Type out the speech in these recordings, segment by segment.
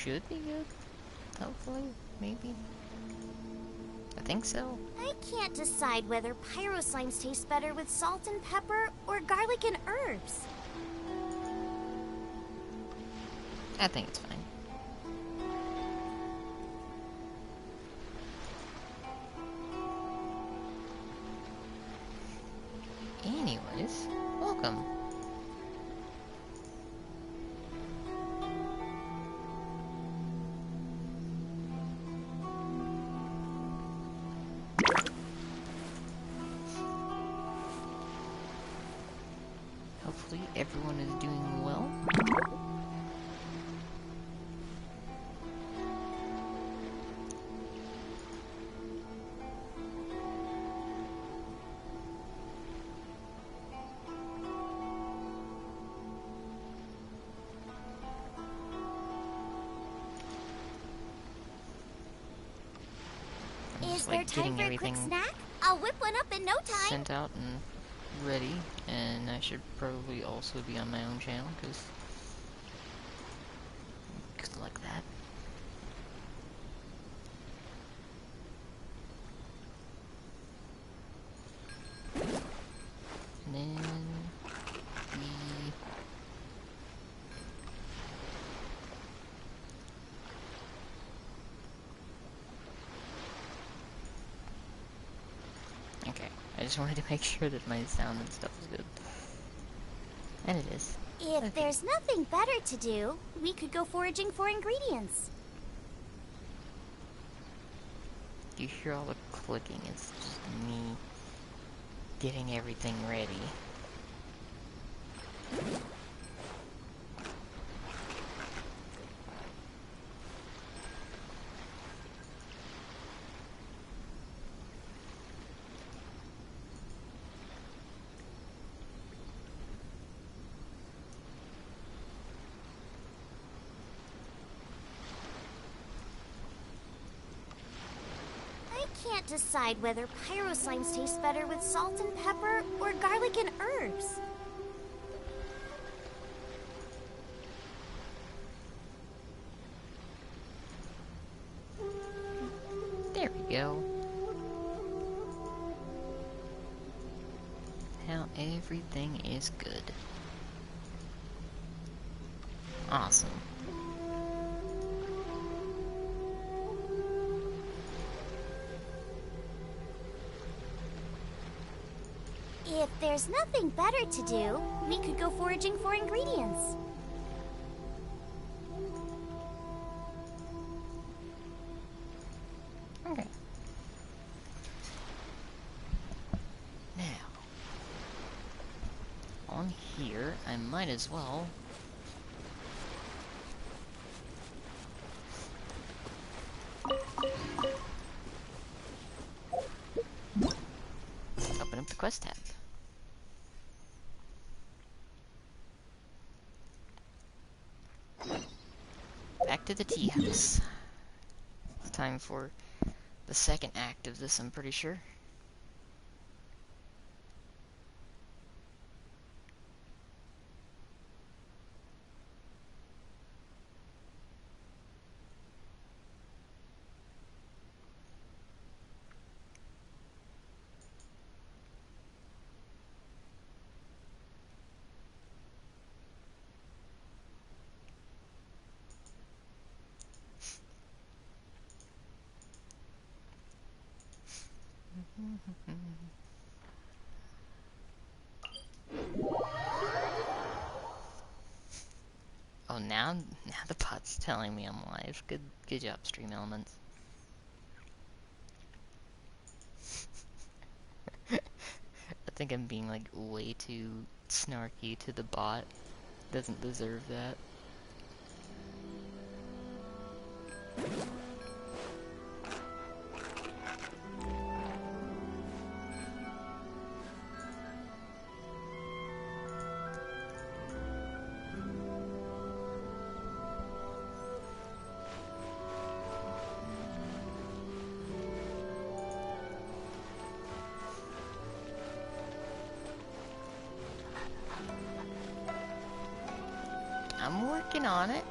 should be good. Hopefully. Maybe. I think so. I can't decide whether pyro slimes taste better with salt and pepper or garlic and herbs. I think it's fine. Anyways, welcome. Hopefully everyone is doing well. Is there time for a quick snack? I'll whip one up in no time. Sent out and ready, and I should probably also be on my own channel, because like that. And then okay, I just wanted to make sure that my sound and stuff is good. And it is. If there's nothing better to do, we could go foraging for ingredients. You hear all the clicking, it's just me getting everything ready. I can't decide whether pyro slimes taste better with salt and pepper or garlic and herbs. There we go. Now everything is good. Awesome. If there's nothing better to do, we could go foraging for ingredients. Okay. Now, on here, I might as well open up the quest tab. Back to the tea house. It's time for the second act of this, I'm pretty sure. Oh, now the bot's telling me I'm live. Good job, Stream Elements. I think I'm being like way too snarky to the bot. Doesn't deserve that. I'm working on it.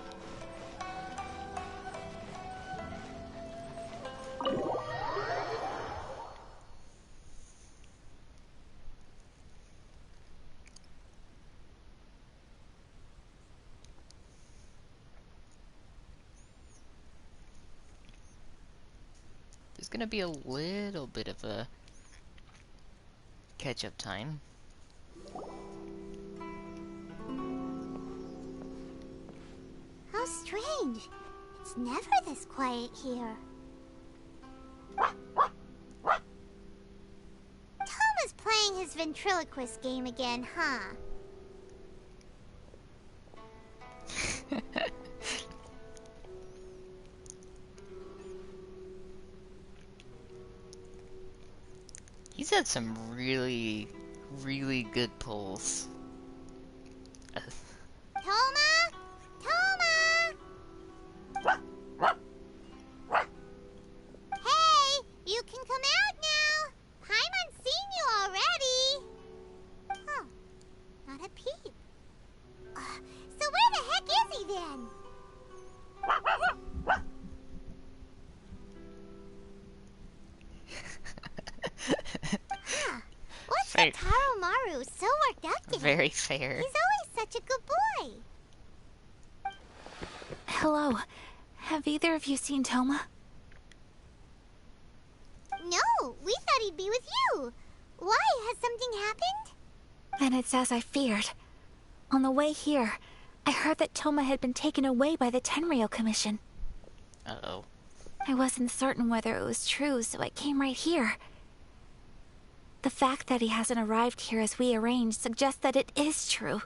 There's gonna be a little bit of a catch-up time. How strange. It's never this quiet here. Toma's playing his ventriloquist game again, huh? He's had some really, really good pulls. Toma? Toma! Hey, you can come out now. Paimon's seen you already. Huh, not a peep. So where the heck is he then? Huh, what's Fair. the Taromaru so worked up to? Very fair. He's always such a good boy. Hello. Have either of you seen Toma? No, we thought he'd be with you. Why? Has something happened? Then it's as I feared. On the way here, I heard that Toma had been taken away by the Tenryou Commission. Uh-oh. I wasn't certain whether it was true, so I came right here. The fact that he hasn't arrived here as we arranged suggests that it is true.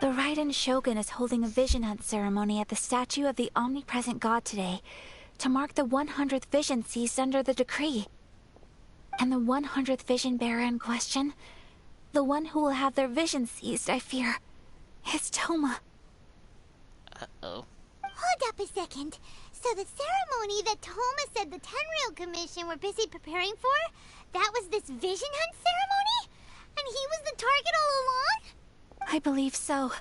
The Raiden Shogun is holding a vision hunt ceremony at the statue of the omnipresent god today to mark the 100th vision seized under the decree. And the 100th vision bearer in question, the one who will have their vision seized, I fear, is Toma. Uh-oh. Hold up a second. So the ceremony that Toma said the Tenryou Commission were busy preparing for, that was this vision hunt ceremony? And he was the target all along? I believe so.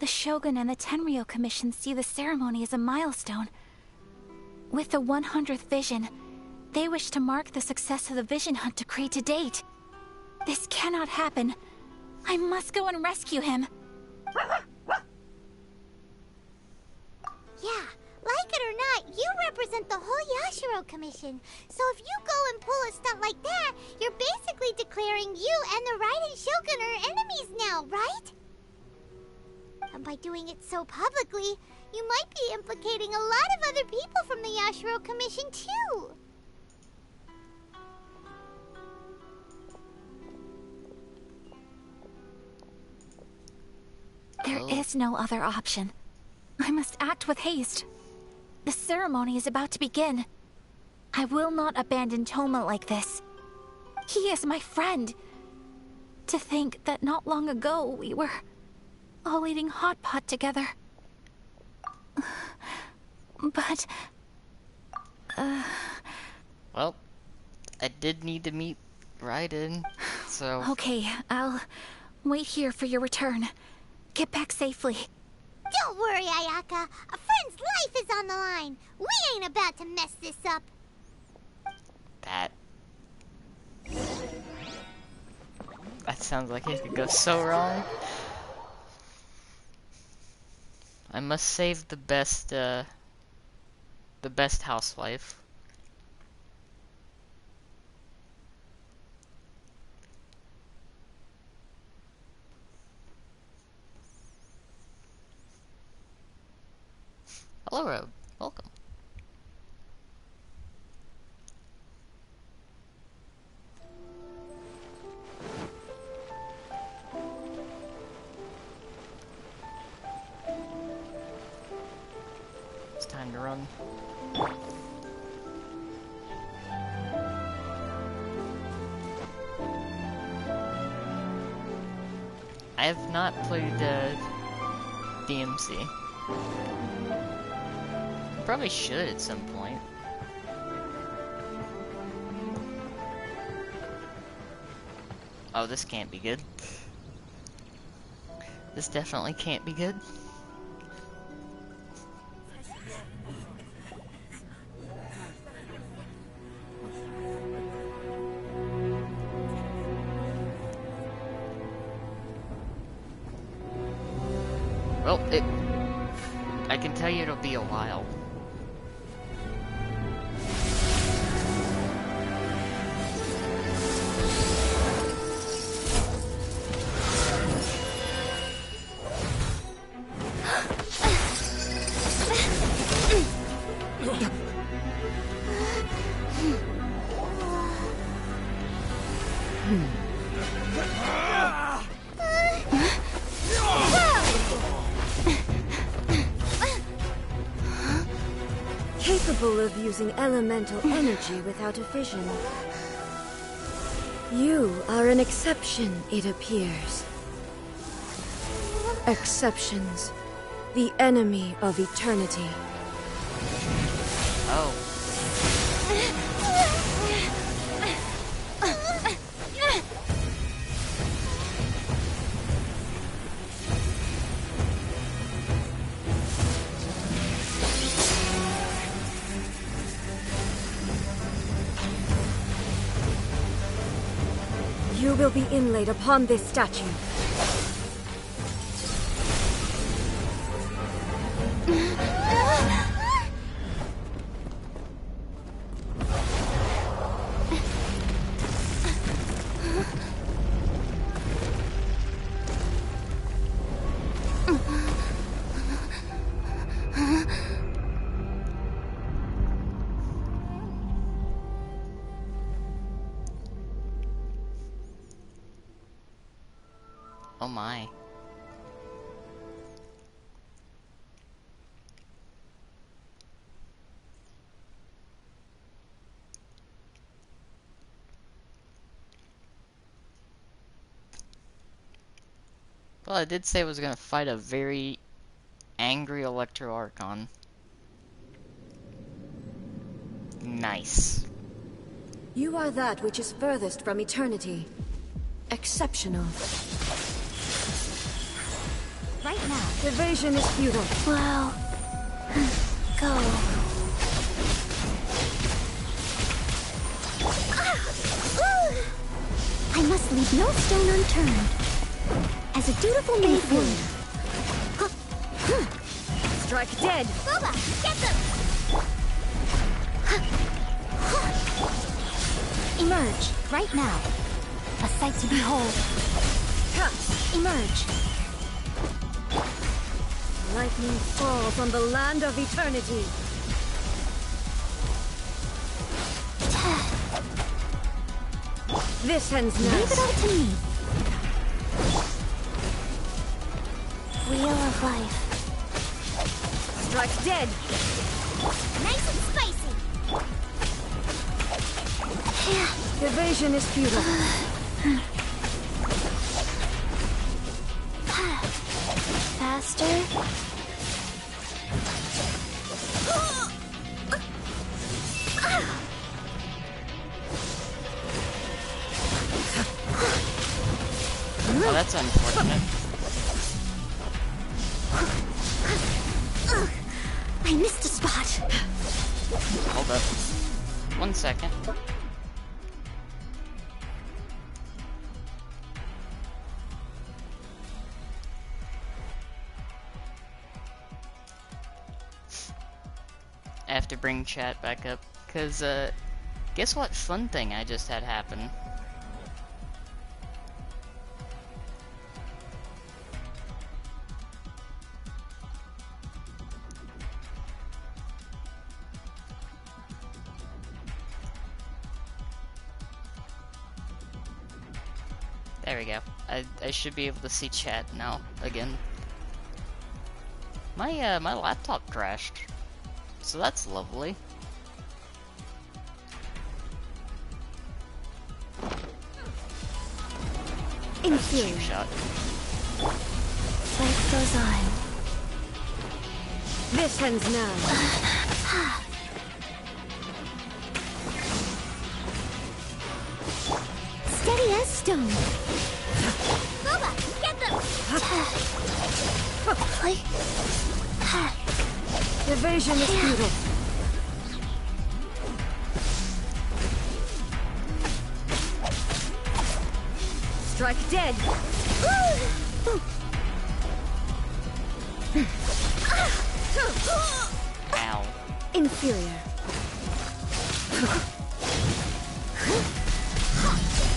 The Shogun and the Tenryou Commission see the ceremony as a milestone. With the 100th vision, they wish to mark the success of the vision hunt decree to date. This cannot happen. I must go and rescue him. Yeah, like it or not, you represent the whole Yashiro Commission. So if you go and pull a stunt like that, you're basically declaring you and the Raiden Shogun are enemies now, right? And by doing it so publicly, you might be implicating a lot of other people from the Yashiro Commission too. There is no other option. I must act with haste. The ceremony is about to begin. I will not abandon Toma like this. He is my friend. To think that not long ago we were all eating hot pot together. But... Well, I did need to meet Raiden, so... Okay, I'll wait here for your return. Get back safely. Don't worry, Ayaka. A friend's life is on the line. We ain't about to mess this up. That sounds like it could go so wrong. I must save the best housewife. Hello, Rogue. Welcome. It's time to run. I have not played DMC. Probably should at some point. Oh, this can't be good. This definitely can't be good. Well, I can tell you it'll be a while. capable of using elemental energy without a fission. You are an exception, it appears. Exceptions. The enemy of eternity. Oh. You will be inlaid upon this statue. Oh my. Well, I did say I was gonna fight a very angry Electro Archon. Nice. You are that which is furthest from eternity. Exceptional. Right now. Evasion is futile. Well, go. I must leave no stone unturned. As a dutiful maid would. Strike dead. Boba, get them! Emerge, right now. A sight to behold. Emerge. Lightning falls on the land of eternity. This ends now. Leave it all to me. Wheel of life. Strike dead. Nice and spicy! Evasion is futile. Faster. Oh, that's unfortunate. I missed a spot. Hold up. 1 second. I have to bring chat back up, cause guess what fun thing I just had happen? There we go. I should be able to see chat now again. My laptop crashed, so that's lovely. Shoot shot. Life goes on. This ends now. Steady as stone. Boba, get them! Evasion is futile. Strike dead. Ow. Inferior.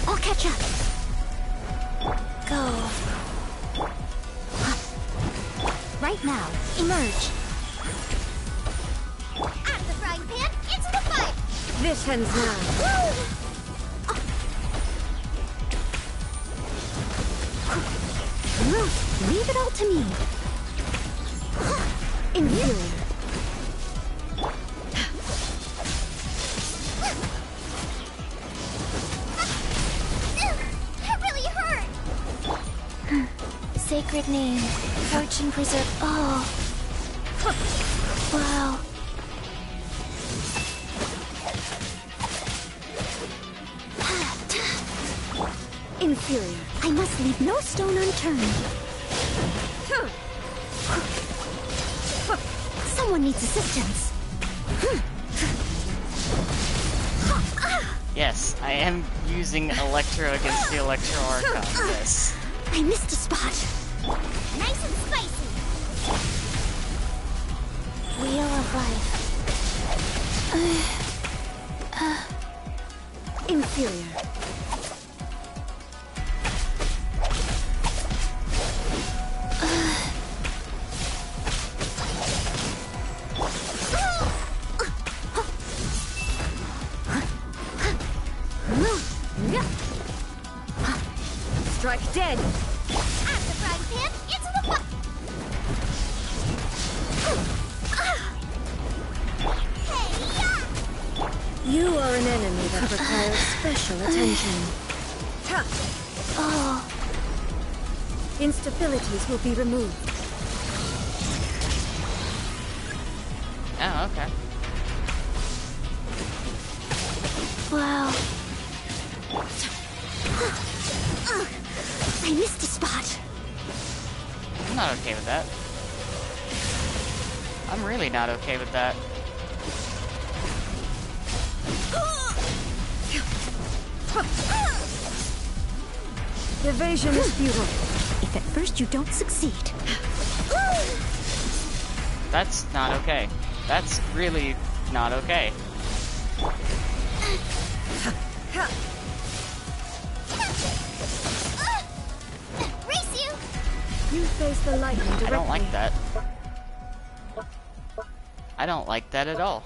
I'll catch up. Go. Right now. Emerge. Out of the frying pan, into the fire! This ends now. Leave it all to me. Inferior. name. Fortune preserve. Oh. Wow. Inferior. I must leave no stone unturned. Someone needs assistance. Yes, I am using Electro against the Electro Archon. Yes. I missed a spot. Nice and spicy. Wheel of life. Inferior. Strike dead. At the frying pan, into the pot. Hey-ya! You are an enemy that requires special attention. Oh. Instabilities will be removed. Oh, okay. Wow. I missed a spot. I'm not okay with that. I'm really not okay with that. Evasion is futile. If at first you don't succeed. That's not okay. That's really not okay. Race you! You face the lightning directly. I don't like that. I don't like that at all.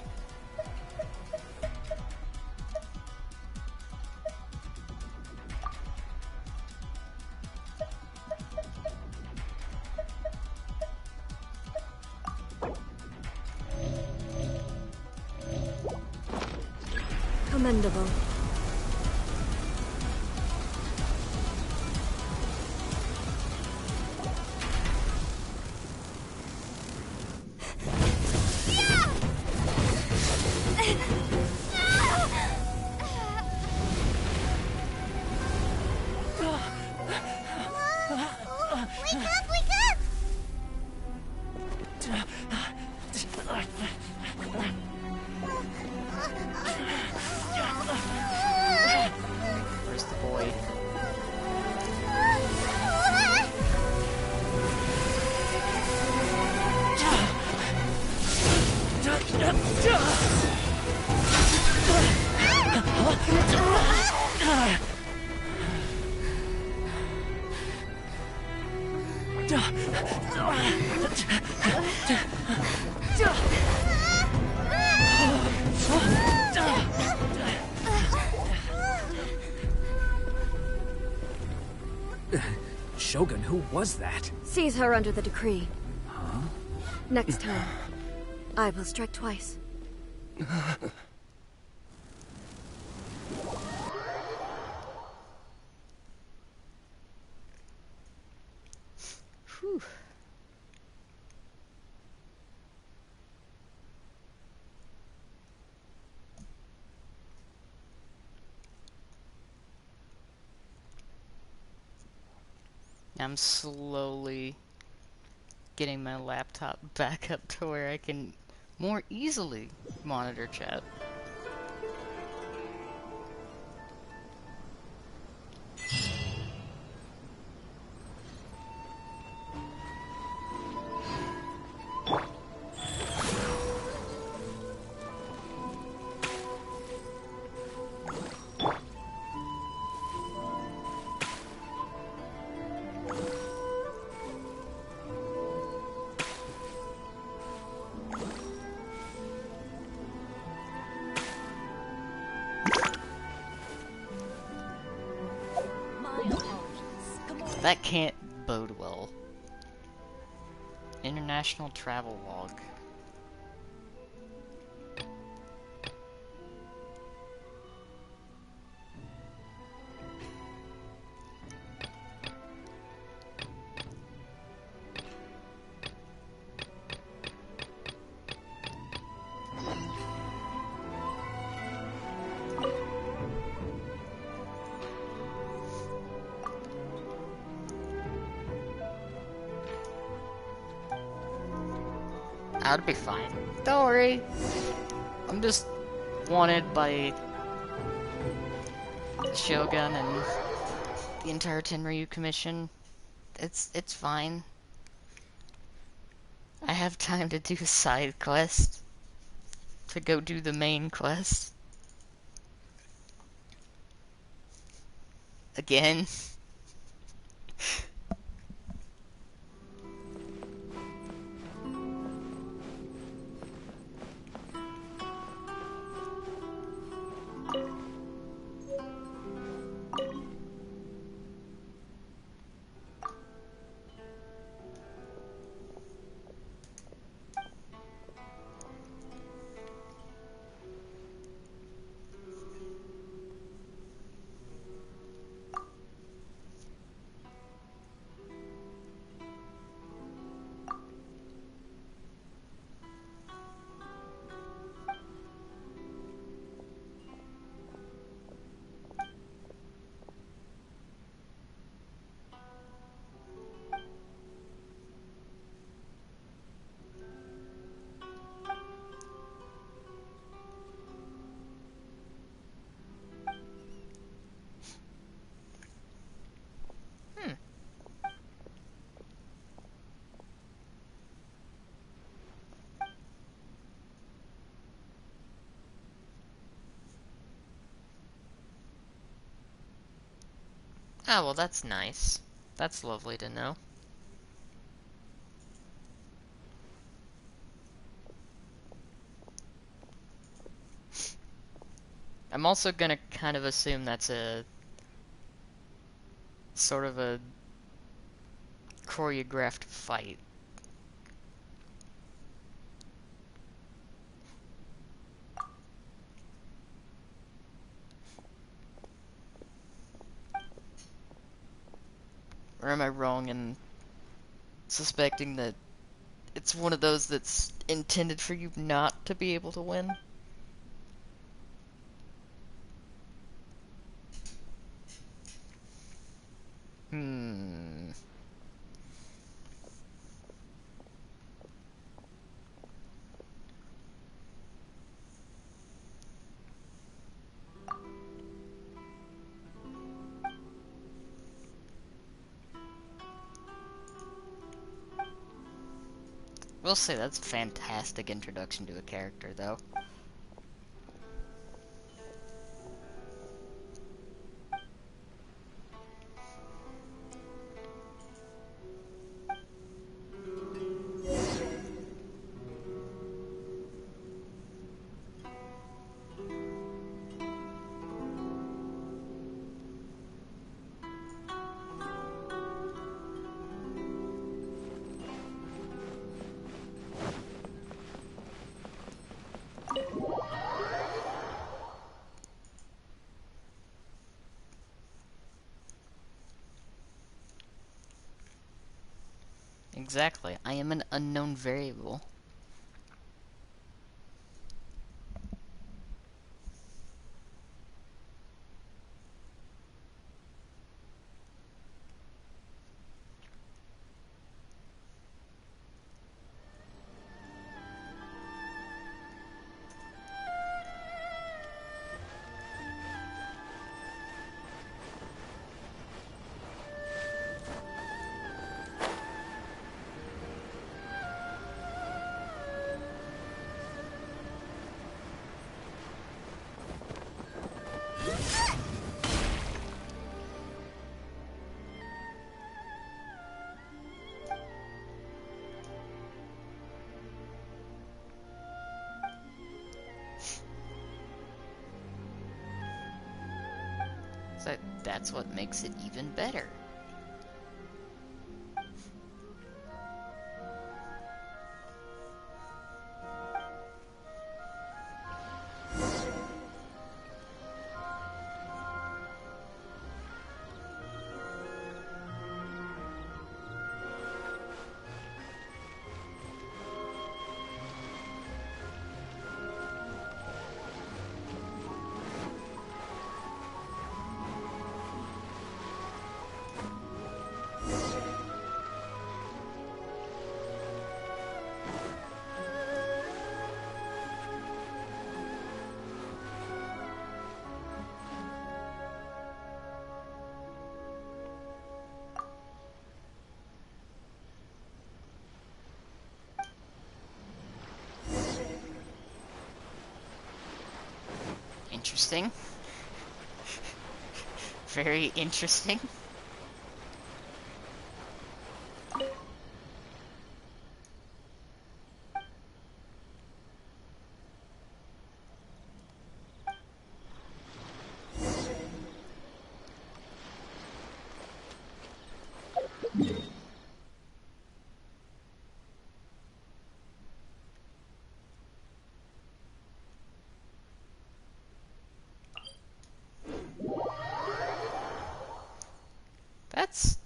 Commendable. Wake up, wake up! Where's the boy? Shogun, who was that? Seize her under the decree. Huh? Next time, I will strike twice. Whew. I'm slowly getting my laptop back up to where I can more easily monitor chat. That can't bode well. International travel log. I'd be fine. Don't worry. I'm just wanted by the Shogun and the entire Tenryu Commission. It's fine. I have time to do side quests to go do the main quest. Again. Oh, well, that's nice. That's lovely to know. I'm also gonna kind of assume that's a sort of a choreographed fight. Or am I wrong in suspecting that it's one of those that's intended for you not to be able to win? Hmm. We'll say that's a fantastic introduction to a character, though. Exactly. I am an unknown variable. So that's what makes it even better. Interesting. Very interesting. That's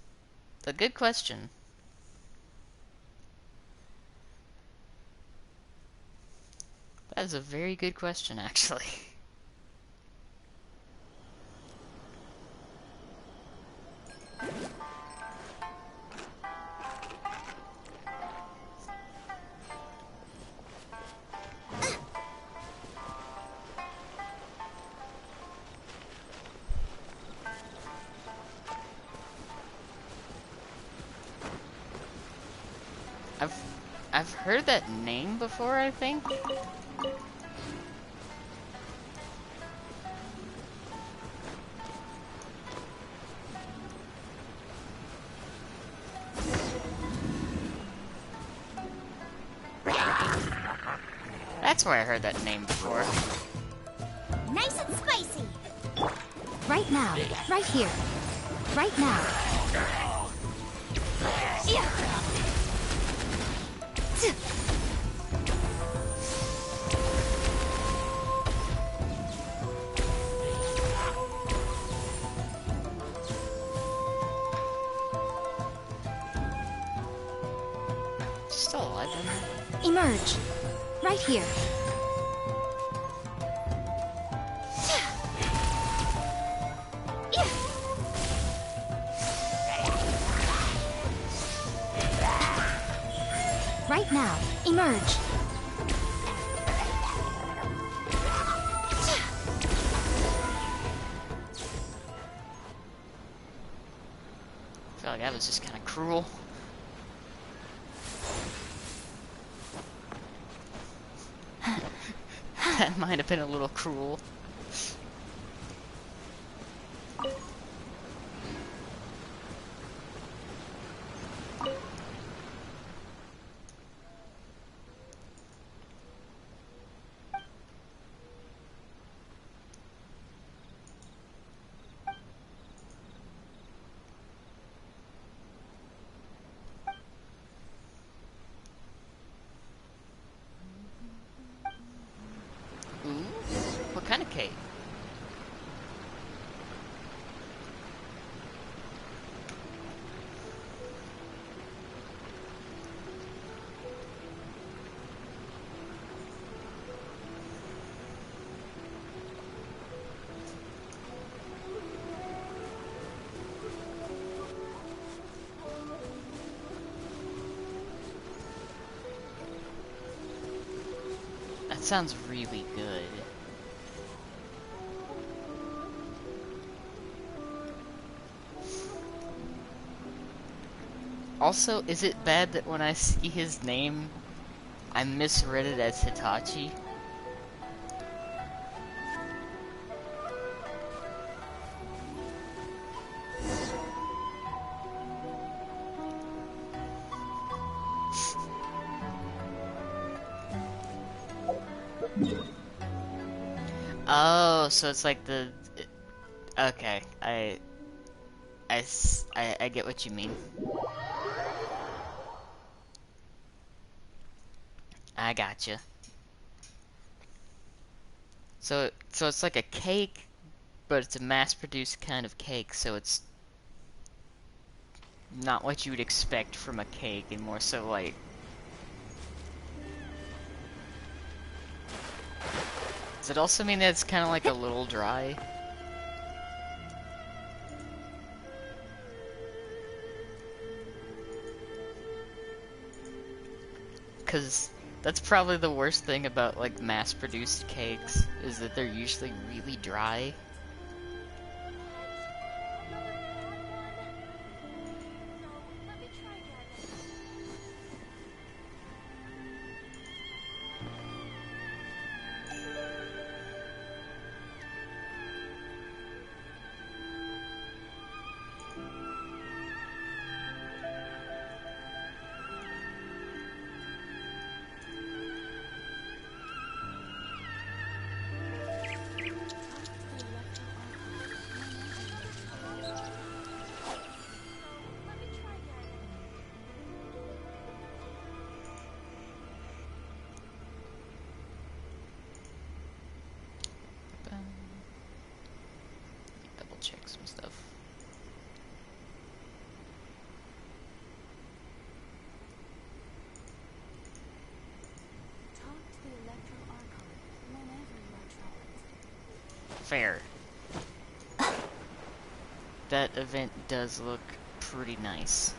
a good question. That is a very good question, actually. I've I've heard that name before, I think. That's where I heard that name before. Nice and spicy. Right now. Right here. Right now. Still alive in there? Emerge. Right here. Right now. Emerge. I feel like that was just kind of cruel. That might have been a little cruel. Ooh, what kind of cake? That sounds really good. Also, is it bad that when I see his name, I misread it as Hitachi? Oh, so it's like the... Okay, I get what you mean. I gotcha. So it's like a cake, but it's a mass-produced kind of cake, so it's not what you would expect from a cake, and more so like... Does it also mean that it's kind of like a little dry? Because that's probably the worst thing about like mass-produced cakes, is that they're usually really dry. check some stuff. Talk to the Electro Archon whenever you are troubled. Fair. That event does look pretty nice.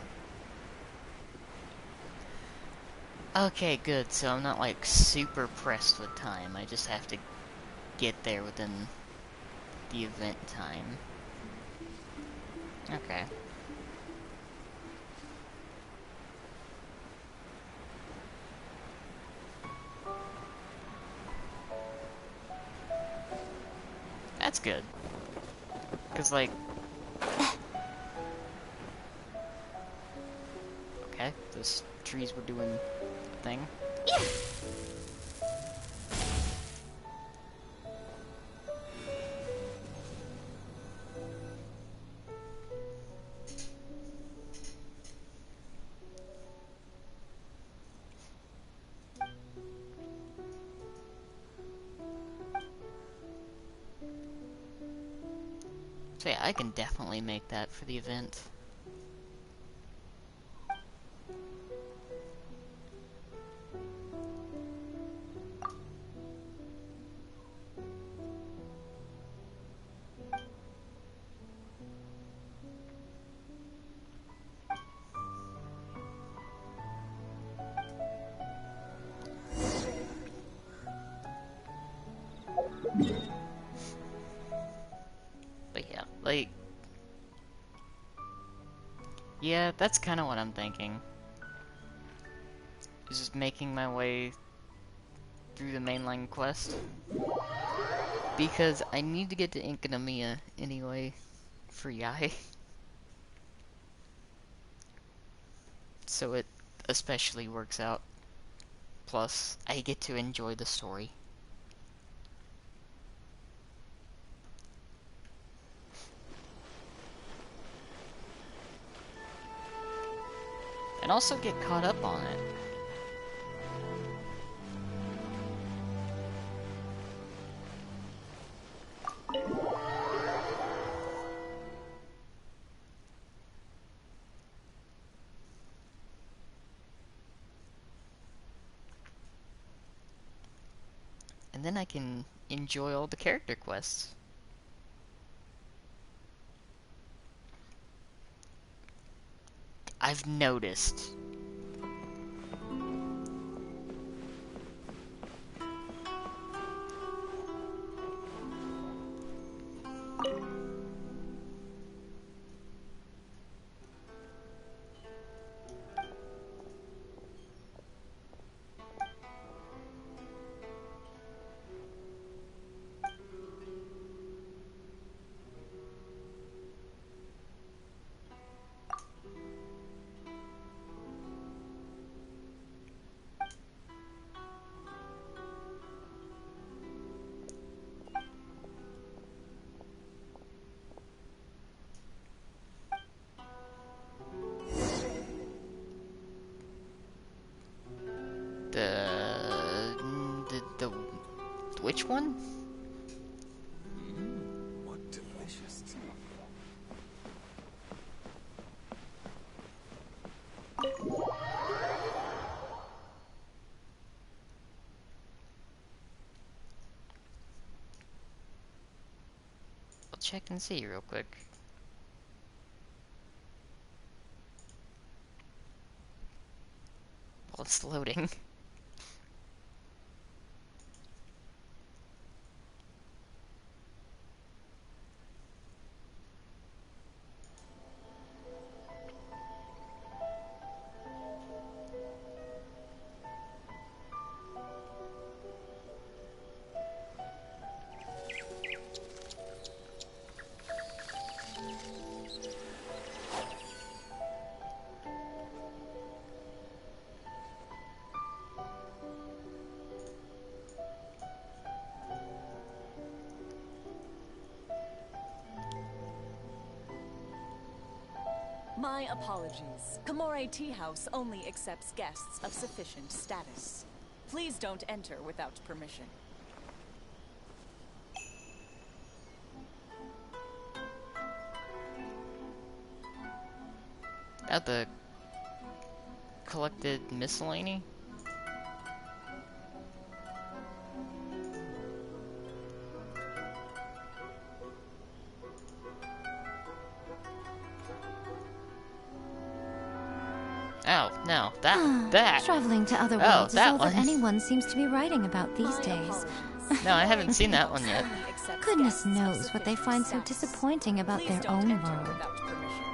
Okay, good. So I'm not like super pressed with time. I just have to get there within the event time. Okay. That's good. Cause like... Okay, those trees were doing a thing. So yeah, I can definitely make that for the event. But yeah, like... Yeah, that's kind of what I'm thinking. Is just making my way through the mainline quest. Because I need to get to Inazuma anyway, for Yai. So it especially works out. Plus, I get to enjoy the story. And also get caught up on it. And then I can enjoy all the character quests. I've noticed. The which one? What delicious. I'll check and see real quick. While it's loading. My apologies. Kamore Tea House only accepts guests of sufficient status. Please don't enter without permission. At the collected miscellany? Oh, no. That. Traveling to other Oh, worlds is that all that one. anyone seems to be writing about these My days. apologies. No, I haven't seen that one yet. Only accepts Goodness guests of knows what they sufficient find so status. disappointing about Please their don't own enter world. without permission.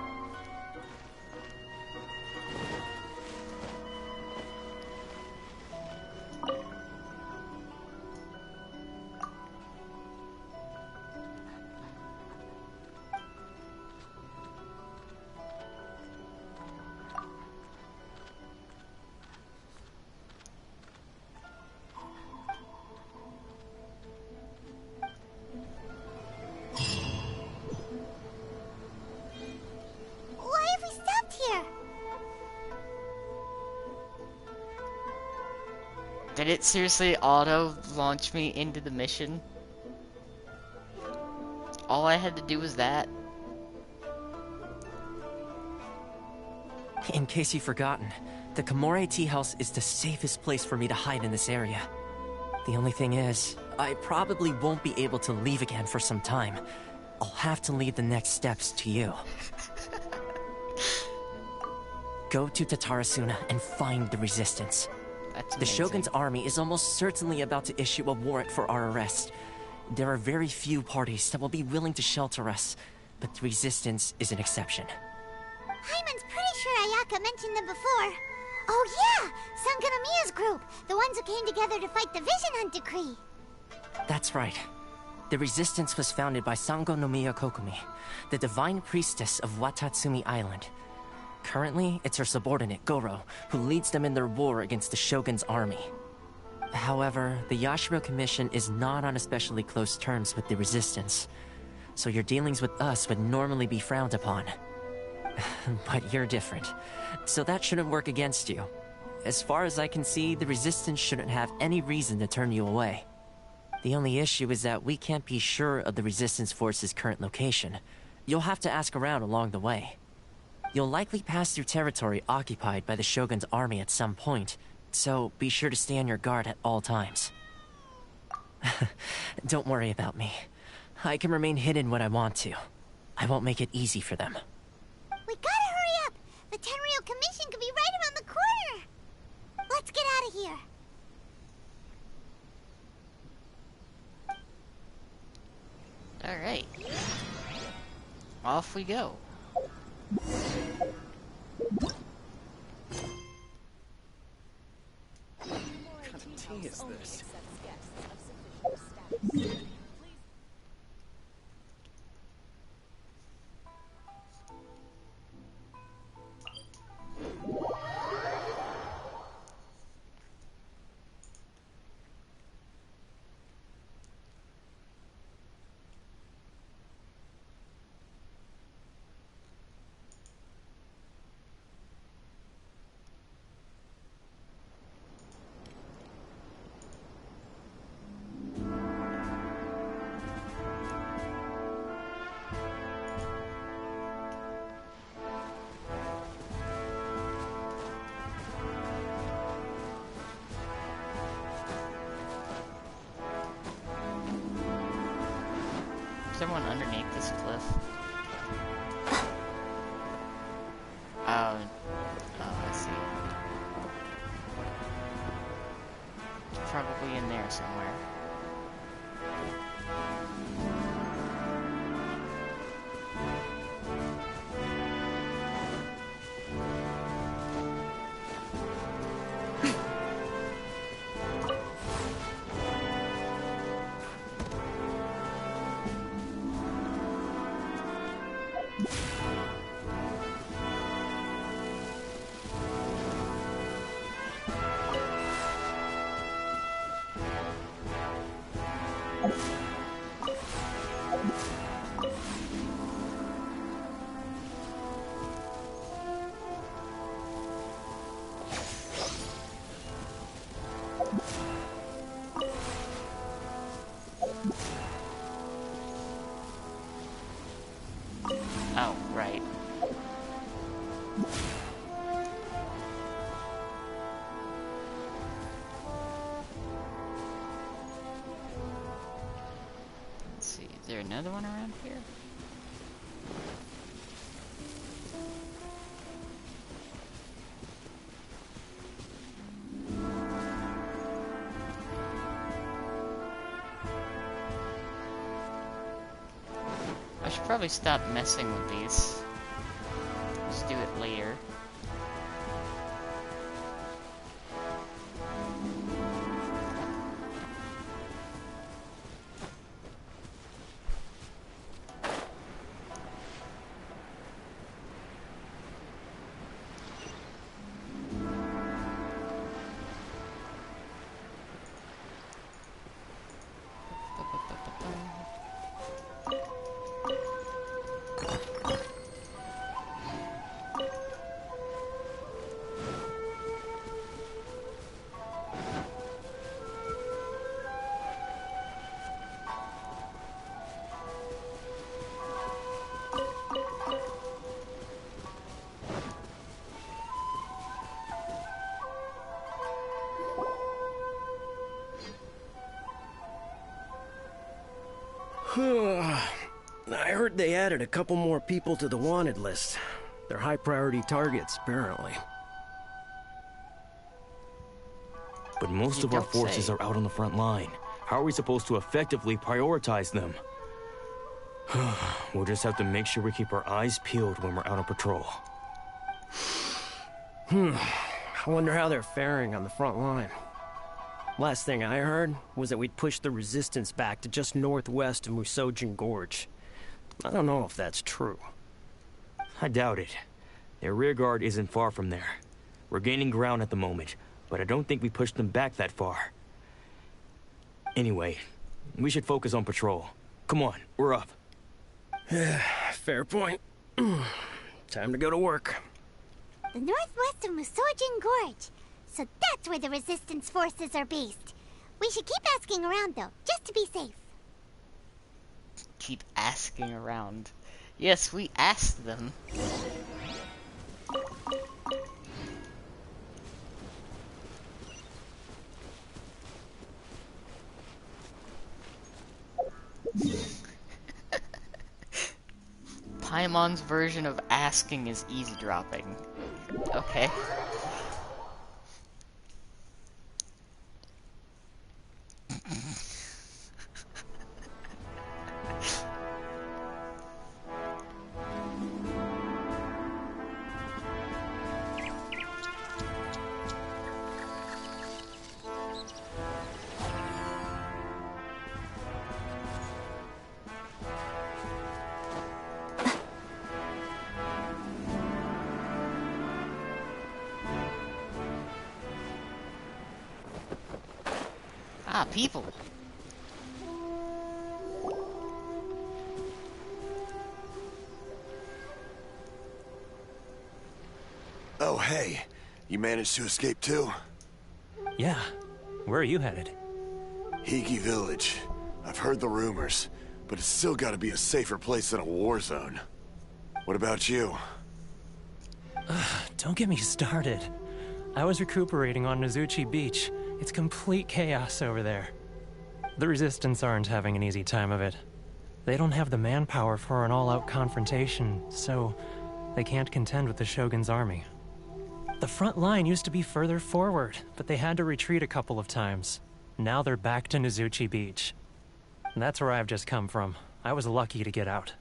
Why have we stopped here? Did it seriously auto-launch me into the mission? All I had to do was that? In case you've forgotten, the Komore Tea House is the safest place for me to hide in this area. The only thing is, I probably won't be able to leave again for some time. I'll have to leave the next steps to you. Go to Tatarasuna and find the Resistance. That's The amazing. Shogun's army is almost certainly about to issue a warrant for our arrest. There are very few parties that will be willing to shelter us, but the Resistance is an exception. Hyman's pretty sure Ayaka mentioned them before. Oh yeah! Sanganamiya's group! The ones who came together to fight the Vision Hunt Decree! That's right. The Resistance was founded by Sango no Miya Kokumi, the divine priestess of Watatsumi Island. Currently, it's her subordinate, Goro, who leads them in their war against the Shogun's army. However, the Yashiro Commission is not on especially close terms with the Resistance, so your dealings with us would normally be frowned upon. But you're different, so that shouldn't work against you. As far as I can see, the Resistance shouldn't have any reason to turn you away. The only issue is that we can't be sure of the Resistance Force's current location. You'll have to ask around along the way. You'll likely pass through territory occupied by the Shogun's army at some point, so be sure to stay on your guard at all times. Don't worry about me. I can remain hidden when I want to. I won't make it easy for them. We gotta hurry up! The Tenryou Commission could be right around the corner! Let's get out of here! Alright. Off we go. What kind of tea is Only this? accepts guests of sufficient status. Is someone underneath this cliff? Oh, I see. It's probably in there somewhere. Oh, right. Is there another one around here? I should probably stop messing with these. Just do it later. I heard they added a couple more people to the wanted list. They're high priority targets, apparently. But most of our forces are out on the front line. How are we supposed to effectively prioritize them? We'll just have to make sure we keep our eyes peeled when we're out on patrol. I wonder how they're faring on the front line. Last thing I heard was that we'd pushed the resistance back to just northwest of Musojin Gorge. I don't know if that's true. I doubt it. Their rear guard isn't far from there. We're gaining ground at the moment, but I don't think we pushed them back that far. Anyway, we should focus on patrol. Come on, we're up. Fair point. Time to go to work. The northwest of Musojin Gorge. So that's where the resistance forces are based. We should keep asking around, though, just to be safe. Keep asking around. Yes, we asked them. Paimon's version of asking is eavesdropping. Okay. Ah, people. Oh, hey. You managed to escape too? Yeah. Where are you headed? Higi Village. I've heard the rumors, but it's still gotta be a safer place than a war zone. What about you? Don't get me started. I was recuperating on Nozuchi Beach. It's complete chaos over there. The Resistance aren't having an easy time of it. They don't have the manpower for an all-out confrontation, so they can't contend with the Shogun's army. The front line used to be further forward, but they had to retreat a couple of times. Now they're back to Nozuchi Beach. That's where I've just come from. I was lucky to get out.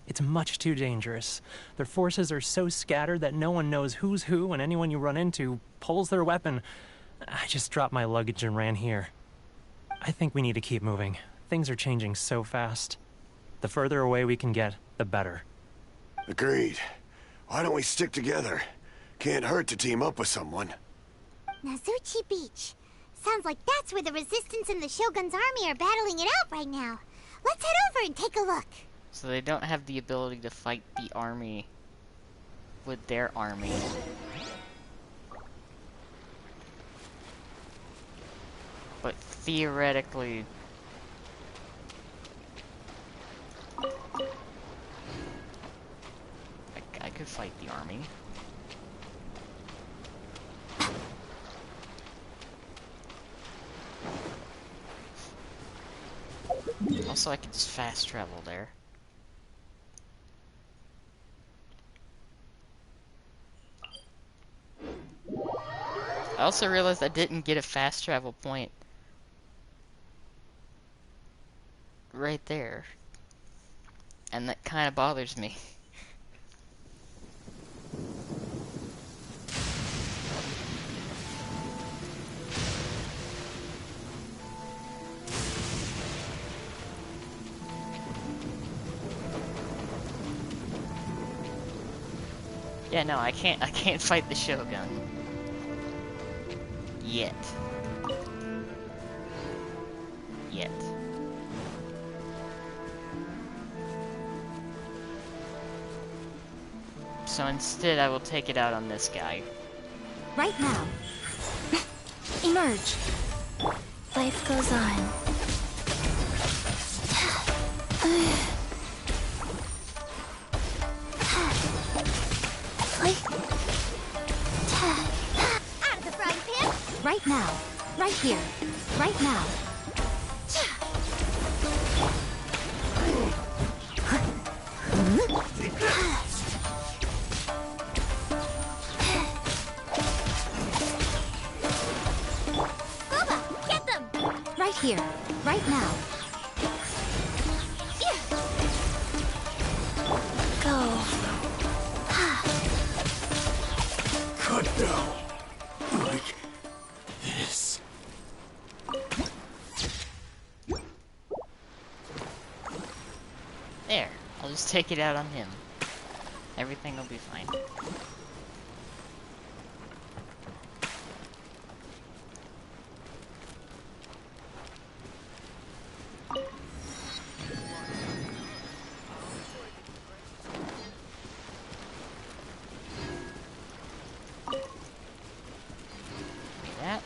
It's much too dangerous. Their forces are so scattered that no one knows who's who, and anyone you run into pulls their weapon. I just dropped my luggage and ran here. I think we need to keep moving. Things are changing so fast. The further away we can get, the better. Agreed. Why don't we stick together? Can't hurt to team up with someone. Nozuchi Beach. Sounds like that's where the Resistance and the Shogun's army are battling it out right now. Let's head over and take a look. So they don't have the ability to fight the army with their army. But theoretically, I could fight the army. Also, I could just fast travel there. I also realized I didn't get a fast travel point right there. And that kind of bothers me. Yeah, no, I can't fight the Shogun. Yet. Yet. So instead, I will take it out on this guy. Right now. Emerge. Life goes on. Out of the frying pan! Right now. Right here. Right now. Boba, get them! Right here. Right now. Go. Cut down. Like this. There. I'll just take it out on him. Everything will be fine. That.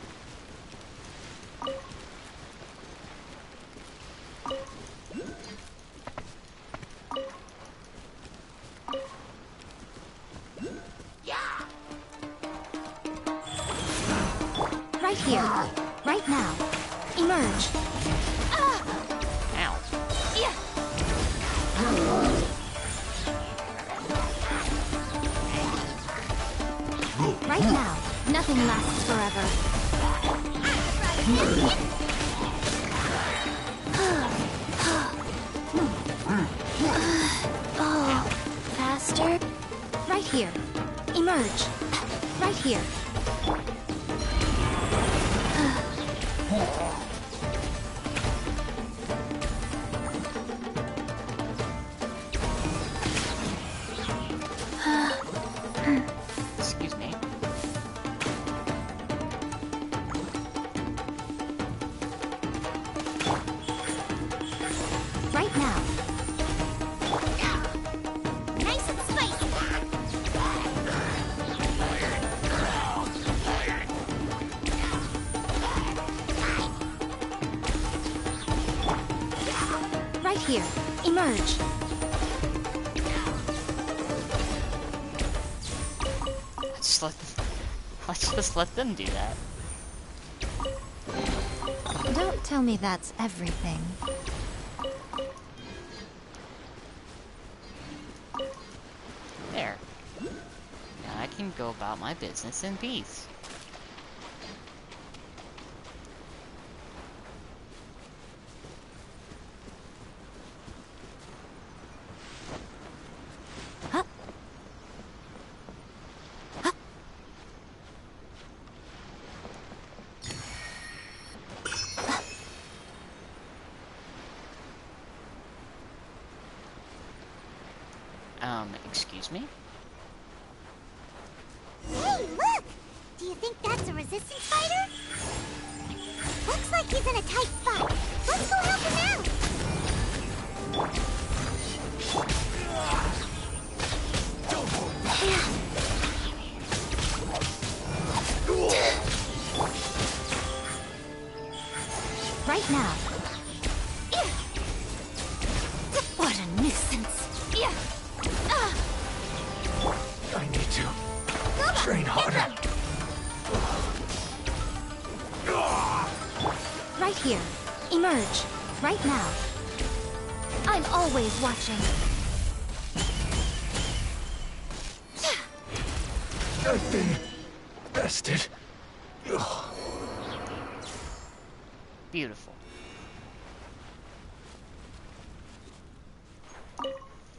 Right here. Right now. Emerge. Ow. Right now. Nothing lasts forever. Oh, faster. Right here. Emerge. Right here. Excuse me. Right now. Nice and spicy! Right here. Emerge. Let's just let them do that. Don't tell me that's everything. There. Now I can go about my business in peace. Excuse me? Hey, look! Do you think that's a resistance fighter? Looks like he's in a tight spot. Let's go help him out! Right now. What a nuisance. I need to train harder. Right here. Emerge. Right now. I'm always watching. I've been bested. Ugh. Beautiful.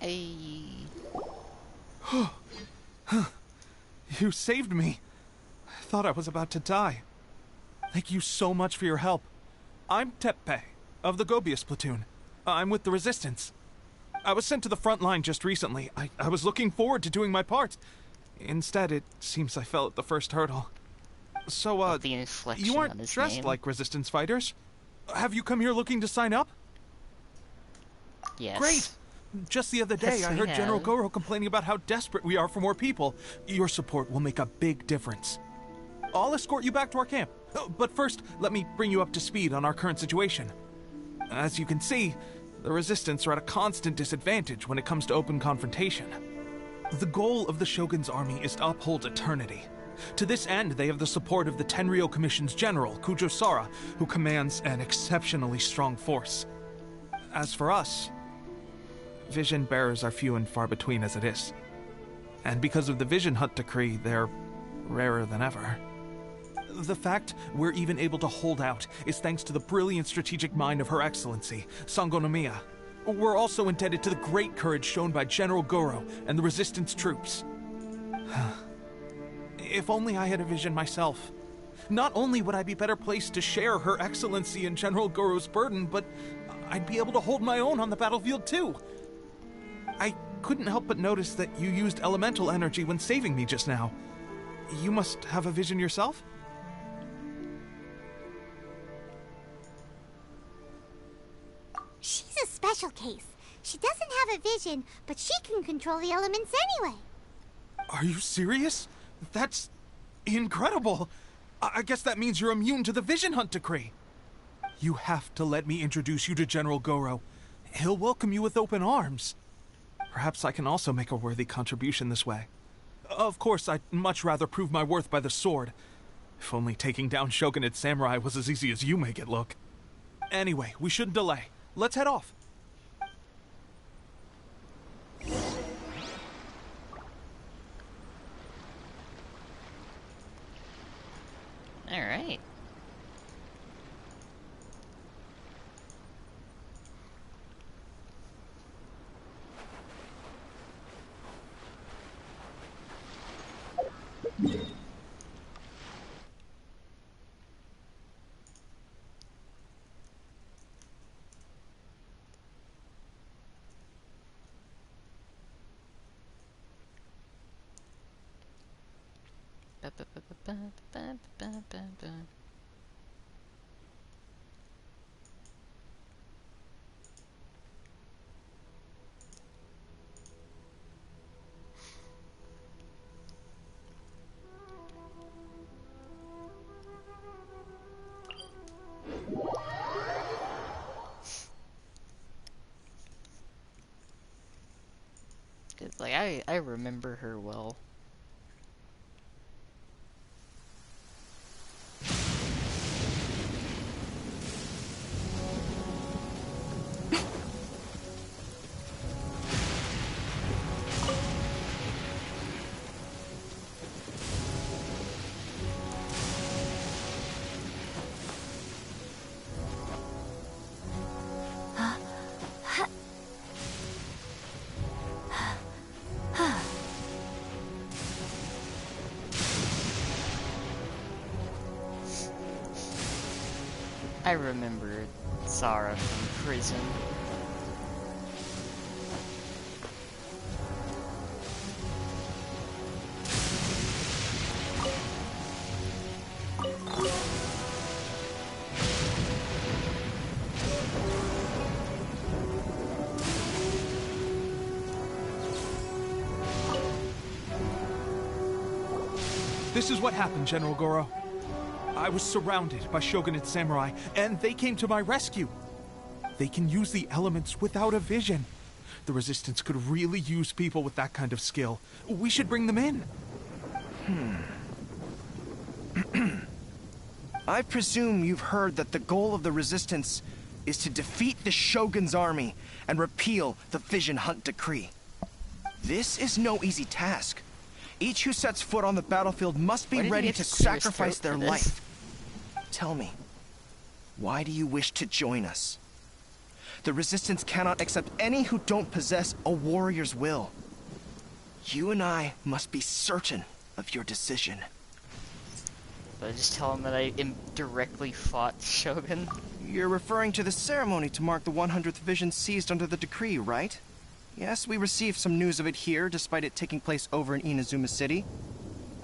Hey. You saved me. I thought I was about to die. Thank you so much for your help. I'm Teppei, of the Gobius platoon. I'm with the Resistance. I was sent to the front line just recently. I was looking forward to doing my part. Instead, it seems I fell at the first hurdle. So, The inflection you on aren't his dressed name. like Resistance fighters. Have you come here looking to sign up? Yes. Great! Just the other day, Yes, I we heard General have. Goro complaining about how desperate we are for more people. Your support will make a big difference. I'll escort you back to our camp. But first, let me bring you up to speed on our current situation. As you can see, the Resistance are at a constant disadvantage when it comes to open confrontation. The goal of the Shogun's army is to uphold eternity. To this end, they have the support of the Tenryou Commission's general, Kujo Sara, who commands an exceptionally strong force. As for us, vision bearers are few and far between as it is. And because of the Vision Hunt decree, they're rarer than ever. The fact we're even able to hold out is thanks to the brilliant strategic mind of Her Excellency, Sango Nomiya. We're also indebted to the great courage shown by General Goro and the Resistance troops. If only I had a vision myself. Not only would I be better placed to share Her Excellency and General Goro's burden, but I'd be able to hold my own on the battlefield too. I couldn't help but notice that you used elemental energy when saving me just now. You must have a vision yourself? She's a special case. She doesn't have a vision, but she can control the elements anyway. Are you serious? That's incredible. I guess that means you're immune to the Vision Hunt decree. You have to let me introduce you to General Goro. He'll welcome you with open arms. Perhaps I can also make a worthy contribution this way. Of course, I'd much rather prove my worth by the sword. If only taking down Shogunate samurai was as easy as you make it look. Anyway, we shouldn't delay. Let's head off. All right. Ba-ba-ba-ba-ba-ba-ba-ba. Like I remember her well. I remember Sarah from prison. This is what happened, General Goro. I was surrounded by Shogunate samurai, and they came to my rescue. They can use the elements without a vision. The Resistance could really use people with that kind of skill. We should bring them in. I presume you've heard that the goal of the Resistance is to defeat the Shogun's army and repeal the Vision Hunt Decree. This is no easy task. Each who sets foot on the battlefield must be ready to sacrifice their life. Tell me, why do you wish to join us? The Resistance cannot accept any who don't possess a warrior's will. You and I must be certain of your decision. But I just tell him that I indirectly fought Shogun. You're referring to the ceremony to mark the 100th Vision seized under the decree, right? Yes, we received some news of it here, despite it taking place over in Inazuma City.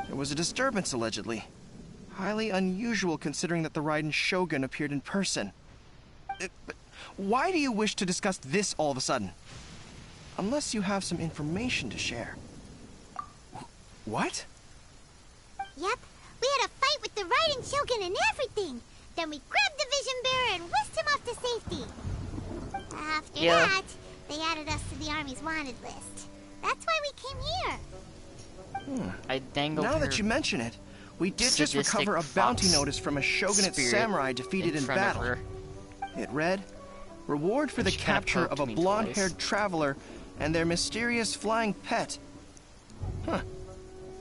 There was a disturbance, allegedly. Highly unusual considering that the Raiden Shogun appeared in person. But why do you wish to discuss this all of a sudden? Unless you have some information to share. What? Yep, we had a fight with the Raiden Shogun and everything. Then we grabbed the Vision Bearer and whisked him off to safety. After that, they added us to the Army's wanted list. That's why we came here. I dangled Now that you mention it, we did just recover a bounty notice from a Shogunate samurai defeated in battle. It read, "Reward for the capture of a blonde-haired traveler and their mysterious flying pet." Huh.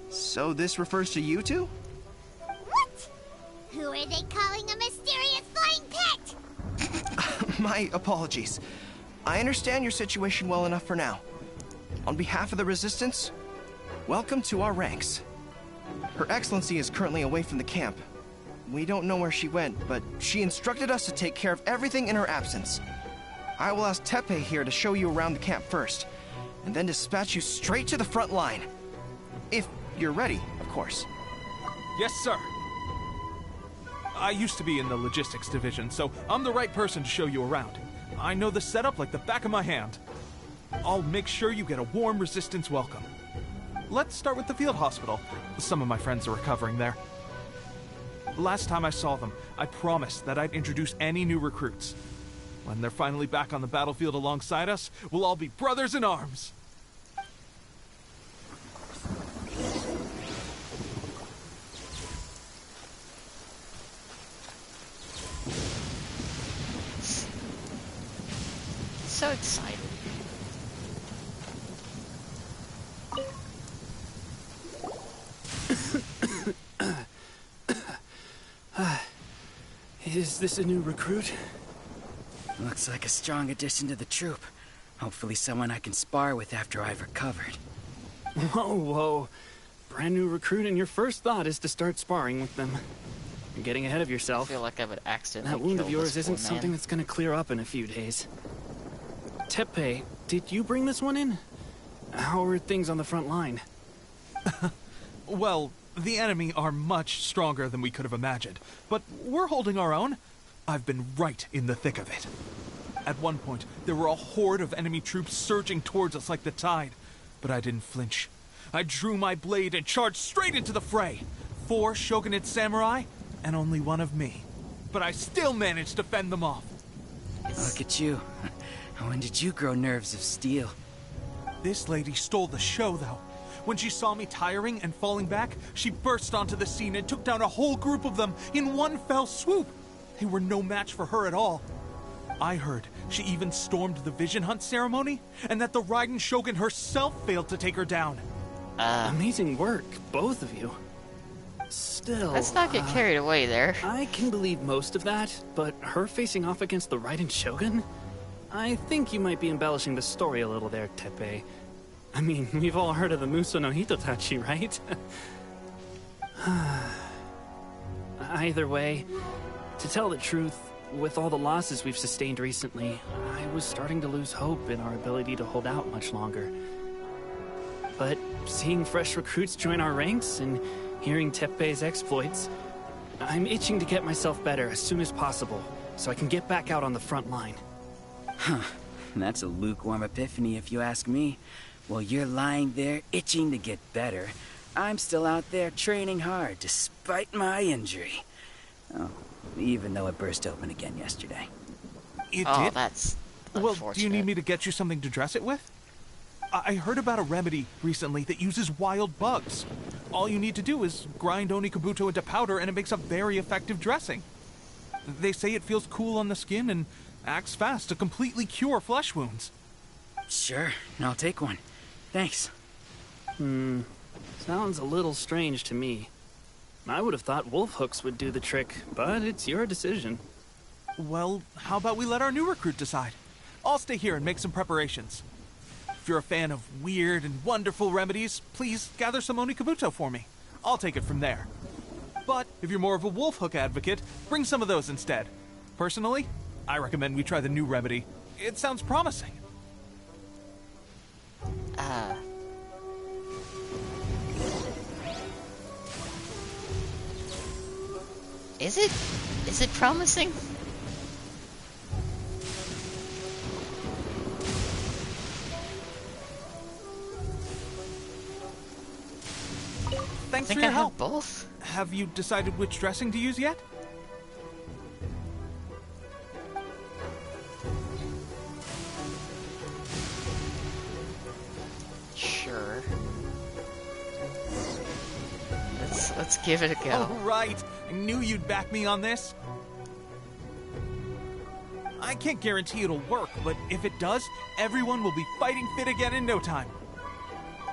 So this refers to you two? What? Who are they calling a mysterious flying pet? My apologies. I understand your situation well enough for now. On behalf of the Resistance, welcome to our ranks. Her Excellency is currently away from the camp. We don't know where she went, but she instructed us to take care of everything in her absence. I will ask Teppei here to show you around the camp first, and then dispatch you straight to the front line. If you're ready, of course. Yes, sir. I used to be in the logistics division, so I'm the right person to show you around. I know the setup like the back of my hand. I'll make sure you get a warm Resistance welcome. Let's start with the field hospital. Some of my friends are recovering there. Last time I saw them, I promised that I'd introduce any new recruits. When they're finally back on the battlefield alongside us, we'll all be brothers in arms. So excited. Is this a new recruit? Looks like a strong addition to the troop. Hopefully someone I can spar with after I've recovered. Whoa, whoa. Brand new recruit and your first thought is to start sparring with them. You're getting ahead of yourself. I feel like I would accidentally That wound kill of yours this isn't poor man. something that's gonna clear up in a few days. Teppei, did you bring this one in? How are things on the front line? Well, the enemy are much stronger than we could have imagined, but we're holding our own. I've been right in the thick of it. At one point, there were a horde of enemy troops surging towards us like the tide, but I didn't flinch. I drew my blade and charged straight into the fray. 4 Shogunate samurai, and only one of me. But I still managed to fend them off. Look at you. When did you grow nerves of steel? This lady stole the show, though. When she saw me tiring and falling back, she burst onto the scene and took down a whole group of them in one fell swoop. They were no match for her at all. I heard she even stormed the Vision Hunt ceremony, and that the Raiden Shogun herself failed to take her down. Amazing work, both of you. Still, let's not get carried away there. I can believe most of that, but her facing off against the Raiden Shogun? I think you might be embellishing the story a little there, Teppei. I mean, we've all heard of the Muso no Hitotachi, right? Either way, to tell the truth, with all the losses we've sustained recently, I was starting to lose hope in our ability to hold out much longer. But seeing fresh recruits join our ranks and hearing Teppei's exploits, I'm itching to get myself better as soon as possible, so I can get back out on the front line. Huh. That's a lukewarm epiphany if you ask me. While you're lying there itching to get better, I'm still out there training hard despite my injury. Oh, even though it burst open again yesterday. It Oh, did? that's Well, do you need me to get you something to dress it with? I heard about a remedy recently that uses wild bugs. All you need to do is grind Onikabuto into powder and it makes a very effective dressing. They say it feels cool on the skin and Acts fast to completely cure flesh wounds. Sure, I'll take one. Thanks. Sounds a little strange to me. I would have thought wolf hooks would do the trick, but it's your decision. Well, how about we let our new recruit decide? I'll stay here and make some preparations. If you're a fan of weird and wonderful remedies, please gather some onikabuto for me. I'll take it from there. But if you're more of a wolf hook advocate, bring some of those instead. Personally, I recommend we try the new remedy. It sounds promising. Is it promising? Thanks for your help. Both. Have you decided which dressing to use yet? Sure. Let's give it a go. All right. I knew you'd back me on this. I can't guarantee it'll work, but if it does, everyone will be fighting fit again in no time.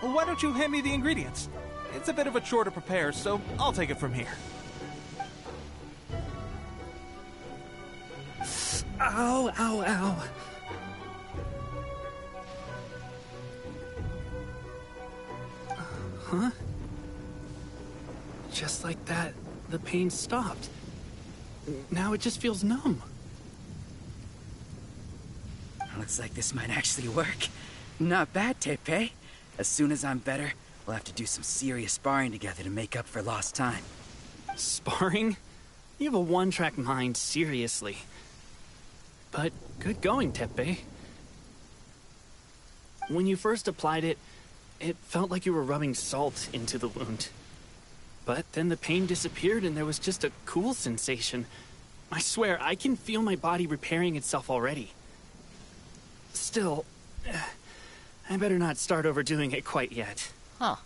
Well, why don't you hand me the ingredients? It's a bit of a chore to prepare, so I'll take it from here. Ow, ow, ow. Huh? Just like that, the pain stopped. Now it just feels numb. Looks like this might actually work. Not bad, Tepe. As soon as I'm better, we'll have to do some serious sparring together to make up for lost time. Sparring? You have a one-track mind, seriously. But good going, Tepe. When you first applied it, it felt like you were rubbing salt into the wound. But then the pain disappeared and there was just a cool sensation. I swear, I can feel my body repairing itself already. Still, I better not start overdoing it quite yet. Huh.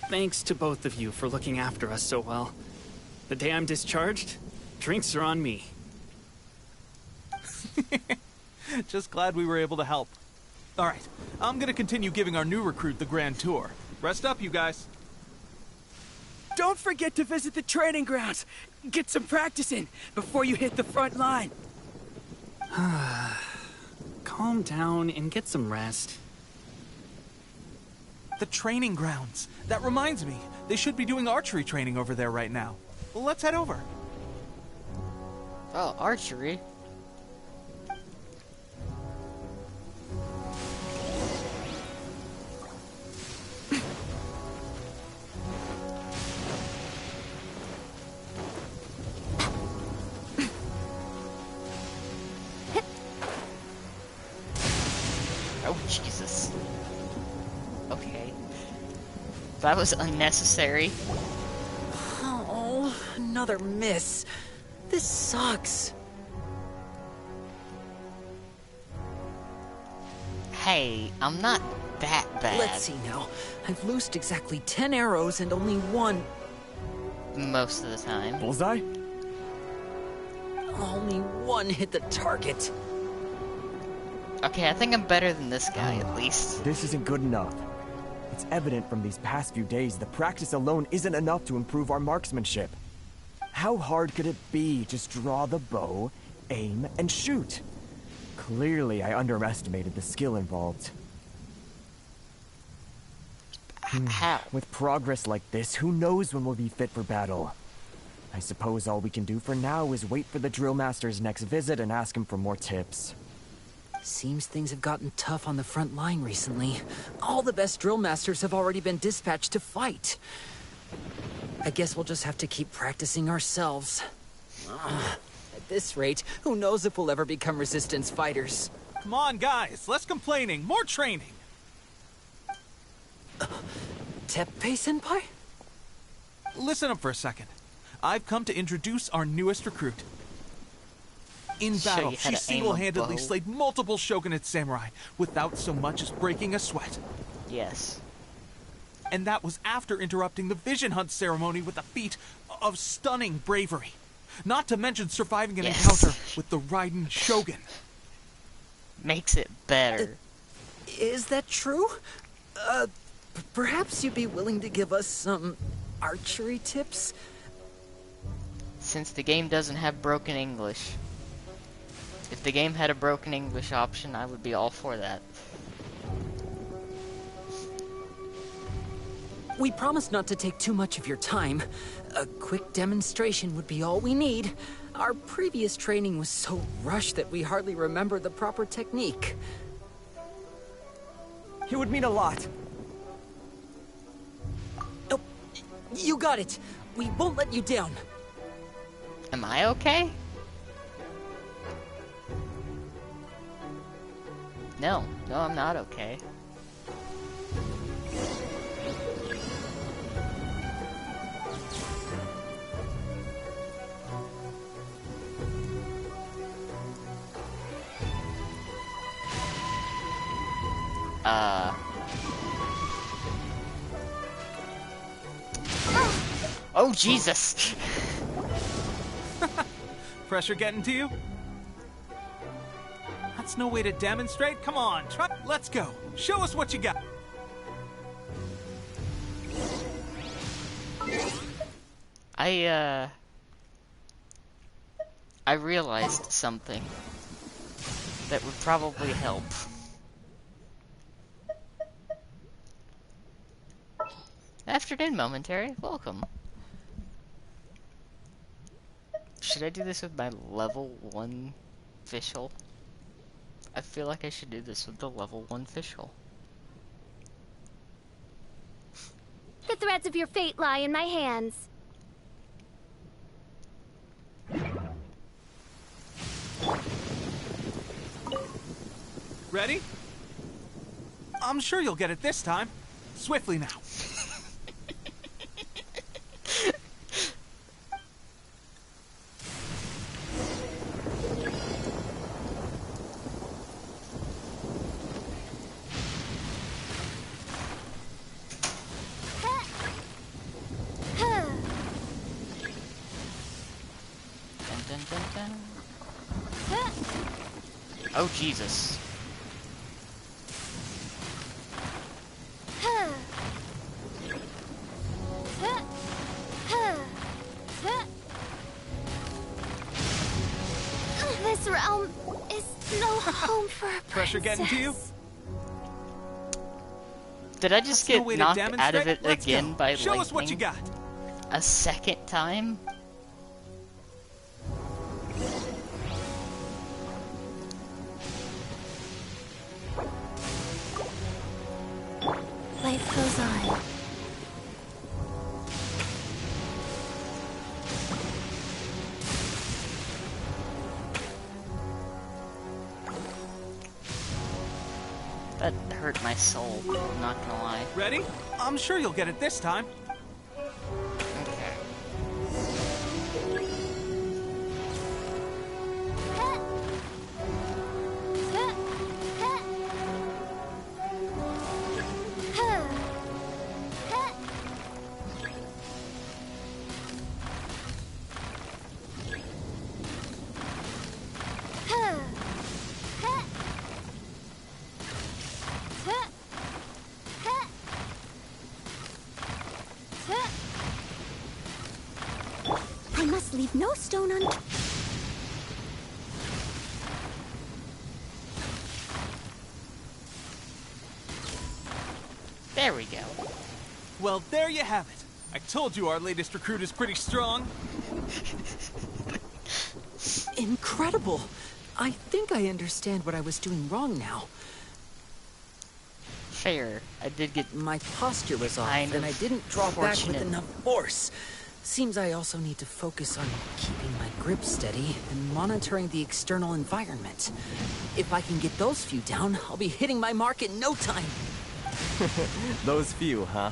Thanks to both of you for looking after us so well. The day I'm discharged, drinks are on me. Just glad we were able to help. All right, I'm gonna continue giving our new recruit the grand tour. Rest up, you guys. Don't forget to visit the training grounds. Get some practice in before you hit the front line. Calm down and get some rest. The training grounds. That reminds me, they should be doing archery training over there right now. Well, let's head over. Oh, archery? Oh, Jesus. Okay. That was unnecessary. Oh, another miss. This sucks. Hey, I'm not that bad. Let's see now. I've loosed exactly 10 arrows and only one. Most of the time. Bullseye? Only one hit the target. Okay, I think I'm better than this guy, at least. This isn't good enough. It's evident from these past few days the practice alone isn't enough to improve our marksmanship. How hard could it be? Just draw the bow, aim, and shoot. Clearly, I underestimated the skill involved. How? With progress like this, who knows when we'll be fit for battle? I suppose all we can do for now is wait for the drill master's next visit and ask him for more tips. Seems things have gotten tough on the front line recently. All the best drill masters have already been dispatched to fight. I guess we'll just have to keep practicing ourselves. At this rate, who knows if we'll ever become resistance fighters. Come on, guys, less complaining, more training. Teppei-senpai? Listen up for a second. I've come to introduce our newest recruit. In battle, she single-handedly slayed multiple shogunate samurai without so much as breaking a sweat. Yes. And that was after interrupting the vision hunt ceremony with a feat of stunning bravery. not to mention surviving an encounter with the Raiden Shogun. Makes it better. Is that true? Perhaps you'd be willing to give us some archery tips? Since the game doesn't have broken English. If the game had a broken English option, I would be all for that. We promise not to take too much of your time. A quick demonstration would be all we need. Our previous training was so rushed that we hardly remember the proper technique. It would mean a lot. Oh, you got it. We won't let you down. Am I okay? No, I'm not okay. Oh, Jesus! Pressure getting to you? That's no way to demonstrate. Come on, let's go. Show us what you got. I realized something that would probably help. Afternoon, momentary. Welcome. Should I do this with my level 1 official? I feel like I should do this with the level 1 official. The threads of your fate lie in my hands. Ready? I'm sure you'll get it this time. Swiftly now. Oh, Jesus. This realm is no home for a Pressure getting to you? Did I just get knocked out of it again by lightning? Show us what you got. A second time? Life goes on. That hurt my soul, I'm not gonna lie. Ready? I'm sure you'll get it this time. Okay. I must leave no stone unturned. There we go. Well, there you have it. I told you our latest recruit is pretty strong. Incredible! I think I understand what I was doing wrong now. Fair. I did get my posture was off, kind and of I didn't draw back with fortunate. enough force. Seems I also need to focus on keeping my grip steady and monitoring the external environment. If I can get those few down, I'll be hitting my mark in no time. Those few, huh?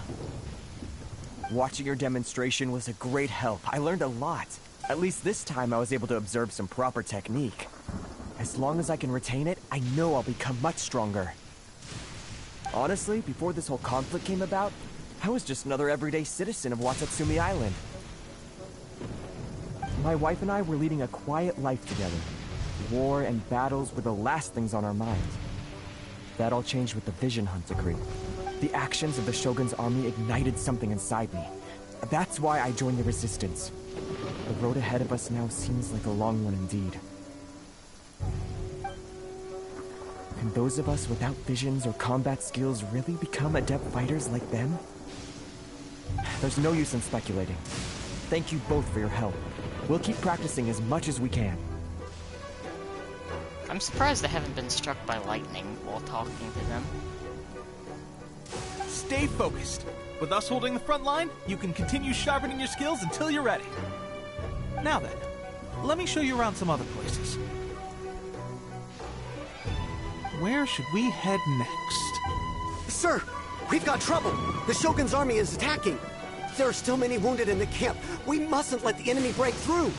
Watching your demonstration was a great help. I learned a lot. At least this time I was able to observe some proper technique. As long as I can retain it, I know I'll become much stronger. Honestly, before this whole conflict came about, I was just another everyday citizen of Watatsumi Island. My wife and I were leading a quiet life together. War and battles were the last things on our minds. That all changed with the Vision Hunt decree. The actions of the Shogun's army ignited something inside me. That's why I joined the Resistance. The road ahead of us now seems like a long one indeed. Can those of us without visions or combat skills really become adept fighters like them? There's no use in speculating. Thank you both for your help. We'll keep practicing as much as we can. I'm surprised I haven't been struck by lightning while talking to them. Stay focused. With us holding the front line, you can continue sharpening your skills until you're ready. Now then, let me show you around some other places. Where should we head next? Sir, we've got trouble. The Shogun's army is attacking. There are still many wounded in the camp. We mustn't let the enemy break through.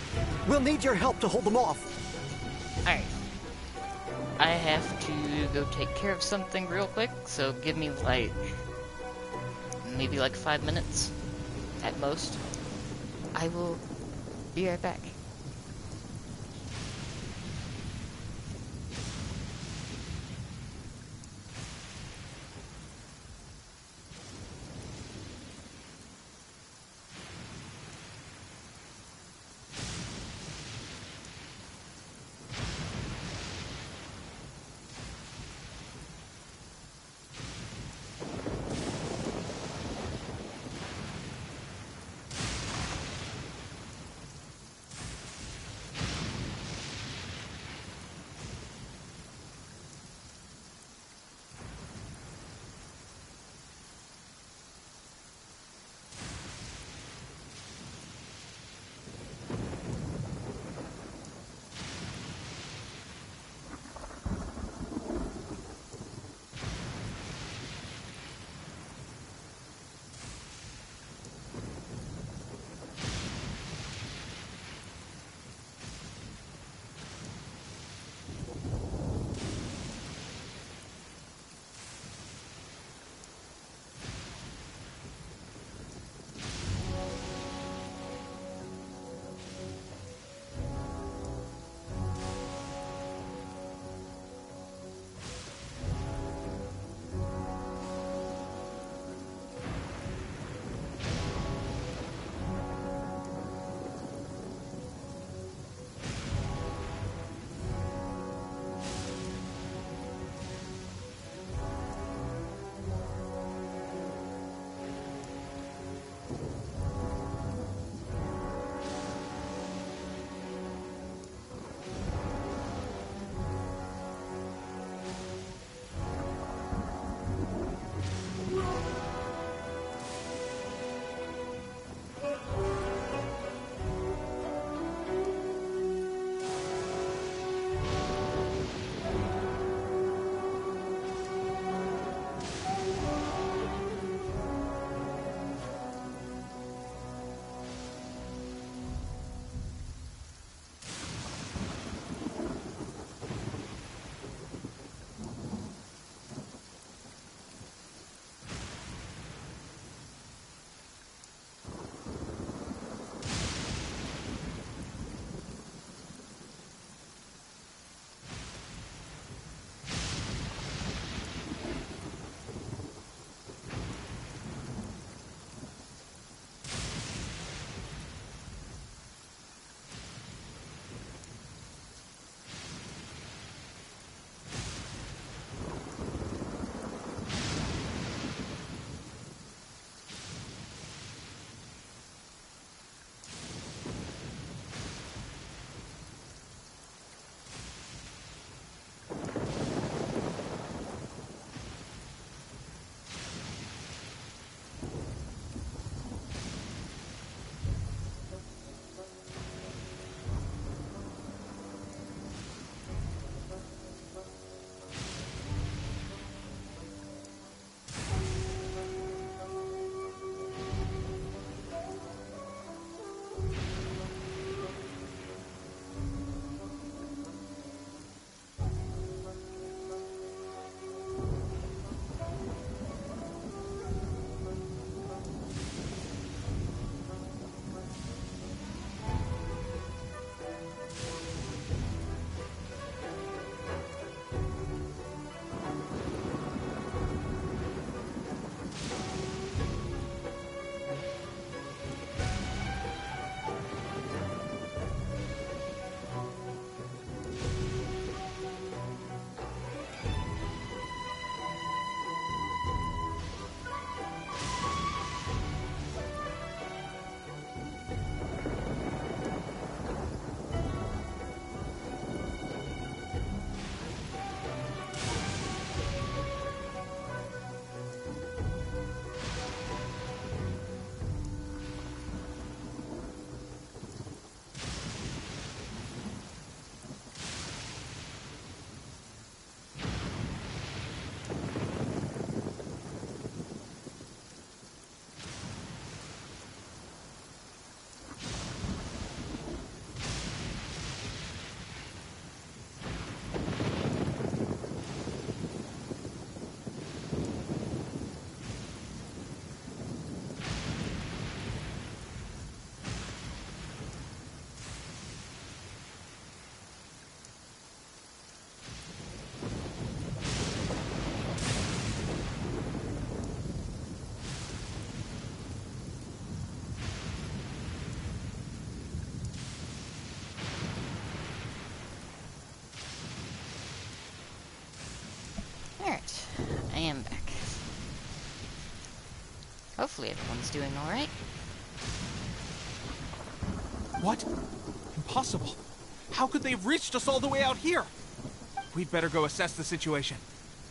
We'll need your help to hold them off. Alright. I have to go take care of something real quick, so give me like... maybe like 5 minutes at most. I will be right back. Hopefully everyone's doing alright. What? Impossible. How could they have reached us all the way out here? We'd better go assess the situation.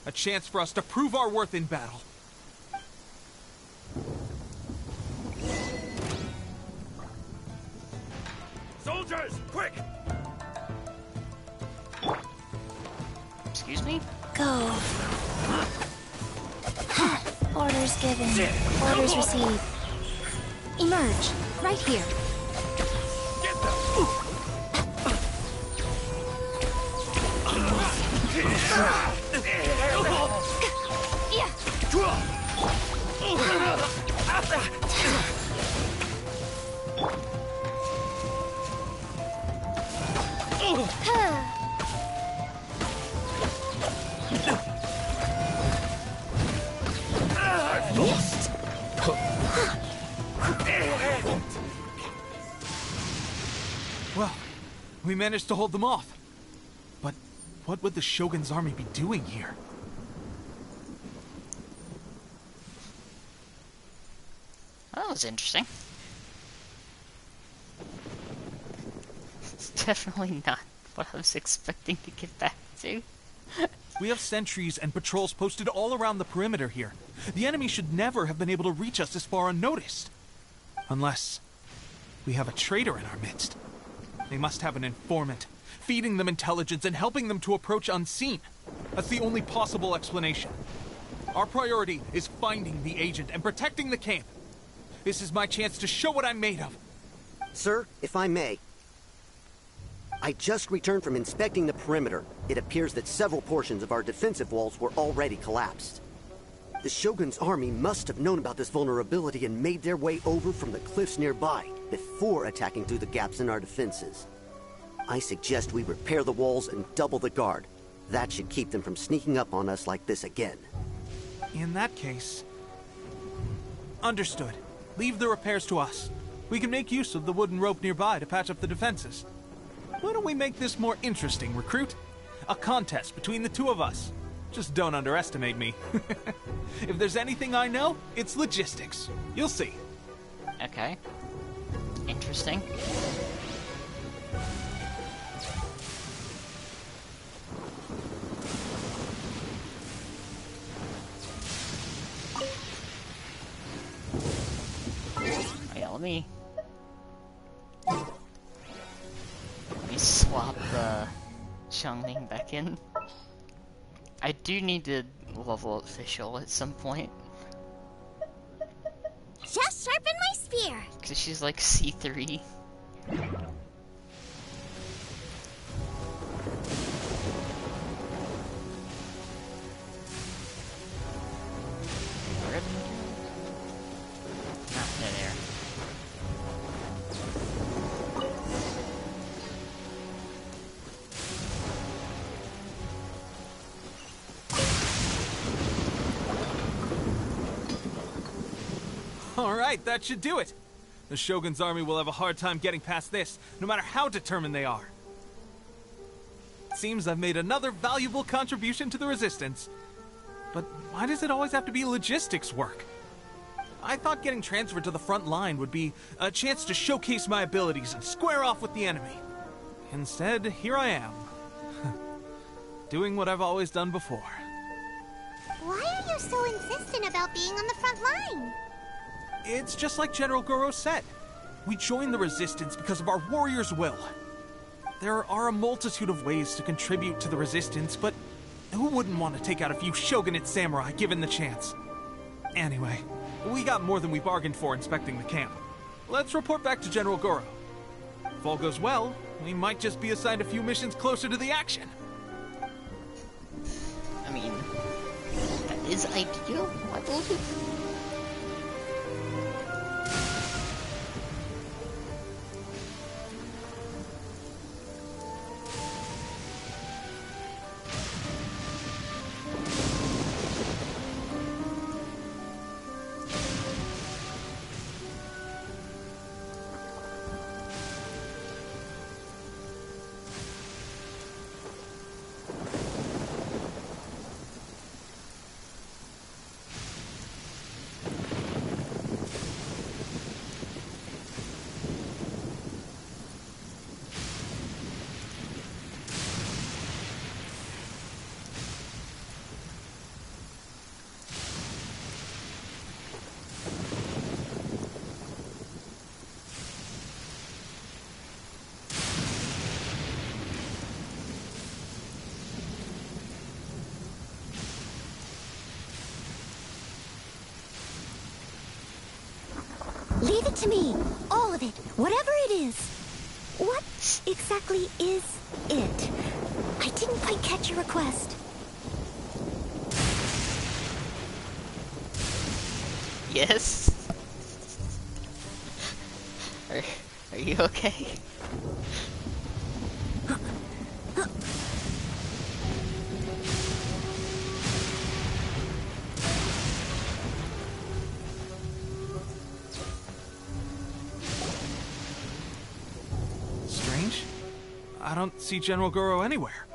A chance for us to prove our worth in battle. Soldiers, quick! Excuse me? Go. Orders given. Orders received. Emerge. Right here. I've lost. Well, we managed to hold them off. But what would the Shogun's army be doing here? That was interesting. It's definitely not what I was expecting to get back to. We have sentries and patrols posted all around the perimeter here. The enemy should never have been able to reach us this far unnoticed. Unless we have a traitor in our midst. They must have an informant, feeding them intelligence and helping them to approach unseen. That's the only possible explanation. Our priority is finding the agent and protecting the camp. This is my chance to show what I'm made of. Sir, if I may. I just returned from inspecting the perimeter. It appears that several portions of our defensive walls were already collapsed. The Shogun's army must have known about this vulnerability and made their way over from the cliffs nearby before attacking through the gaps in our defenses. I suggest we repair the walls and double the guard. That should keep them from sneaking up on us like this again. In that case... Understood. Leave the repairs to us. We can make use of the wooden rope nearby to patch up the defenses. Why don't we make this more interesting, recruit? A contest between the two of us. Just don't underestimate me. If there's anything I know, it's logistics. You'll see. Okay. Interesting. Yeah, let me swap Changming back in. I do need to level up Fischl at some point. Just sharpen my spear. Because she's like C3. There. Alright, that should do it. The Shogun's army will have a hard time getting past this, no matter how determined they are. Seems I've made another valuable contribution to the Resistance. But why does it always have to be logistics work? I thought getting transferred to the front line would be a chance to showcase my abilities and square off with the enemy. Instead, here I am. Doing what I've always done before. Why are you so insistent about being on the front line? It's just like General Goro said. We joined the Resistance because of our warriors' will. There are a multitude of ways to contribute to the Resistance, but who wouldn't want to take out a few shogunate samurai given the chance? Anyway, we got more than we bargained for inspecting the camp. Let's report back to General Goro. If all goes well, we might just be assigned a few missions closer to the action. I mean, that is ideal, I believe. Leave it to me. All of it. Whatever it is. What exactly is it? I didn't quite catch your request. Yes? Are you okay? Strange. I don't see General Goro anywhere.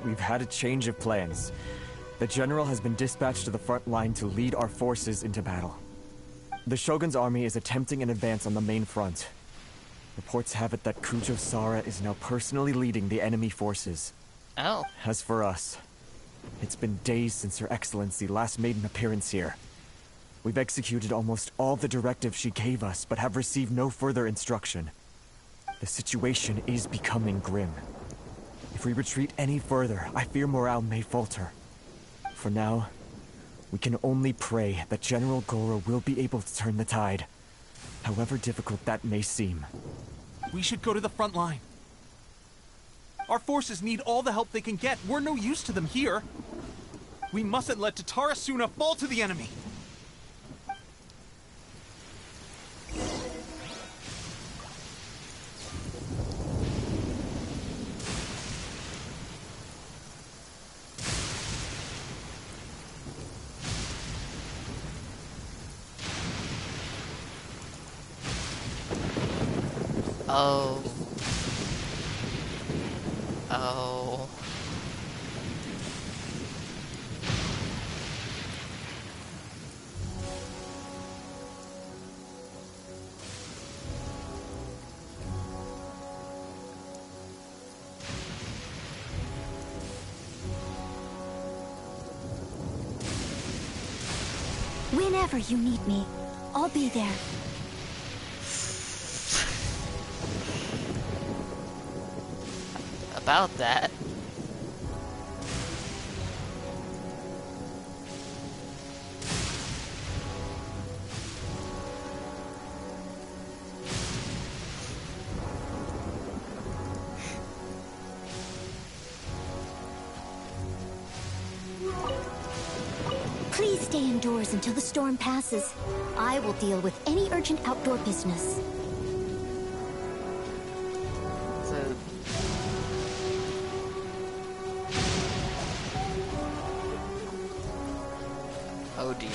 We've had a change of plans. The General has been dispatched to the front line to lead our forces into battle. The Shogun's army is attempting an advance on the main front. Reports have it that Kujo Sara is now personally leading the enemy forces. Oh. As for us, it's been days since Her Excellency last made an appearance here. We've executed almost all the directives she gave us, but have received no further instruction. The situation is becoming grim. If we retreat any further, I fear morale may falter. For now, we can only pray that General Goro will be able to turn the tide, however difficult that may seem. We should go to the front line. Our forces need all the help they can get. We're no use to them here. We mustn't let Tatara Suna fall to the enemy. Oh. Oh. Whenever you need me, I'll be there. About that. Please stay indoors until the storm passes. I will deal with any urgent outdoor business. So... Oh dear.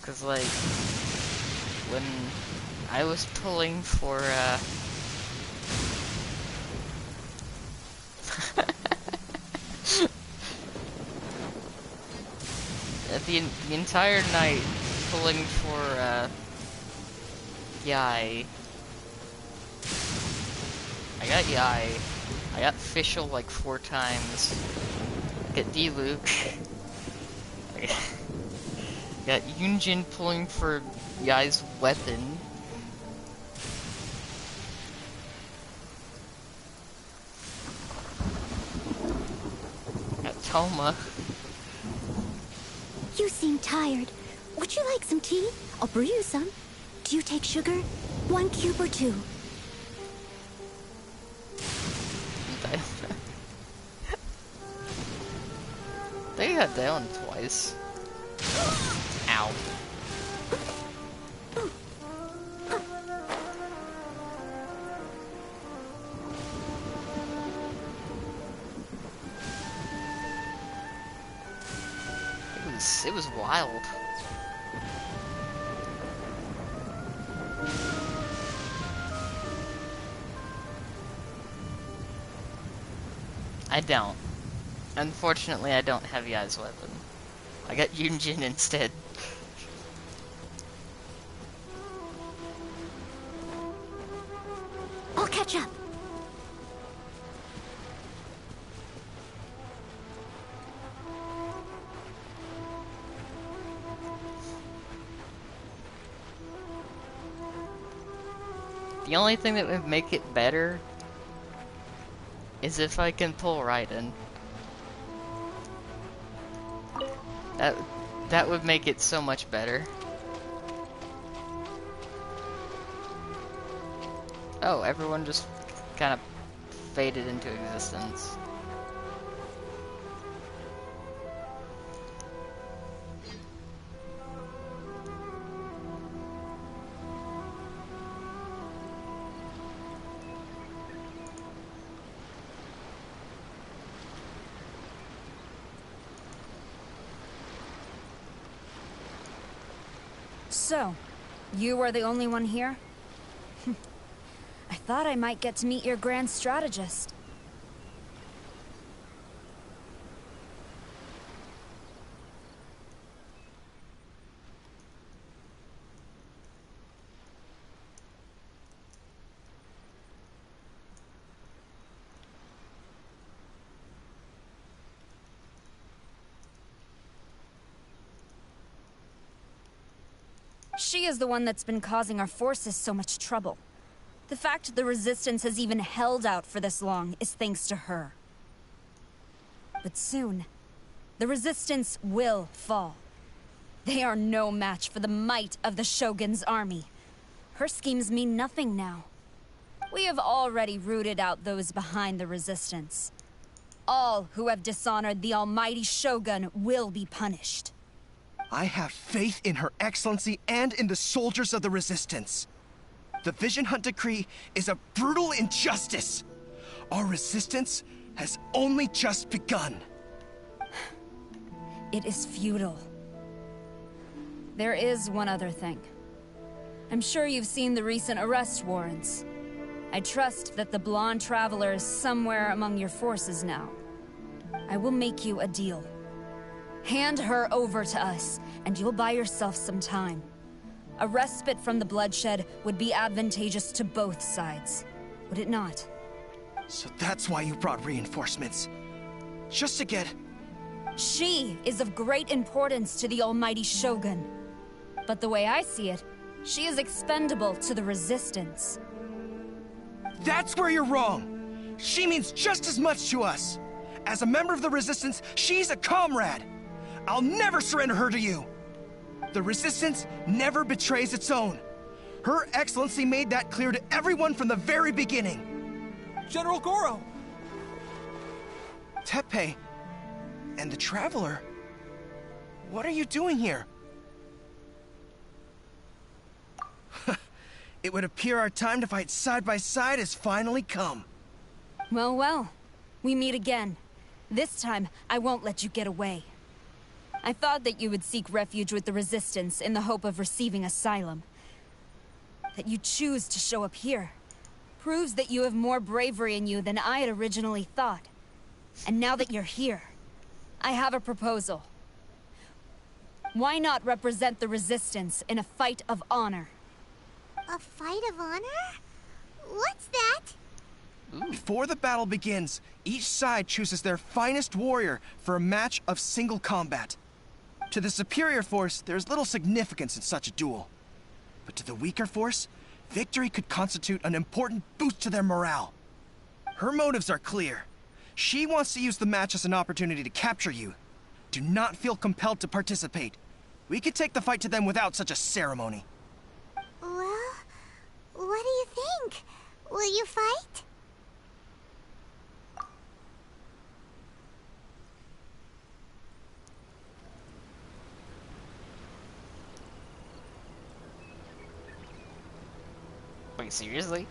Cause like, when I was pulling for, the entire night pulling for, Yai. I got Yai. I got Fischl like 4 times. I got D-Luke. I got Yunjin pulling for Yai's weapon. Got Toma. You seem tired. Would you like some tea? I'll brew you some. Do you take sugar? 1 cube or 2? They got down twice. Ow. It was wild. I don't. Unfortunately, I don't have Yai's weapon. I got Yunjin instead. I'll catch up. The only thing that would make it better is if I can pull Raiden. That would make it so much better. Oh, everyone just kind of faded into existence. So, you are the only one here? I thought I might get to meet your grand strategist. She is the one that's been causing our forces so much trouble. The fact the Resistance has even held out for this long is thanks to her. But soon, the Resistance will fall. They are no match for the might of the Shogun's army. Her schemes mean nothing now. We have already rooted out those behind the Resistance. All who have dishonored the almighty Shogun will be punished. I have faith in Her Excellency and in the soldiers of the Resistance. The Vision Hunt Decree is a brutal injustice. Our resistance has only just begun. It is futile. There is one other thing. I'm sure you've seen the recent arrest warrants. I trust that the blonde traveler is somewhere among your forces now. I will make you a deal. Hand her over to us, and you'll buy yourself some time. A respite from the bloodshed would be advantageous to both sides, would it not? So that's why you brought reinforcements. Just to get... She is of great importance to the almighty Shogun. But the way I see it, she is expendable to the Resistance. That's where you're wrong! She means just as much to us! As a member of the Resistance, she's a comrade! I'll never surrender her to you! The Resistance never betrays its own. Her Excellency made that clear to everyone from the very beginning. General Goro! Teppei and the Traveler, what are you doing here? It would appear our time to fight side by side has finally come. Well, well. We meet again. This time, I won't let you get away. I thought that you would seek refuge with the Resistance in the hope of receiving asylum. That you choose to show up here proves that you have more bravery in you than I had originally thought. And now that you're here, I have a proposal. Why not represent the Resistance in a fight of honor? A fight of honor? What's that? Before the battle begins, each side chooses their finest warrior for a match of single combat. To the superior force, there's little significance in such a duel. But to the weaker force, victory could constitute an important boost to their morale. Her motives are clear. She wants to use the match as an opportunity to capture you. Do not feel compelled to participate. We could take the fight to them without such a ceremony. Well, what do you think? Will you fight? Wait, seriously?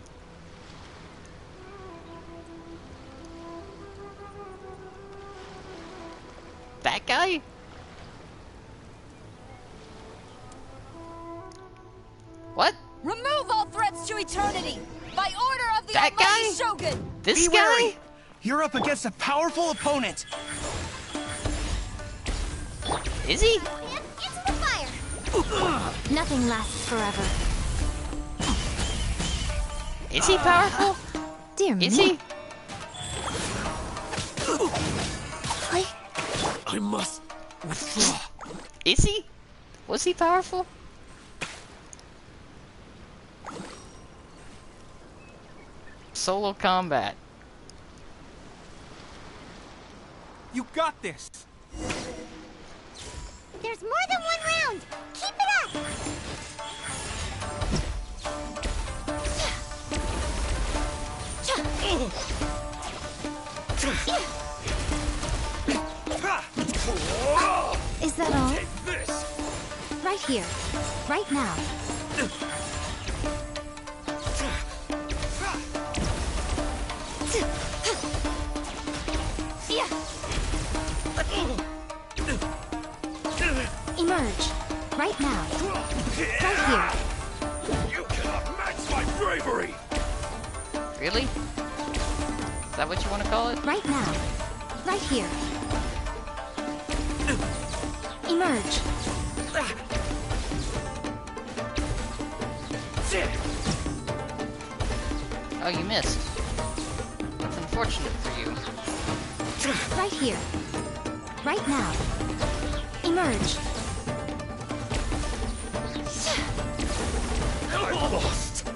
That guy? rise to eternity by order of the That Almighty guy? Shogun. This Be guy? wary! You're up against a powerful opponent. Is he? Into the fire. Nothing lasts forever. Is he powerful? Dear me. Is he? I must withdraw. Is he? Was he powerful? Solo combat. You got this. There's more than one round. Keep it up. Is that all? Right here. Right now. Emerge. Right now. Right here. You cannot match my bravery. Really? Is that what you want to call it? Right now. Right here. Emerge. Oh, you missed. That's unfortunate for you. Right here. Right now. Emerge. I'm lost.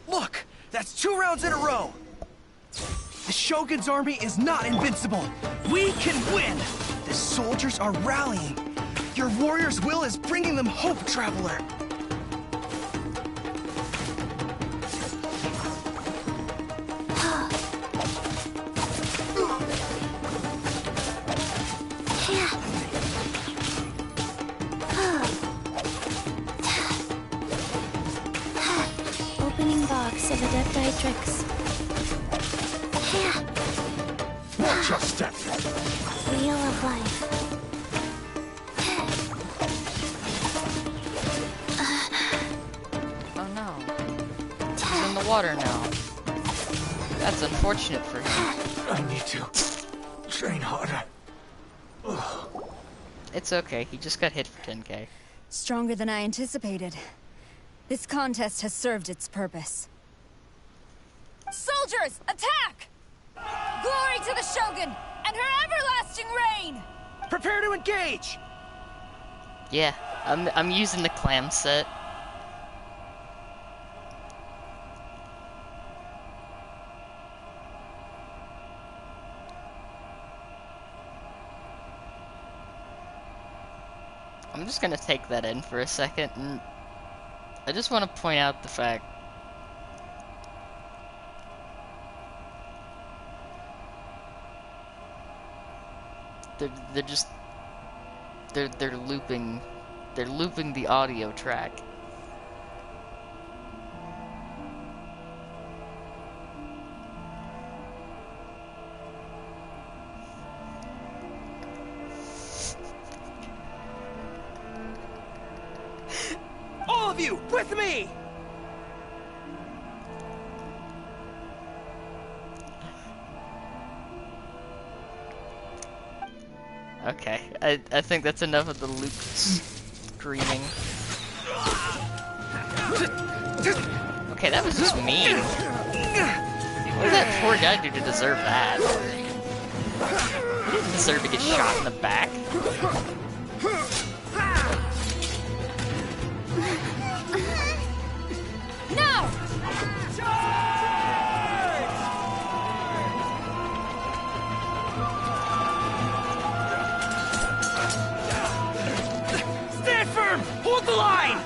Look! That's 2 rounds in a row! The Shogun's army is not invincible! We can win! The soldiers are rallying! Your warrior's will is bringing them hope, Traveler! Opening box of Adeptitrix. Watch your step. Wheel of life. Oh no. He's in the water now. That's unfortunate for him. I need to train harder. It's okay, he just got hit for 10k. Stronger than I anticipated. This contest has served its purpose. Soldiers, attack! Glory to the Shogun and her everlasting reign! Prepare to engage! Yeah, I'm using the clam set. I'm just gonna take that in for a second, and I just want to point out the fact they're looping the audio track. All of you, with me! Okay, I think that's enough of the loop screaming. Okay, that was just mean. What did that poor guy do to deserve that? He didn't deserve to get shot in the back. No! Stand firm! Hold the line!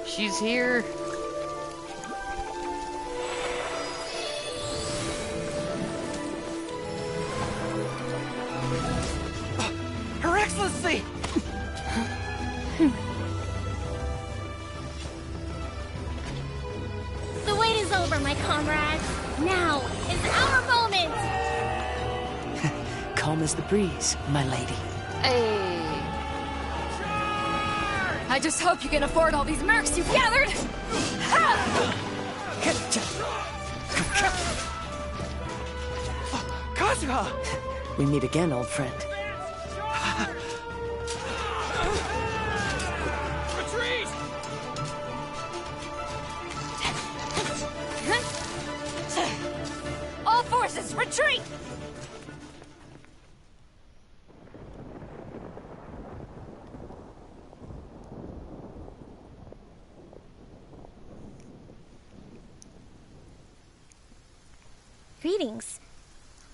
She's here. Excellency! The wait is over, my comrades. Now is our moment! Calm as the breeze, my lady. Hey. I just hope you can afford all these mercs you've gathered! Kazuha! We meet again, old friend. Retreat! All forces, retreat! Greetings.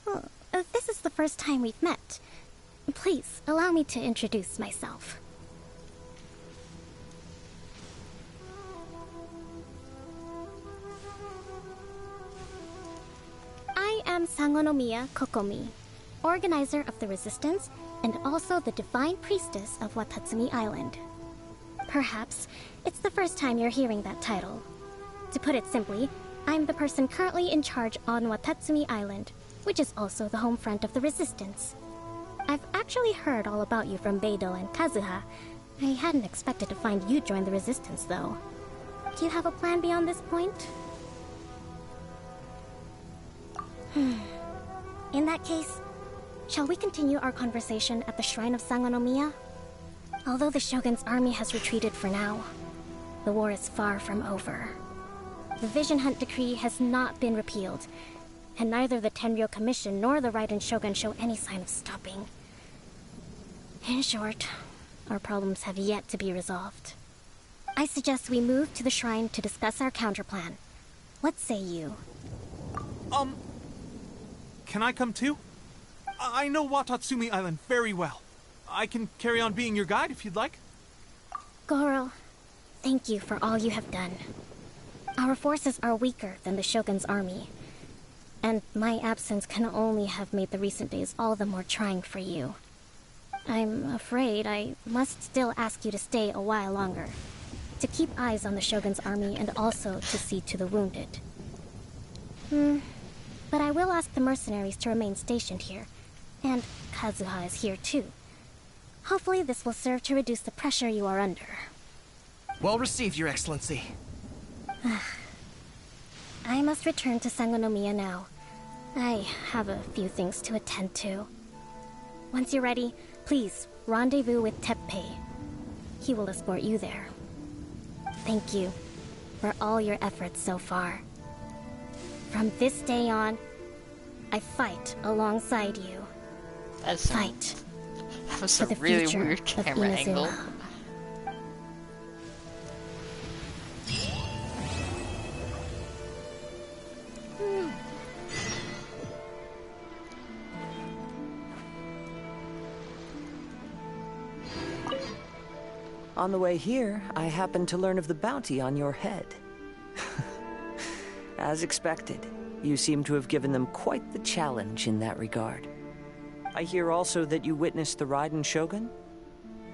Well, this is the first time we've met. Please, allow me to introduce myself. I am Sangonomiya Kokomi, organizer of the Resistance and also the Divine Priestess of Watatsumi Island. Perhaps it's the first time you're hearing that title. To put it simply, I'm the person currently in charge on Watatsumi Island, which is also the home front of the Resistance. I've actually heard all about you from Beidou and Kazuha. I hadn't expected to find you join the Resistance, though. Do you have a plan beyond this point? In that case, shall we continue our conversation at the Shrine of Sangonomiya? Although the Shogun's army has retreated for now, the war is far from over. The Vision Hunt Decree has not been repealed, and neither the Tenryou Commission nor the Raiden Shogun show any sign of stopping. In short, our problems have yet to be resolved. I suggest we move to the shrine to discuss our counterplan. What say you? Can I come too? I know Watatsumi Island very well. I can carry on being your guide if you'd like. Goro, thank you for all you have done. Our forces are weaker than the Shogun's army, and my absence can only have made the recent days all the more trying for you. I'm afraid I must still ask you to stay a while longer, to keep eyes on the Shogun's army and also to see to the wounded. But I will ask the mercenaries to remain stationed here, and Kazuha is here too. Hopefully this will serve to reduce the pressure you are under. Well received, Your Excellency. I must return to Sangonomiya now. I have a few things to attend to. Once you're ready, please rendezvous with Teppei. He will escort you there. Thank you for all your efforts so far. From this day on, I fight alongside you. Fight. That was a really weird camera angle. On the way here, I happened to learn of the bounty on your head. As expected, you seem to have given them quite the challenge in that regard. I hear also that you witnessed the Raiden Shogun?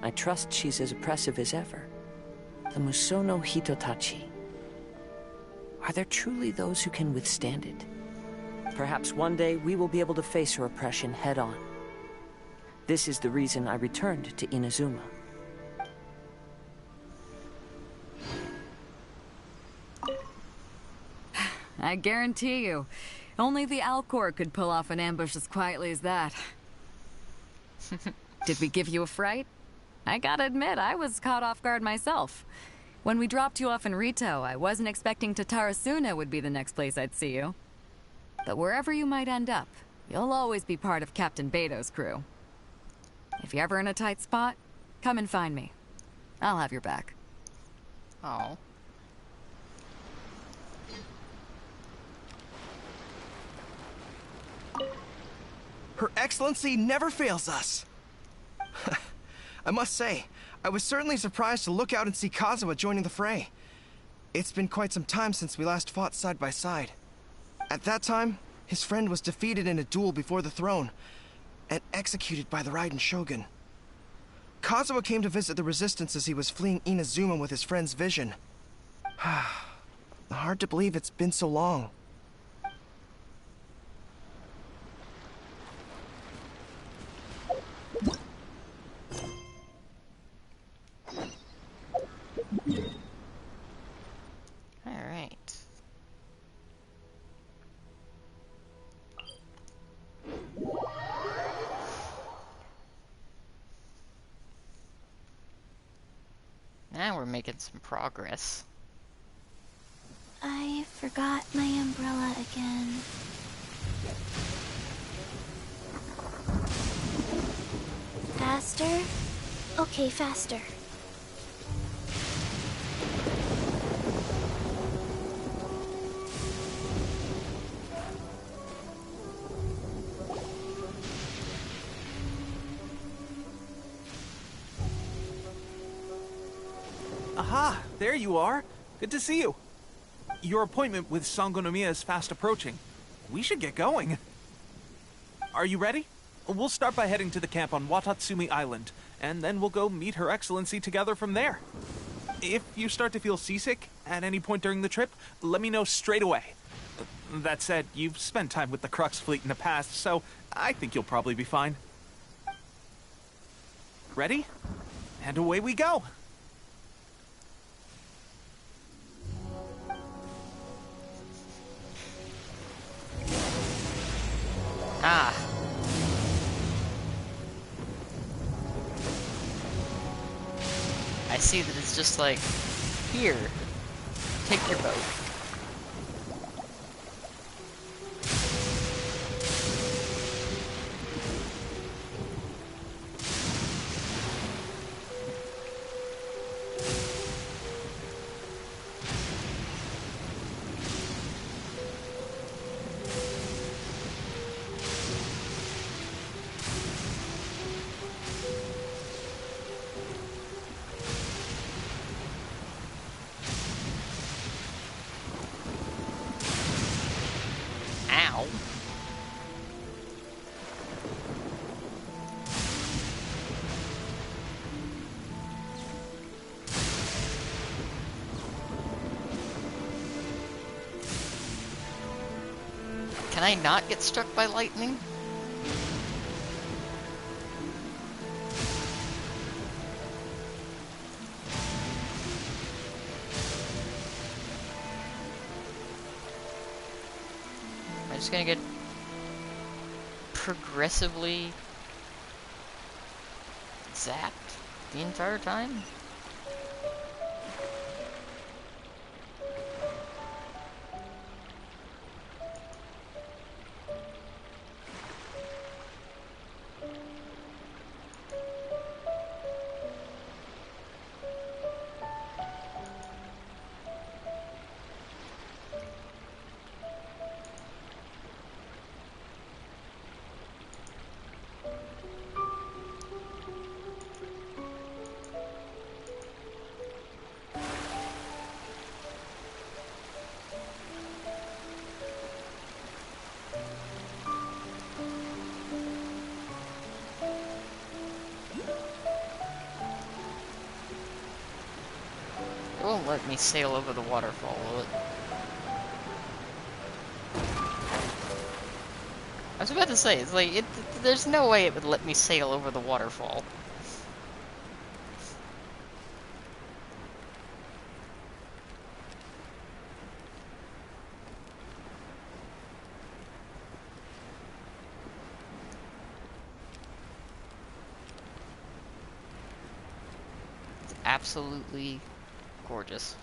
I trust she's as oppressive as ever. The Musono Hitotachi. Are there truly those who can withstand it? Perhaps one day we will be able to face her oppression head-on. This is the reason I returned to Inazuma. I guarantee you, only the Alcor could pull off an ambush as quietly as that. Did we give you a fright? I gotta admit, I was caught off guard myself. When we dropped you off in Rito, I wasn't expecting Tatarasuna would be the next place I'd see you. But wherever you might end up, you'll always be part of Captain Beidou's crew. If you're ever in a tight spot, come and find me. I'll have your back. Oh. Her Excellency never fails us. I must say, I was certainly surprised to look out and see Kazuha joining the fray. It's been quite some time since we last fought side by side. At that time, his friend was defeated in a duel before the throne, and executed by the Raiden Shogun. Kazuha came to visit the Resistance as he was fleeing Inazuma with his friend's vision. Hard to believe it's been so long. Alright. Now we're making some progress. I forgot my umbrella again. Faster? Okay, faster. Aha! There you are! Good to see you. Your appointment with Sangonomiya is fast approaching. We should get going. Are you ready? We'll start by heading to the camp on Watatsumi Island, and then we'll go meet Her Excellency together from there. If you start to feel seasick at any point during the trip, let me know straight away. That said, you've spent time with the Crux fleet in the past, so I think you'll probably be fine. Ready? And away we go! Ah. I see that it's just like, here, take your boat. Ow. Can I not get struck by lightning? I'm just gonna get progressively zapped the entire time? It won't let me sail over the waterfall, will it? I was about to say, it's like, there's no way it would let me sail over the waterfall. It's absolutely gorgeous.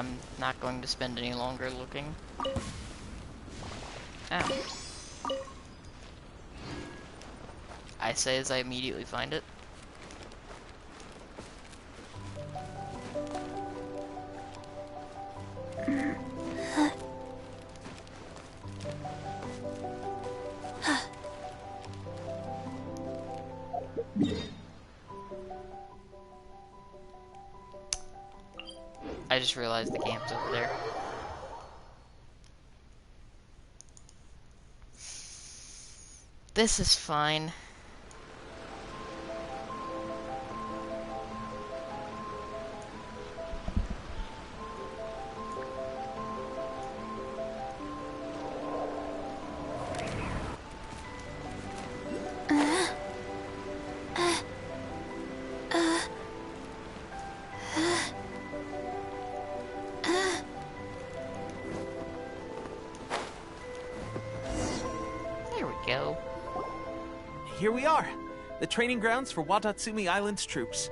I'm not going to spend any longer looking. Ow. I say as I immediately find it. I just realized the camp's over there. This is fine. There we go. Here we are, the training grounds for Watatsumi Island's troops.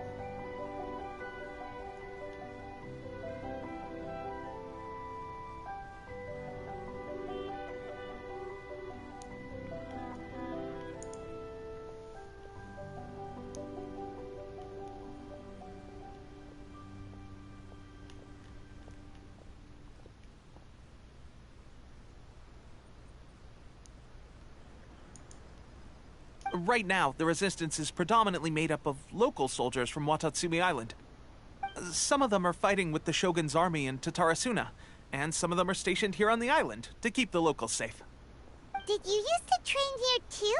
Right now, the resistance is predominantly made up of local soldiers from Watatsumi Island. Some of them are fighting with the Shogun's army in Tatarasuna, and some of them are stationed here on the island to keep the locals safe. Did you used to train here too?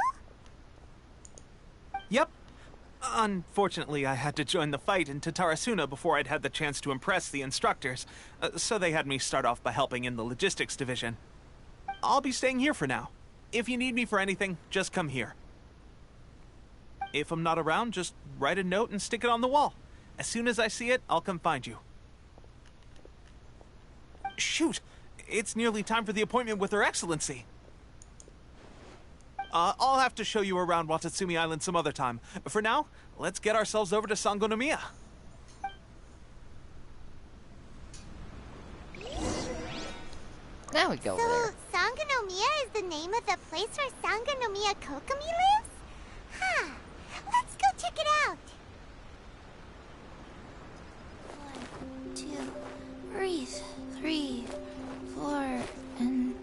Yep. Unfortunately, I had to join the fight in Tatarasuna before I'd had the chance to impress the instructors, so they had me start off by helping in the logistics division. I'll be staying here for now. If you need me for anything, just come here. If I'm not around, just write a note and stick it on the wall. As soon as I see it, I'll come find you. Shoot! It's nearly time for the appointment with Her Excellency. I'll have to show you around Watatsumi Island some other time. For now, let's get ourselves over to Sangonomiya. Now we go over there. So, Sangonomiya is the name of the place where Sangonomiya Kokomi lives? Huh. Let's go check it out. 1, 2, breathe. 3, 4, and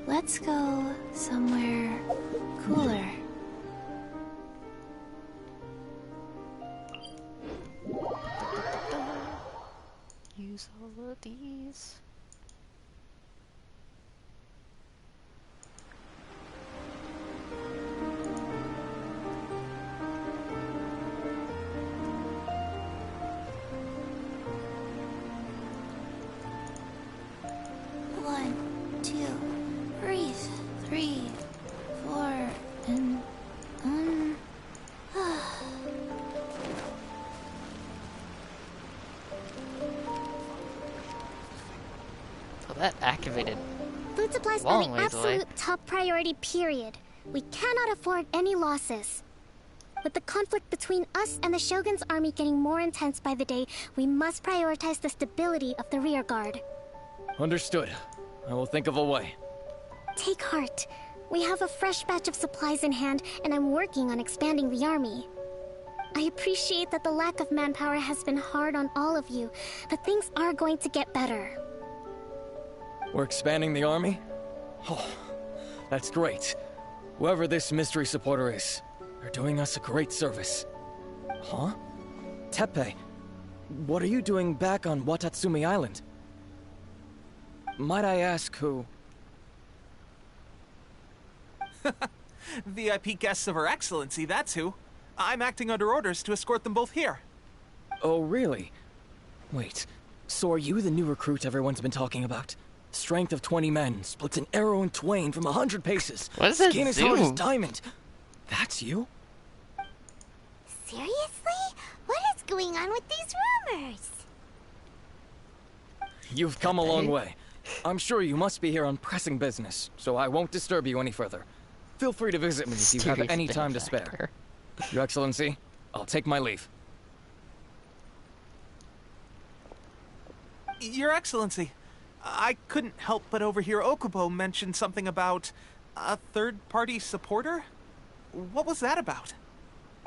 let's go somewhere cooler. Use all of these. That activated. Food supplies are the absolute top priority, period. We cannot afford any losses. With the conflict between us and the Shogun's army getting more intense by the day, we must prioritize the stability of the rear guard. Understood. I will think of a way. Take heart. We have a fresh batch of supplies in hand, and I'm working on expanding the army. I appreciate that the lack of manpower has been hard on all of you, but things are going to get better. We're expanding the army? Oh, that's great. Whoever this mystery supporter is, they're doing us a great service. Huh? Teppei, what are you doing back on Watatsumi Island? Might I ask who? VIP guests of Her Excellency, that's who. I'm acting under orders to escort them both here. Oh, really? Wait, so are you the new recruit everyone's been talking about? Strength of 20 men, splits an arrow in twain from 100 paces. What does that Skin as hard do? as diamond. That's you? Seriously? What is going on with these rumors? You've come a long way. I'm sure you must be here on pressing business, so I won't disturb you any further. Feel free to visit me if you have any time to spare. Your Excellency, I'll take my leave. Your Excellency, I couldn't help but overhear Okubo mention something about a third-party supporter? What was that about?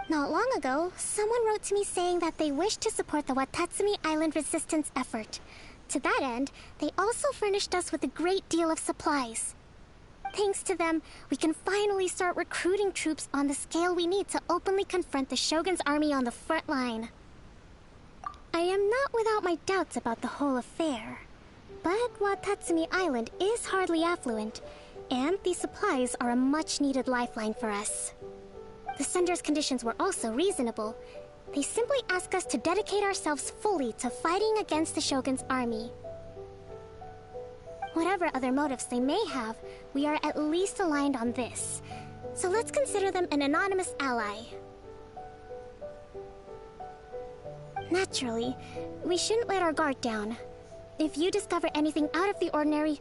Not long ago, someone wrote to me saying that they wish to support the Watatsumi Island resistance effort. To that end, they also furnished us with a great deal of supplies. Thanks to them, we can finally start recruiting troops on the scale we need to openly confront the Shogun's army on the front line. I am not without my doubts about the whole affair, but Watatsumi Island is hardly affluent, and these supplies are a much-needed lifeline for us. The sender's conditions were also reasonable. They simply ask us to dedicate ourselves fully to fighting against the Shogun's army. Whatever other motives they may have, we are at least aligned on this. So let's consider them an anonymous ally. Naturally, we shouldn't let our guard down. If you discover anything out of the ordinary,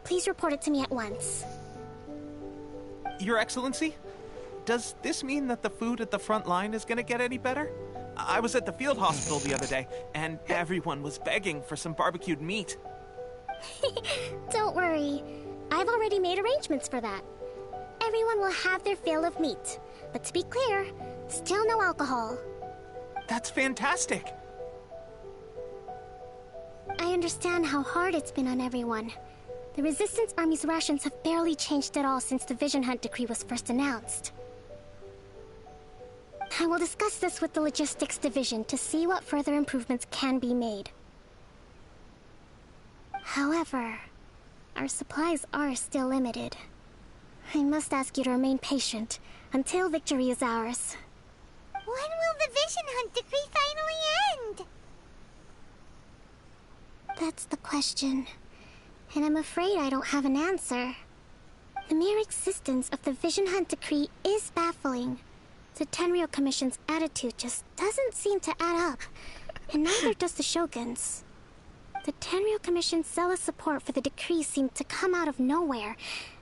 please report it to me at once. Your Excellency, does this mean that the food at the front line is gonna get any better? I was at the field hospital the other day, and everyone was begging for some barbecued meat. Don't worry. I've already made arrangements for that. Everyone will have their fill of meat. But to be clear, still no alcohol. That's fantastic! I understand how hard it's been on everyone. The Resistance Army's rations have barely changed at all since the Vision Hunt decree was first announced. I will discuss this with the Logistics Division to see what further improvements can be made. However, our supplies are still limited. I must ask you to remain patient until victory is ours. When will the Vision Hunt decree finally end? That's the question. And I'm afraid I don't have an answer. The mere existence of the Vision Hunt decree is baffling. The Tenryou Commission's attitude just doesn't seem to add up, and neither does the Shogun's. The Tenryou Commission's zealous support for the decree seemed to come out of nowhere,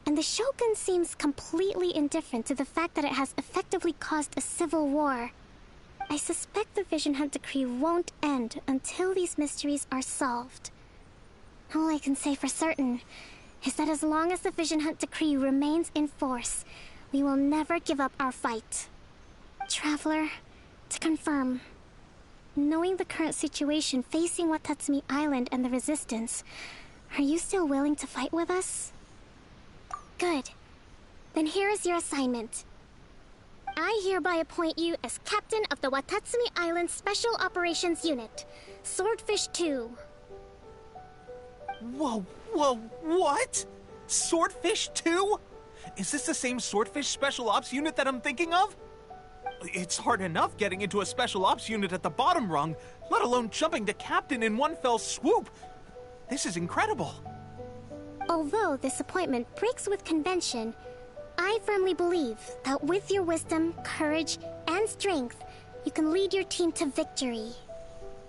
and the Shogun seems completely indifferent to the fact that it has effectively caused a civil war. I suspect the Vision Hunt decree won't end until these mysteries are solved. All I can say for certain is that as long as the Vision Hunt decree remains in force, we will never give up our fight. Traveler, to confirm, knowing the current situation facing Watatsumi Island and the Resistance, are you still willing to fight with us? Good. Then here is your assignment. I hereby appoint you as Captain of the Watatsumi Island Special Operations Unit, Swordfish 2. Whoa, what? Swordfish 2? Is this the same Swordfish Special Ops unit that I'm thinking of? It's hard enough getting into a Special Ops unit at the bottom rung, let alone jumping to Captain in one fell swoop. This is incredible. Although this appointment breaks with convention, I firmly believe that with your wisdom, courage, and strength, you can lead your team to victory.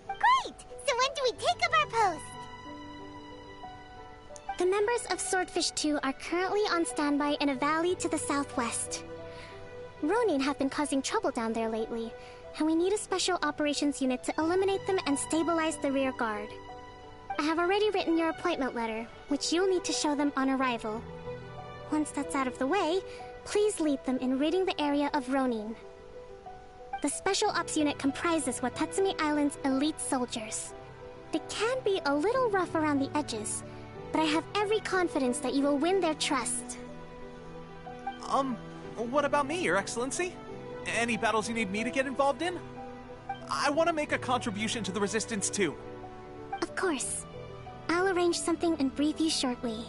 Great! So when do we take up our post? The members of Swordfish 2 are currently on standby in a valley to the southwest. Ronin have been causing trouble down there lately, and we need a special operations unit to eliminate them and stabilize the rear guard. I have already written your appointment letter, which you'll need to show them on arrival. Once that's out of the way, please lead them in ridding the area of Ronin. The Special Ops unit comprises Watatsumi Island's elite soldiers. They can be a little rough around the edges, but I have every confidence that you will win their trust. What about me, Your Excellency? Any battles you need me to get involved in? I want to make a contribution to the Resistance too. Of course. I'll arrange something and brief you shortly.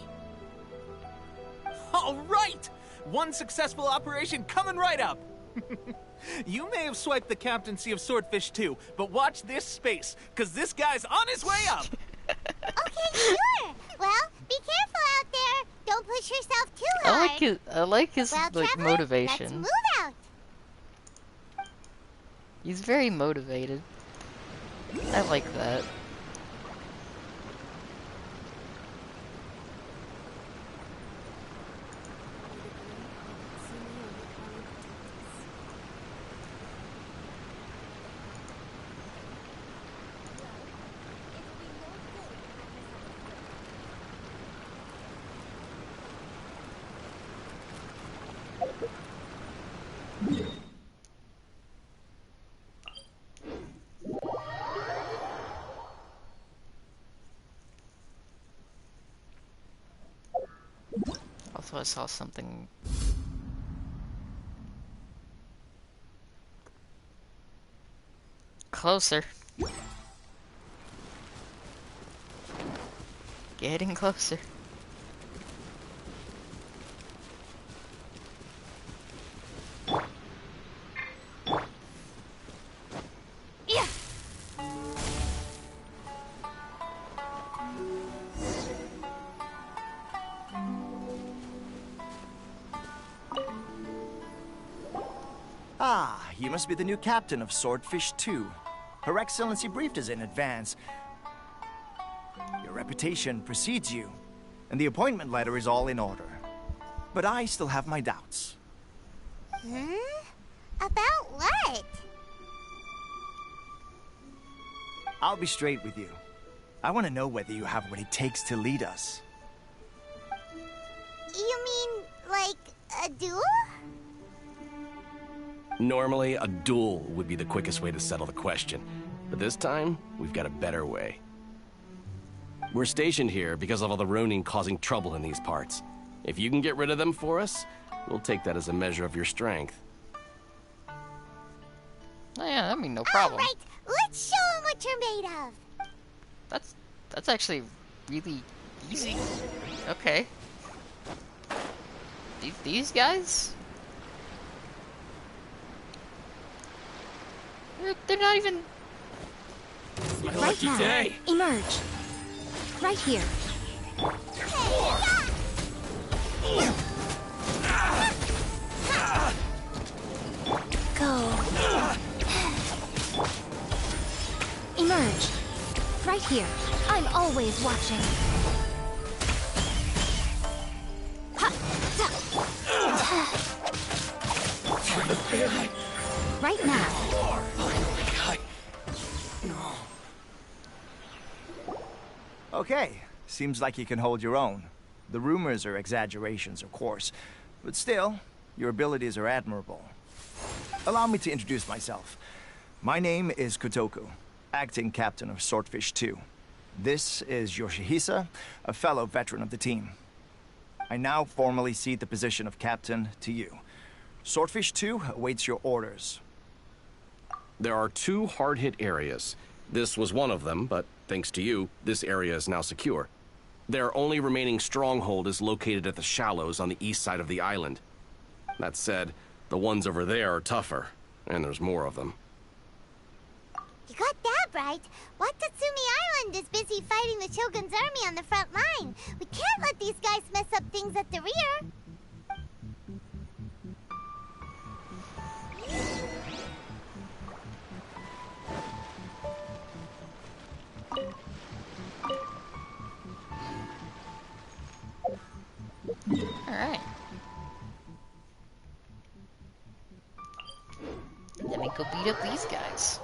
All right! One successful operation coming right up! You may have swiped the captaincy of Swordfish 2, but watch this space, because this guy's on his way up! Okay, sure. Well, be careful out there. Don't push yourself too hard. I like his Well, like traveler, motivation. let's move out. He's very motivated. I like that. Also, I saw something. Closer. Getting closer. Yeah. Ah, you must be the new captain of Swordfish 2. Her Excellency briefed us in advance. Your reputation precedes you, and the appointment letter is all in order. But I still have my doubts. About what? I'll be straight with you. I want to know whether you have what it takes to lead us. You mean, like, a duel? Normally, a duel would be the quickest way to settle the question. But this time, we've got a better way. We're stationed here because of all the Ronin causing trouble in these parts. If you can get rid of them for us, we'll take that as a measure of your strength. Oh yeah, I mean, no problem. Alright, let's show them what you're made of. That's actually really easy. Okay. These guys? They're not even... Right now, emerge. Right here. Go. Emerge. Right here. I'm always watching. Right now. Okay, seems like you can hold your own. The rumors are exaggerations, of course, but still, your abilities are admirable. Allow me to introduce myself. My name is Kotoku, acting captain of Swordfish 2. This is Yoshihisa, a fellow veteran of the team. I now formally cede the position of captain to you. Swordfish 2 awaits your orders. There are 2 hard-hit areas. This was one of them, but thanks to you, this area is now secure. Their only remaining stronghold is located at the shallows on the east side of the island. That said, the ones over there are tougher, and there's more of them. You got that right. Watatsumi Island is busy fighting the Shogun's army on the front line. We can't let these guys mess up things at the rear. Alright. Let me go beat up these guys.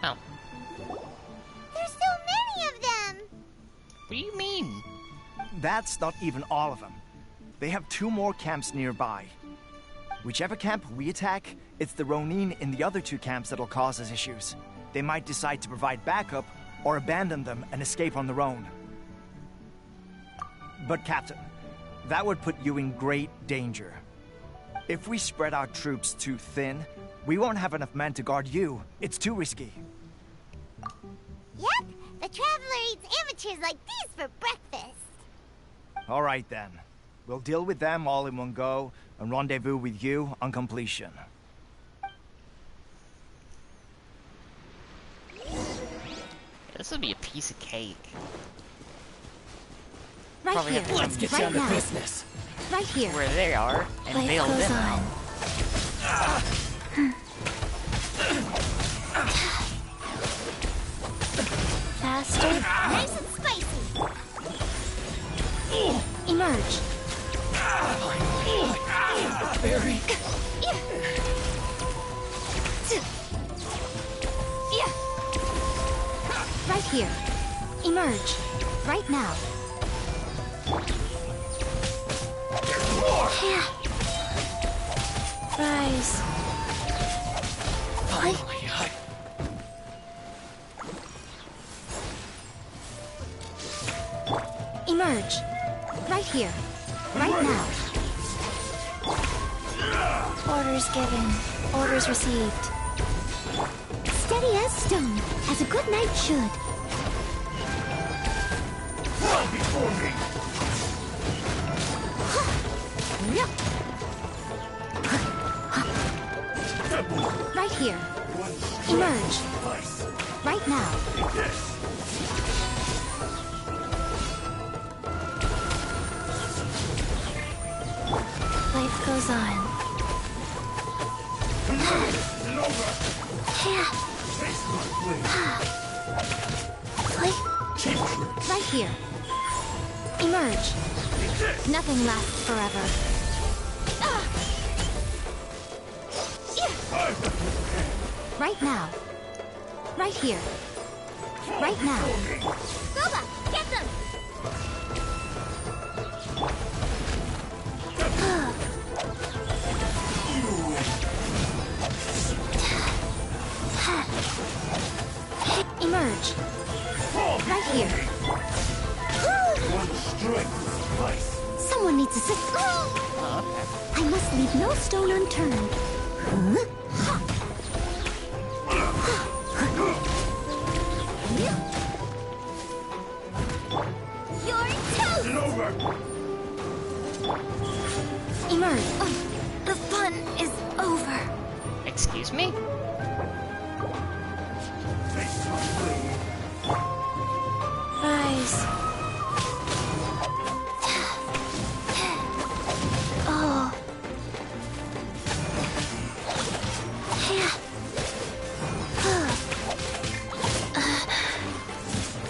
Oh. There's so many of them. What do you mean? That's not even all of them. They have 2 more camps nearby. Whichever camp we attack, it's the Ronin in the other 2 camps that'll cause us issues. They might decide to provide backup or abandon them and escape on their own. But Captain, that would put you in great danger. If we spread our troops too thin, we won't have enough men to guard you. It's too risky. Yep, the Traveler eats amateurs like these for breakfast. All right then. We'll deal with them all in one go and rendezvous with you on completion. This would be a piece of cake. Right Probably here. have to Let's come get down to business. Right here. Where they are and Life bail goes them on. out. Faster. Nice and spicy. Emerge. Barry. Right here. Emerge. Right now. Rise. Emerge. Right here. Right now. Orders given. Orders received. Steady as stone, as a good knight should. Before me. Right here. Emerge. Right now. Life goes on. Right here. Emerge. Nothing lasts forever. Right now. Right here. Right now. Boba, get them! Emerge. Right here. Someone needs assistance. I must leave no stone unturned. You're toast! Emerge. The fun is over. Excuse me? Rise. Oh.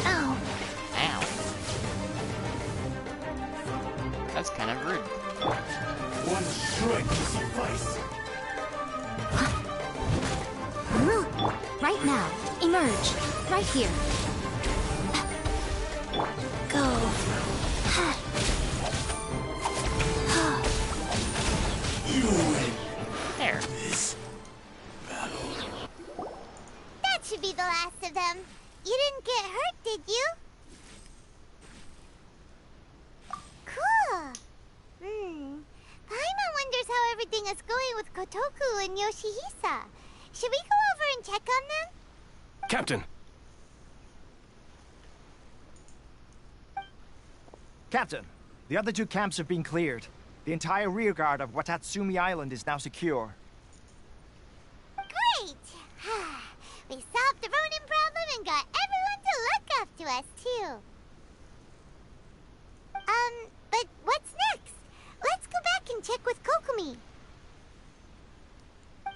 Ow. Ow. That's kind of rude. One strike will suffice. Right now. Emerge. Right here. Go. You win. There. This battle. That should be the last of them. You didn't get hurt, did you? Cool. Paimon wonders how everything is going with Kotoku and Yoshihisa. Should we go over and check on them? Captain! Captain, the other 2 camps have been cleared. The entire rearguard of Watatsumi Island is now secure. Great! We solved the Ronin problem and got everyone to look after us, too. But what's next? Let's go back and check with Kokumi.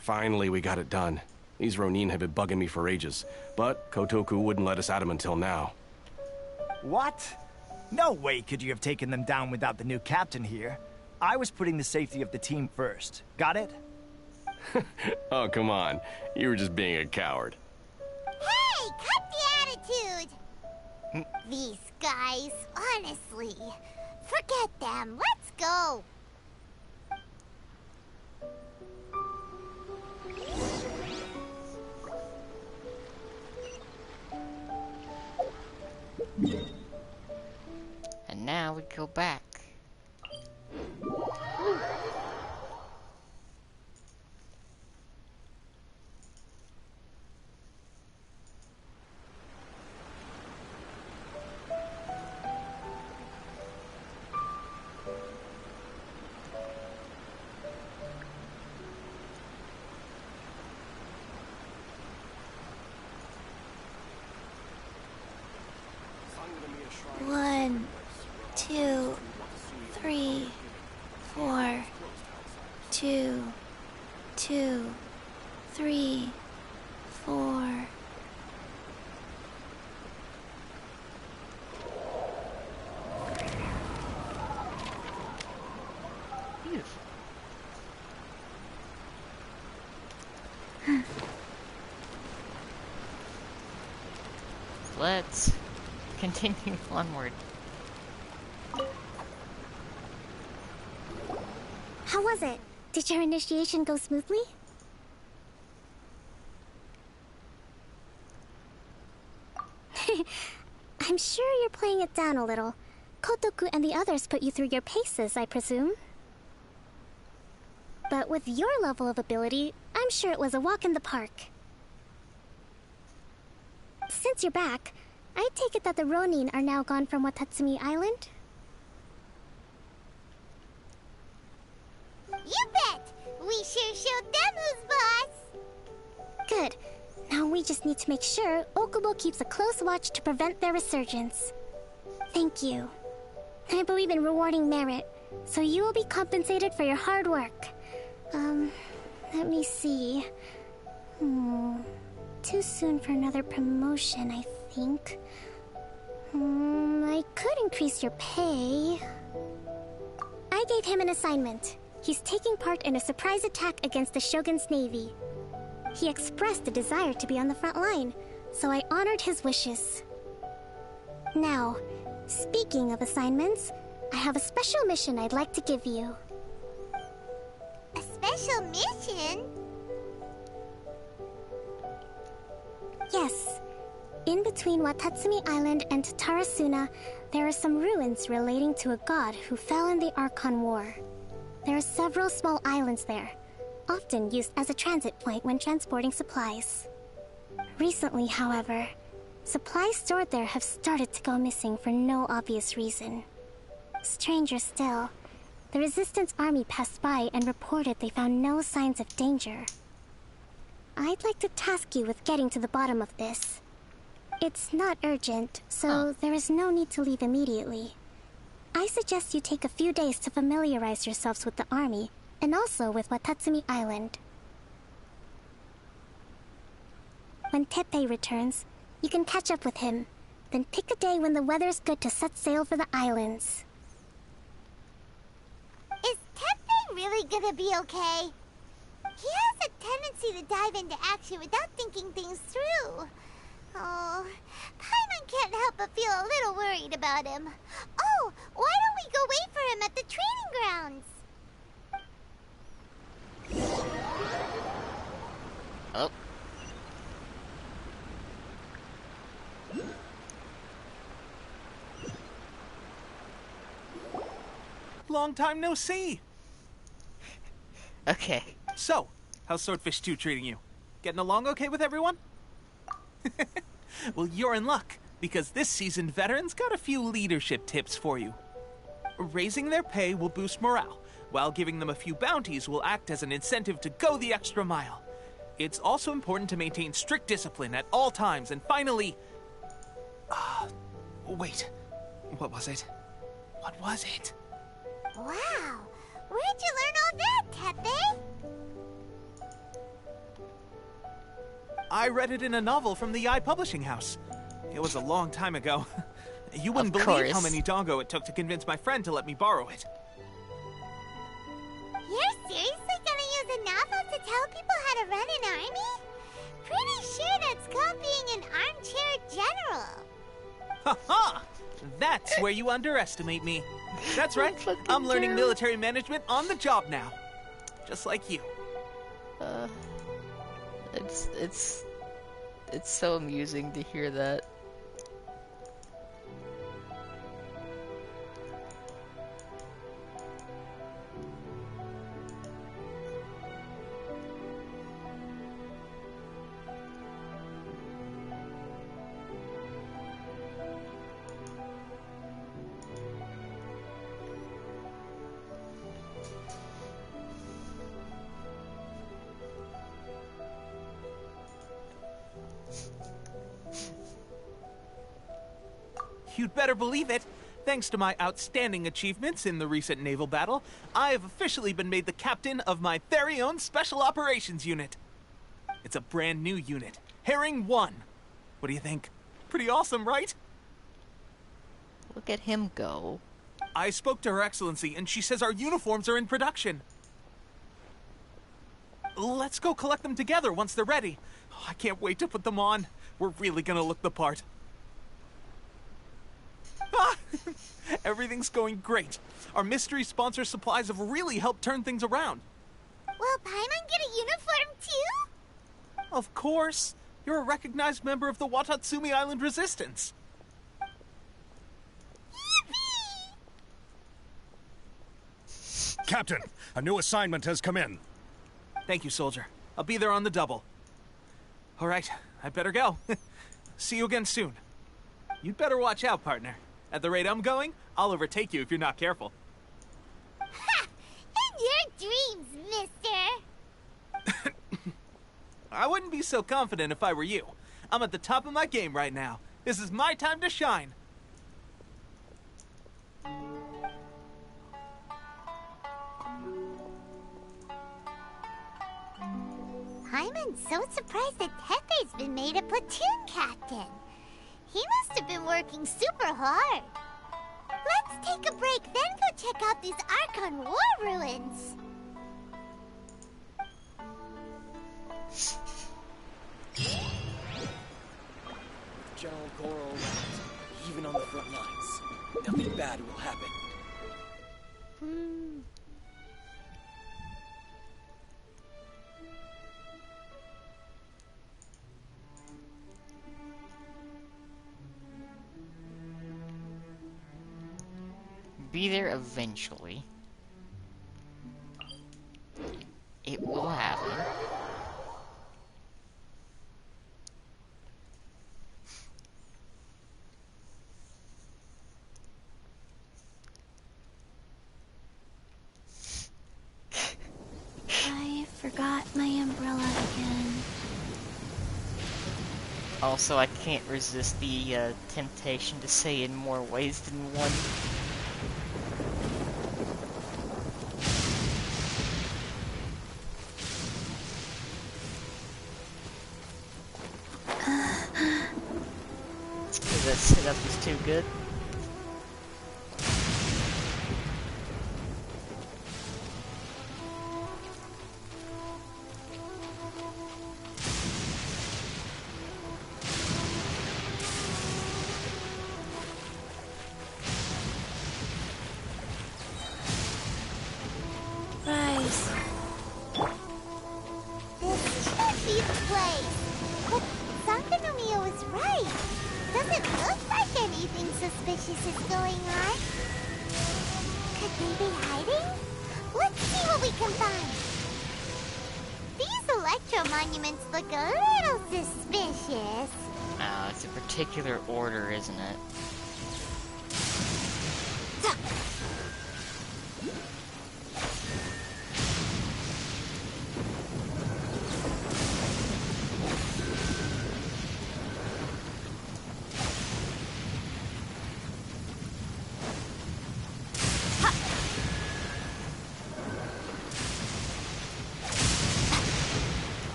Finally, we got it done. These Ronin have been bugging me for ages, but Kotoku wouldn't let us at them until now. What? No way could you have taken them down without the new captain here. I was putting the safety of the team first. Got it? Oh, come on. You were just being a coward. Hey, cut the attitude! These guys, honestly. Forget them. Let's go. And now we go back. One, two, three, four. 2, 2, 3, 4. Beautiful. Let's continue onward. How was it? Did your initiation go smoothly? I'm sure you're playing it down a little. Kotoku and the others put you through your paces, I presume. But with your level of ability, I'm sure it was a walk in the park. Since you're back, I take it that the Ronin are now gone from Watatsumi Island? You bet! We sure showed them who's boss! Good. Now we just need to make sure Okubo keeps a close watch to prevent their resurgence. Thank you. I believe in rewarding merit, so you will be compensated for your hard work. Let me see. Too soon for another promotion, I think. I could increase your pay. I gave him an assignment. He's taking part in a surprise attack against the Shogun's navy. He expressed a desire to be on the front line, so I honored his wishes. Now, speaking of assignments, I have a special mission I'd like to give you. A special mission? Yes. In between Watatsumi Island and Tarasuna, there are some ruins relating to a god who fell in the Archon War. There are several small islands there, often used as a transit point when transporting supplies. Recently, however, supplies stored there have started to go missing for no obvious reason. Stranger still, the Resistance army passed by and reported they found no signs of danger. I'd like to task you with getting to the bottom of this. It's not urgent, so there is no need to leave immediately. I suggest you take a few days to familiarize yourselves with the army, and also with Watatsumi Island. When Teppei returns, you can catch up with him, then pick a day when the weather's good to set sail for the islands. Is Teppei really gonna be okay? He has a tendency to dive into action without thinking things through. Oh, Paimon can't help but feel a little worried about him. Oh, why don't we go wait for him at the training grounds? Oh. Long time no see. Okay. So, how's Swordfish 2 treating you? Getting along okay with everyone? Well, you're in luck, because this seasoned veteran's got a few leadership tips for you. Raising their pay will boost morale, while giving them a few bounties will act as an incentive to go the extra mile. It's also important to maintain strict discipline at all times, and finally... wait. What was it? What was it? Wow, where'd you learn all that, Teppei? I read it in a novel from the Eye Publishing House. It was a long time ago. You wouldn't Of believe how course. many dongo it took to convince my friend to let me borrow it. You're seriously gonna use a novel to tell people how to run an army? Pretty sure that's called being an armchair general. Ha ha! That's where you underestimate me. That's right. I'm learning military management on the job now. Just like you. It's so amusing to hear that. You'd better believe it. Thanks to my outstanding achievements in the recent naval battle, I have officially been made the captain of my very own Special Operations Unit. It's a brand new unit, Herring 1. What do you think? Pretty awesome, right? Look at him go. I spoke to Her Excellency, and she says our uniforms are in production. Let's go collect them together once they're ready. I can't wait to put them on. We're really gonna look the part. Everything's going great. Our mystery sponsor supplies have really helped turn things around. Will Paimon get a uniform too? Of course. You're a recognized member of the Watatsumi Island Resistance. Yippee! Captain, a new assignment has come in. Thank you, soldier. I'll be there on the double. All right, I better go. See you again soon. You'd better watch out, partner. At the rate I'm going, I'll overtake you if you're not careful. Ha! In your dreams, mister! I wouldn't be so confident if I were you. I'm at the top of my game right now. This is my time to shine. Paimon's so surprised that Tepe's been made a platoon captain. He must have been working super hard. Let's take a break, then go check out these Archon War ruins. General Goro around, even on the front lines. Nothing bad will happen. Be there eventually. It will happen. I forgot my umbrella again. Also, I can't resist the temptation to say in more ways than one. It's because that setup is too good. Rise. This should be the place. But Sankanomiya was right. Doesn't look like anything suspicious is going on. Could they be hiding? Let's see what we can find. These electro monuments look a little suspicious. It's a particular order, isn't it?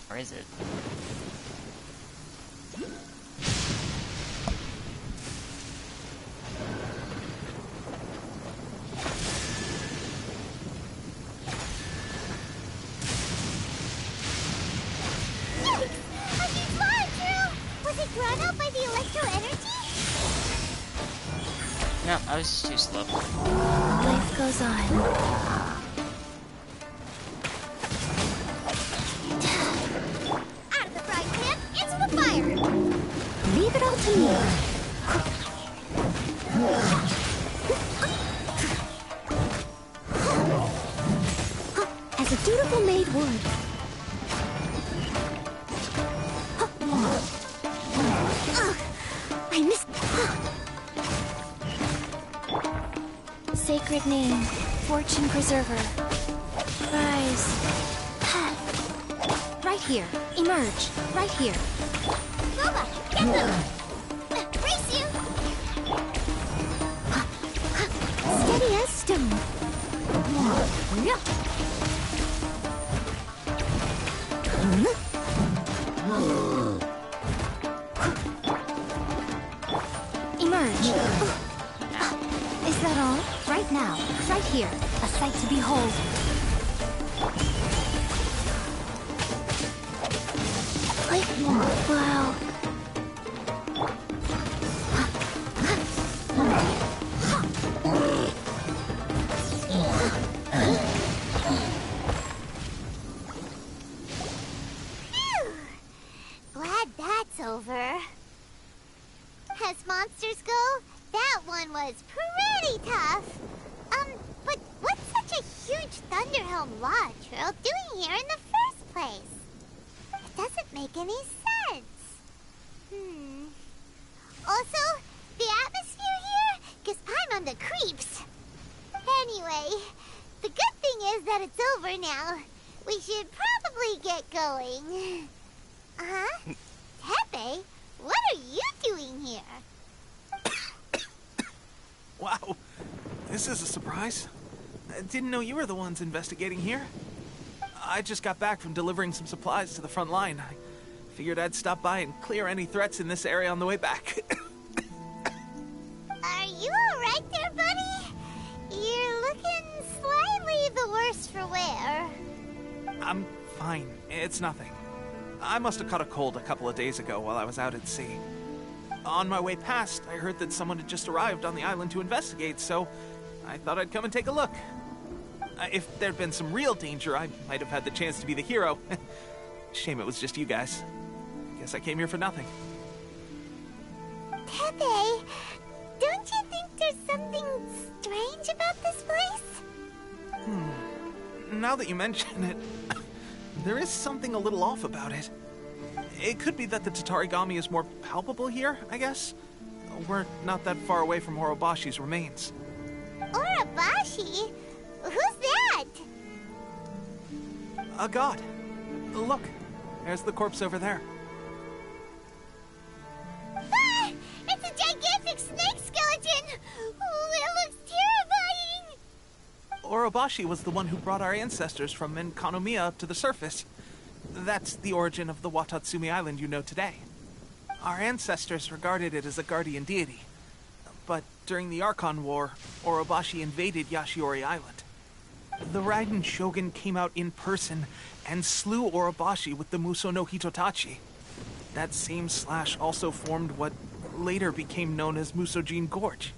Or is it? Yikes! Are you flying through? Was it thrown out by the electro energy? No, I was just too slow. Life goes on. Out of the frying pan, into the fire! Leave it all to me. As a dutiful maid would. I missed. Sacred name, fortune preserver. Rise. Right here. Emerge. Right here. Boba, get them! Brace you! Steady as stone. Emerge. Is that all? Right now. Right here. A sight to behold. Wow. Glad that's over. As monsters go, that one was pretty tough. But what's such a huge Thunderhelm Lodge Trail doing here in the first place? It doesn't make any sense. Also, the atmosphere here gives Paimon the creeps. Anyway, the good thing is that it's over now. We should probably get going. Tepe, what are you doing here? Wow, this is a surprise. I didn't know you were the ones investigating here. I just got back from delivering some supplies to the front line. I figured I'd stop by and clear any threats in this area on the way back. Are you alright there, buddy? You're looking slightly the worse for wear. I'm fine. It's nothing. I must have caught a cold a couple of days ago while I was out at sea. On my way past, I heard that someone had just arrived on the island to investigate, so I thought I'd come and take a look. If there'd been some real danger, I might have had the chance to be the hero. Shame it was just you guys. Guess I came here for nothing. Tepe, don't you think there's something strange about this place? Now that you mention it, there is something a little off about it. It could be that the Tatarigami is more palpable here, I guess. We're not that far away from Orobashi's remains. Orobashi? Who's that? A god. Look, there's the corpse over there. Ah! It's a gigantic snake skeleton! Oh, it looks terrifying! Orobashi was the one who brought our ancestors from Enkanomiya up to the surface. That's the origin of the Watatsumi Island you know today. Our ancestors regarded it as a guardian deity. But during the Archon War, Orobashi invaded Yashiori Island. The Raiden Shogun came out in person and slew Orobashi with the Muso no Hitotachi. That same slash also formed what later became known as Musojin Gorge.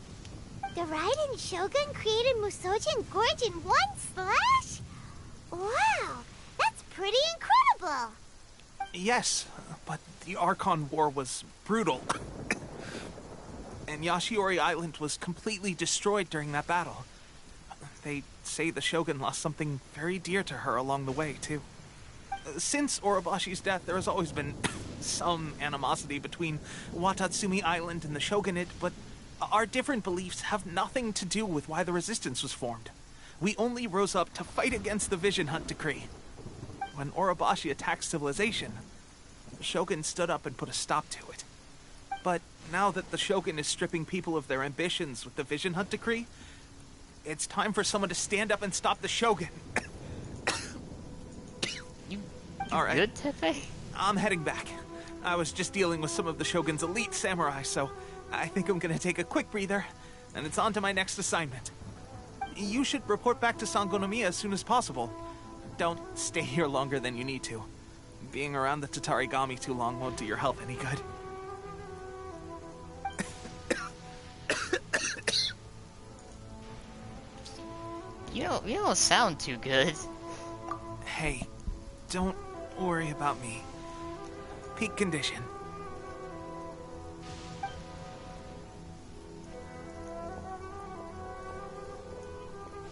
The Raiden Shogun created Musojin Gorge in one slash? Wow, that's pretty incredible! Yes, but the Archon War was brutal. And Yashiori Island was completely destroyed during that battle. They say the Shogun lost something very dear to her along the way, too. Since Orobashi's death, there has always been some animosity between Watatsumi Island and the Shogunate, but our different beliefs have nothing to do with why the resistance was formed. We only rose up to fight against the Vision Hunt Decree. When Orobashi attacked civilization, the Shogun stood up and put a stop to it. But now that the Shogun is stripping people of their ambitions with the Vision Hunt Decree, it's time for someone to stand up and stop the Shogun. You all right. Good, Tepe? I'm heading back. I was just dealing with some of the Shogun's elite samurai, so I think I'm gonna take a quick breather, and it's on to my next assignment. You should report back to Sangonomiya as soon as possible. Don't stay here longer than you need to. Being around the Tatarigami too long won't do your health any good. You don't sound too good. Hey, don't worry about me. Peak condition.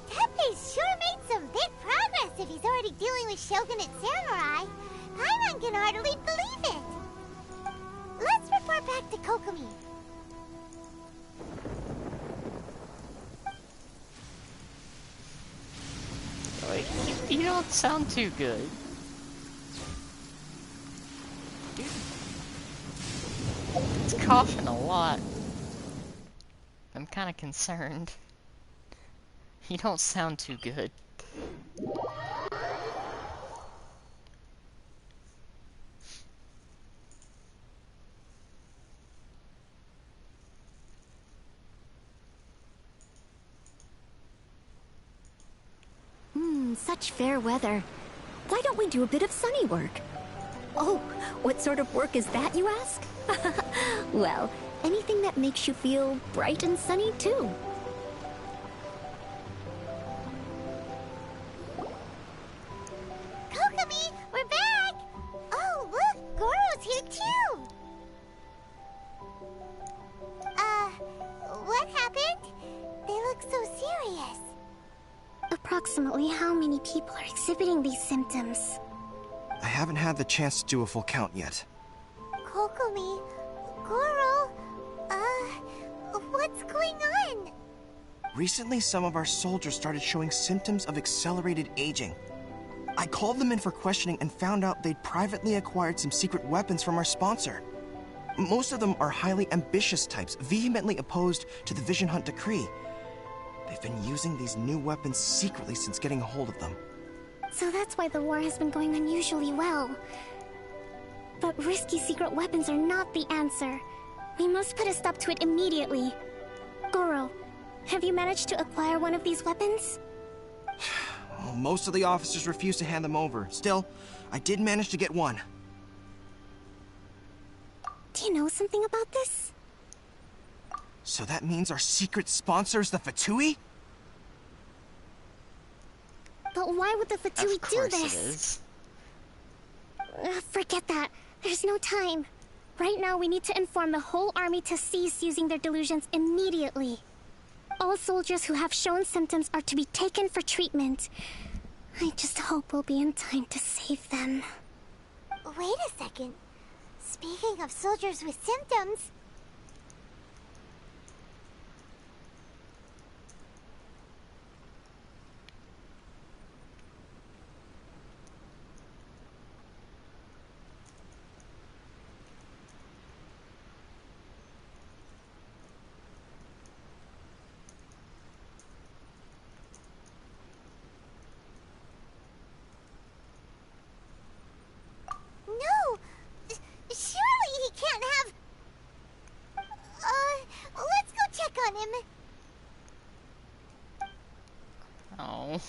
Teppei's sure made some big progress if he's already dealing with Shogunate samurai. Paimon can hardly believe it. Let's report back to Kokomi. Like, you don't sound too good. It's coughing a lot. I'm kind of concerned. You don't sound too good. Such fair weather. Why don't we do a bit of sunny work? Oh, what sort of work is that, you ask? Well, anything that makes you feel bright and sunny, too. Kokomi, we're back! Oh, look, Goro's here, too! What happened? They look so serious. Approximately how many people are exhibiting these symptoms? I haven't had the chance to do a full count yet. Kokomi, Goro, what's going on? Recently, some of our soldiers started showing symptoms of accelerated aging. I called them in for questioning and found out they'd privately acquired some secret weapons from our sponsor. Most of them are highly ambitious types, vehemently opposed to the Vision Hunt decree. They've been using these new weapons secretly since getting a hold of them. So that's why the war has been going unusually well. But risky secret weapons are not the answer. We must put a stop to it immediately. Goro, have you managed to acquire one of these weapons? Well, most of the officers refuse to hand them over. Still, I did manage to get one. Do you know something about this? So that means our secret sponsor is the Fatui? But why would the Fatui do It this? is. Forget that. There's no time. Right now, we need to inform the whole army to cease using their delusions immediately. All soldiers who have shown symptoms are to be taken for treatment. I just hope we'll be in time to save them. Wait a second. Speaking of soldiers with symptoms... No! Surely he can't have... let's go check on him. Oh.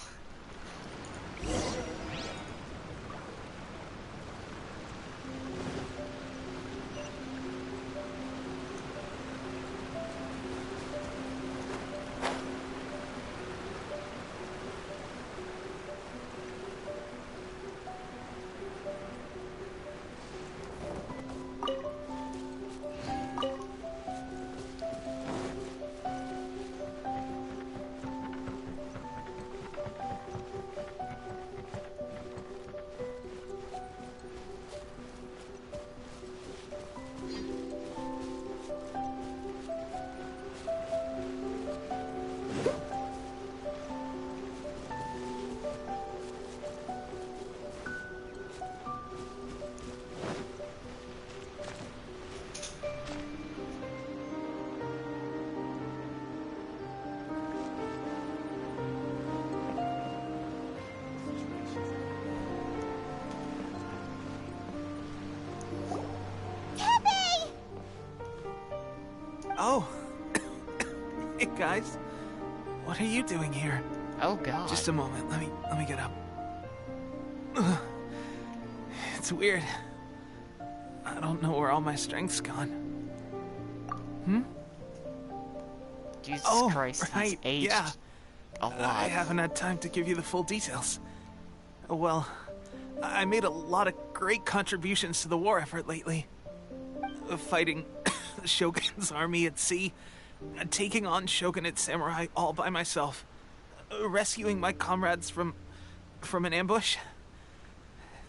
Oh. Hey, guys. What are you doing here? Oh, God. Just a moment. Let me get up. Ugh. It's weird. I don't know where all my strength's gone. Jesus Oh, Christ, right. he's aged Yeah. A lot. I haven't had time to give you the full details. Well, I made a lot of great contributions to the war effort lately. Fighting the Shogun's army at sea, taking on Shogunate samurai all by myself, rescuing my comrades from an ambush.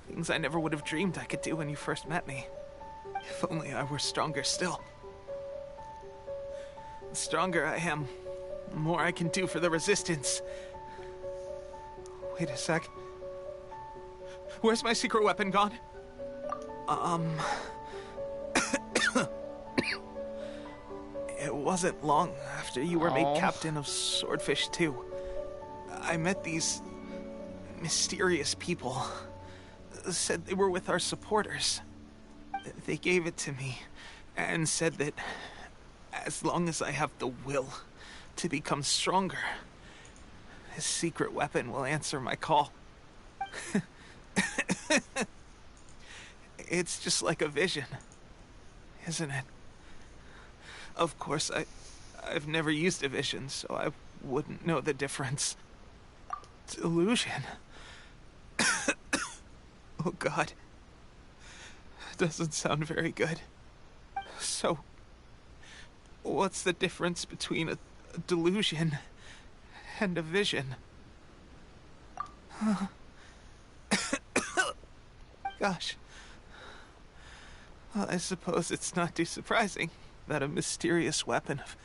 Things I never would have dreamed I could do when you first met me. If only I were stronger still. The stronger I am, the more I can do for the Resistance. Wait a sec. Where's my secret weapon gone? It wasn't long after you were made captain of Swordfish 2. I met these mysterious people. Said they were with our supporters. They gave it to me and said that as long as I have the will to become stronger, his secret weapon will answer my call. It's just like a vision, isn't it? Of course, I've never used a vision, so I wouldn't know the difference. Delusion. Oh God. Doesn't sound very good. So, what's the difference between a delusion and a vision? Gosh. Well, I suppose it's not too surprising that a mysterious weapon of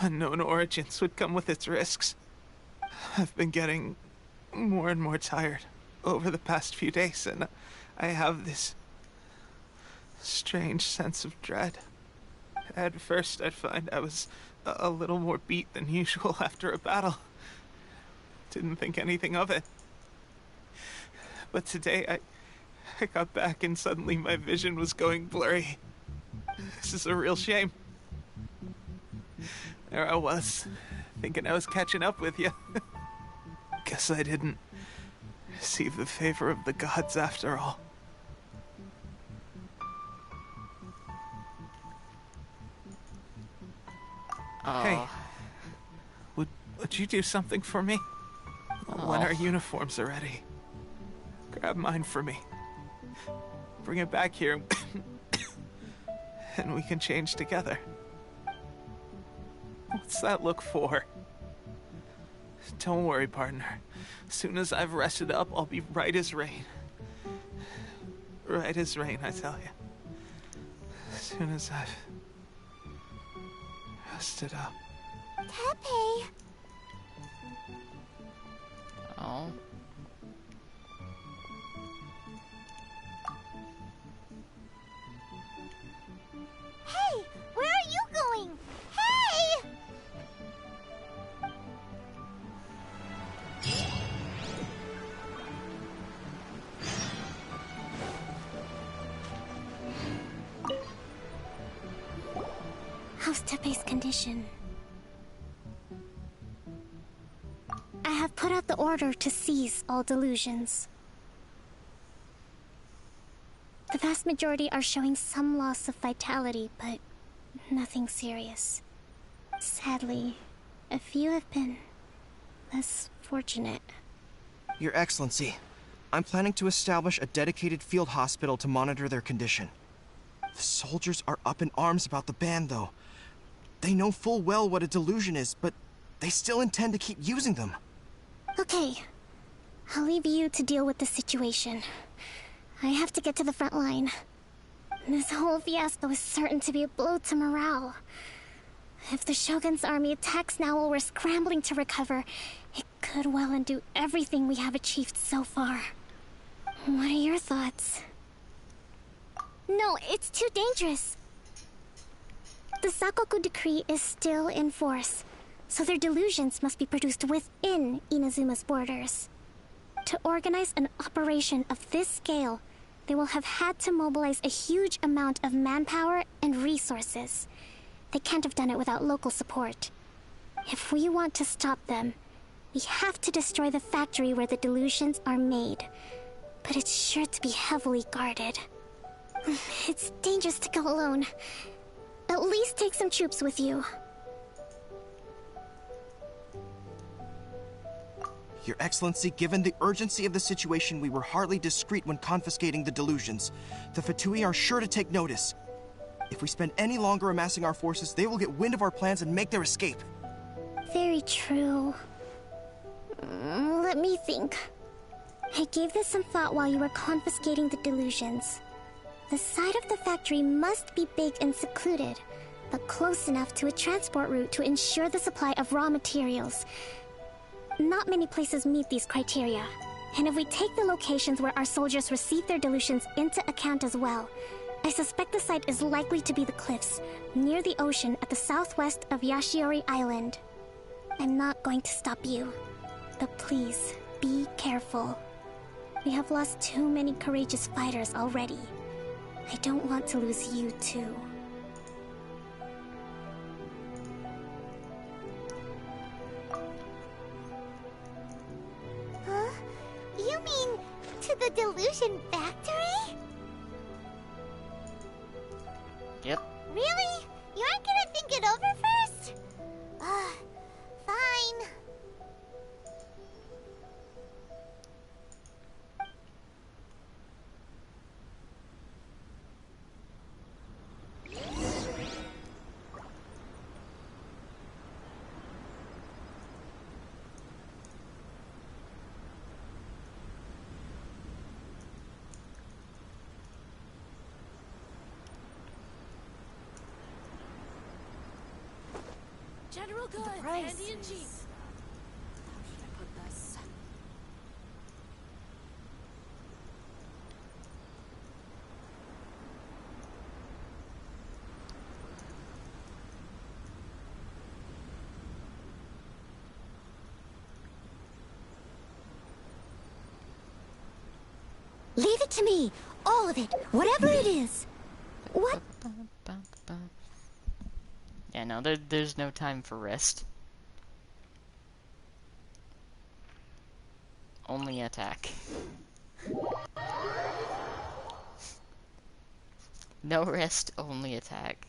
unknown origins would come with its risks. I've been getting more and more tired over the past few days, and I have this strange sense of dread. At first, I'd find I was a little more beat than usual after a battle. Didn't think anything of it. But today, I got back and suddenly my vision was going blurry. This is a real shame. There I was, thinking I was catching up with you. Guess I didn't receive the favor of the gods after all. Hey, would you do something for me? When our uniforms are ready, grab mine for me. Bring it back here, and we can change together. What's that look for? Don't worry, partner. As soon as I've rested up, I'll be right as rain. Right as rain, I tell you. As soon as I've rested up. Tepe! Oh. Hey! Where are you going? Hey! How's Tepe's condition? I have put out the order to seize all delusions. The vast majority are showing some loss of vitality, but nothing serious. Sadly, a few have been less fortunate. Your Excellency, I'm planning to establish a dedicated field hospital to monitor their condition. The soldiers are up in arms about the ban, though. They know full well what a delusion is, but they still intend to keep using them. Okay, I'll leave you to deal with the situation. I have to get to the front line. This whole fiasco is certain to be a blow to morale. If the Shogun's army attacks now while we're scrambling to recover, it could well undo everything we have achieved so far. What are your thoughts? No, it's too dangerous. The Sakoku decree is still in force, so their delusions must be produced within Inazuma's borders. To organize an operation of this scale, they will have had to mobilize a huge amount of manpower and resources. They can't have done it without local support. If we want to stop them, we have to destroy the factory where the delusions are made. But it's sure to be heavily guarded. It's dangerous to go alone. At least take some troops with you. Your Excellency, given the urgency of the situation, we were hardly discreet when confiscating the delusions. The Fatui are sure to take notice. If we spend any longer amassing our forces, they will get wind of our plans and make their escape. Very true. Let me think. I gave this some thought while you were confiscating the delusions. The side of the factory must be big and secluded, but close enough to a transport route to ensure the supply of raw materials. Not many places meet these criteria, and if we take the locations where our soldiers receive their delusions into account as well, I suspect the site is likely to be the cliffs, near the ocean at the southwest of Yashiori Island. I'm not going to stop you, but please, be careful. We have lost too many courageous fighters already. I don't want to lose you too. Huh? You mean to the delusion factory? Yep. Really? You aren't gonna think it over first? Fine. General Goods, Andy and Jeep. How should I put this? Leave it to me! All of it! Whatever it is! What? Yeah, no, there's no time for rest. Only attack. No rest, only attack.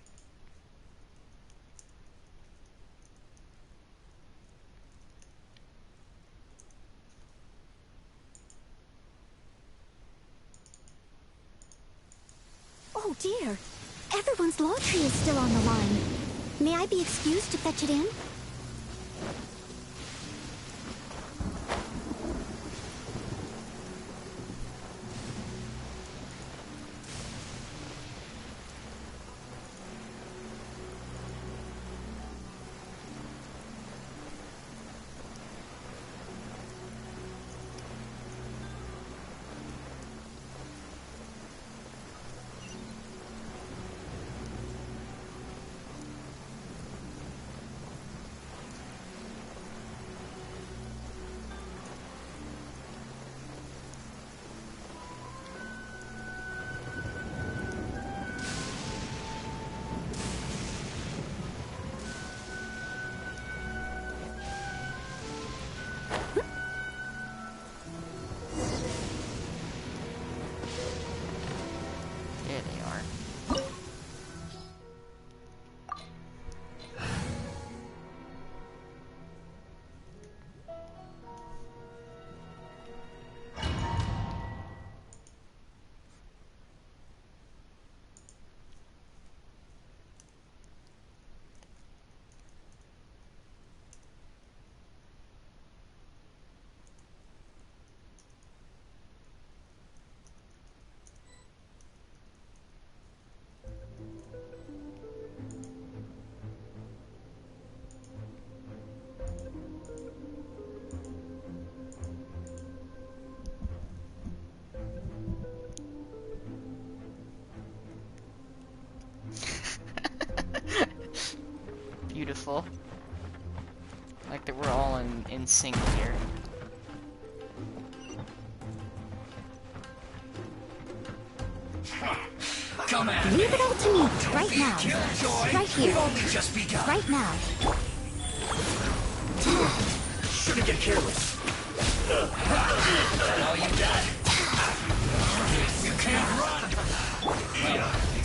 Oh dear! Everyone's law tree is still on the line. May I be excused to fetch it in? There they are. Beautiful. Like that we're all in sync here. Come at Leave it all to me, right now. Right here. Just begun. Right now. Shouldn't get careless. All you got? You can't run.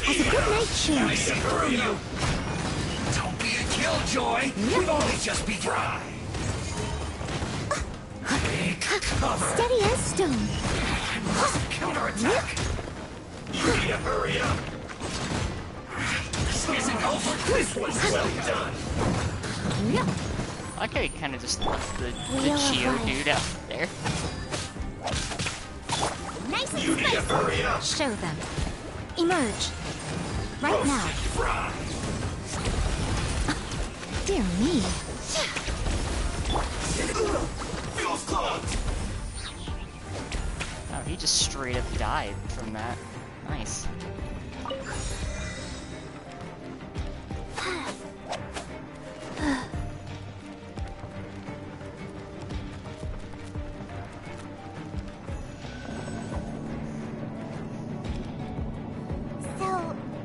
As a good night Nice shoes. to prove you. Don't be a killjoy. We've only just begun. Steady as stone. Counterattack! You need to hurry up! This isn't over! This was well done! I like how he kind of just left the Wheel of Geo life. dude out there. Nice and You need to spicy. hurry up! Show them. Emerge. Right now. Dear me. Feels clogged! Oh, he just straight up died from that. Nice. So,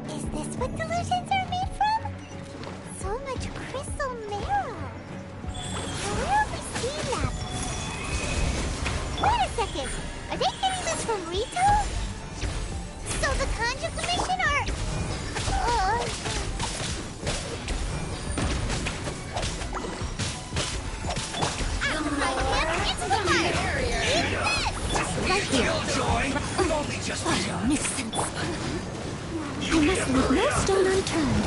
is this what delusions are made from? So much crystal marrow. Now, where have we seen that? Wait a second. Are they getting this from Rito? So the Kanji Commission are... Right here. Oh, nuisance. I must leave no stone unturned.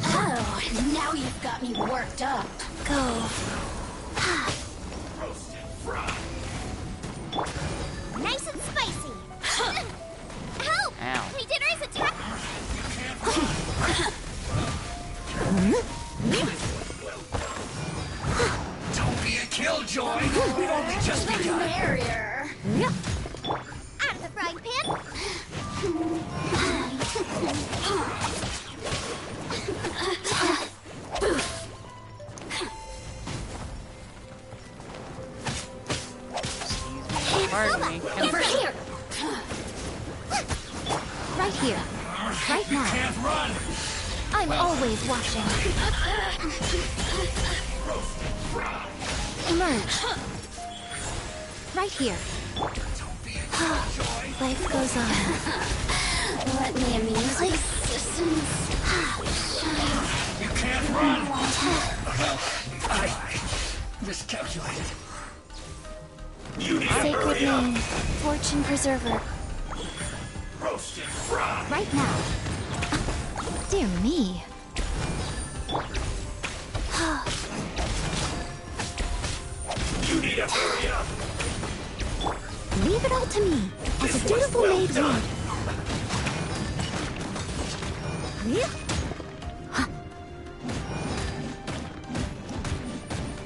Oh, now you've got me worked up. Go. Nice and spicy. Help! Ow. We did raise attack. Don't be a killjoy! We've only just begun! Barrier. Out of the frying pan. Pardon me. Over here. Right here. Right now. Can't run! I'm always watching. Emerge. Right here. Life goes on. Let me amuse the systems. You can't run! I miscalculated. You need to Sacred hurry up! name. Fortune preserver. Roasted fry! Right now. Dear me. You need to hurry up! Leave it all to me, as a dutiful maid would.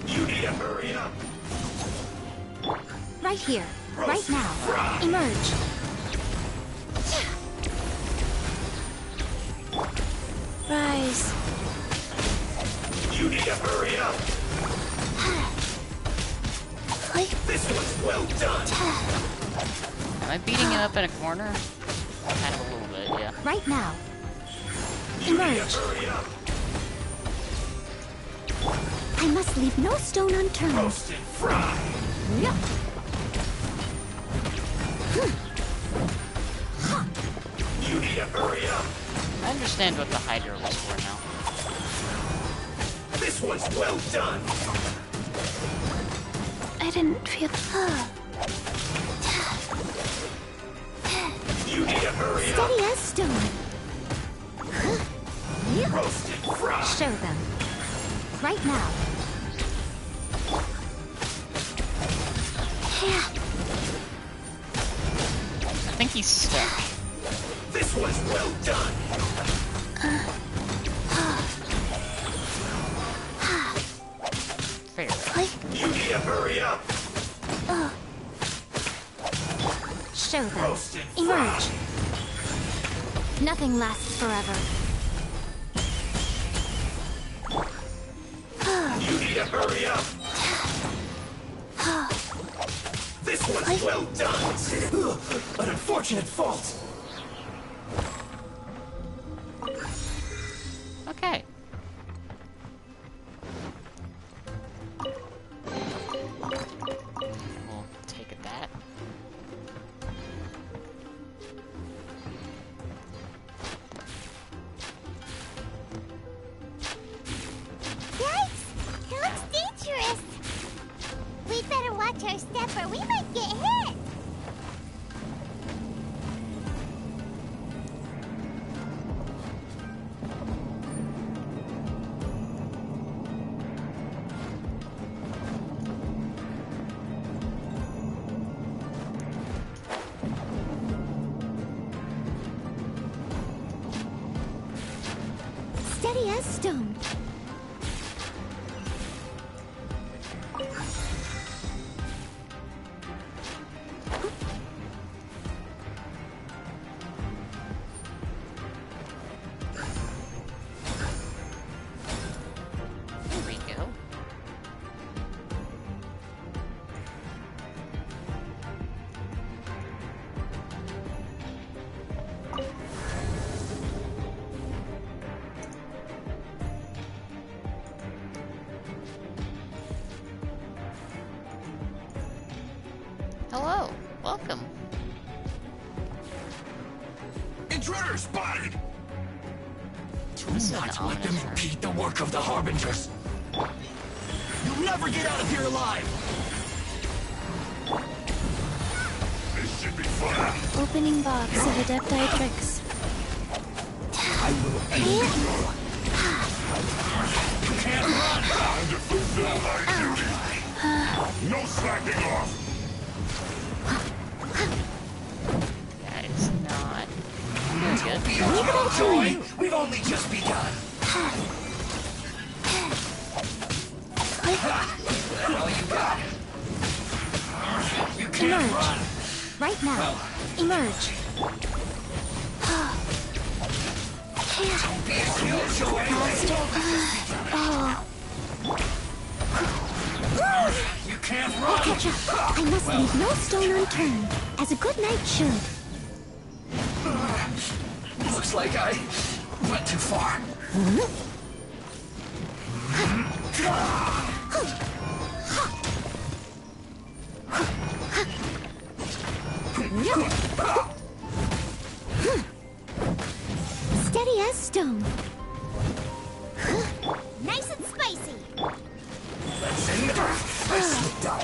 You need to hurry up! Right here, right now. Emerge. Rise. You need to hurry up! This one's well done! Am I beating it up in a corner? Kind of a little bit, yeah. Right now. You need to Emerge. hurry up! I must leave no stone unturned. Roasted fry! You need to hurry up! I understand what the Hydra was for now. This one's well done! I didn't feel. You need to hurry up! Steady as stone. Roasted fry! Show them. Right now. I think he's stuck. This one's well done! Fair. You need to hurry up! Show them. Roasted Emerge. Nothing lasts forever. You need to hurry up! This one's well done! An unfortunate fault! Okay. We'll take that. watch our step or we might get hit. Steady as stone. There we go. Hello, welcome. Intruder spotted! Do This is an not let them ominous room. impede the work of the Harbingers. You'll never get out of here alive! This should be fun. Opening box of Adepti tricks. I will end you. You can't run! Time to fulfill my duty. No slacking off! That is not Don't be good. a killjoy! We've only just begun. All you got. You can't Emerge. run! Right now. Emerge. Don't be a killjoy! Oh. You can't I'll run! catch up. I must leave no stone unturned, as a good knight should. Looks like I went too far. Steady as stone. Nice and spicy. Let's end it. I slipped up.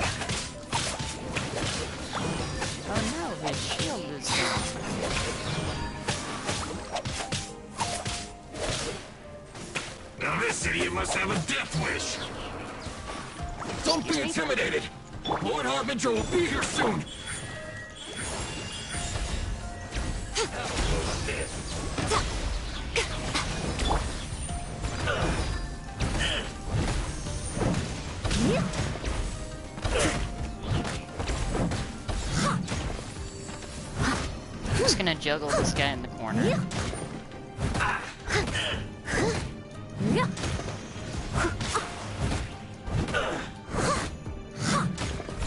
Oh no, his shield is down. Now this idiot must have a death wish. Don't be intimidated. Lord Harbinger will be here soon. I'm just gonna juggle this guy in the corner.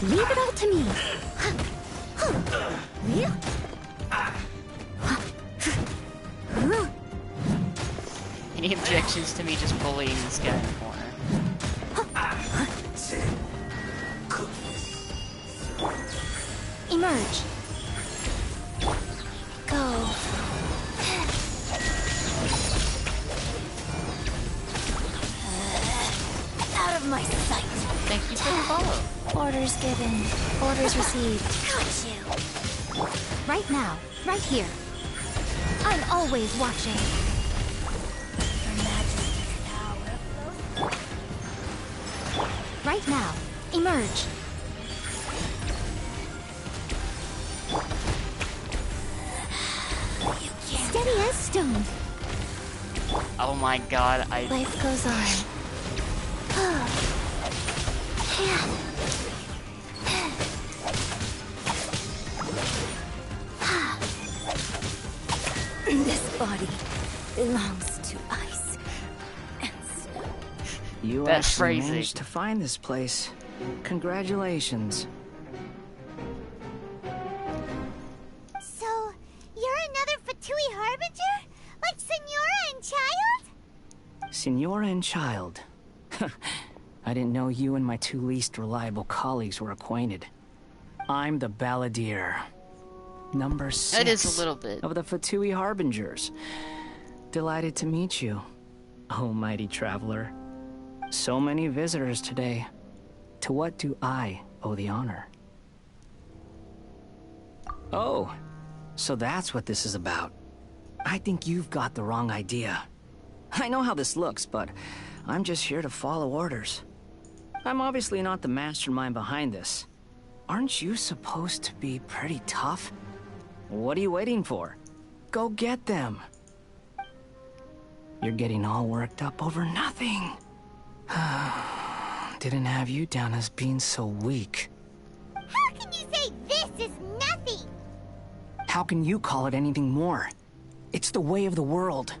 Leave it all to me. Any objections to me just bullying this guy in the corner? Emerge. Go. Out of my sight. Thank you for the follow. Orders given. Orders received. Got you. Right now. Right here. I'm always watching. Your Majesty's power. Right now. Emerge. Steady as stone. Oh my god, Life goes on. This body belongs to ice and snow. You That's actually phrasing. managed to find this place. Congratulations. So, you're another Fatui Harbinger? Like Senora and Child? Senora and Child. I didn't know you and my two least reliable colleagues were acquainted. I'm the Balladeer. Number 6 That is a little bit. of the Fatui Harbingers. Delighted to meet you, oh mighty traveler. So many visitors today. To what do I owe the honor. Oh, so that's what this is about. I think you've got the wrong idea. I know how this looks, but I'm just here to follow orders. I'm obviously not the mastermind behind this. Aren't you supposed to be pretty tough? What are you waiting for? Go get them. You're getting all worked up over nothing. Didn't have you down as being so weak. How can you say this is nothing? How can you call it anything more? It's the way of the world.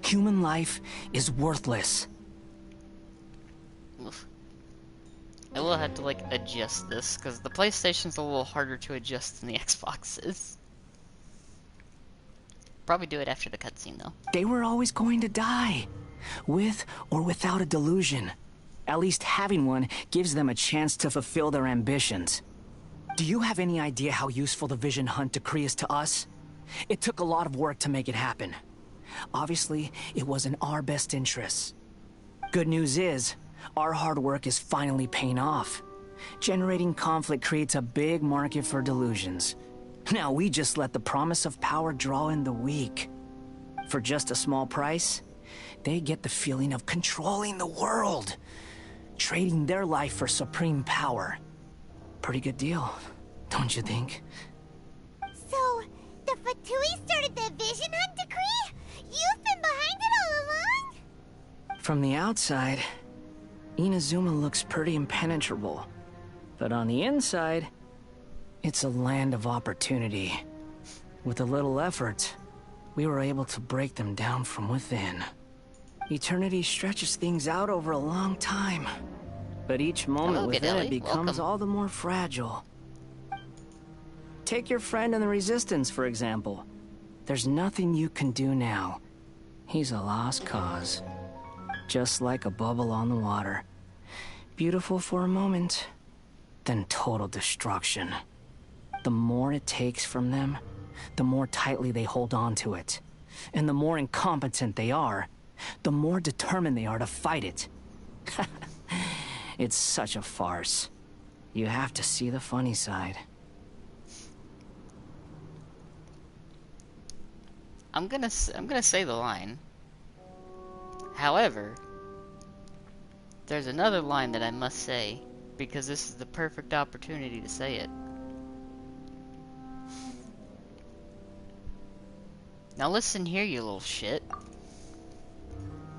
Human life is worthless. Oof. I will have to, like, adjust this, because the PlayStation's a little harder to adjust than the Xbox is. Probably do it after the cutscene, though. They were always going to die. With or without a delusion. At least having one gives them a chance to fulfill their ambitions. Do you have any idea how useful the Vision Hunt decree is to us? It took a lot of work to make it happen. Obviously, it was in our best interests. Good news is, our hard work is finally paying off. Generating conflict creates a big market for delusions. Now we just let the promise of power draw in the weak. For just a small price, they get the feeling of controlling the world. Trading their life for supreme power. Pretty good deal, don't you think? So, the Fatui started the Vision Hunt decree? You've been behind it all along? From the outside, Inazuma looks pretty impenetrable. But on the inside, it's a land of opportunity. With a little effort, we were able to break them down from within. Eternity stretches things out over a long time. But each moment within it becomes all the more fragile. Take your friend in the Resistance, for example. There's nothing you can do now. He's a lost cause. Just like a bubble on the water. Beautiful for a moment, then total destruction. The more it takes from them, the more tightly they hold on to it. And the more incompetent they are, the more determined they are to fight it. It's such a farce. You have to see the funny side. I'm gonna say the line. However, there's another line that I must say, because this is the perfect opportunity to say it. Now listen here, you little shit.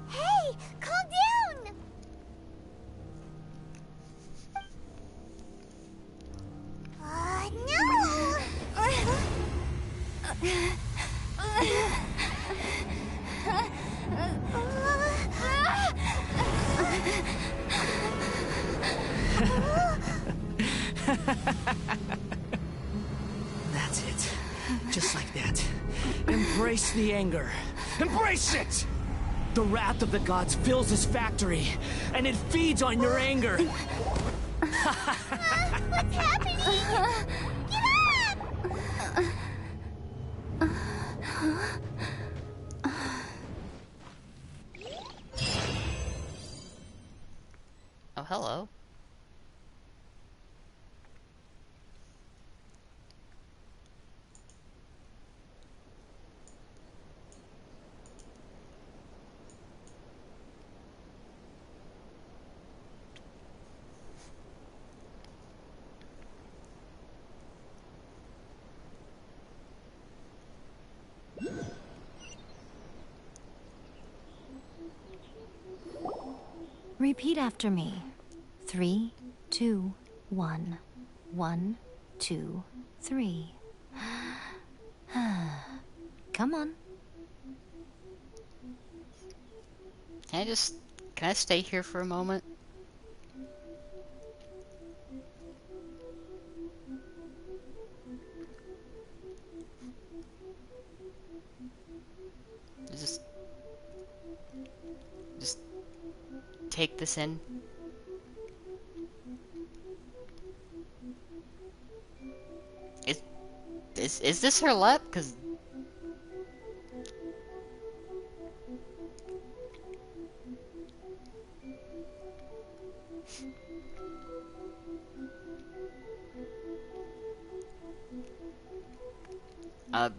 Hey, calm down! No! That's it. Just like that. Embrace the anger. Embrace it! The wrath of the gods fills this factory, and it feeds on your anger. What's happening? Get up! Oh, hello. Repeat after me. 3, 2, 1. 1, 2, 3. Come on. Can I stay here for a moment? Just take this in. Is this her lap? 'Cause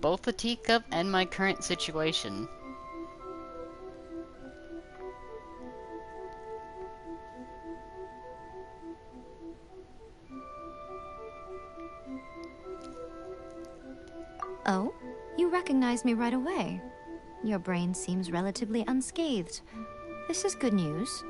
Both the teacup and my current situation. Oh? You recognized me right away. Your brain seems relatively unscathed. This is good news.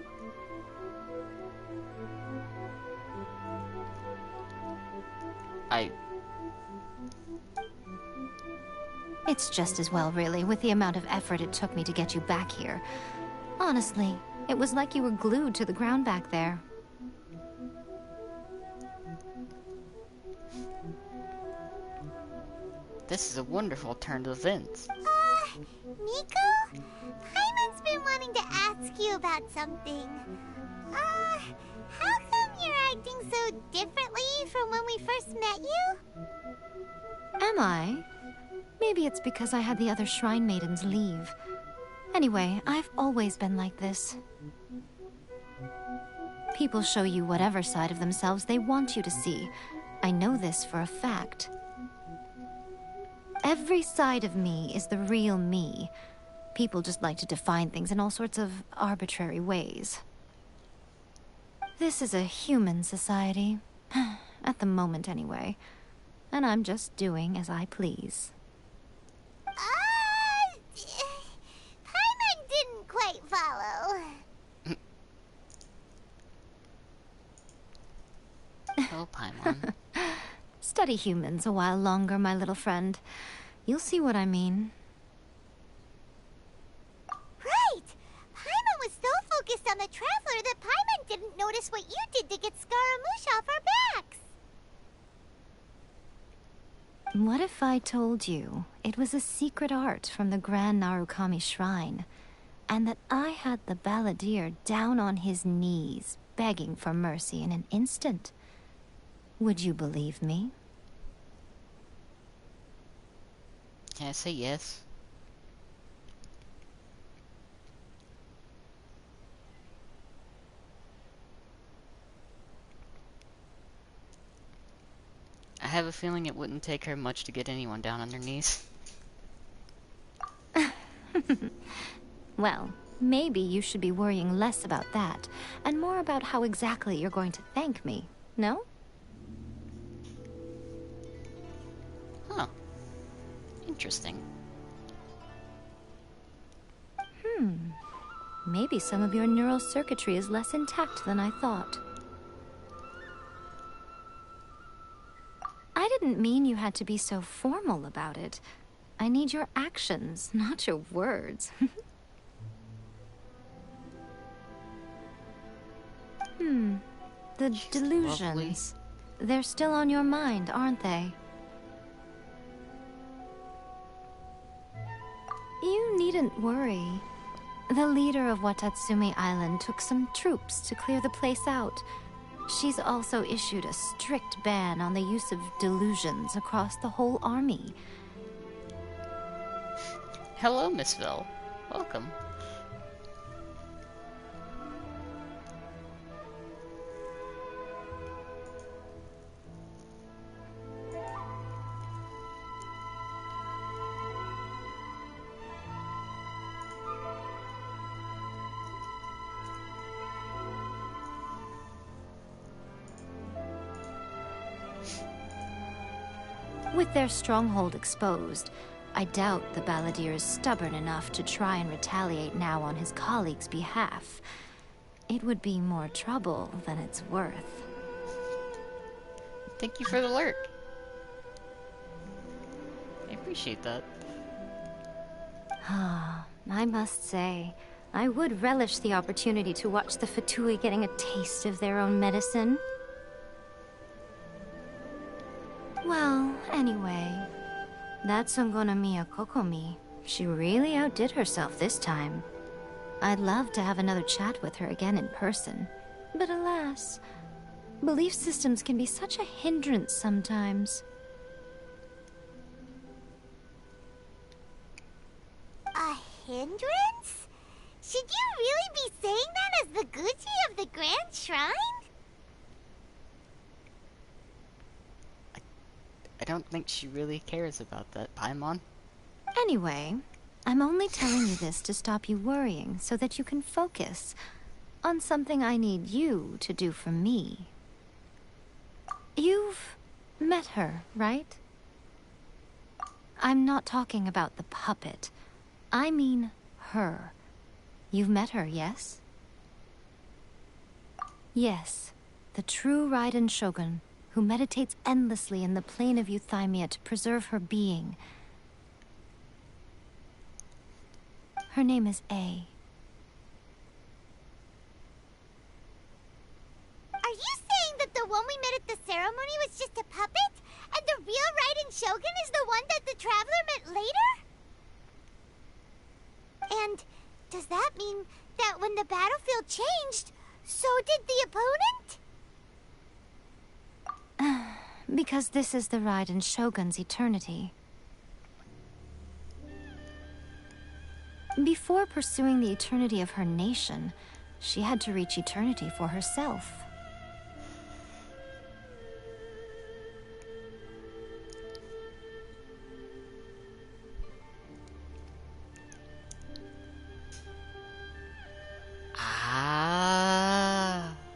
It's just as well, really, with the amount of effort it took me to get you back here. Honestly, it was like you were glued to the ground back there. This is a wonderful turn to events. Nico? Paimon's been wanting to ask you about something. How come you're acting so differently from when we first met you? Am I? Maybe it's because I had the other Shrine Maidens leave. Anyway, I've always been like this. People show you whatever side of themselves they want you to see. I know this for a fact. Every side of me is the real me. People just like to define things in all sorts of arbitrary ways. This is a human society. At the moment, anyway. And I'm just doing as I please. Paimon didn't quite follow. Oh, Paimon. Study humans a while longer, my little friend. You'll see what I mean. Right! Paimon was so focused on the Traveler that Paimon didn't notice what you did to get Scaramouche off our backs. What if I told you it was a secret art from the Grand Narukami Shrine, and that I had the balladeer down on his knees, begging for mercy in an instant? Would you believe me? Can I say yes? I have a feeling it wouldn't take her much to get anyone down on their knees. Well, maybe you should be worrying less about that, and more about how exactly you're going to thank me, no? Huh. Interesting. Maybe some of your neural circuitry is less intact than I thought. I didn't mean you had to be so formal about it. I need your actions, not your words. The delusions. They're still on your mind, aren't they? You needn't worry. The leader of Watatsumi Island took some troops to clear the place out. She's also issued a strict ban on the use of delusions across the whole army. Hello, Miss Ville. Welcome. With their stronghold exposed, I doubt the balladeer is stubborn enough to try and retaliate now on his colleague's behalf. It would be more trouble than it's worth. Thank you for the lurk. I appreciate that. I must say, I would relish the opportunity to watch the Fatui getting a taste of their own medicine. Well, anyway, that Songonomiya Kokomi, she really outdid herself this time. I'd love to have another chat with her again in person. But alas, belief systems can be such a hindrance sometimes. A hindrance? Should you really be saying that as the Gucci of the Grand Shrine? I don't think she really cares about that, Paimon. Anyway, I'm only telling you this to stop you worrying so that you can focus on something I need you to do for me. You've met her, right? I'm not talking about the puppet. I mean her. You've met her, yes? Yes, the true Raiden Shogun, who meditates endlessly in the plane of Euthymia to preserve her being. Her name is A. Are you saying that the one we met at the ceremony was just a puppet? And the real Raiden Shogun is the one that the Traveler met later? And does that mean that when the battlefield changed, so did the opponent? Because this is the Raiden Shogun's eternity. Before pursuing the eternity of her nation, she had to reach eternity for herself.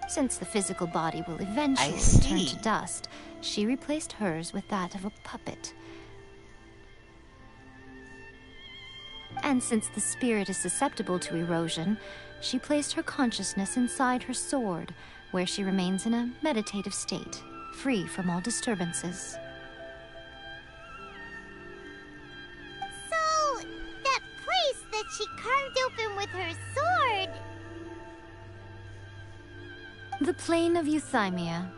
Since the physical body will eventually turn to dust, she replaced hers with that of a puppet. And since the spirit is susceptible to erosion, she placed her consciousness inside her sword, where she remains in a meditative state, free from all disturbances. So, that place that she carved open with her sword... The plane of Euthymia.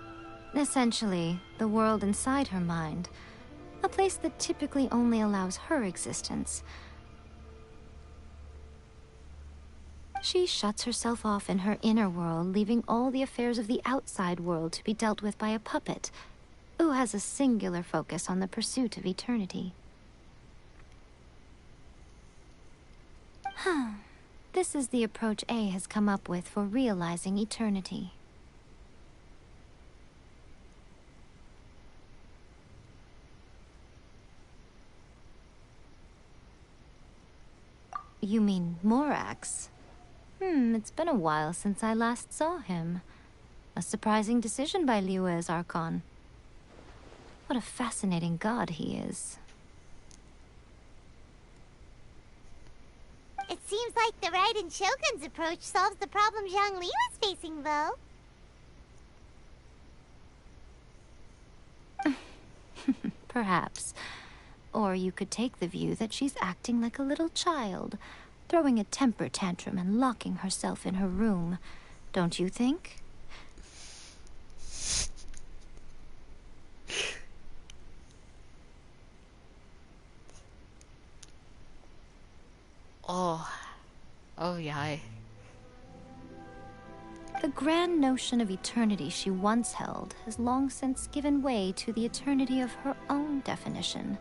Essentially, the world inside her mind. A place that typically only allows her existence. She shuts herself off in her inner world, leaving all the affairs of the outside world to be dealt with by a puppet, who has a singular focus on the pursuit of eternity. This is the approach A has come up with for realizing eternity. You mean Morax? It's been a while since I last saw him. A surprising decision by Liyue's Archon. What a fascinating god he is. It seems like the Raiden Shogun's approach solves the problem Zhang Li was facing, though. Perhaps. Or you could take the view that she's acting like a little child, throwing a temper tantrum and locking herself in her room. Don't you think? Oh yeah. The grand notion of eternity she once held has long since given way to the eternity of her own definition.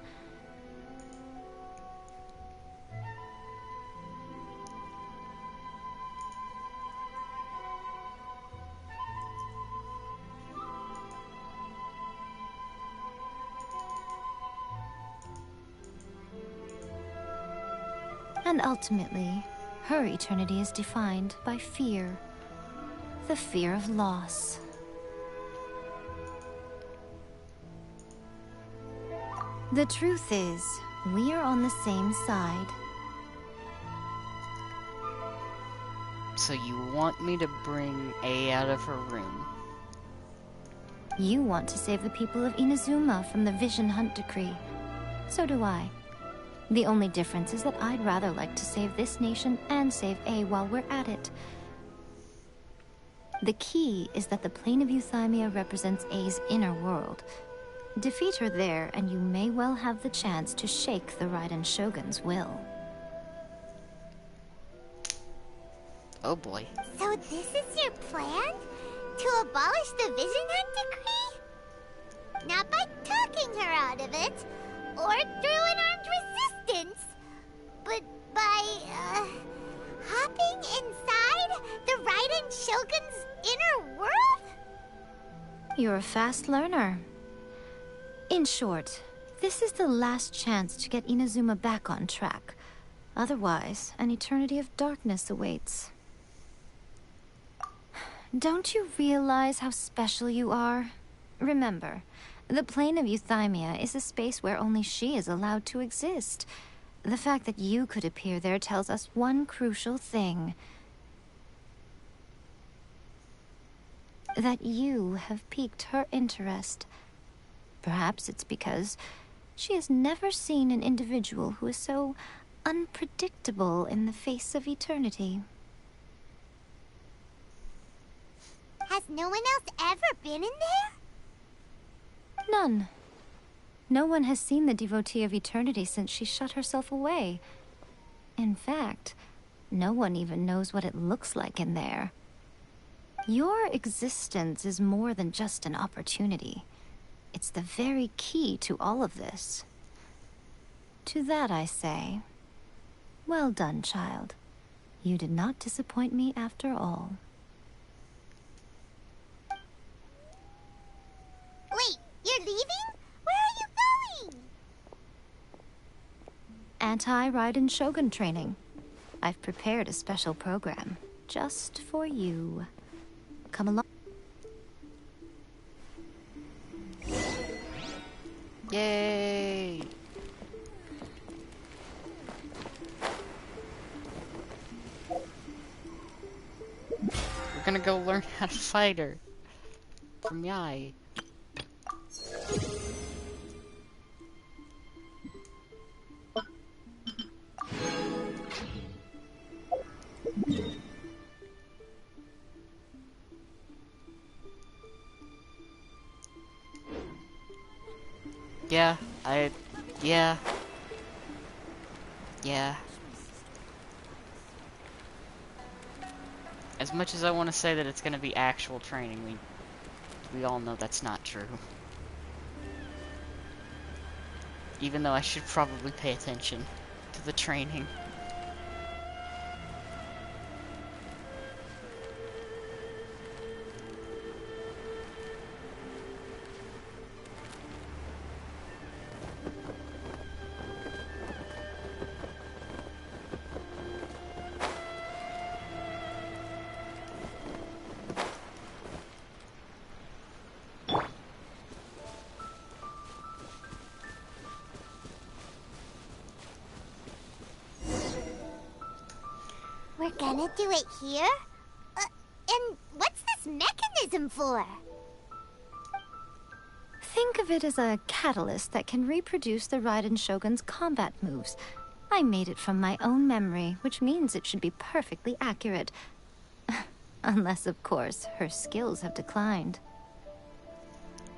And ultimately, her eternity is defined by fear. The fear of loss. The truth is, we are on the same side. So you want me to bring A out of her room? You want to save the people of Inazuma from the Vision Hunt decree. So do I. The only difference is that I'd rather like to save this nation and save A while we're at it. The key is that the plane of Euthymia represents A's inner world. Defeat her there, and you may well have the chance to shake the Raiden Shogun's will. Oh boy. So this is your plan? To abolish the Vision Hunt decree? Not by talking her out of it, or through an armed resistance, but by, hopping inside the Raiden Shogun's inner world? You're a fast learner. In short, this is the last chance to get Inazuma back on track. Otherwise, an eternity of darkness awaits. Don't you realize how special you are? Remember, the plane of Euthymia is a space where only she is allowed to exist. The fact that you could appear there tells us one crucial thing. That you have piqued her interest. Perhaps it's because she has never seen an individual who is so unpredictable in the face of eternity. Has no one else ever been in there? None. No one has seen the devotee of eternity since she shut herself away. In fact, no one even knows what it looks like in there. Your existence is more than just an opportunity. It's the very key to all of this. To that I say, well done, child. You did not disappoint me after all. Wait, you're leaving? Where are you going? Anti-Raiden Shogun training. I've prepared a special program just for you. Come along. Yay! We're gonna go learn how to fight her. From Yai. Yeah. As much as I want to say that it's going to be actual training, we all know that's not true. Even though I should probably pay attention to the training. We're gonna do it here? And what's this mechanism for? Think of it as a catalyst that can reproduce the Raiden Shogun's combat moves. I made it from my own memory, which means it should be perfectly accurate. Unless, of course, her skills have declined.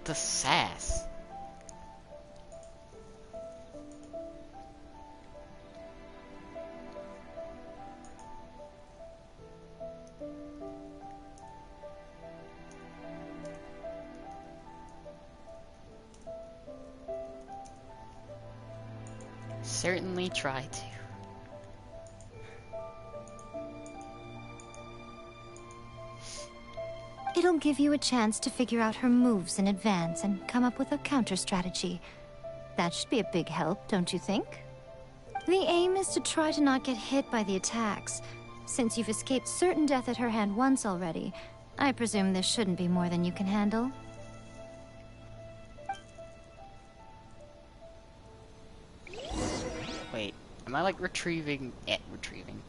The sass. Certainly try to. It'll give you a chance to figure out her moves in advance and come up with a counter strategy. That should be a big help, don't you think? The aim is to try to not get hit by the attacks. Since you've escaped certain death at her hand once already, I presume this shouldn't be more than you can handle. Wait, am I like retrieving? Retrieving.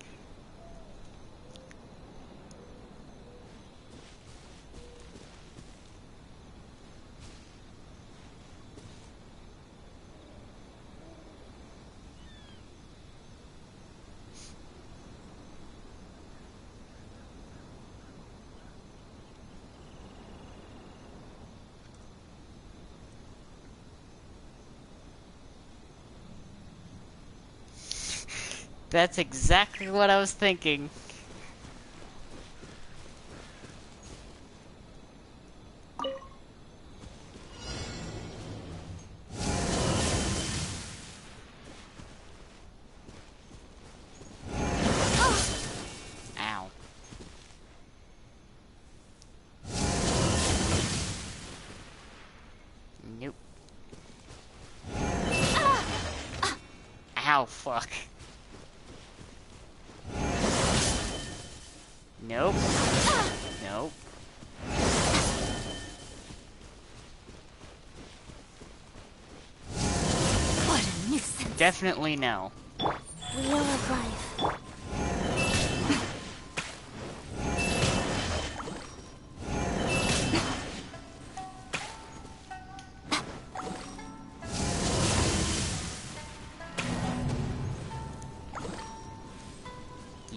That's exactly what I was thinking. Ow. Nope. Ow, fuck. Nope. Nope. What a nuisance. Definitely no. Wheel of life.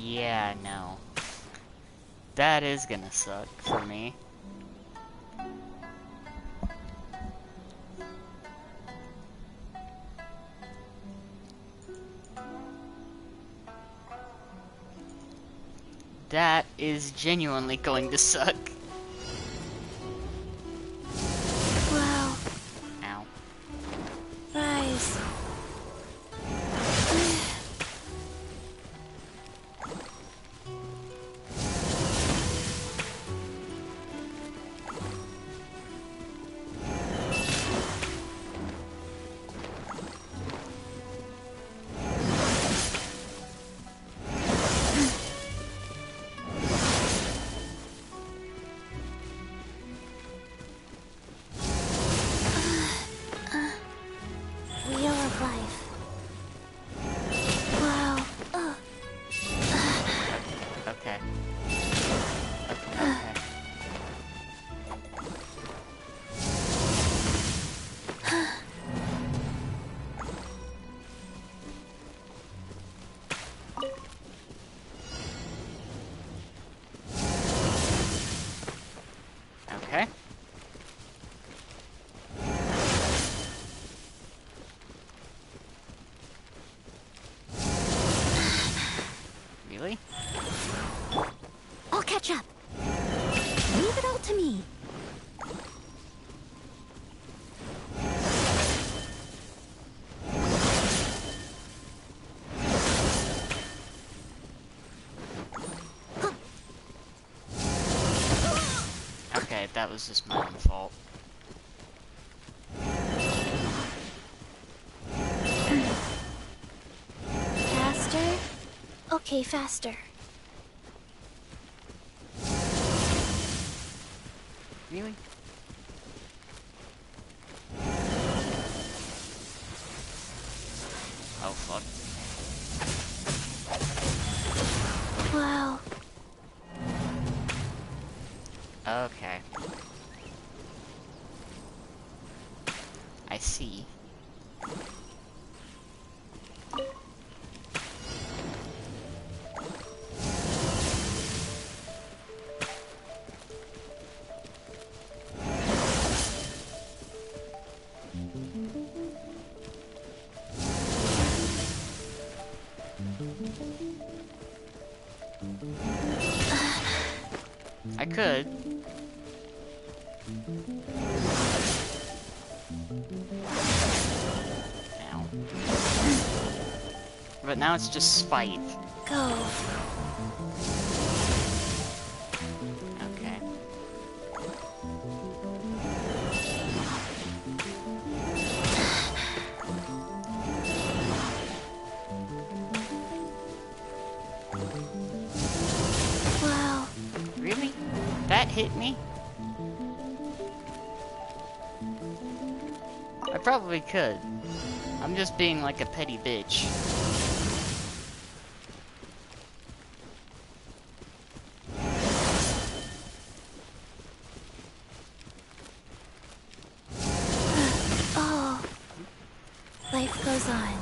Yeah, no. That is gonna suck for me. That is genuinely going to suck. Wow. Ow. Rise. Wheel of life. Wow. Okay. Okay. Okay. Really? I'll catch up. Leave it all to me. Okay, that was just my own fault. Faster? Okay, faster. Really? Oh, fuck. Wow. Okay. I see. I could. Ow. But now it's just spite. Go. Okay. Wow. Really? That hit me? I probably could. I'm just being like a petty bitch. Oh. Life goes on.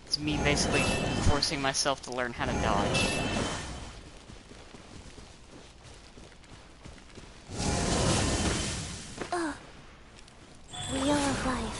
It's me basically forcing myself to learn how to dodge. Wheel of life.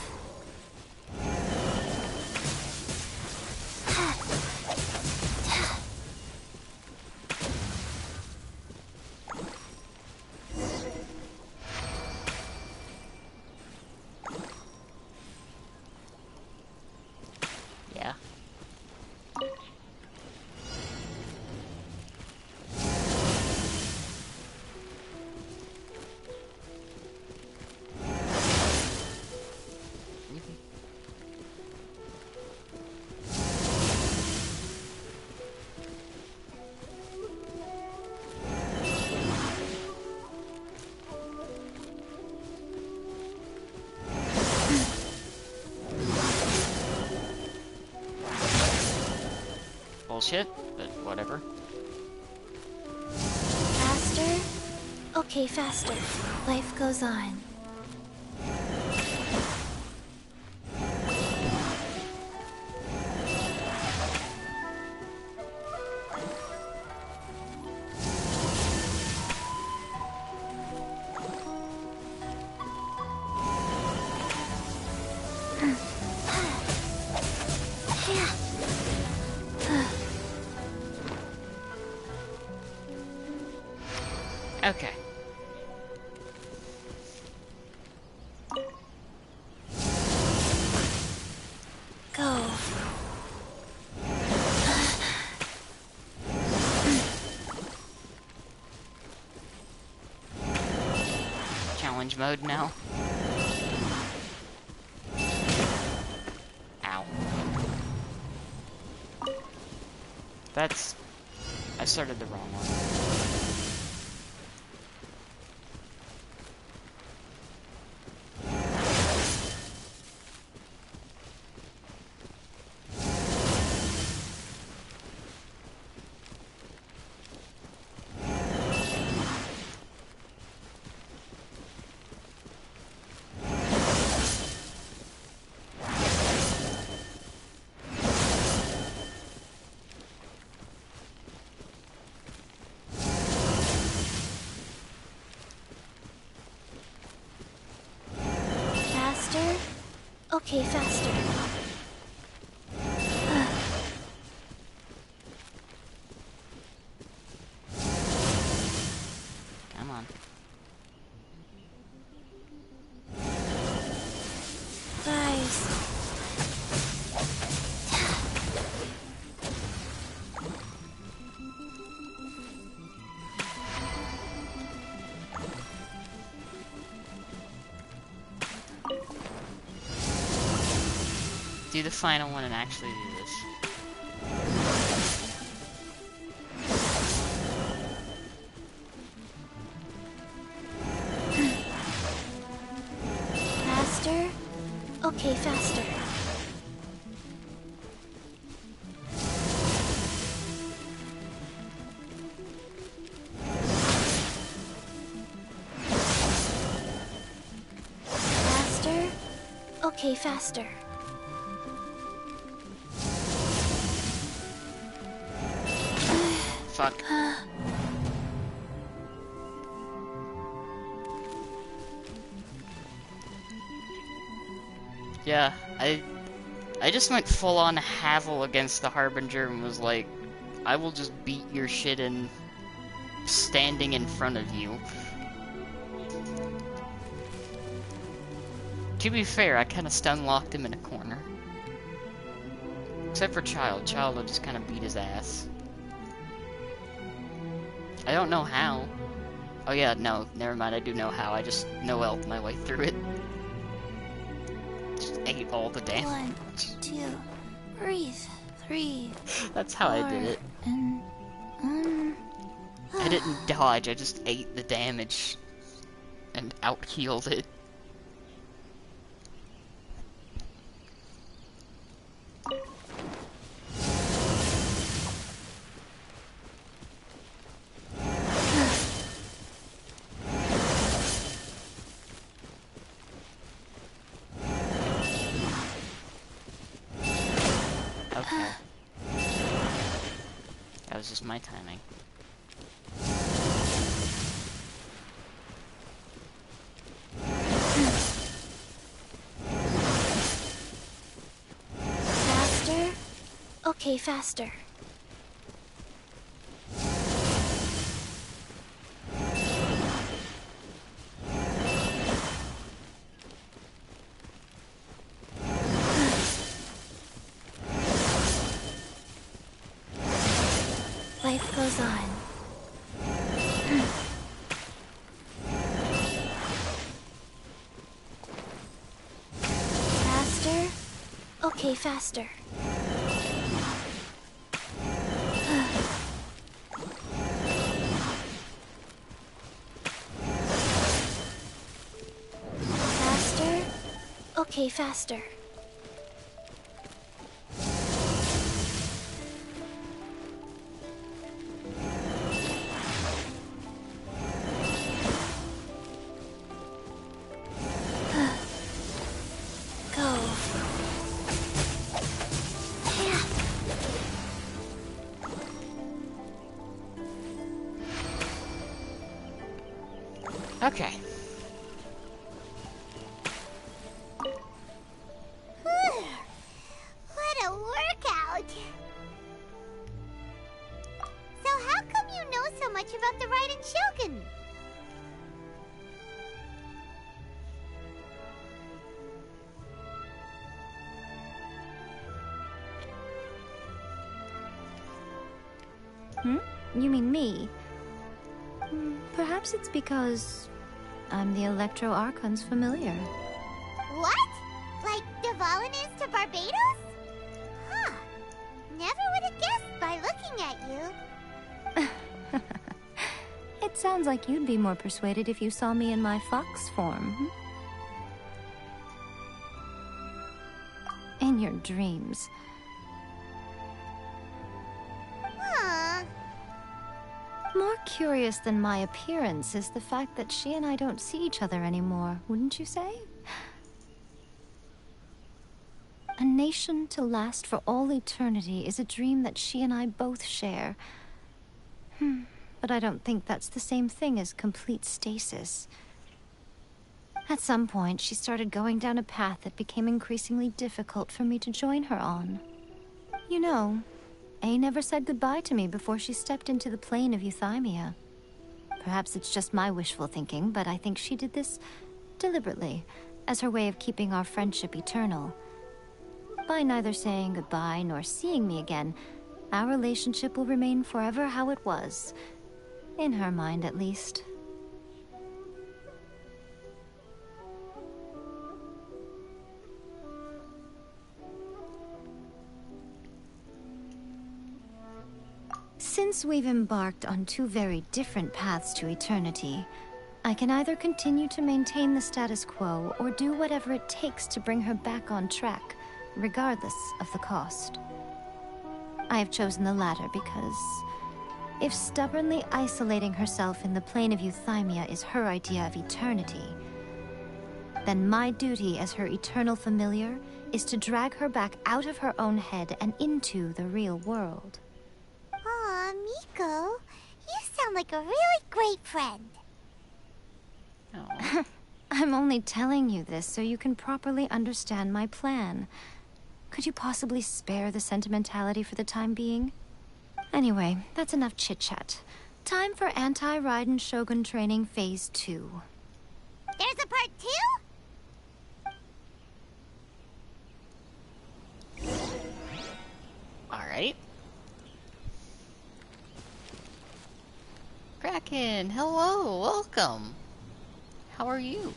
bullshit, but whatever. Faster? Okay, faster. Life goes on. Okay. Go. Challenge mode now. Ow. That's... I started the wrong one. Faster? Okay, faster. Come on. Guys. Do the final one and actually do this. Faster? Okay, faster. Faster? Okay, faster. Fuck. Yeah, I just went full on Havel against the Harbinger and was like, I will just beat your shit in standing in front of you. To be fair, I kind of stun locked him in a corner. Except for Child. Child will just kind of beat his ass. I don't know how. Oh yeah, no, never mind, I do know how. I just no-elfed my way through it. Just ate all the damage. 1, 2, breathe. 3. That's how I did it. And I didn't dodge, I just ate the damage. And out-healed it. Okay. That was just my timing. faster? Okay, faster. Life goes on. Faster? Okay, faster. Faster? Okay, faster. Okay. What a workout! So how come you know so much about the Raiden Shogun? You mean me? Perhaps it's because I'm the Electro Archon's familiar. What? Like Devalin is to Barbados? Huh. Never would have guessed by looking at you. It sounds like you'd be more persuaded if you saw me in my fox form. In your dreams. More curious than my appearance is the fact that she and I don't see each other anymore, wouldn't you say? A nation to last for all eternity is a dream that she and I both share. But I don't think that's the same thing as complete stasis. At some point, she started going down a path that became increasingly difficult for me to join her on. You know, A never said goodbye to me before she stepped into the plane of Euthymia. Perhaps it's just my wishful thinking, but I think she did this deliberately, as her way of keeping our friendship eternal. By neither saying goodbye nor seeing me again, our relationship will remain forever how it was. In her mind, at least. Since we've embarked on two very different paths to eternity, I can either continue to maintain the status quo or do whatever it takes to bring her back on track, regardless of the cost. I have chosen the latter because if stubbornly isolating herself in the plane of Euthymia is her idea of eternity, then my duty as her eternal familiar is to drag her back out of her own head and into the real world. Aw, Miko, you sound like a really great friend. I'm only telling you this so you can properly understand my plan. Could you possibly spare the sentimentality for the time being? Anyway, that's enough chit-chat. Time for Anti-Raiden Shogun Training Phase 2. There's a part 2? Alright. Kraken, hello, welcome. How are you?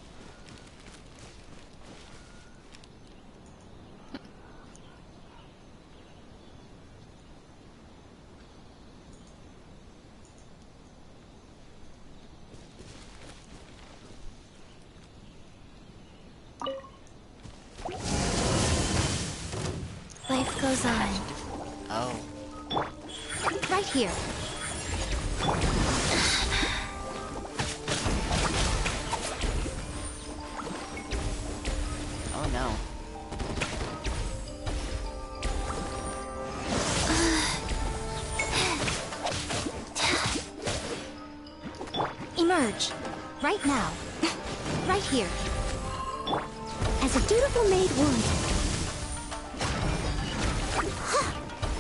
Life goes on. Oh. Right here. Oh no. Emerge. Right now. Right here. As a dutiful maid would.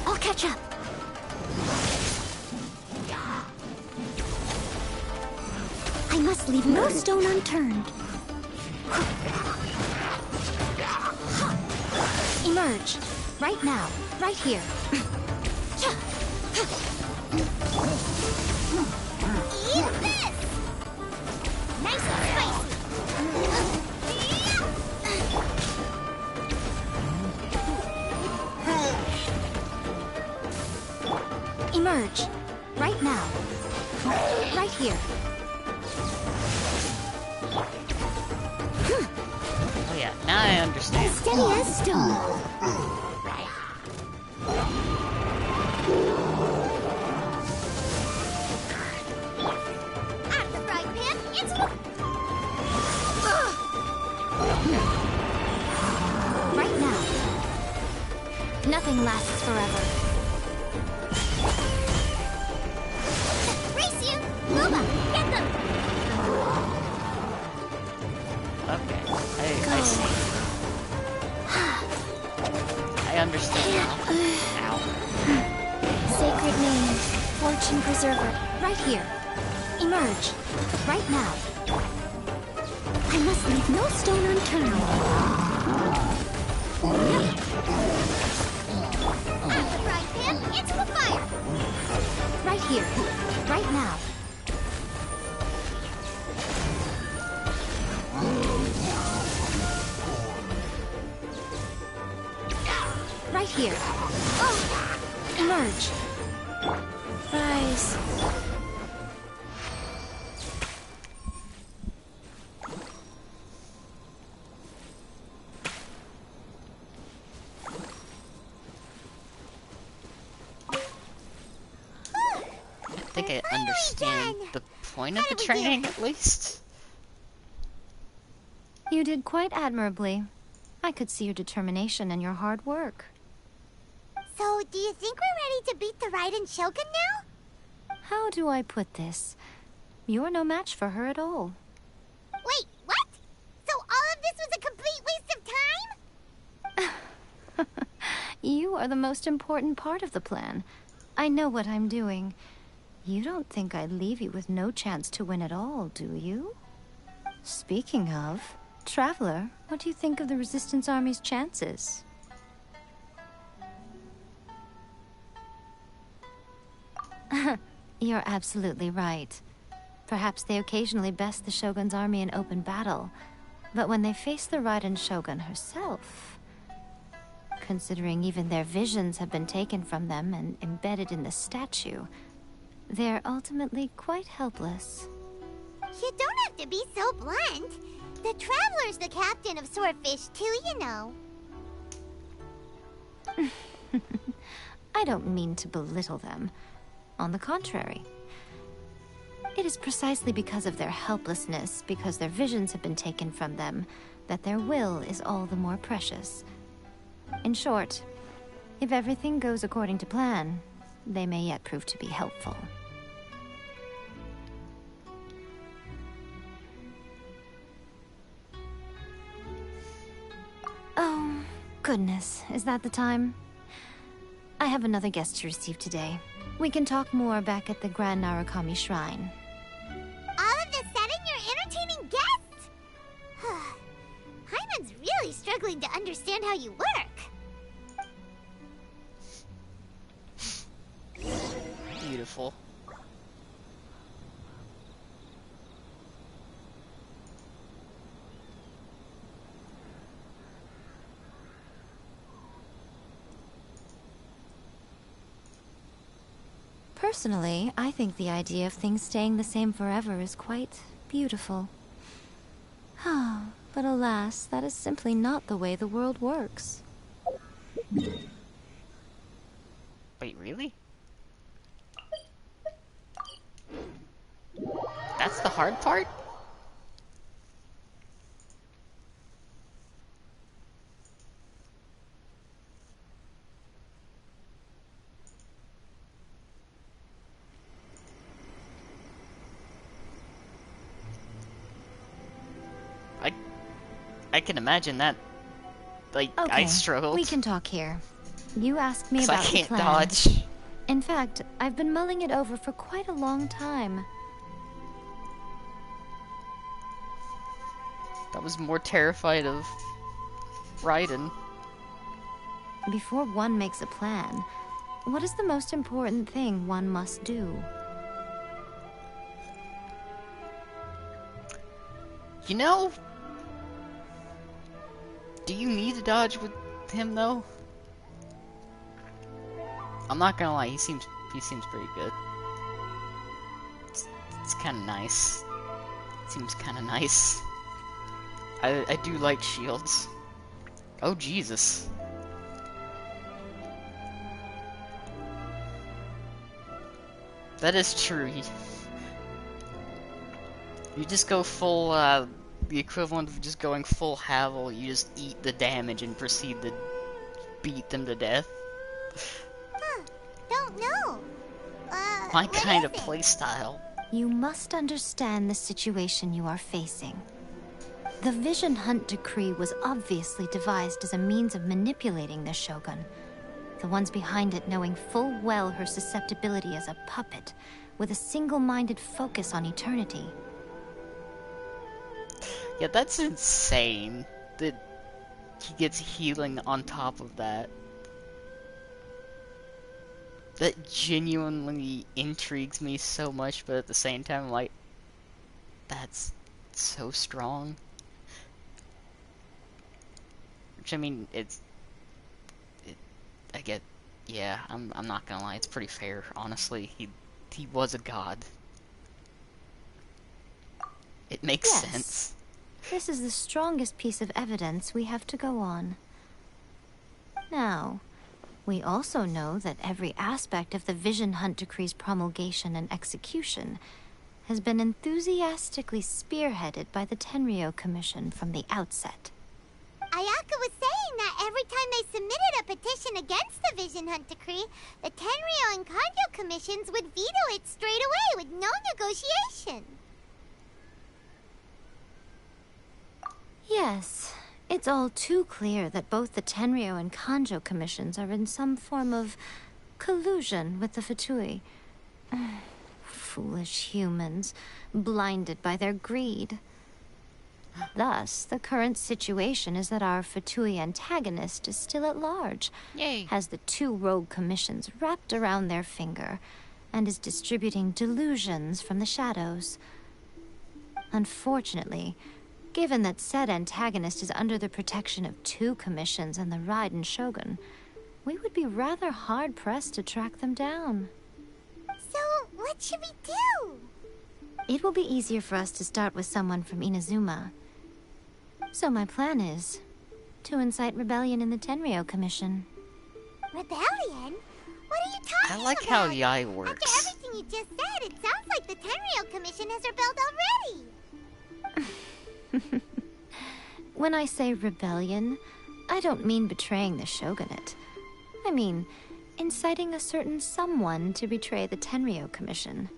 I'll catch up. I must leave no stone unturned. Emerge. Right now. Right here. Eat this! Nice and spicy! Emerge. Right now. Right here. Oh yeah, now I understand. Steady as stone. Out of the frying pan, into the... Right now. Nothing lasts forever. Race you! Luba, get them! sacred name, Fortune Preserver, right here. Emerge, right now. I must leave no stone unturned. Out the frying pan, into the fire! Right here, right now. Right here. Oh! Emerge. Rise. I think I understand the point of the training, at least. You did quite admirably. I could see your determination and your hard work. So, do you think we're ready to beat the Raiden Shogun now? How do I put this? You're no match for her at all. Wait, what? So all of this was a complete waste of time? You are the most important part of the plan. I know what I'm doing. You don't think I'd leave you with no chance to win at all, do you? Speaking of, Traveler, what do you think of the Resistance Army's chances? You're absolutely right. Perhaps they occasionally best the Shogun's army in open battle, but when they face the Raiden Shogun herself... Considering even their visions have been taken from them and embedded in the statue, they're ultimately quite helpless. You don't have to be so blunt. The Traveler's the captain of Swordfish too, you know. I don't mean to belittle them. On the contrary. It is precisely because of their helplessness, because their visions have been taken from them, that their will is all the more precious. In short, if everything goes according to plan, they may yet prove to be helpful. Oh, goodness, is that the time? I have another guest to receive today. We can talk more back at the Grand Narukami Shrine. All of a sudden, you're entertaining guests? Hyman's really struggling to understand how you work. Beautiful. Personally, I think the idea of things staying the same forever is quite beautiful. But alas, that is simply not the way the world works. Wait, really? That's the hard part? I can imagine that. Like, Okay, I struggled. we can talk here. You asked me 'Cause about I can't the plan. dodge. In fact, I've been mulling it over for quite a long time. I was more terrified of Raiden. Before one makes a plan, what is the most important thing one must do? You know, do you need to dodge with him though? I'm not gonna lie, he seems pretty good. It's kind of nice. Seems kind of nice. I do like shields. Oh Jesus. That is true. You just go full, the equivalent of just going full Havel, you just eat the damage and proceed to beat them to death. Don't know. My kind of playstyle. You must understand the situation you are facing. The Vision Hunt Decree was obviously devised as a means of manipulating the Shogun. The ones behind it knowing full well her susceptibility as a puppet, with a single-minded focus on eternity. Yeah, that's insane that he gets healing on top of that. That genuinely intrigues me so much, but at the same time, I'm like, that's so strong. Which, I mean, I get, yeah, I'm not gonna lie, it's pretty fair, honestly. He was a god. It makes sense. This is the strongest piece of evidence we have to go on. Now, we also know that every aspect of the Vision Hunt Decree's promulgation and execution has been enthusiastically spearheaded by the Tenryo Commission from the outset. Ayaka was saying that every time they submitted a petition against the Vision Hunt Decree, the Tenryo and Kanjo commissions would veto it straight away with no negotiation. Yes, it's all too clear that both the Tenryo and Kanjo commissions are in some form of collusion with the Fatui. Foolish humans, blinded by their greed. Thus, the current situation is that our Fatui antagonist is still at large, has the two rogue commissions wrapped around their finger, and is distributing delusions from the shadows. Unfortunately, given that said antagonist is under the protection of two commissions and the Raiden Shogun, we would be rather hard-pressed to track them down. So, what should we do? It will be easier for us to start with someone from Inazuma. So my plan is to incite rebellion in the Tenryo Commission. Rebellion? What are you talking about? I like how the eye works. After everything you just said, it sounds like the Tenryo Commission has rebelled already. When I say rebellion, I don't mean betraying the shogunate. I mean inciting a certain someone to betray the Tenryo Commission.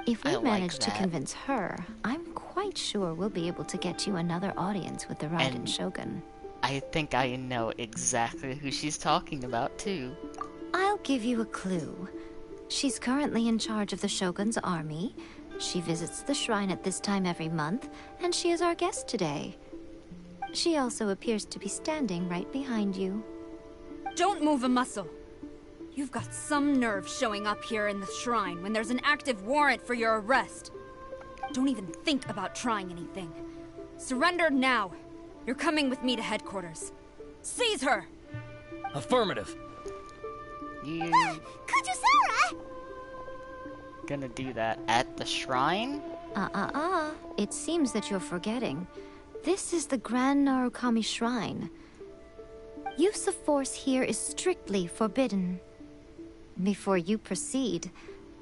If we manage to convince her, I'm quite sure we'll be able to get you another audience with the Raiden Shogun. I think I know exactly who she's talking about, too. I'll give you a clue. She's currently in charge of the Shogun's army. She visits the shrine at this time every month, and she is our guest today. She also appears to be standing right behind you. Don't move a muscle. You've got some nerve showing up here in the shrine when there's an active warrant for your arrest. Don't even think about trying anything. Surrender now. You're coming with me to headquarters. Seize her! Affirmative. You Kujusara! gonna do that at the shrine? It seems that you're forgetting. This is the Grand Narukami Shrine. Use of force here is strictly forbidden. Before you proceed,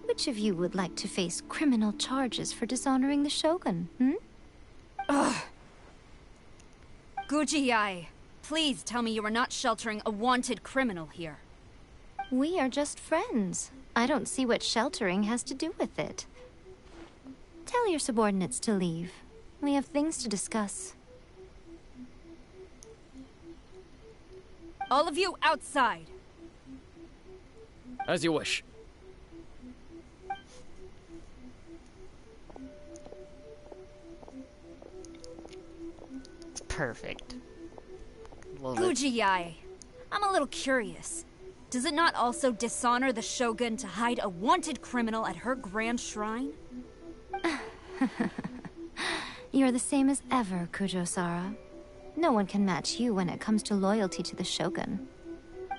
which of you would like to face criminal charges for dishonoring the Shogun, Ugh. Guji-ai, please tell me you are not sheltering a wanted criminal here. We are just friends. I don't see what sheltering has to do with it. Tell your subordinates to leave. We have things to discuss. All of you outside. As you wish. It's perfect. Guji-ai, I'm a little curious. Does it not also dishonor the Shogun to hide a wanted criminal at her grand shrine? You're the same as ever, Kujo-sara. No one can match you when it comes to loyalty to the Shogun.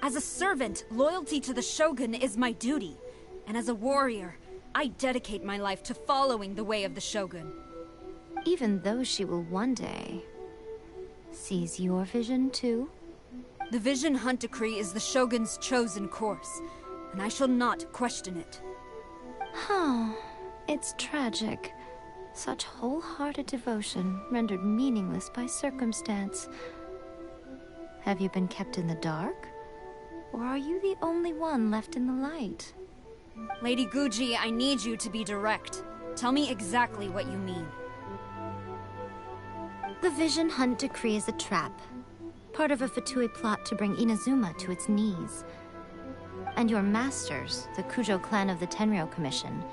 As a servant, loyalty to the Shogun is my duty. And as a warrior, I dedicate my life to following the way of the Shogun. Even though she will one day seize your vision too? The Vision Hunt Decree is the Shogun's chosen course, and I shall not question it. It's tragic. Such wholehearted devotion rendered meaningless by circumstance. Have you been kept in the dark? Or are you the only one left in the light? Lady Guji, I need you to be direct. Tell me exactly what you mean. The Vision Hunt Decree is a trap. Part of a Fatui plot to bring Inazuma to its knees. And your masters, the Kujo clan of the Tenryou Commission,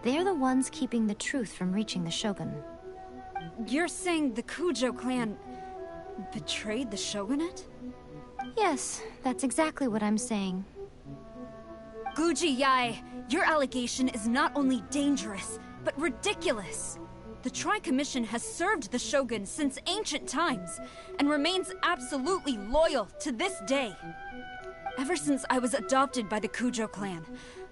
they're the ones keeping the truth from reaching the Shogun. You're saying the Kujo clan betrayed the shogunate? Yes, that's exactly what I'm saying. Guji Yae, your allegation is not only dangerous, but ridiculous. The Tri-Commission has served the Shogun since ancient times, and remains absolutely loyal to this day. Ever since I was adopted by the Kujo clan,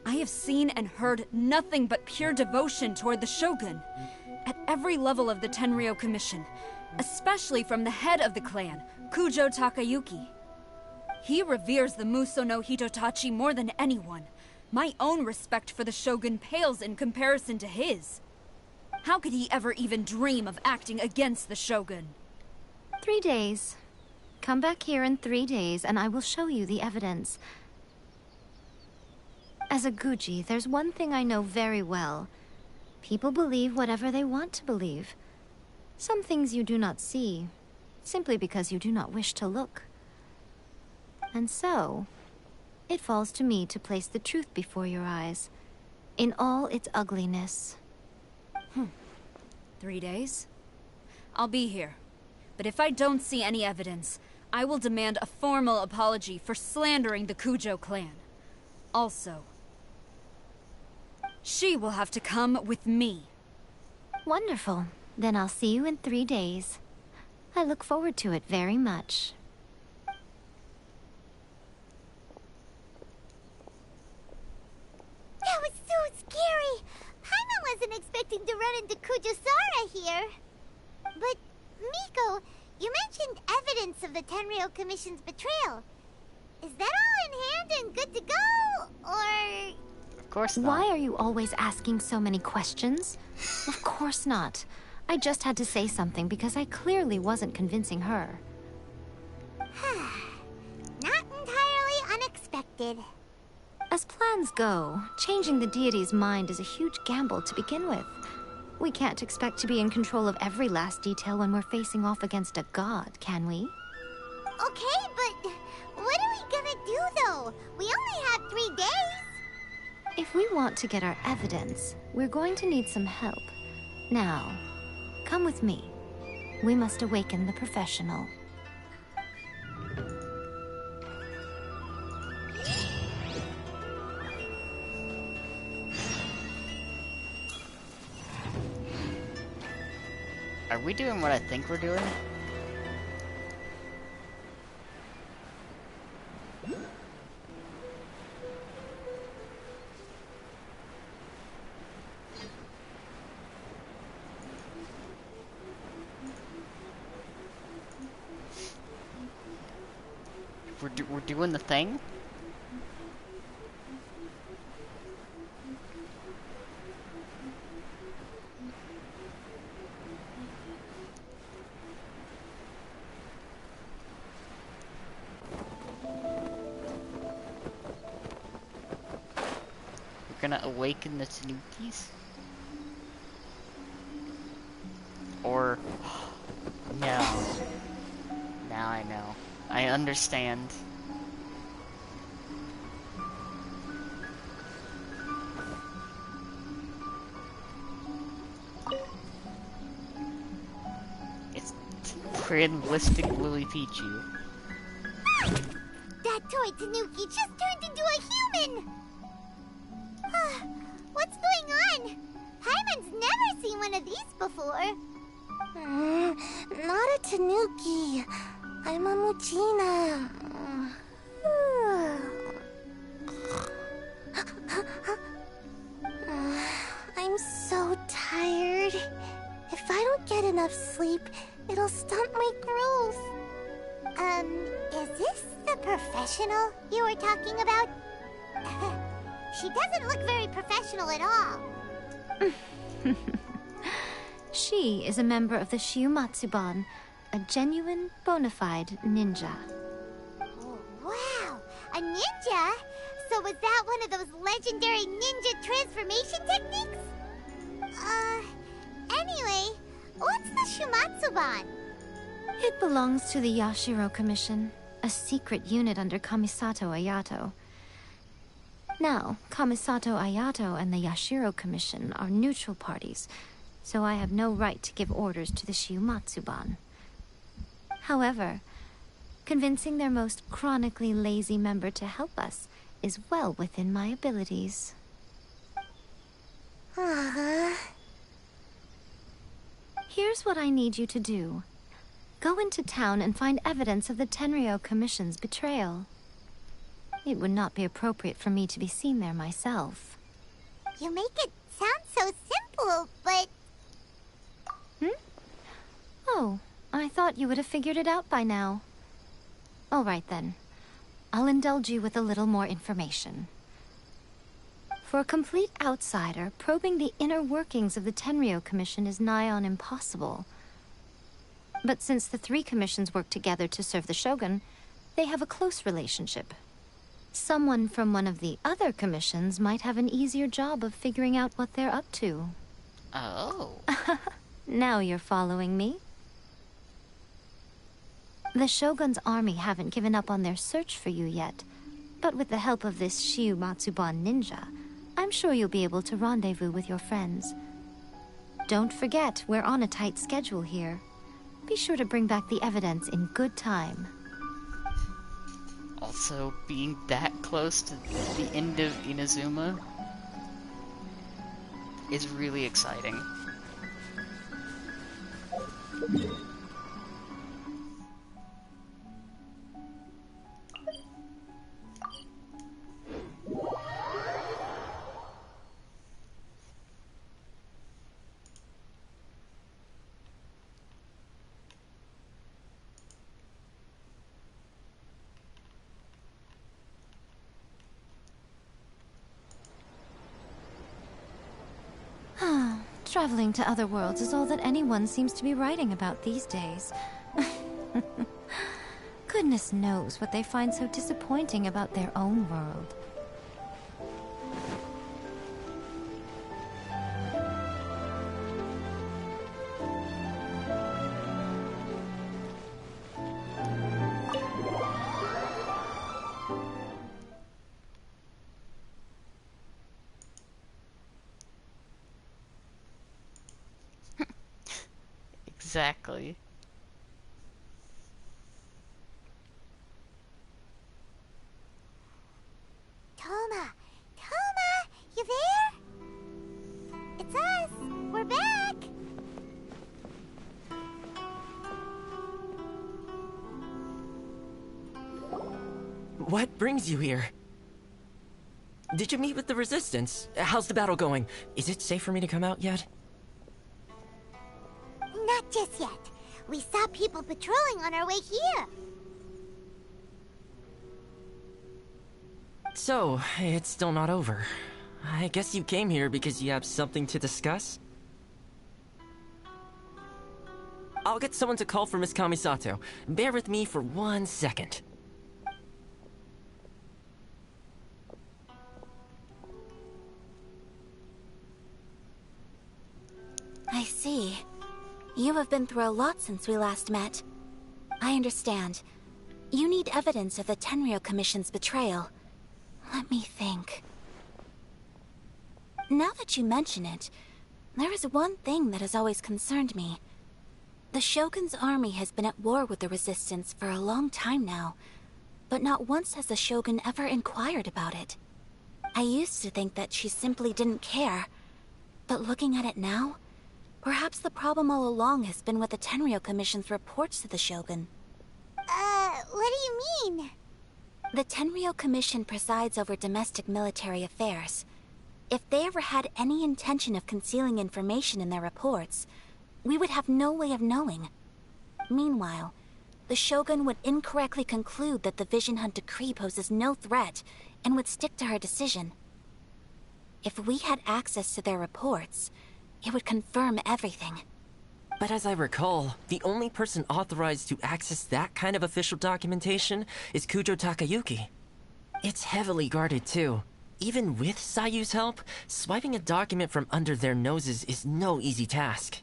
I have seen and heard nothing but pure devotion toward the Shogun. At every level of the Tenryou Commission, especially from the head of the clan, Kujo Takayuki. He reveres the Muso no Hitotachi more than anyone. My own respect for the Shogun pales in comparison to his. How could he ever even dream of acting against the Shogun? 3 days. Come back here in 3 days and I will show you the evidence. As a Guji, there's one thing I know very well. People believe whatever they want to believe. Some things you do not see, simply because you do not wish to look. And so, it falls to me to place the truth before your eyes, in all its ugliness. 3 days? I'll be here. But if I don't see any evidence, I will demand a formal apology for slandering the Kujo clan. Also, she will have to come with me. Wonderful. Then I'll see you in 3 days. I look forward to it very much. That was so scary! Paimon wasn't expecting to run into Kujosara here. But, Miko, you mentioned evidence of the Tenryou Commission's betrayal. Is that all in hand and good to go? Or... Of course not. Why are you always asking so many questions? Of course not. I just had to say something because I clearly wasn't convincing her. Not entirely unexpected. As plans go, changing the deity's mind is a huge gamble to begin with. We can't expect to be in control of every last detail when we're facing off against a god, can we? Okay, but what are we gonna do, though? We only have 3 days. If we want to get our evidence, we're going to need some help. Now, come with me. We must awaken the professional. Are we doing what I think we're doing? We're doing the thing? We're gonna awaken the Tanukis? Or... No. Now I know. I understand. It's Crimlistic Lily Pichu. That toy Tanuki just turned into a human! What's going on? Paimon's never seen one of these before. Not a Tanuki. I'm a Muchina. I'm so tired. If I don't get enough sleep, it'll stunt my growth. Is this the professional you were talking about? She doesn't look very professional at all. She is a member of the Shiumatsuban, a genuine, bona fide ninja. Oh, wow! A ninja? So was that one of those legendary ninja transformation techniques? Anyway, what's the Shiumatsuban? It belongs to the Yashiro Commission, a secret unit under Kamisato Ayato. Now, Kamisato Ayato and the Yashiro Commission are neutral parties, so I have no right to give orders to the Shiumatsuban. However, convincing their most chronically lazy member to help us is well within my abilities. Here's what I need you to do. Go into town and find evidence of the Tenryou Commission's betrayal. It would not be appropriate for me to be seen there myself. You make it sound so simple, but... Oh, I thought you would have figured it out by now. All right then. I'll indulge you with a little more information. For a complete outsider, probing the inner workings of the Tenryou Commission is nigh on impossible. But since the three commissions work together to serve the Shogun, they have a close relationship. Someone from one of the other commissions might have an easier job of figuring out what they're up to. Oh. Now you're following me. The Shogun's army haven't given up on their search for you yet, but with the help of this Shiumatsuban ninja, I'm sure you'll be able to rendezvous with your friends. Don't forget, we're on a tight schedule here. Be sure to bring back the evidence in good time. Also, being that close to the end of Inazuma is really exciting. Traveling to other worlds is all that anyone seems to be writing about these days. Goodness knows what they find so disappointing about their own world. Exactly. Toma! Toma! You there? It's us! We're back! What brings you here? Did you meet with the Resistance? How's the battle going? Is it safe for me to come out yet? Not just yet. We saw people patrolling on our way here. So, it's still not over. I guess you came here because you have something to discuss? I'll get someone to call for Miss Kamisato. Bear with me for 1 second. I see. You have been through a lot since we last met. I understand. You need evidence of the Tenryou Commission's betrayal. Let me think. Now that you mention it, there is one thing that has always concerned me. The Shogun's army has been at war with the Resistance for a long time now, but not once has the Shogun ever inquired about it. I used to think that she simply didn't care, but looking at it now, perhaps the problem all along has been with the Tenryou Commission's reports to the Shogun. What do you mean? The Tenryou Commission presides over domestic military affairs. If they ever had any intention of concealing information in their reports, we would have no way of knowing. Meanwhile, the Shogun would incorrectly conclude that the Vision Hunt decree poses no threat and would stick to her decision. If we had access to their reports, it would confirm everything. But as I recall, the only person authorized to access that kind of official documentation is Kujo Takayuki. It's heavily guarded too. Even with Sayu's help, swiping a document from under their noses is no easy task.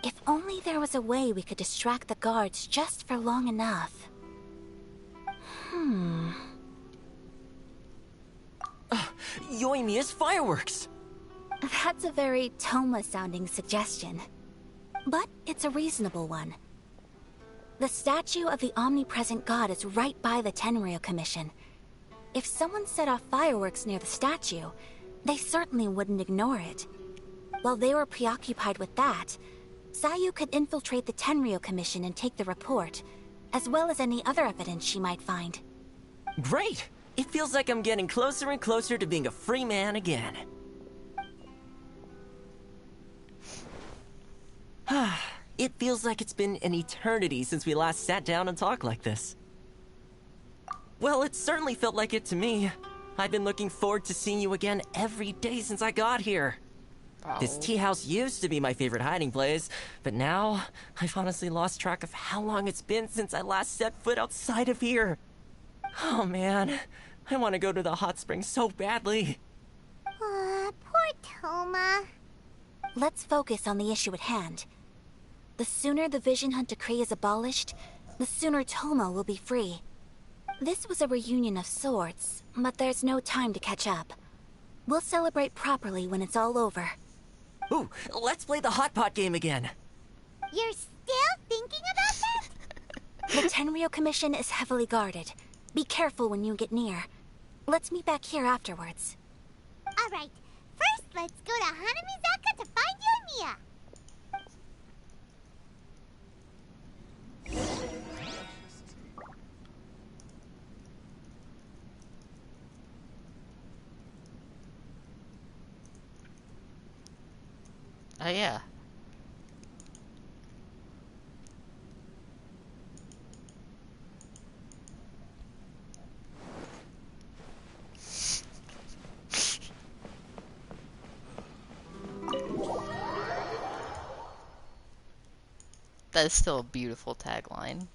If only there was a way we could distract the guards just for long enough. Yoimiya's fireworks! That's a very Toma-sounding suggestion. But it's a reasonable one. The statue of the omnipresent god is right by the Tenryou Commission. If someone set off fireworks near the statue, they certainly wouldn't ignore it. While they were preoccupied with that, Sayu could infiltrate the Tenryou Commission and take the report, as well as any other evidence she might find. Great! It feels like I'm getting closer and closer to being a free man again. It feels like it's been an eternity since we last sat down and talked like this. Well, it certainly felt like it to me. I've been looking forward to seeing you again every day since I got here. This tea house used to be my favorite hiding place, but now I've honestly lost track of how long it's been since I last set foot outside of here. Oh man, I want to go to the hot springs so badly. Poor Toma. Let's focus on the issue at hand. The sooner the Vision Hunt Decree is abolished, the sooner Toma will be free. This was a reunion of sorts, but there's no time to catch up. We'll celebrate properly when it's all over. Ooh, let's play the hot pot game again. You're still thinking about that? The Tenryou Commission is heavily guarded. Be careful when you get near. Let's meet back here afterwards. Alright, first let's go to Hanamizaka to find Yoimiya. Oh yeah. That is still a beautiful tagline.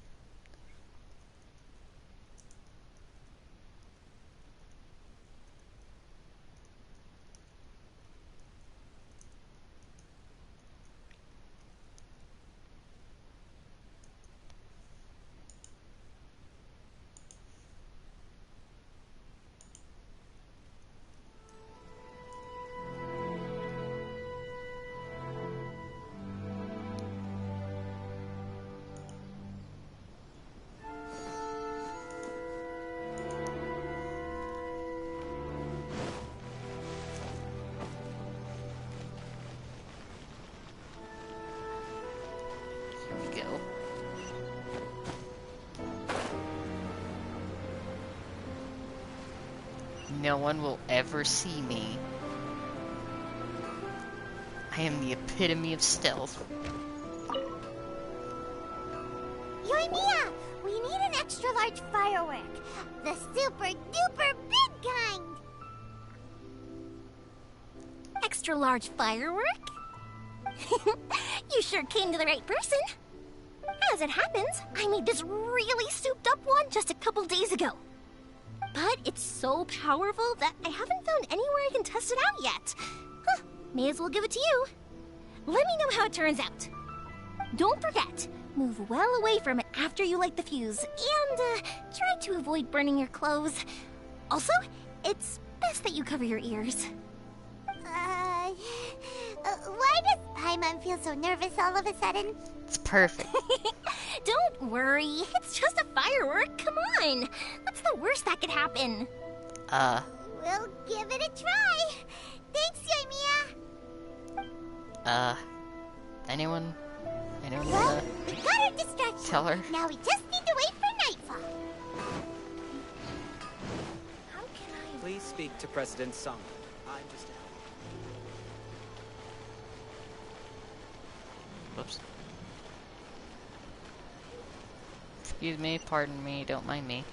No one will ever see me. I am the epitome of stealth. Yoimiya, we need an extra large firework. The super duper big kind. Extra large firework? You sure came to the right person. As it happens, I made this really souped up one just a couple days ago. But it's so powerful that I haven't found anywhere I can test it out yet. Huh, may as well give it to you. Let me know how it turns out. Don't forget, move well away from it after you light the fuse, and try to avoid burning your clothes. Also, it's best that you cover your ears. Why does Paimon feel so nervous all of a sudden? It's perfect. Don't worry, it's just a firework, come on. What's the worst that could happen? We'll give it a try. Thanks, Yoimiya. Anyone Well, we got her distraction. tell her? Now we just need to wait for nightfall. Please speak to President Sung. I'm just... Whoops. Excuse me, pardon me, don't mind me.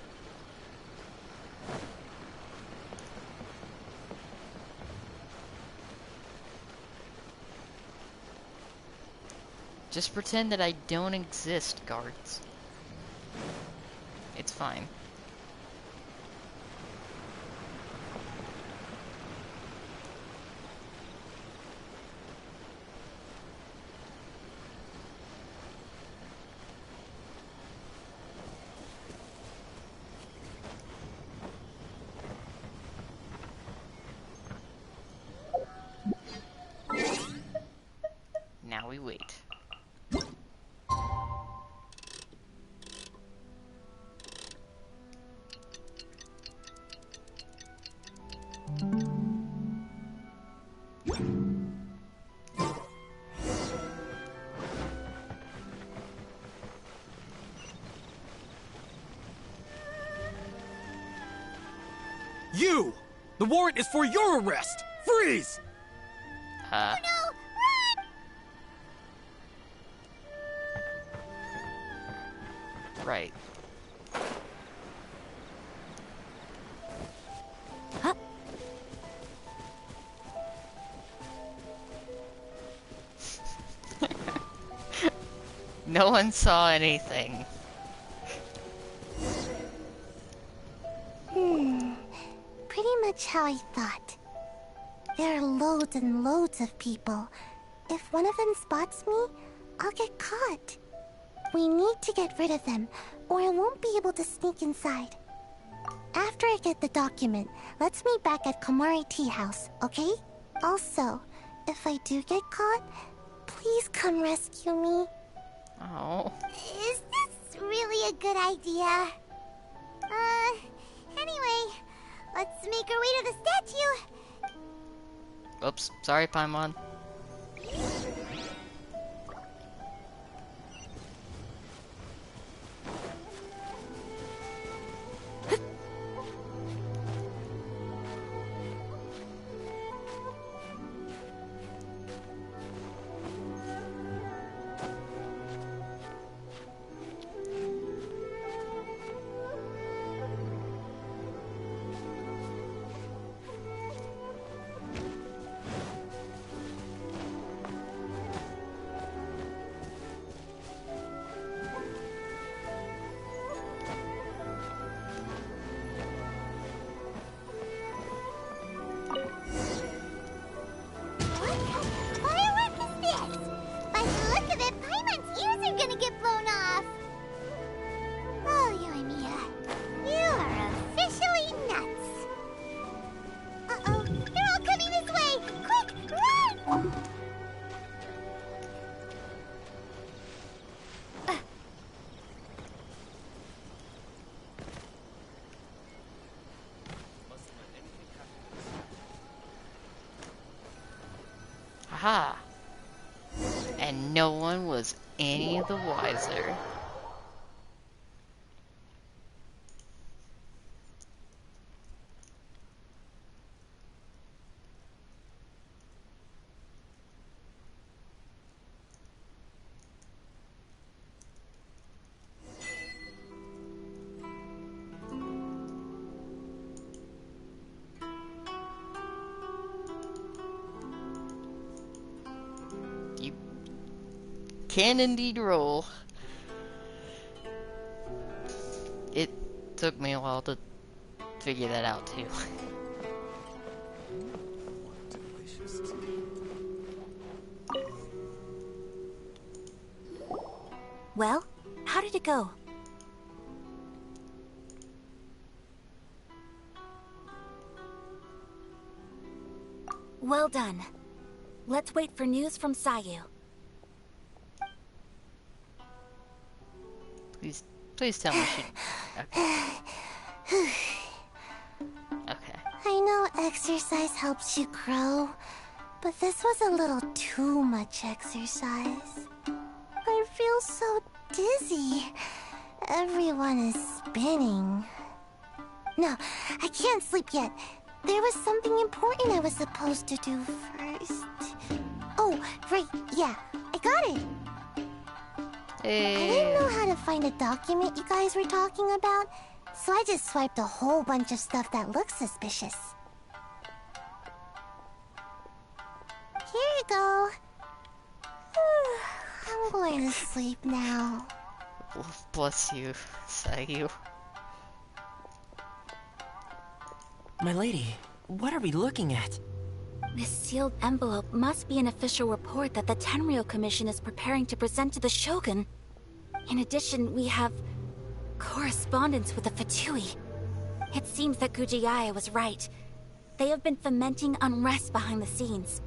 Just pretend that I don't exist, guards. It's fine. The warrant is for your arrest! Freeze! Oh no! Run! Right. Huh? No one saw anything. Pretty much how I thought. There are loads and loads of people. If one of them spots me, I'll get caught. We need to get rid of them, or I won't be able to sneak inside. After I get the document, let's meet back at Komari Tea House, okay? Also, if I do get caught, please come rescue me. Oh. Is this really a good idea? Anyway, let's make our way to the statue. Oops, sorry, Paimon. Aha! And no one was any the wiser. Can indeed roll. It took me a while to figure that out too. Well, how did it go? Well done. Let's wait for news from Sayu. Please tell me she... Okay. Okay. I know exercise helps you grow, but this was a little too much exercise. I feel so dizzy. Everyone is spinning. No, I can't sleep yet. There was something important I was supposed to do first. Oh, right, yeah, I got it. Hey. I didn't know how to find a document you guys were talking about, so I just swiped a whole bunch of stuff that looks suspicious. Here you go. I'm going to sleep now. Bless you, Sayu. My lady, what are we looking at? This sealed envelope must be an official report that the Tenryou Commission is preparing to present to the Shogun. In addition, we have correspondence with the Fatui. It seems that Kujiaya was right. They have been fomenting unrest behind the scenes.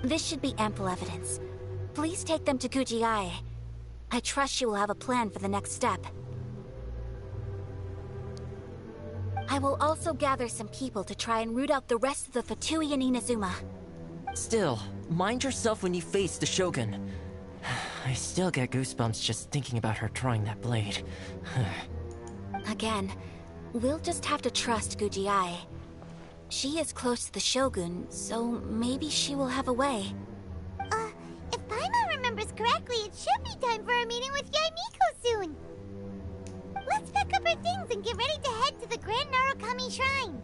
This should be ample evidence. Please take them to Kujiaya. I trust she will have a plan for the next step. I will also gather some people to try and root out the rest of the Fatui in Inazuma. Still, mind yourself when you face the Shogun. I still get goosebumps just thinking about her drawing that blade. Again, we'll just have to trust Kujiai. She is close to the Shogun, so maybe she will have a way. If Paimon remembers correctly, it should be time for a meeting with Yaimiko soon. Let's pack up our things and get ready to head to the Grand Narukami Shrine.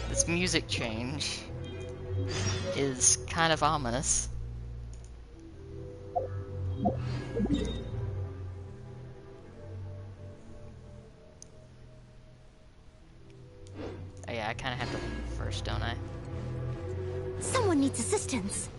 This music change is kind of ominous. Oh yeah, I kind of have to leave first, don't I? Someone needs assistance.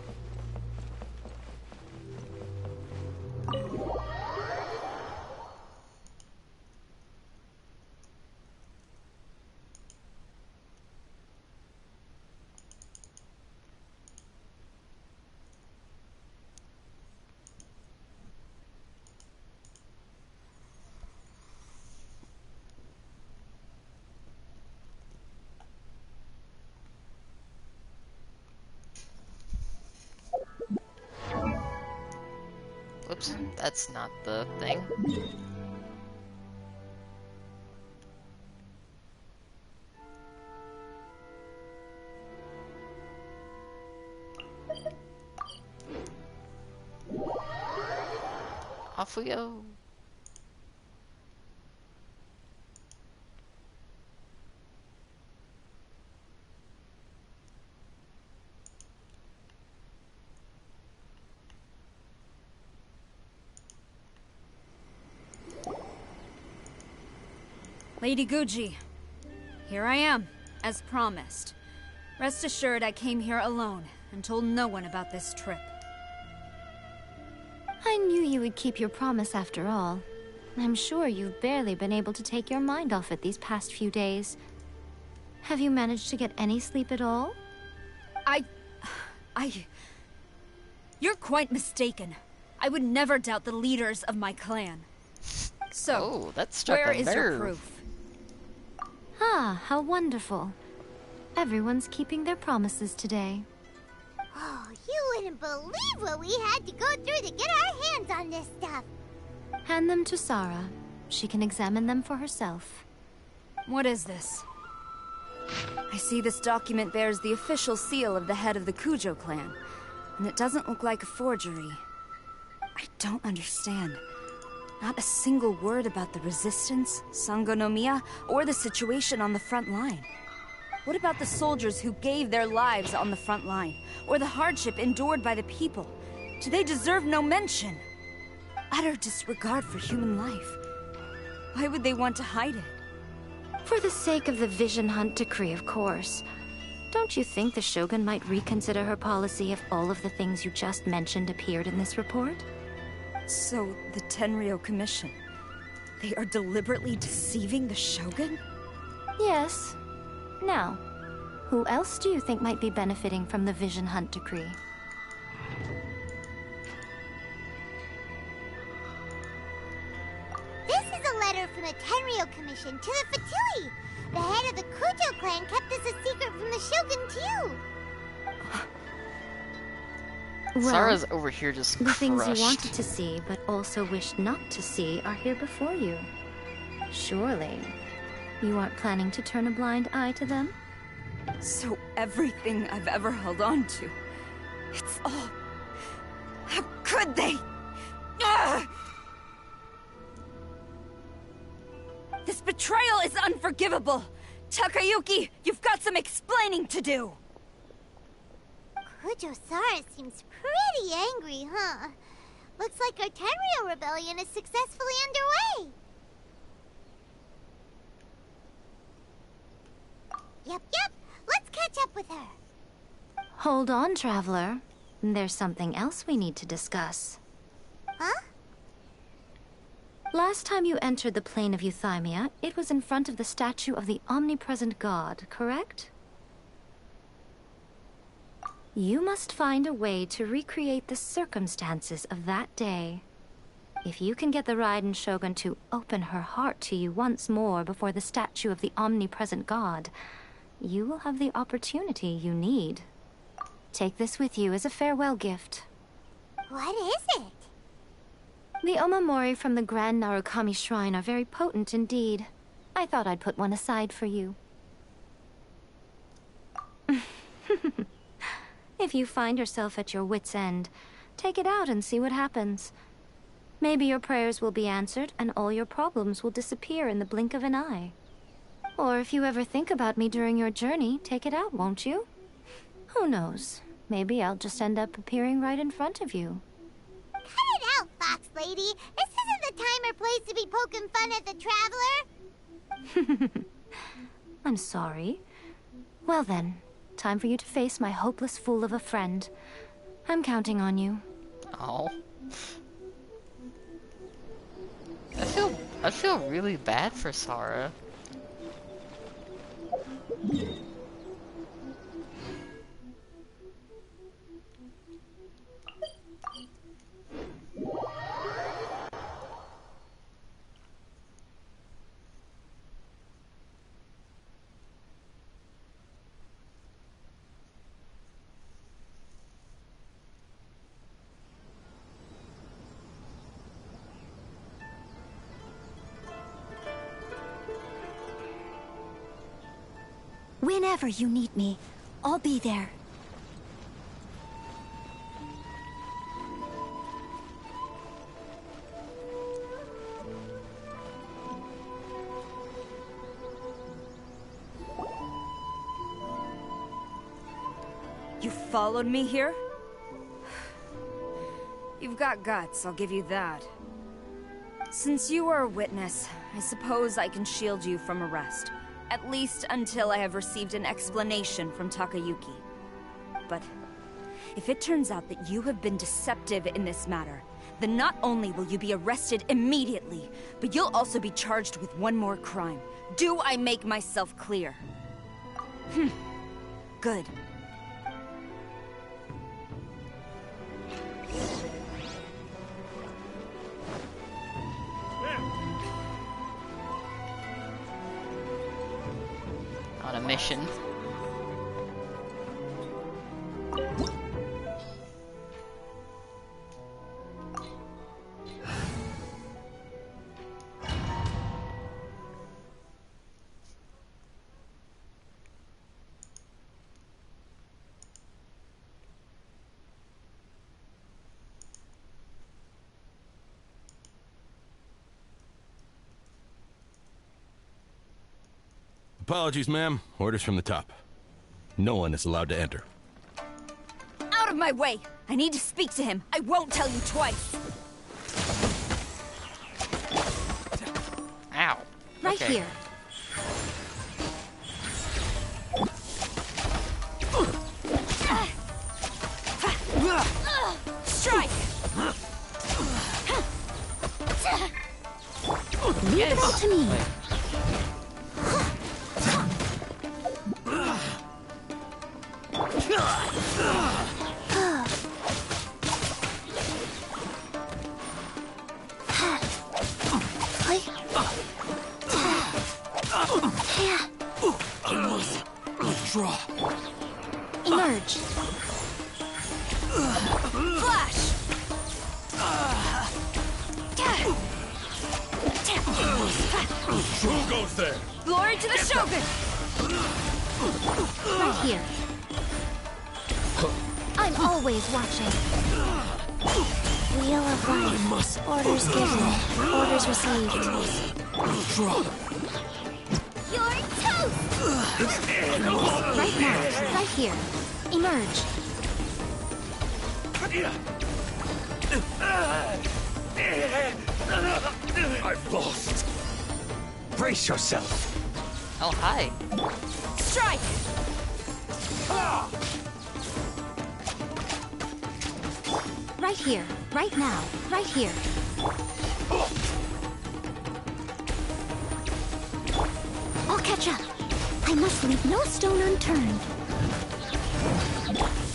Whoops, that's not the thing. Off we go. Lady Guji, here I am, as promised. Rest assured I came here alone and told no one about this trip. I knew you would keep your promise after all. I'm sure you've barely been able to take your mind off it these past few days. Have you managed to get any sleep at all? You're quite mistaken. I would never doubt the leaders of my clan. So, where is your proof? Ah, how wonderful. Everyone's keeping their promises today. Oh, you wouldn't believe what we had to go through to get our hands on this stuff. Hand them to Sarah. She can examine them for herself. What is this? I see this document bears the official seal of the head of the Kujo clan, and it doesn't look like a forgery. I don't understand. Not a single word about the resistance, Sangonomiya, or the situation on the front line. What about the soldiers who gave their lives on the front line, or the hardship endured by the people? Do they deserve no mention? Utter disregard for human life. Why would they want to hide it? For the sake of the Vision Hunt decree, of course. Don't you think the Shogun might reconsider her policy if all of the things you just mentioned appeared in this report? So, the Tenryo Commission, they are deliberately deceiving the Shogun? Yes. Now, who else do you think might be benefiting from the Vision Hunt decree? This is a letter from the Tenryo Commission to the Fatui. The head of the Kujo clan kept this a secret from the Shogun, too. Well, Sarah's over here just the crushed. things you wanted to see, but also wished not to see, are here before you. Surely, you aren't planning to turn a blind eye to them? So everything I've ever held on to, it's all... How could they? Ugh! This betrayal is unforgivable! Takayuki, you've got some explaining to do! Kujo-Sara seems pretty angry, huh? Looks like our Tenryo rebellion is successfully underway. Yep. Let's catch up with her. Hold on, Traveler. There's something else we need to discuss. Huh? Last time you entered the plane of Euthymia, it was in front of the statue of the omnipresent god, correct? You must find a way to recreate the circumstances of that day. If you can get the Raiden Shogun to open her heart to you once more before the statue of the omnipresent god, you will have the opportunity you need. Take this with you as a farewell gift. What is it? The Omamori from the Grand Narukami Shrine are very potent indeed. I thought I'd put one aside for you. If you find yourself at your wit's end, take it out and see what happens. Maybe your prayers will be answered and all your problems will disappear in the blink of an eye. Or if you ever think about me during your journey, take it out, won't you? Who knows? Maybe I'll just end up appearing right in front of you. Cut it out, Fox Lady. This isn't the time or place to be poking fun at the Traveler. I'm sorry. Well then, time for you to face my hopeless fool of a friend. I'm counting on you. Oh. I feel really bad for Sarah. Whenever you need me, I'll be there. You followed me here? You've got guts, I'll give you that. Since you are a witness, I suppose I can shield you from arrest. At least until I have received an explanation from Takayuki. But if it turns out that you have been deceptive in this matter, then not only will you be arrested immediately, but you'll also be charged with one more crime. Do I make myself clear? Good. On a mission. Apologies, ma'am. Orders from the top. No one is allowed to enter. Out of my way! I need to speak to him. I won't tell you twice. Ow. Right Okay. here. Strike! Leave it all to me. I must withdraw. Emerge. Flash! Who goes there? Glory to the Shogun! Right here. I'm always watching. Wheel of Life. Orders given. Orders received. You're toast! Right now. Right here. Emerge. I've lost. Brace yourself. Oh, hi. Strike! Right here. Right now. Right here. I'll catch up. I must leave no stone unturned.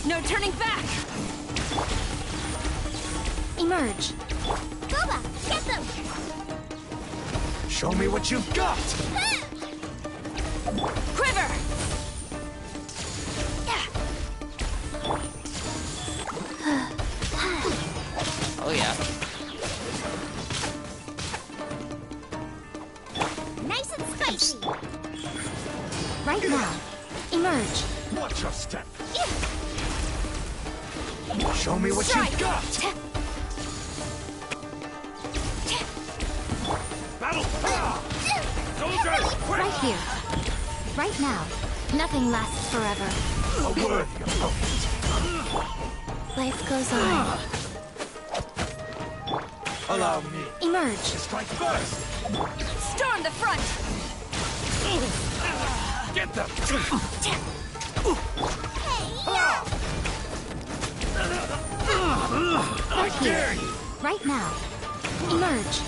No turning back! Emerge. Goba, get them! Show me what you've got. Quiver! Oh yeah. Nice and spicy! Right now. Emerge. Watch your step. Show me what you got. Battle! Soldiers, quick! Right here. Right now. Nothing lasts forever. A worthy opponent. Life goes on. Allow me Emerge. to strike first. Storm the front! Get them! Right here. Right now. Emerge.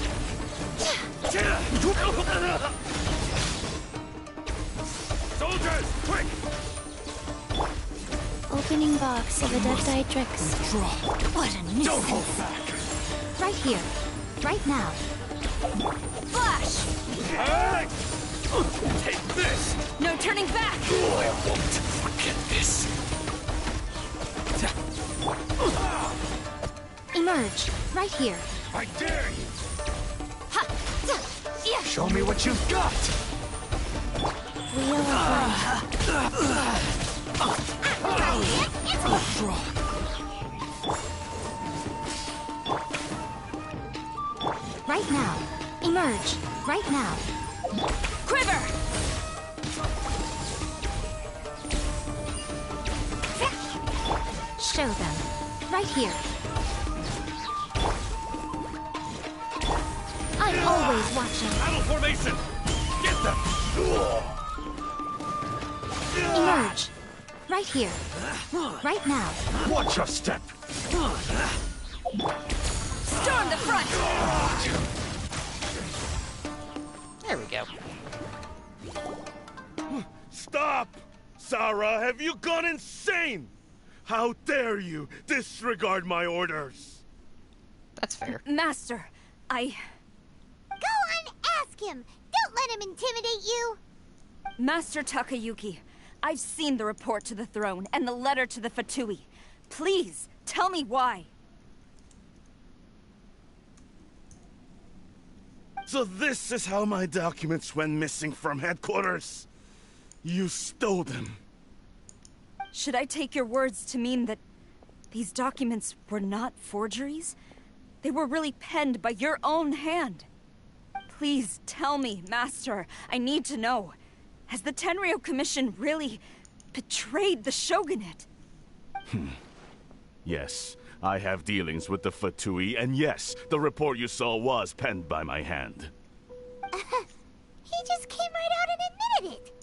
Soldiers, quick! Opening box of Adepti-Trix. What a nuisance. Don't hold back. Right here. Right now. Flash! Take this! No turning back! I won't forget this. Emerge. Right here. I dare you! Show me what you've got. Wheel of Life. Right now. Emerge. Right now. Quiver! Show them. Right here. I'm always watching. Battle formation! Get them! Emerge. Right here. Right now. Watch your step. Storm the front! There we go. Stop! Sarah, have you gone insane? How dare you disregard my orders? That's fair. Master, I... Go on, ask him. Don't let him intimidate you. Master Takayuki, I've seen the report to the throne and the letter to the Fatui. Please, tell me why. So this is how my documents went missing from headquarters? You stole them. Should I take your words to mean that these documents were not forgeries? They were really penned by your own hand. Please tell me, Master. I need to know. Has the Tenryo Commission really betrayed the Shogunate? Yes, I have dealings with the Fatui, and yes, the report you saw was penned by my hand. He just came right out and admitted it.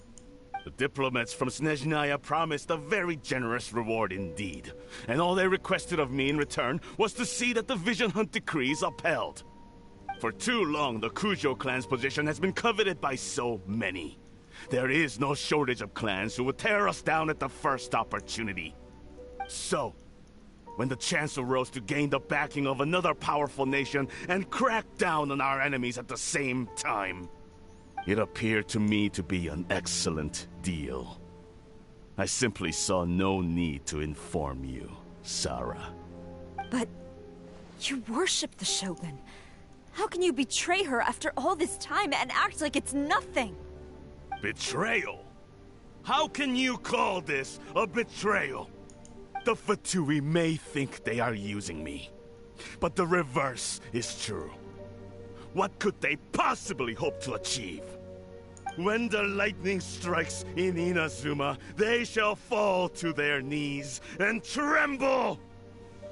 The diplomats from Snezhnaya promised a very generous reward indeed, and all they requested of me in return was to see that the Vision Hunt decrees upheld. For too long, the Kujo clan's position has been coveted by so many. There is no shortage of clans who would tear us down at the first opportunity. So, when the chance arose to gain the backing of another powerful nation and crack down on our enemies at the same time, it appeared to me to be an excellent deal. I simply saw no need to inform you, Sarah. But you worship the Shogun. How can you betray her after all this time and act like it's nothing? Betrayal? How can you call this a betrayal? The Fatui may think they are using me, but the reverse is true. What could they possibly hope to achieve? When the lightning strikes in Inazuma, they shall fall to their knees and tremble,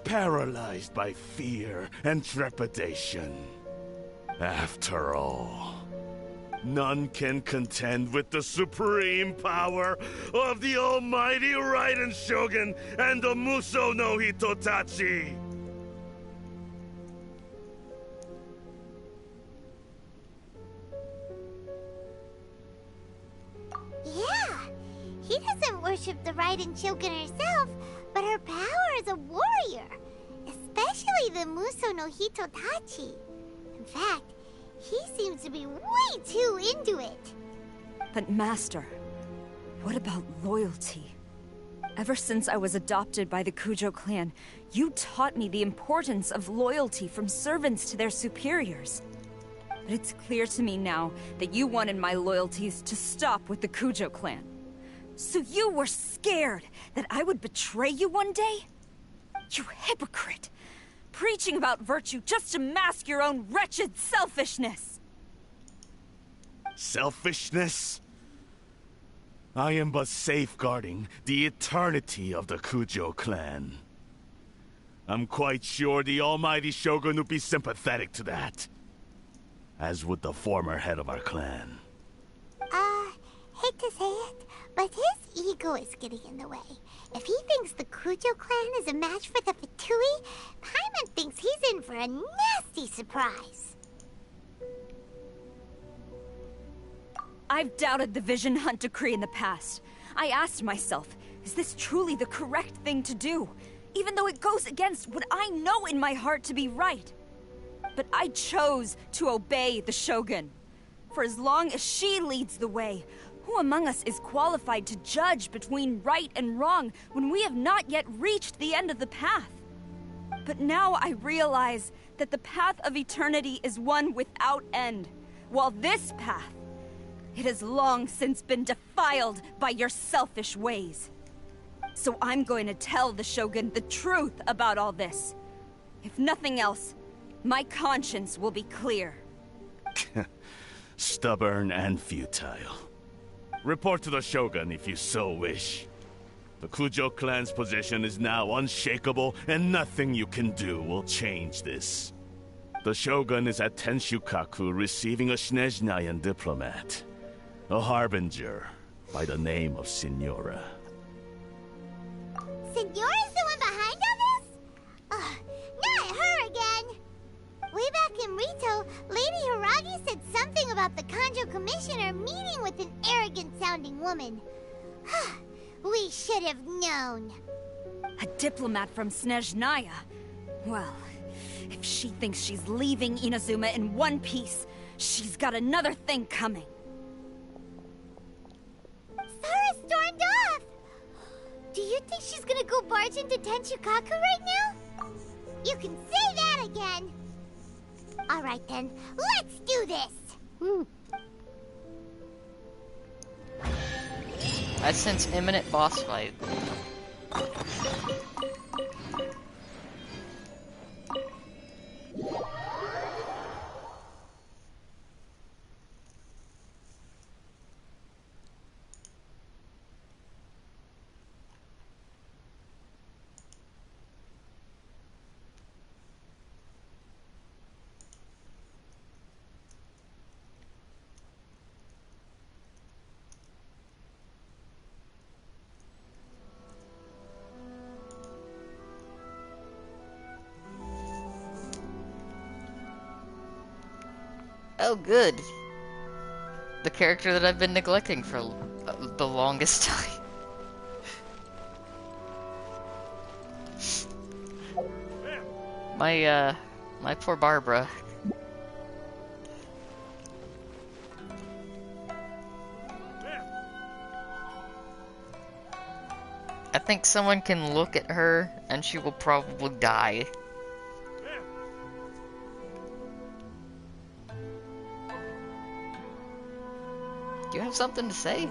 paralyzed by fear and trepidation. After all, none can contend with the supreme power of the almighty Raiden Shogun and the Muso no Hitotachi! Yeah, he doesn't worship the Raiden Shogun herself, but her power as a warrior, especially the Muso no Hitotachi. In fact, he seems to be way too into it. But Master, what about loyalty? Ever since I was adopted by the Kujo clan, you taught me the importance of loyalty from servants to their superiors. But it's clear to me now that you wanted my loyalties to stop with the Kujo clan. So you were scared that I would betray you one day? You hypocrite! Preaching about virtue just to mask your own wretched selfishness! Selfishness? I am but safeguarding the eternity of the Kujo clan. I'm quite sure the almighty Shogun would be sympathetic to that. As would the former head of our clan. Hate to say it, but his ego is getting in the way. If he thinks the Kujo clan is a match for the Fatui, Paimon thinks he's in for a nasty surprise. I've doubted the Vision Hunt decree in the past. I asked myself, is this truly the correct thing to do? Even though it goes against what I know in my heart to be right. But I chose to obey the Shogun. For as long as she leads the way, who among us is qualified to judge between right and wrong when we have not yet reached the end of the path? But now I realize that the path of eternity is one without end, while this path, it has long since been defiled by your selfish ways. So I'm going to tell the Shogun the truth about all this. If nothing else, my conscience will be clear. Stubborn and futile. Report to the Shogun if you so wish. The Kujo clan's position is now unshakable, and nothing you can do will change this. The Shogun is at Tenshukaku receiving a Snezhnayan diplomat. A harbinger by the name of Signora. Signora's the one behind all this? Ugh, not her again! Way back in Rito, Lady Hiragi said something about the Kanjo Commissioner meeting with an arrogant-sounding woman. We should have known. A diplomat from Snezhnaya? Well, if she thinks she's leaving Inazuma in one piece, she's got another thing coming. Sara stormed off! Do you think she's gonna go barge into Tenshukaku right now? You can say that again! Alright then, let's do this! I sense imminent boss fight. Oh, good. The character that I've been neglecting for the longest time. My poor Barbara. I think someone can look at her and she will probably die. Do you have something to say?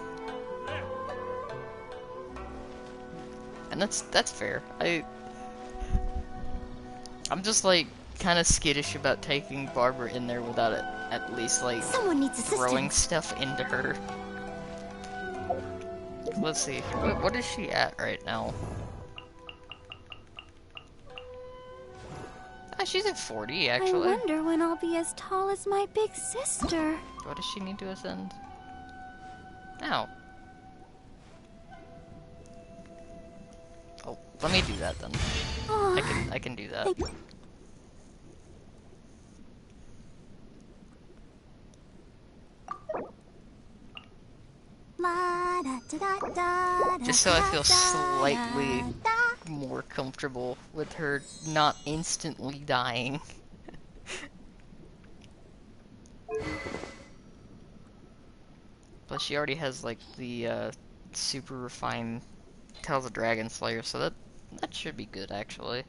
And that's fair. I'm just like kind of skittish about taking Barbara in there without it at least like someone needs throwing stuff into her. Let's see. What is she at right now? She's at 40 actually. I wonder when I'll be as tall as my big sister. What does she need to ascend? Ow. Oh, let me do that then. Oh, I can do that. Just so I feel slightly more comfortable with her not instantly dying. Plus she already has like the super refined Tales of Dragon Slayer, so that should be good actually.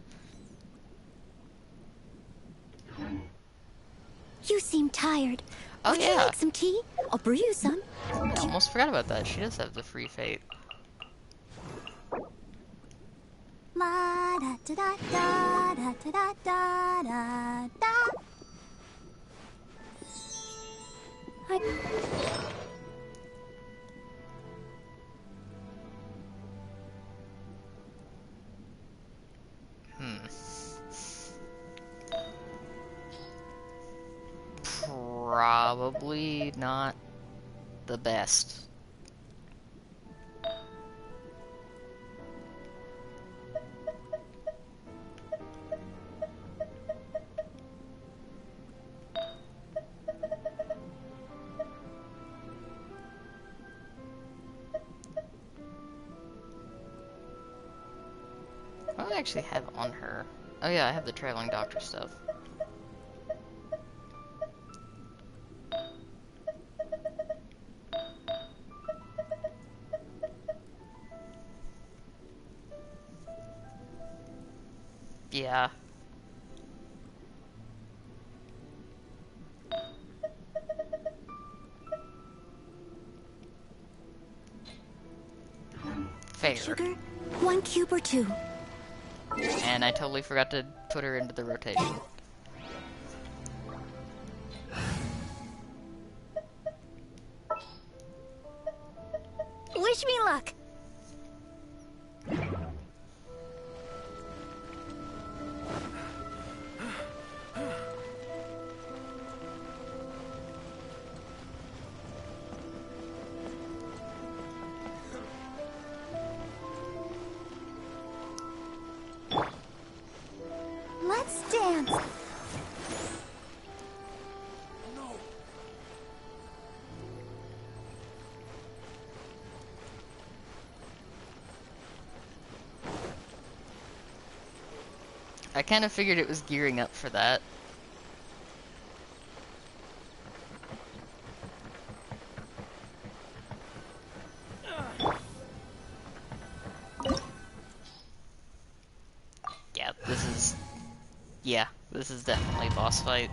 You seem tired. Oh Would yeah. you like some tea? I'll brew you some. I almost forgot about that. She does have the free fate. La da da da da da da da da da. Probably not the best. What do I actually have on her? Oh yeah, I have the traveling doctor stuff. Yeah. Fair. Sugar? 1 cube or 2? And I totally forgot to put her into the rotation. Wish me luck. Let's dance. I kind of figured it was gearing up for that. Yeah, this is definitely a boss fight.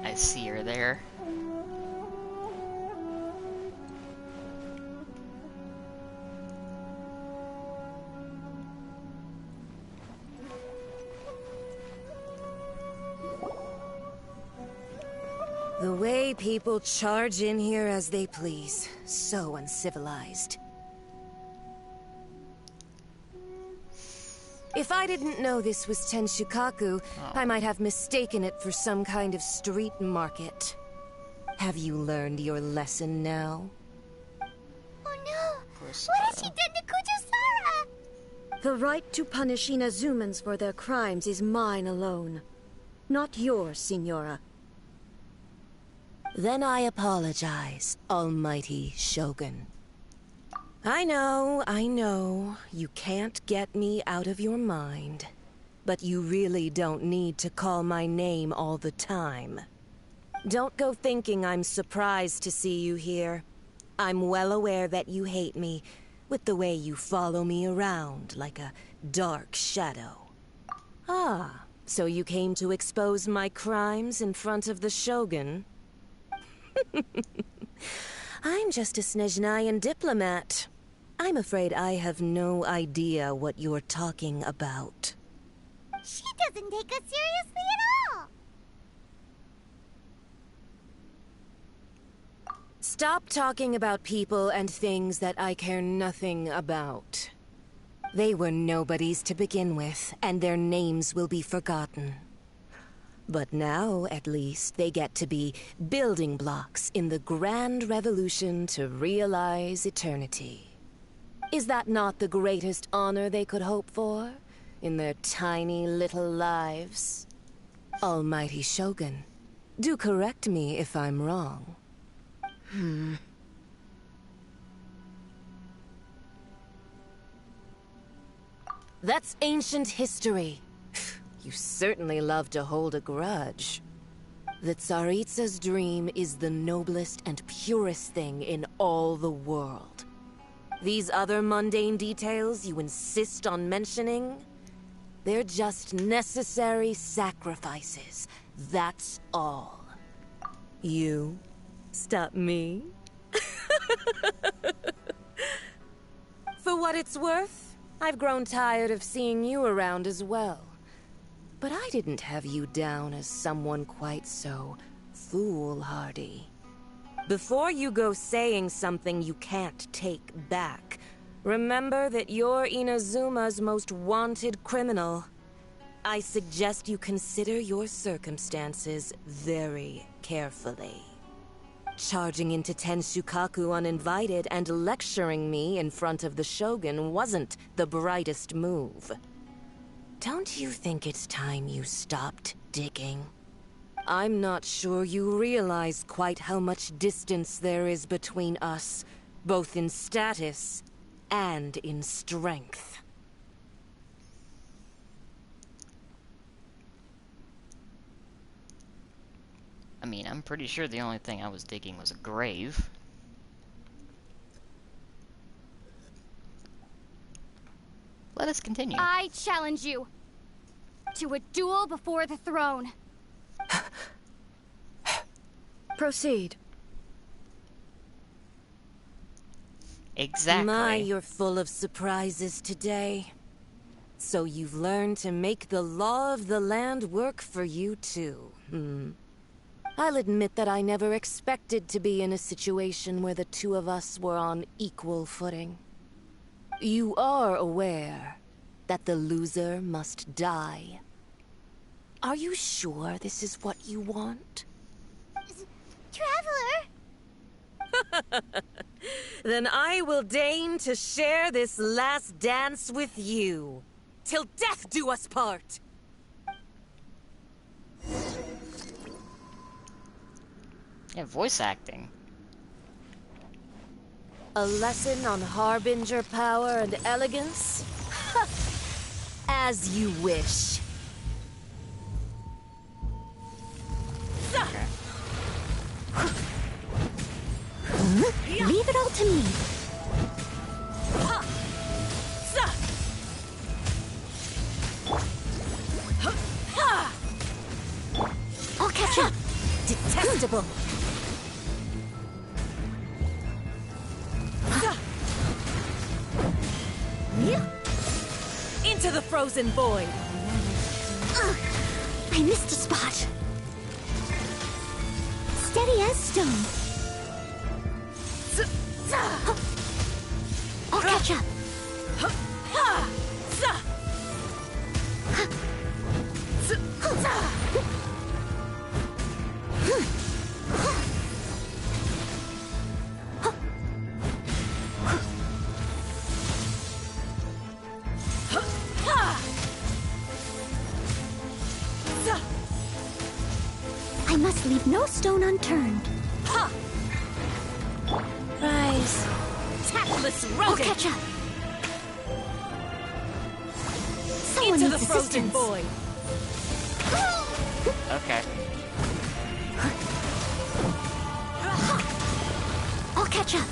I see her there. The way people charge in here as they please. So uncivilized. If I didn't know this was Tenshukaku, I might have mistaken it for some kind of street market. Have you learned your lesson now? Oh no! What has she done to Kujusara? The right to punish Inazumans for their crimes is mine alone. Not yours, Signora. Then I apologize, Almighty Shogun. I know, you can't get me out of your mind. But you really don't need to call my name all the time. Don't go thinking I'm surprised to see you here. I'm well aware that you hate me, with the way you follow me around like a dark shadow. Ah, so you came to expose my crimes in front of the Shogun? I'm just a Snezhnayan diplomat. I'm afraid I have no idea what you're talking about. She doesn't take us seriously at all! Stop talking about people and things that I care nothing about. They were nobodies to begin with, and their names will be forgotten. But now, at least, they get to be building blocks in the grand revolution to realize eternity. Is that not the greatest honor they could hope for in their tiny little lives? Almighty Shogun, do correct me if I'm wrong. That's ancient history. You certainly love to hold a grudge. The Tsaritsa's dream is the noblest and purest thing in all the world. These other mundane details you insist on mentioning, they're just necessary sacrifices. That's all. You stop me? For what it's worth, I've grown tired of seeing you around as well. But I didn't have you down as someone quite so foolhardy. Before you go saying something you can't take back, remember that you're Inazuma's most wanted criminal. I suggest you consider your circumstances very carefully. Charging into Tenshukaku uninvited and lecturing me in front of the Shogun wasn't the brightest move. Don't you think it's time you stopped digging? I'm not sure you realize quite how much distance there is between us, both in status and in strength. I mean, I'm pretty sure the only thing I was digging was a grave. Let us continue. I challenge you to a duel before the throne. Proceed. Exactly. My, you're full of surprises today. So you've learned to make the law of the land work for you too, I'll admit that I never expected to be in a situation where the two of us were on equal footing. You are aware that the loser must die. Are you sure this is what you want? Traveler! Then I will deign to share this last dance with you. Till death do us part! Yeah, voice acting. A lesson on Harbinger power and elegance? As you wish. Leave it all to me. I'll catch up. Detestable. Into the frozen void. I missed a spot. Steady as stone. I'll catch up. I must leave no stone unturned. Rise. Tactless rodent. I'll catch up. Someone Into the needs frozen assistance. void. Okay. I'll catch up.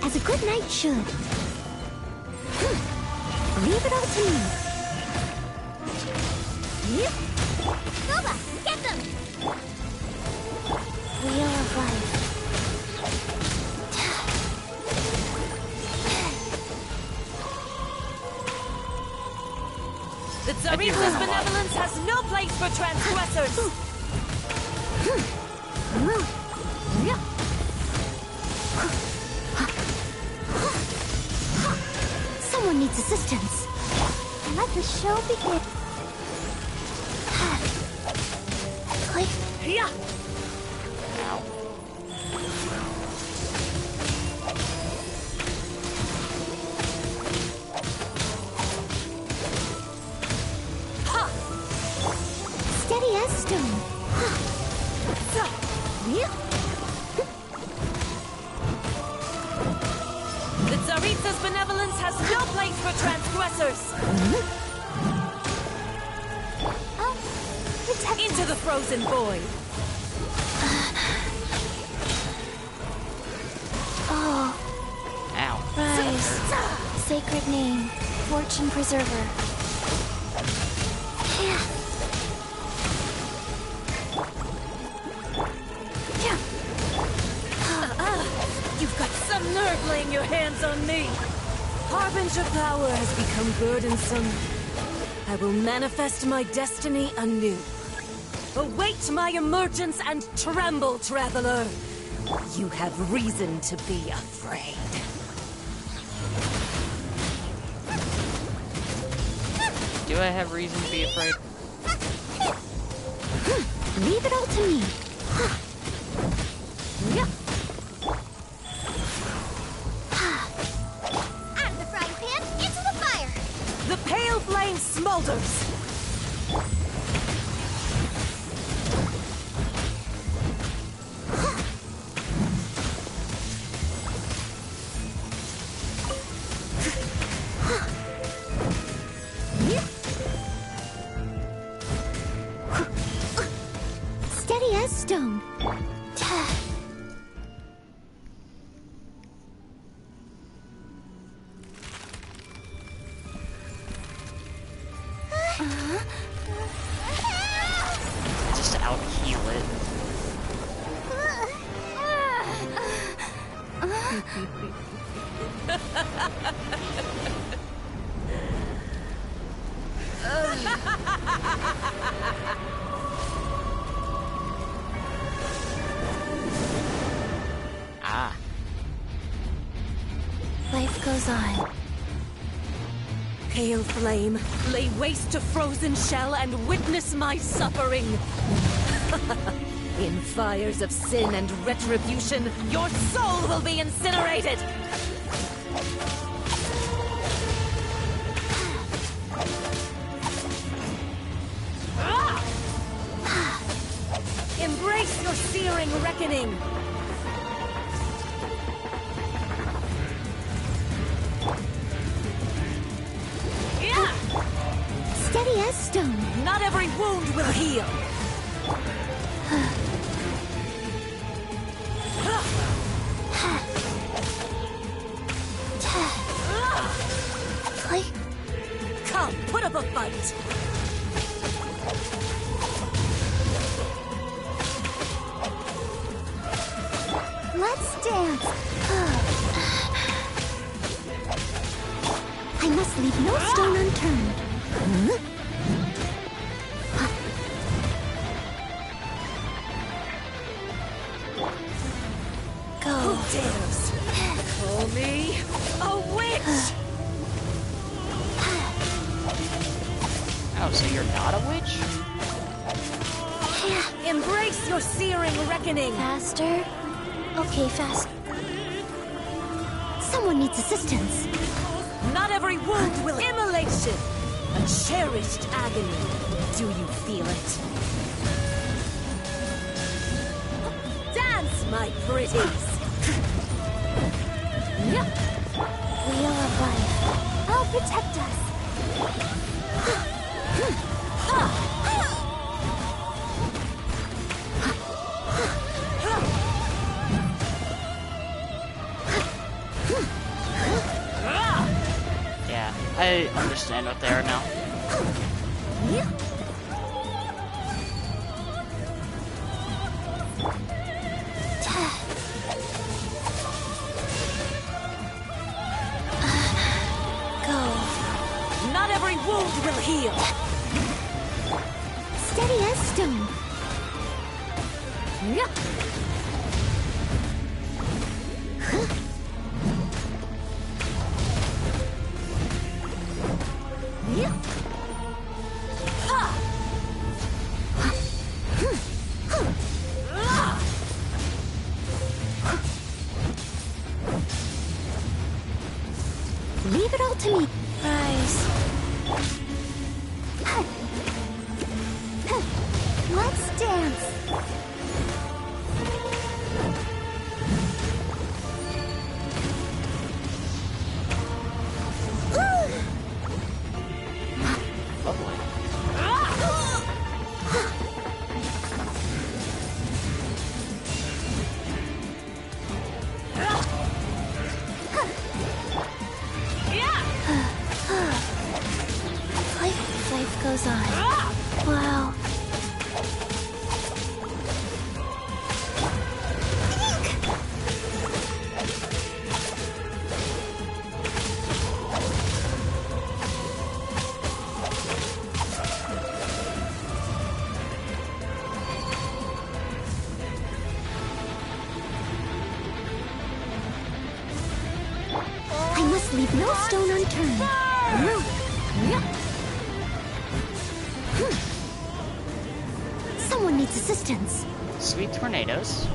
As a good knight should. Leave it all to me. Nova, get them! Wheel of life. The Tsaritsa's benevolence has no place for transgressors! Someone needs assistance. Let the show begin. Click. Ow. transgressors! Into the frozen void! Oh. Ow. Rise. Sacred name. Fortune preserver. You've got some nerve laying your hands on me! Harbinger power has become burdensome. I will manifest my destiny anew. Await my emergence and tremble, traveler! You have reason to be afraid. Do I have reason to be afraid? Leave it all to me. Out of the frying pan, into the fire! The pale flame smolders! Steady as stone. Just out heal it. Ah. Life goes on. Pale flame, lay waste to frozen shell and witness my suffering. In fires of sin and retribution, your soul will be incinerated! Embrace your searing reckoning! Steady as stone. Not every wound will heal! Come, put up a fight! Let's dance. I must leave no stone unturned. Go. Who dares call me a witch? Oh, so you're not a witch? Embrace your searing reckoning! Faster. Okay, fast. Someone needs assistance. Not every wound will immolation! A cherished agony. Do you feel it? Dance, my pretties! Wheel of life. I'll protect us. Yeah, I understand what they are now. Go. Not every wound will heal! Steady as stone. Leave it all to me. Rise. Let's dance. Leave no stone unturned. Someone needs assistance. Sweet tornadoes.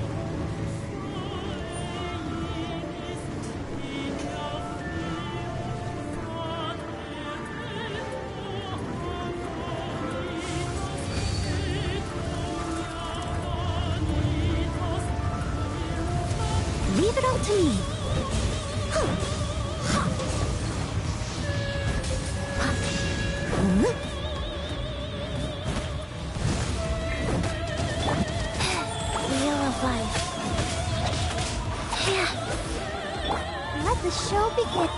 Leave it all to me. Wheel of life. Let the show begin.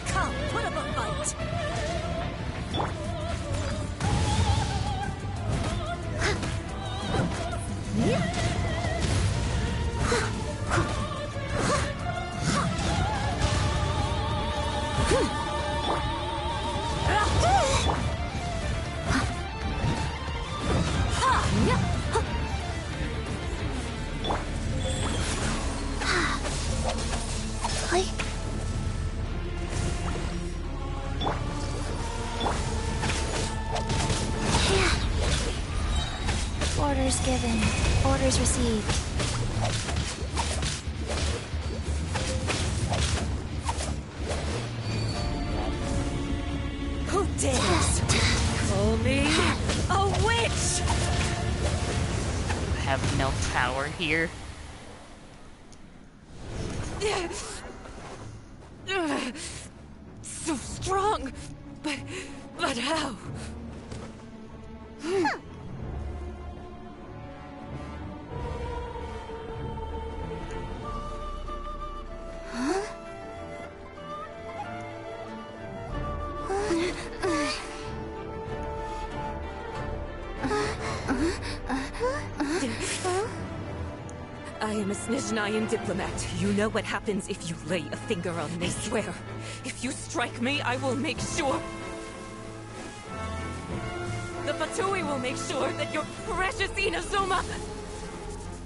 Come, put up a fight. Orders given. Orders received. Who dares call me a witch? Have no power here. So strong, but how? I am a Snezhnayan diplomat. You know what happens if you lay a finger on me, swear. If you strike me, I will make sure... The Fatui will make sure that your precious Inazuma...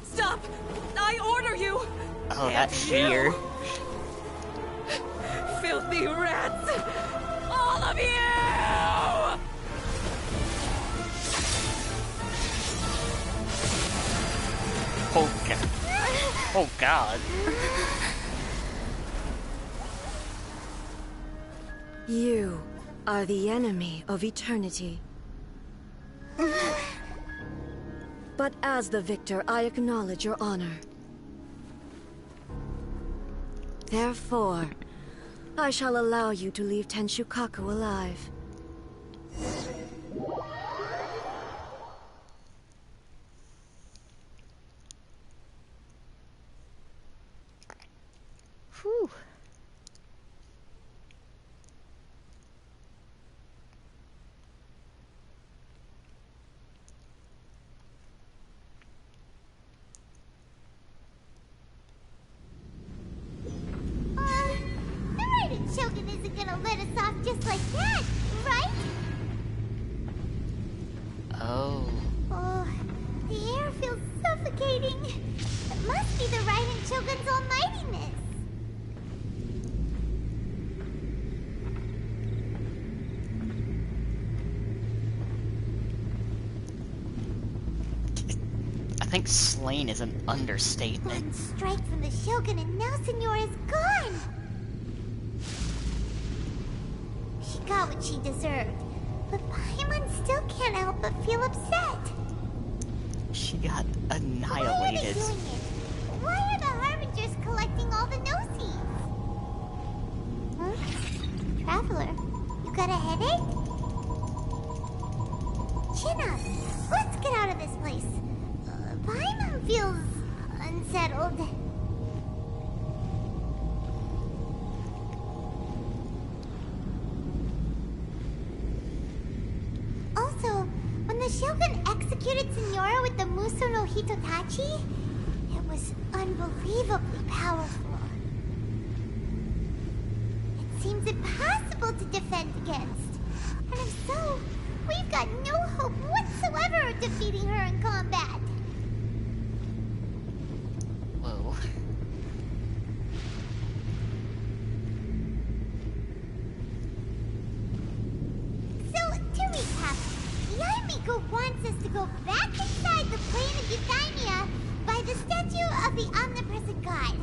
Stop! I order you! Oh, that sheer. Filthy rats! All of you! Oh, God. Oh, God. You are the enemy of eternity. But as the victor, I acknowledge your honor. Therefore, I shall allow you to leave Tenshukaku alive. Whew. The Raiden Shogun isn't gonna let us off just like that, right? Oh. Oh, the air feels suffocating. It must be the Raiden Shogun's almightiness. I think slain is an understatement. One strike from the Shogun and now Senora's gone. She got what she deserved, but Paimon still can't help but feel upset. She got Why are they annihilated. doing it? Why are the Harbingers collecting all the no-seeds? Huh? Traveler, you got a headache? Chin up. Let's get out of this place. Paimon feels unsettled. Also, when the Shogun executed Senora with the Muso no Hitotachi, it was unbelievably powerful. It seems impossible to defend against. And if so, we've got no hope whatsoever of defeating her in combat. Whoa. So, to recap, Yamiko wants us to go back inside the plane of Euthymia by the statue of the omnipresent god.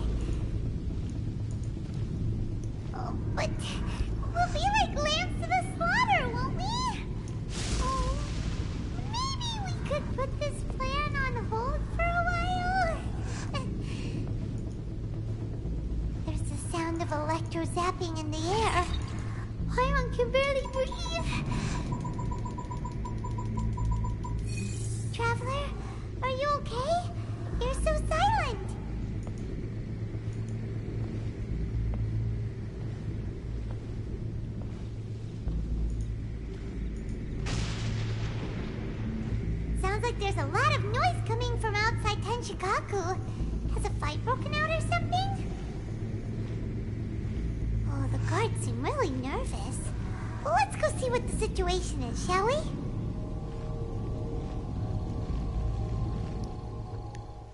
Oh, but we'll be like lambs to the slaughter, won't we? Oh, maybe we could put this plan on hold for a while? There's the sound of electro zapping in the air. Paimon can barely breathe. Traveler, are you okay? You're so silent. Sounds like there's a lot of noise coming from outside Tenshikaku. Has a fight broken out or something? Oh, the guards seem really nervous. Well, let's go see what the situation is, shall we?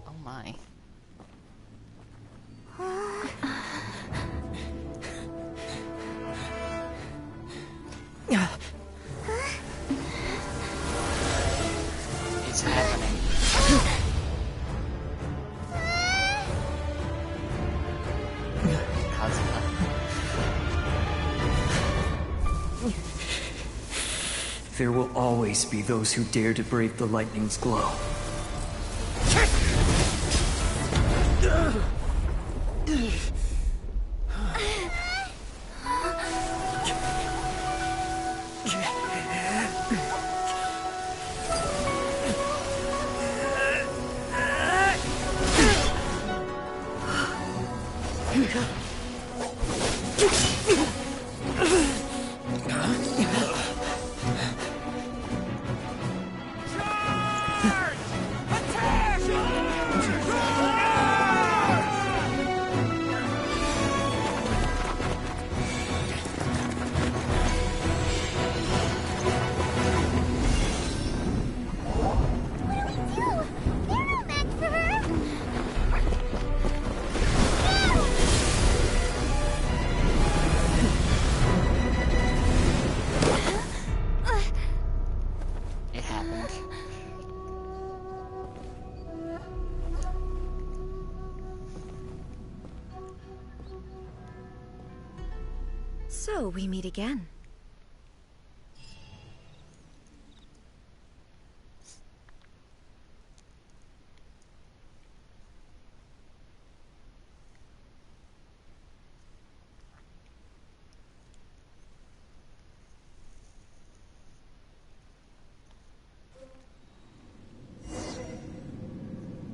Oh my. It's happening. Kazuma. There will always be those who dare to brave the lightning's glow. It happened. So we meet again.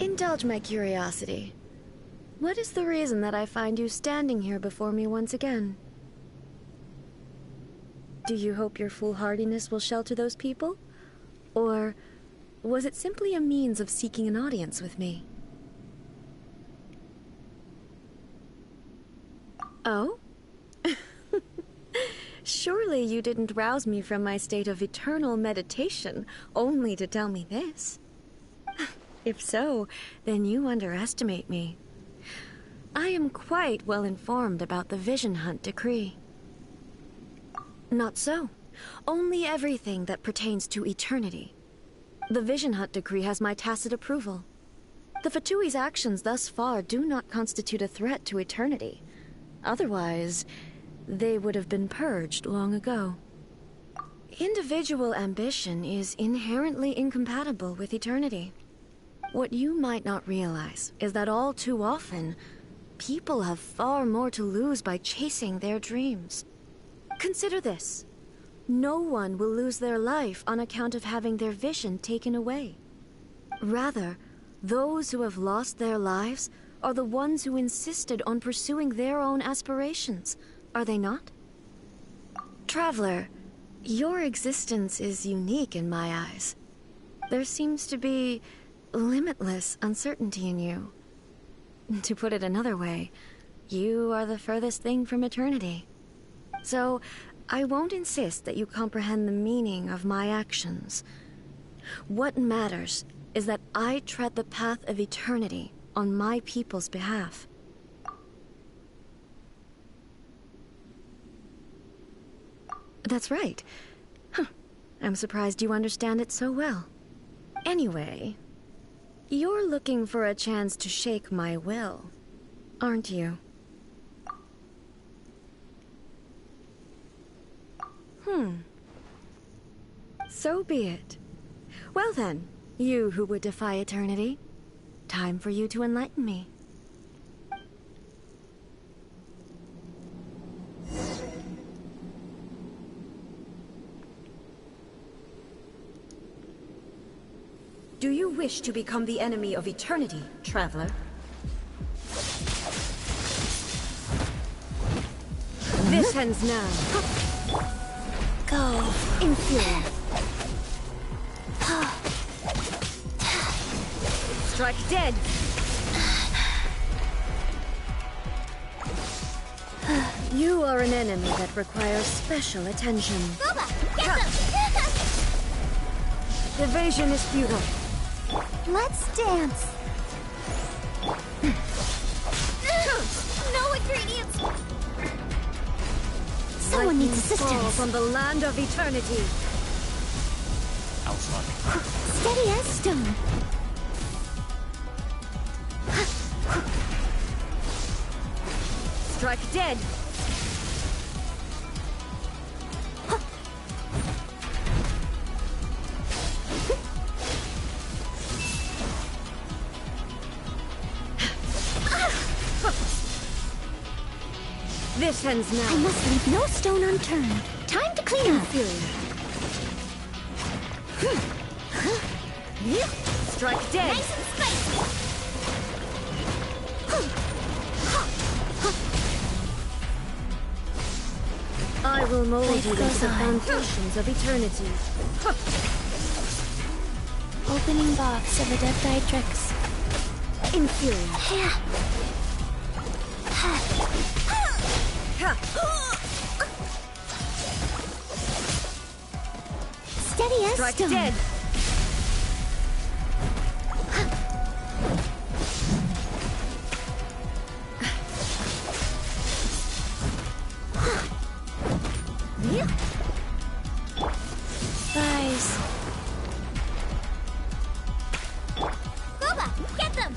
Indulge my curiosity. What is the reason that I find you standing here before me once again? Do you hope your foolhardiness will shelter those people? Or was it simply a means of seeking an audience with me? Oh? Surely you didn't rouse me from my state of eternal meditation only to tell me this. If so, then you underestimate me. I am quite well informed about the Vision Hunt decree. Not so. Only everything that pertains to eternity. The Vision Hunt decree has my tacit approval. The Fatui's actions thus far do not constitute a threat to eternity. Otherwise, they would have been purged long ago. Individual ambition is inherently incompatible with eternity. What you might not realize is that all too often, people have far more to lose by chasing their dreams. Consider this. No one will lose their life on account of having their vision taken away. Rather, those who have lost their lives are the ones who insisted on pursuing their own aspirations, are they not? Traveler, your existence is unique in my eyes. There seems to be limitless uncertainty in you. To put it another way, you are the furthest thing from eternity. So, I won't insist that you comprehend the meaning of my actions. What matters is that I tread the path of eternity on my people's behalf. That's right. Huh. I'm surprised you understand it so well. Anyway, you're looking for a chance to shake my will, aren't you? So be it. Well then, you who would defy eternity, time for you to enlighten me. Do you wish to become the enemy of eternity, traveler? This ends now. Go. Inferior. Strike dead. You are an enemy that requires special attention. Evasion is futile. Let's dance. No ingredients. Someone needs assistance. Fall from the land of eternity. That was fun. Steady as stone. Strike dead. This ends now. I must leave no stone unturned. Time to clean up. Strike dead. Nice and spicy. I will mold Life you into goes the on. foundations of eternity. Opening box of Adepti-Trix. Inferior. Yeah. Steady as Strike stone. dead. Guys. Boba, get them.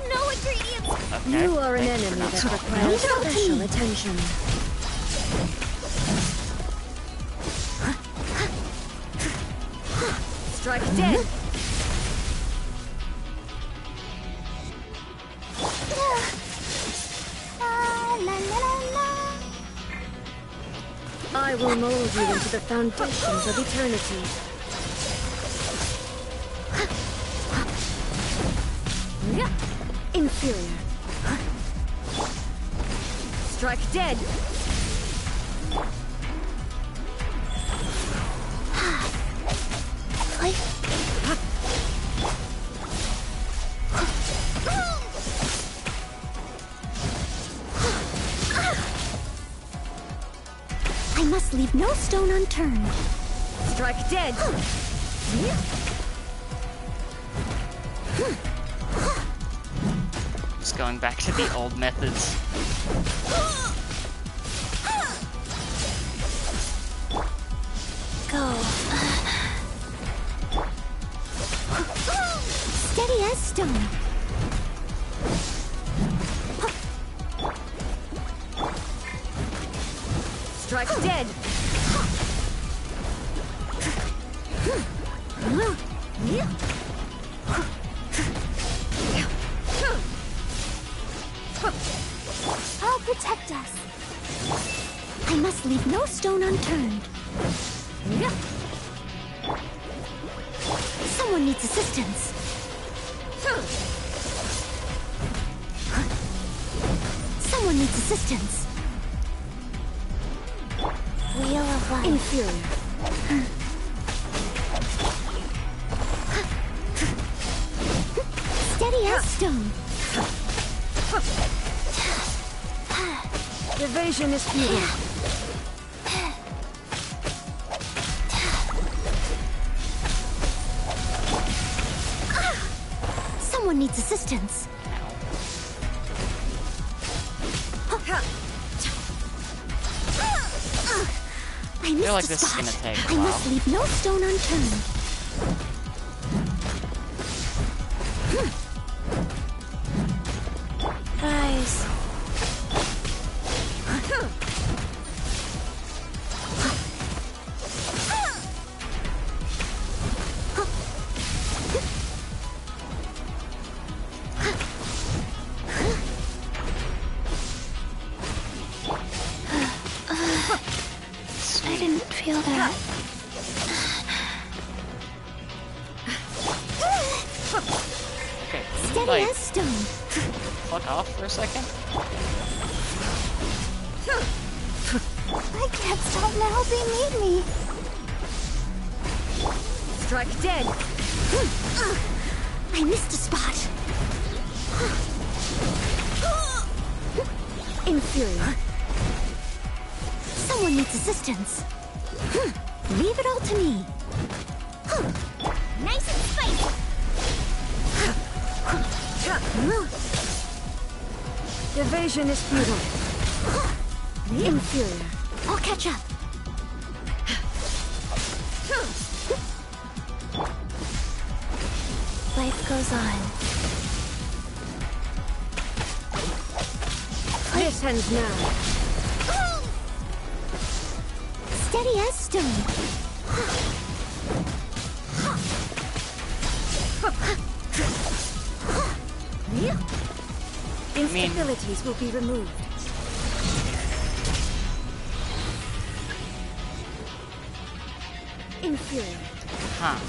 No ingredients. Okay. You are an Thanks for enemy not that talking. requires special attention. Strike dead. I will mold you into the foundations of eternity. Inferior. Strike dead. I must leave no stone unturned. Strike dead. Just going back to the old methods. Go. Steady as stone. Strike dead. I'll protect us. I must leave no stone unturned. Someone needs assistance. Someone needs assistance. Wheel of life. Inferior. Steady as stone. Evasion is futile. Someone needs assistance. I feel like missed a this is spot. gonna take a I while. must leave no stone unturned. Guys. I didn't feel that. Okay, Steady like, as stone. fuck off for a second. I can't stop now. They need me. Strike dead. I missed a spot. Inferior. Someone needs assistance. Leave it all to me. Nice and spicy. Evasion is futile. Inferior. I'll catch up. Life goes on. This ends now. Steady as stone. Instabilities will be removed. Inferior. Huh.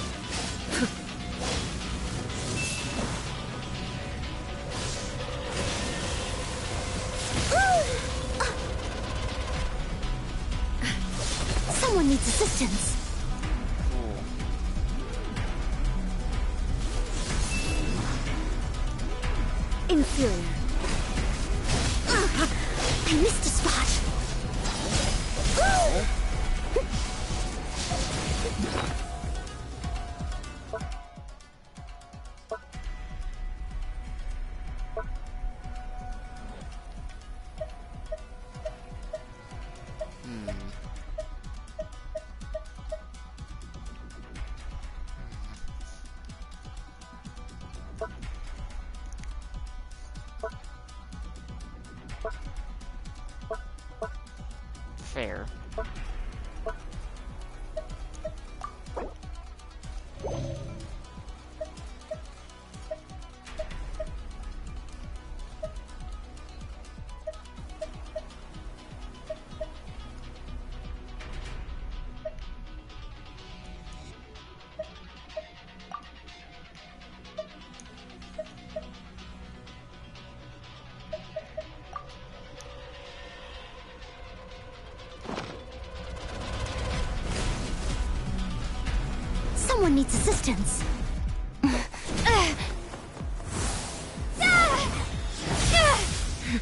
Someone needs assistance. Inferior. I missed a spot. Fair. Someone needs assistance.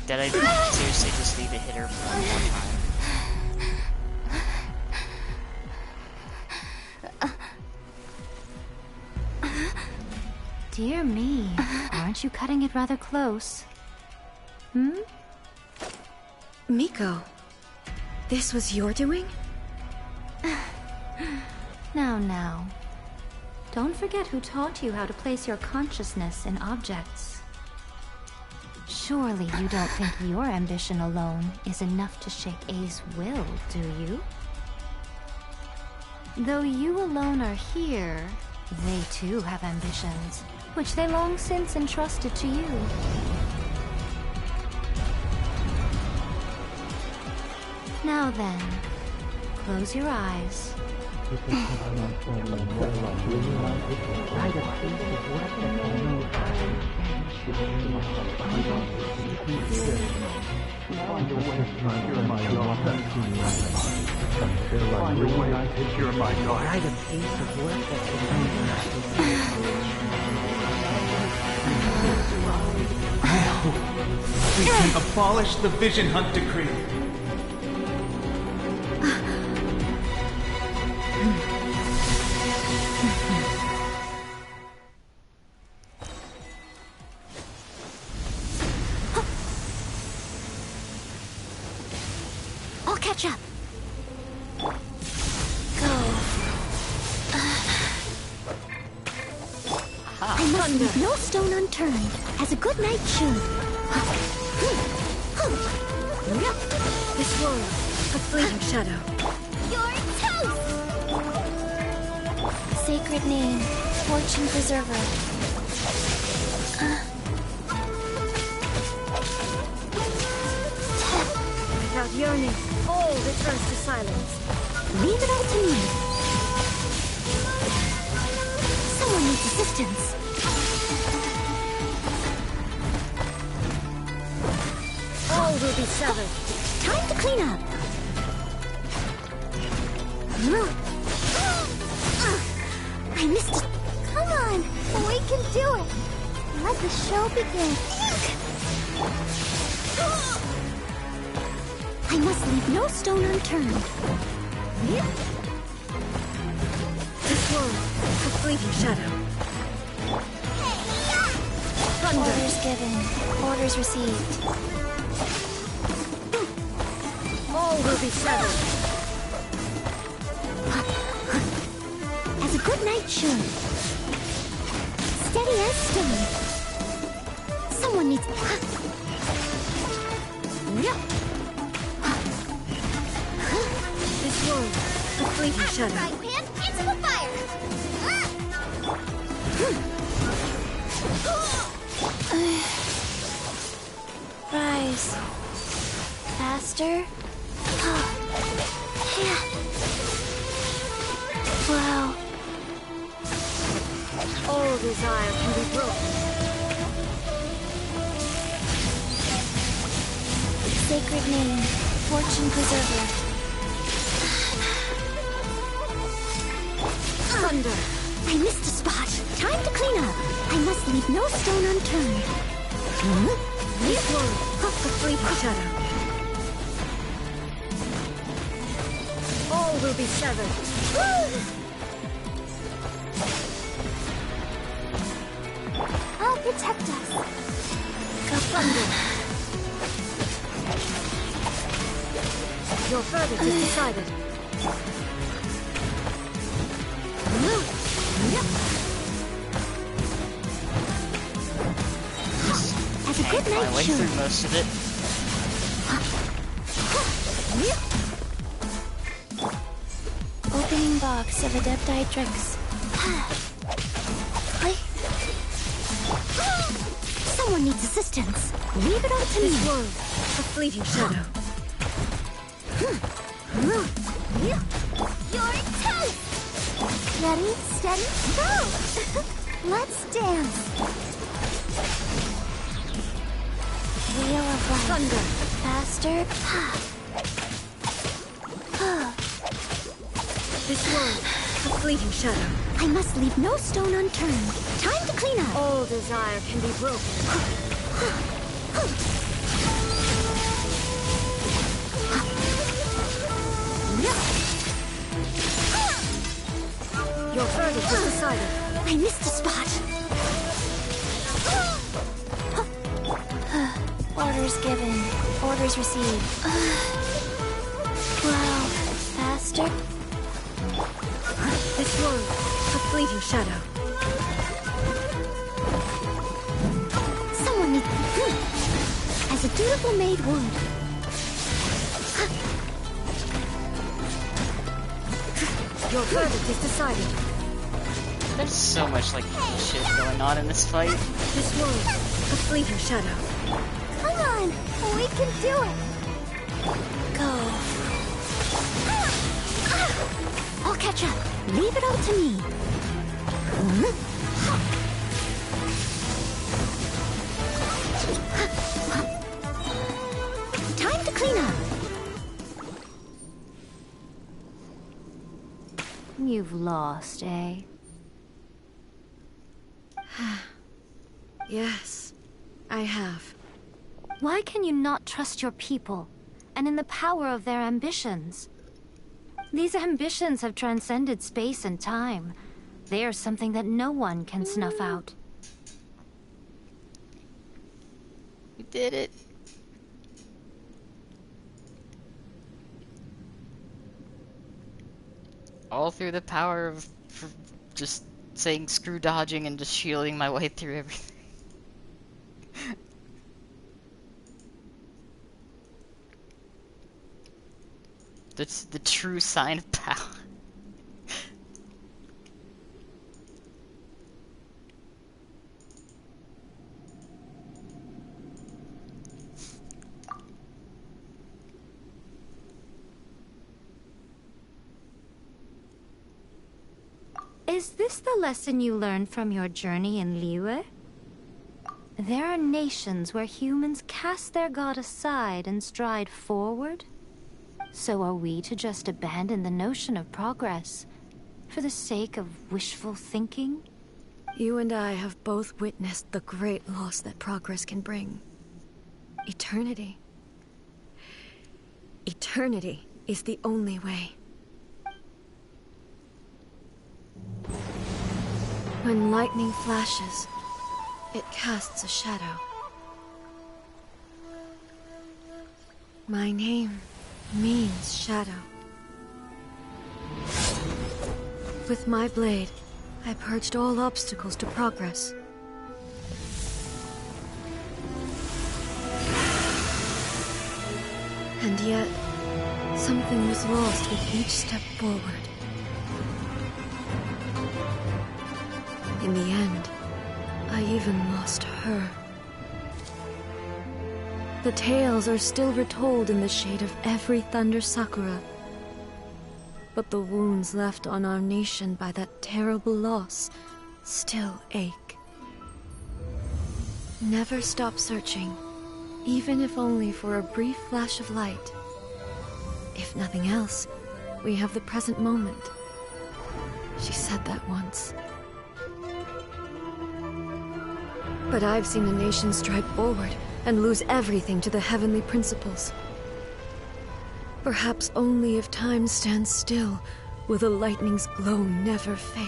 Did I seriously just need to hit her one more time? Dear me, aren't you cutting it rather close? Miko, this was your doing? Now. Don't forget who taught you how to place your consciousness in objects. Surely you don't think your ambition alone is enough to shake A's will, do you? Though you alone are here, they too have ambitions, which they long since entrusted to you. Now then, close your eyes. We can abolish the Vision Hunt Decree. I'll catch up. I must leave no stone unturned, as a good knight should. This world, a fleeting shadow. You're toast! Sacred name, fortune preserver. Without yearning, all returns to silence. Leave it all to me. Someone needs assistance. All will be severed. Time to clean up. I missed it. Come on, we can do it. Let the show begin. I must leave no stone unturned. This world, a fleeting shadow. Orders given. Orders received. All will be severed. As a good knight should. Steady as stone. Someone needs... This world, a fleeting shadow. Right hand into the fire! Rise. Faster. Wow. All desire can be broken. Sacred name, fortune preserver. Thunder. I missed a spot. Time to clean up. I must leave no stone unturned. This world, a fleeting shadow. All will be severed. I'll protect us. Go thunder. Your verdict is decided. As a good My knight way should. through most of it. Opening box of Adepti tricks. Someone needs assistance. Leave it all to me. This world, a fleeting shadow. You're toast! Ready, steady, go! Let's dance. Wheel of life. Thunder. Faster. This world, a fleeting shadow. I must leave no stone unturned. Time to clean up. All desire can be broken. Your verdict is decided. I missed a spot. Orders given. Orders received. Wow. Faster. This world, a fleeting shadow. Someone needs... As a dutiful maid would. Your verdict is decided. There's so much like shit going on in this fight. This world, a fleeting shadow. Come on, we can do it. Go. I'll catch up. Leave it all to me. Time to clean up. You've lost, eh? Yes, I have. Why can you not trust your people, and in the power of their ambitions? These ambitions have transcended space and time. They are something that no one can snuff out. We did it. All through the power of just saying screw dodging and just shielding my way through everything. That's the true sign of power. Is this the lesson you learned from your journey in Liyue? There are nations where humans cast their god aside and stride forward. So are we to just abandon the notion of progress for the sake of wishful thinking? You and I have both witnessed the great loss that progress can bring. Eternity. Eternity is the only way. When lightning flashes, it casts a shadow. My name means shadow. With my blade, I purged all obstacles to progress. And yet, something was lost with each step forward. In the end, I even lost her. The tales are still retold in the shade of every Thunder Sakura. But the wounds left on our nation by that terrible loss still ache. Never stop searching, even if only for a brief flash of light. If nothing else, we have the present moment. She said that once. But I've seen a nation stride forward and lose everything to the heavenly principles. Perhaps only if time stands still will the lightning's glow never fade.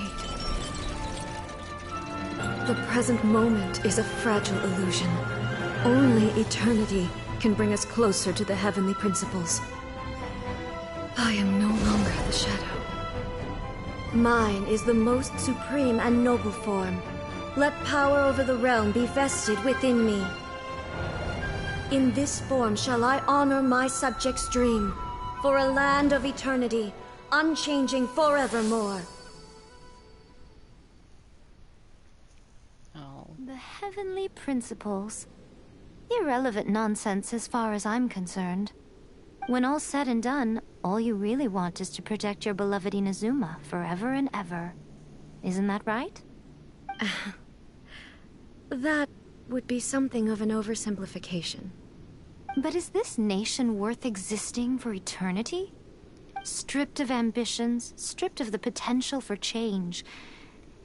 The present moment is a fragile illusion. Only eternity can bring us closer to the heavenly principles. I am no longer the shadow. Mine is the most supreme and noble form. Let power over the realm be vested within me. In this form shall I honor my subjects' dream, for a land of eternity, unchanging forevermore. Oh. The heavenly principles. Irrelevant nonsense as far as I'm concerned. When all's said and done, all you really want is to protect your beloved Inazuma forever and ever. Isn't that right? That would be something of an oversimplification. But is this nation worth existing for eternity? Stripped of ambitions, stripped of the potential for change.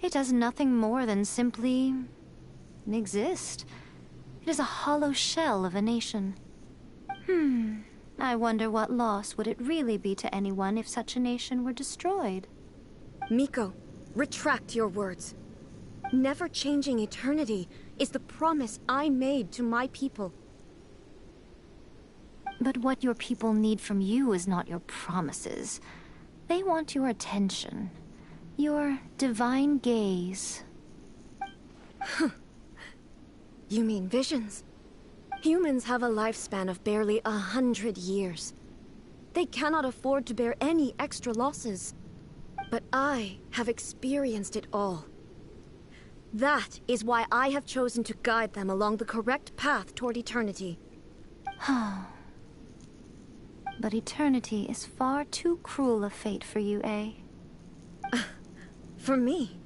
It does nothing more than simply exist. It is a hollow shell of a nation. I wonder what loss would it really be to anyone if such a nation were destroyed? Miko, retract your words. Never changing eternity is the promise I made to my people. But what your people need from you is not your promises. They want your attention. Your divine gaze. You mean visions? Humans have a lifespan of barely 100 years. They cannot afford to bear any extra losses. But I have experienced it all. That is why I have chosen to guide them along the correct path toward eternity. But eternity is far too cruel a fate for you, eh? For me?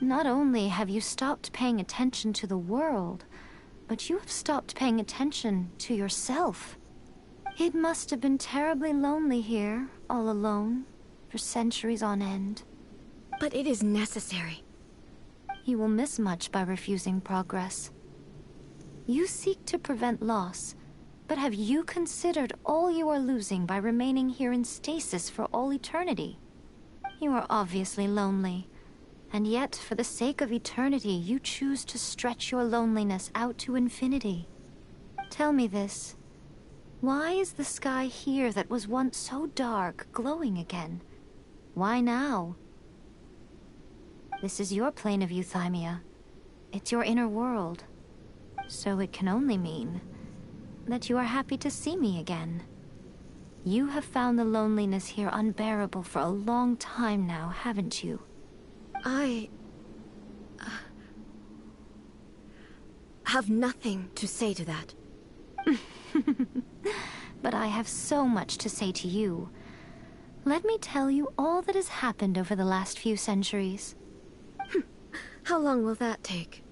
Not only have you stopped paying attention to the world, but you have stopped paying attention to yourself. It must have been terribly lonely here, all alone, for centuries on end. But it is necessary. You will miss much by refusing progress. You seek to prevent loss, but have you considered all you are losing by remaining here in stasis for all eternity? You are obviously lonely, and yet for the sake of eternity you choose to stretch your loneliness out to infinity. Tell me this. Why is the sky here that was once so dark glowing again? Why now? This is your plane of euthymia. It's your inner world. So it can only mean that you are happy to see me again. You have found the loneliness here unbearable for a long time now, haven't you? I have nothing to say to that. But I have so much to say to you. Let me tell you all that has happened over the last few centuries. How long will that take?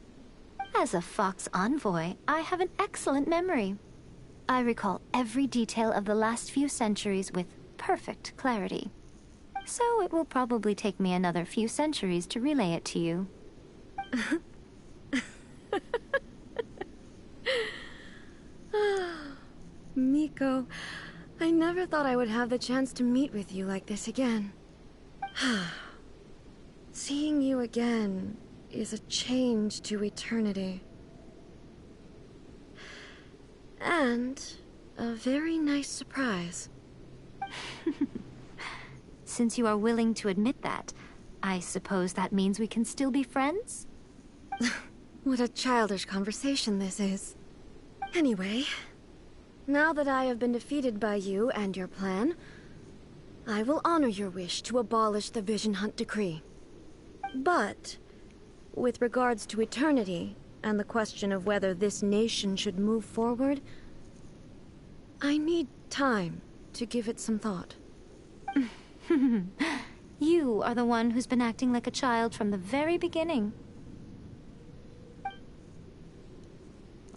As a Fox envoy, I have an excellent memory. I recall every detail of the last few centuries with perfect clarity. So it will probably take me another few centuries to relay it to you. Miko, I never thought I would have the chance to meet with you like this again. Seeing you again is a change to eternity. And a very nice surprise. Since you are willing to admit that, I suppose that means we can still be friends? What a childish conversation this is. Anyway, now that I have been defeated by you and your plan, I will honor your wish to abolish the Vision Hunt Decree. But, with regards to eternity, and the question of whether this nation should move forward, I need time to give it some thought. You are the one who's been acting like a child from the very beginning.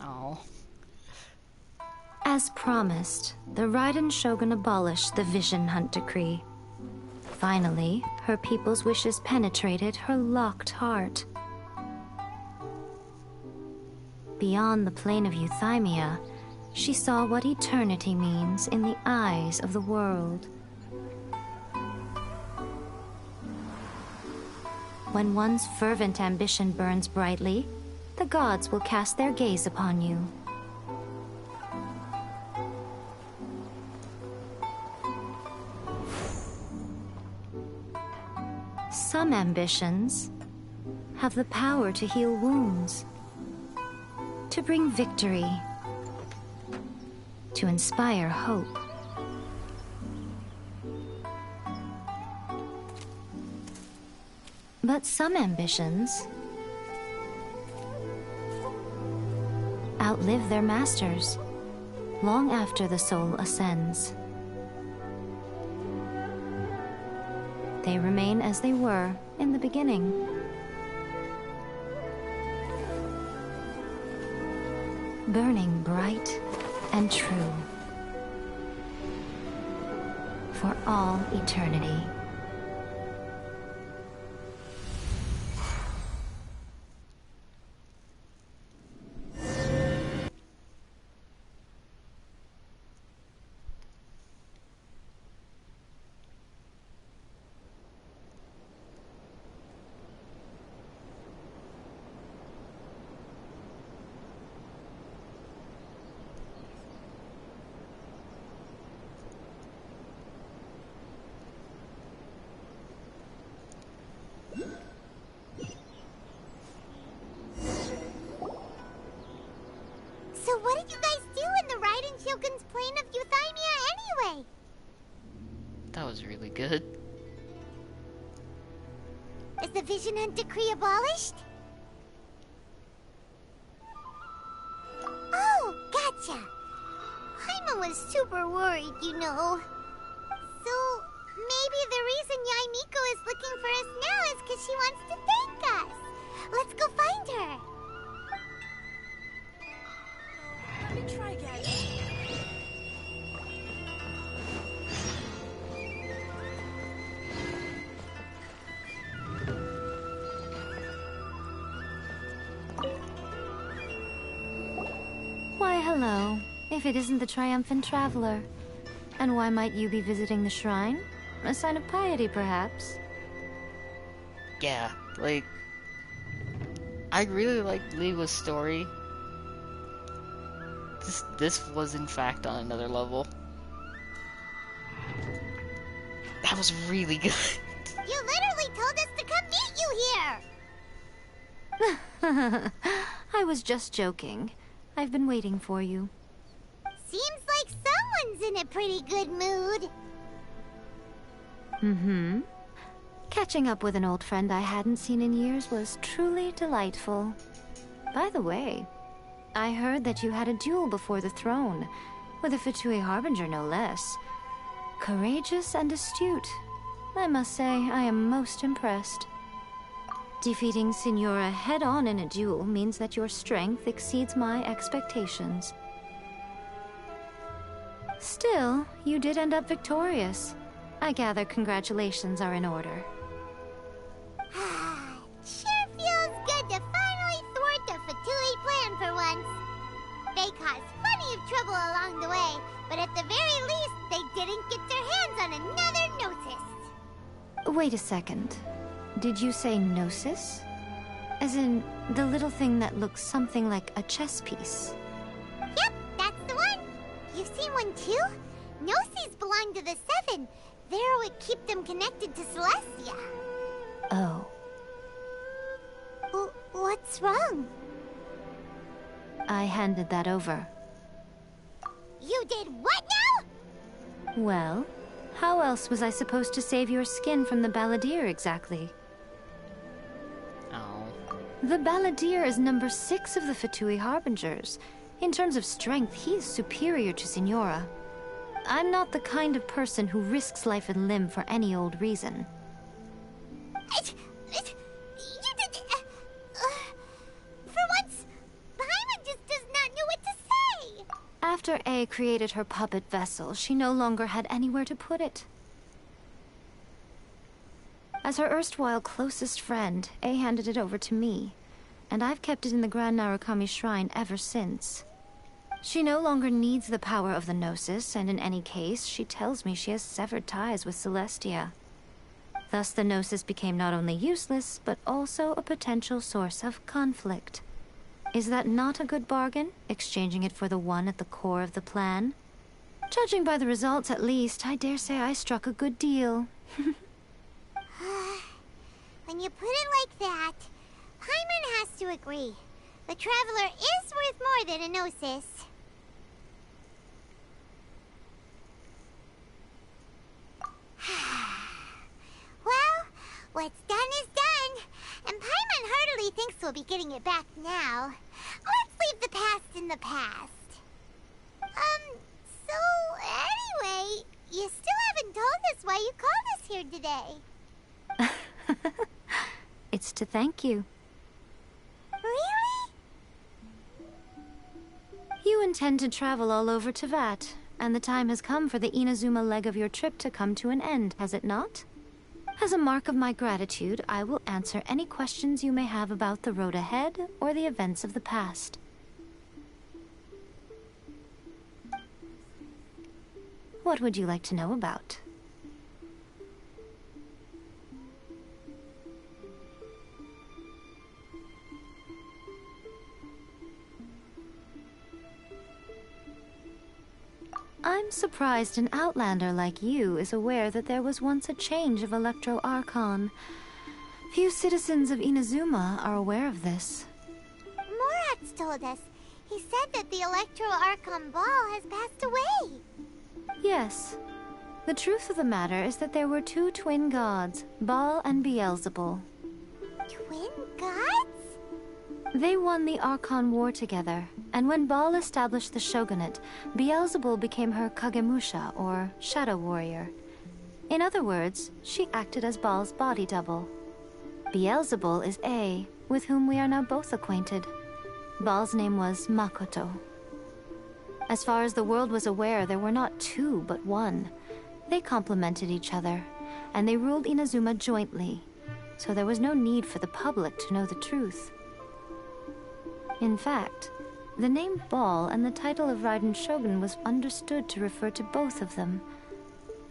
Oh. As promised, the Raiden Shogun abolished the Vision Hunt Decree. Finally, her people's wishes penetrated her locked heart. Beyond the plane of euthymia, she saw what eternity means in the eyes of the world. When one's fervent ambition burns brightly, the gods will cast their gaze upon you. Some ambitions have the power to heal wounds, to bring victory, to inspire hope. But some ambitions outlive their masters long after the soul ascends. They remain as they were in the beginning. Burning bright and true for all eternity. So what did you guys do in the Raiden Shogun's plane of euthymia anyway? That was really good. Is the Vision Hunt Decree abolished? Oh, gotcha. Paimon was super worried, you know. So, maybe the reason Yae Miko is looking for us now is because she wants to thank us. Let's go find her. Let me try again. Why, hello. If it isn't the triumphant traveler. And why might you be visiting the shrine? A sign of piety, perhaps? Yeah, like, I really liked Lewa's story. This was in fact on another level. That was really good. You literally told us to come meet you here! I was just joking. I've been waiting for you. Seems like someone's in a pretty good mood. Mm-hmm. Catching up with an old friend I hadn't seen in years was truly delightful. By the way, I heard that you had a duel before the throne, with a Fatui Harbinger no less. Courageous and astute. I must say, I am most impressed. Defeating Signora head-on in a duel means that your strength exceeds my expectations. Still, you did end up victorious. I gather congratulations are in order. Sure feels good to finally thwart the Fatui plan for once. They caused plenty of trouble along the way, but at the very least, they didn't get their hands on another Gnosis. Wait a second. Did you say Gnosis? As in, the little thing that looks something like a chess piece? Yep, that's the one. You've seen one too? Gnosis belong to the Seven. They're what keep them connected to Celestia. Oh. What's wrong? I handed that over. You did what now? Well, how else was I supposed to save your skin from the Balladeer exactly? Oh. The Balladeer is number 6 of the Fatui Harbingers. In terms of strength, he is superior to Signora. I'm not the kind of person who risks life and limb for any old reason. For once, Paimon just does not know what to say. After A created her puppet vessel, she no longer had anywhere to put it. As her erstwhile closest friend, A handed it over to me, and I've kept it in the Grand Narukami Shrine ever since. She no longer needs the power of the Gnosis, and in any case, she tells me she has severed ties with Celestia. Thus the Gnosis became not only useless, but also a potential source of conflict. Is that not a good bargain, exchanging it for the one at the core of the plan? Judging by the results, at least, I dare say I struck a good deal. When you put it like that, Paimon has to agree. The Traveler is worth more than a Gnosis. Well, what's done is done, and Paimon heartily thinks we'll be getting it back now. Let's leave the past in the past. So anyway, you still haven't told us why you called us here today. It's to thank you. Really? You intend to travel all over Teyvat, and the time has come for the Inazuma leg of your trip to come to an end, has it not? As a mark of my gratitude, I will answer any questions you may have about the road ahead or the events of the past. What would you like to know about? I'm surprised an outlander like you is aware that there was once a change of Electro Archon. Few citizens of Inazuma are aware of this. Morat's told us. He said that the Electro Archon Ball has passed away. Yes. The truth of the matter is that there were 2 twin gods, Baal and Beelzebul. Twin gods? They won the Archon War together, and when Baal established the shogunate, Beelzebul became her Kagemusha, or shadow warrior. In other words, she acted as Baal's body double. Beelzebul is A, with whom we are now both acquainted. Baal's name was Makoto. As far as the world was aware, there were not 2, but 1. They complemented each other, and they ruled Inazuma jointly, so there was no need for the public to know the truth. In fact, The name Ball and the title of Raiden Shogun was understood to refer to both of them.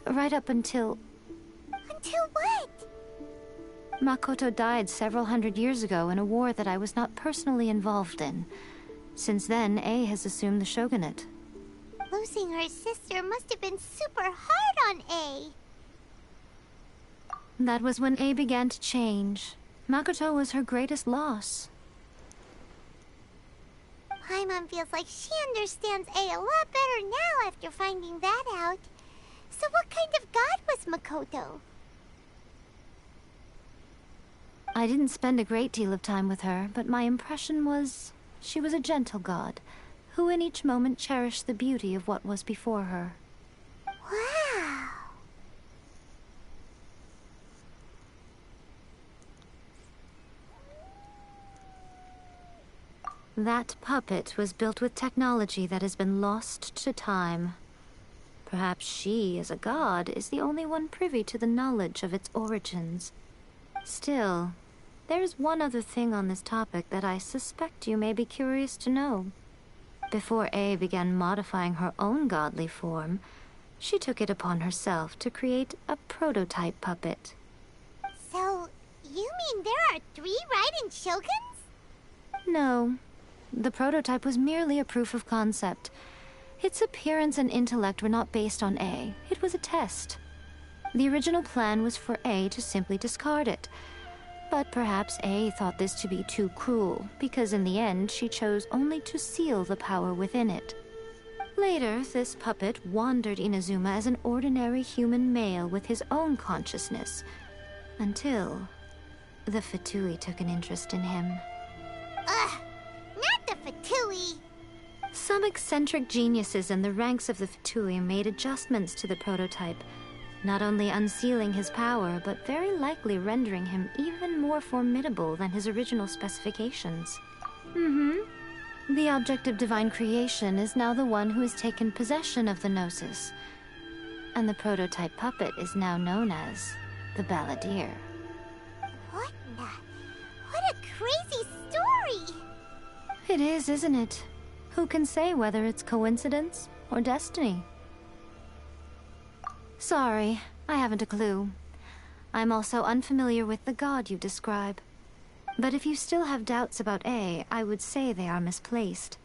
Right up until... Until what? Makoto died several hundred years ago in a war that I was not personally involved in. Since then, A has assumed the shogunate. Losing her sister must have been super hard on A. That was when A began to change. Makoto was her greatest loss. Paimon feels like she understands A a lot better now after finding that out. So what kind of god was Makoto? I didn't spend a great deal of time with her, but my impression was she was a gentle god, who in each moment cherished the beauty of what was before her. Wow! That puppet was built with technology that has been lost to time. Perhaps she, as a god, is the only one privy to the knowledge of its origins. Still, there's one other thing on this topic that I suspect you may be curious to know. Before A began modifying her own godly form, she took it upon herself to create a prototype puppet. So, you mean there are 3 Raiden Shoguns? No. The prototype was merely a proof of concept. Its appearance and intellect were not based on A. It was a test. The original plan was for A to simply discard it. But perhaps A thought this to be too cruel, because in the end she chose only to seal the power within it. Later, this puppet wandered Inazuma as an ordinary human male with his own consciousness, until the Fatui took an interest in him. Ugh! Not the Fatui! Some eccentric geniuses in the ranks of the Fatui made adjustments to the prototype, not only unsealing his power, but very likely rendering him even more formidable than his original specifications. The object of divine creation is now the one who has taken possession of the Gnosis, and the prototype puppet is now known as the Balladeer. What a crazy story! It is, isn't it? Who can say whether it's coincidence or destiny? Sorry, I haven't a clue. I'm also unfamiliar with the god you describe. But if you still have doubts about A, I would say they are misplaced.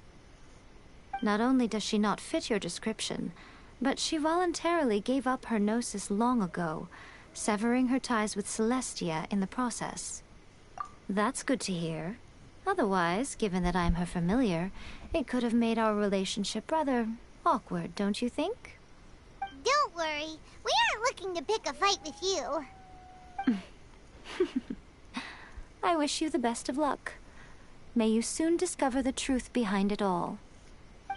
Not only does she not fit your description, but she voluntarily gave up her gnosis long ago, severing her ties with Celestia in the process. That's good to hear. Otherwise, given that I'm her familiar, it could have made our relationship rather awkward, don't you think? Don't worry, we aren't looking to pick a fight with you. I wish you the best of luck. May you soon discover the truth behind it all.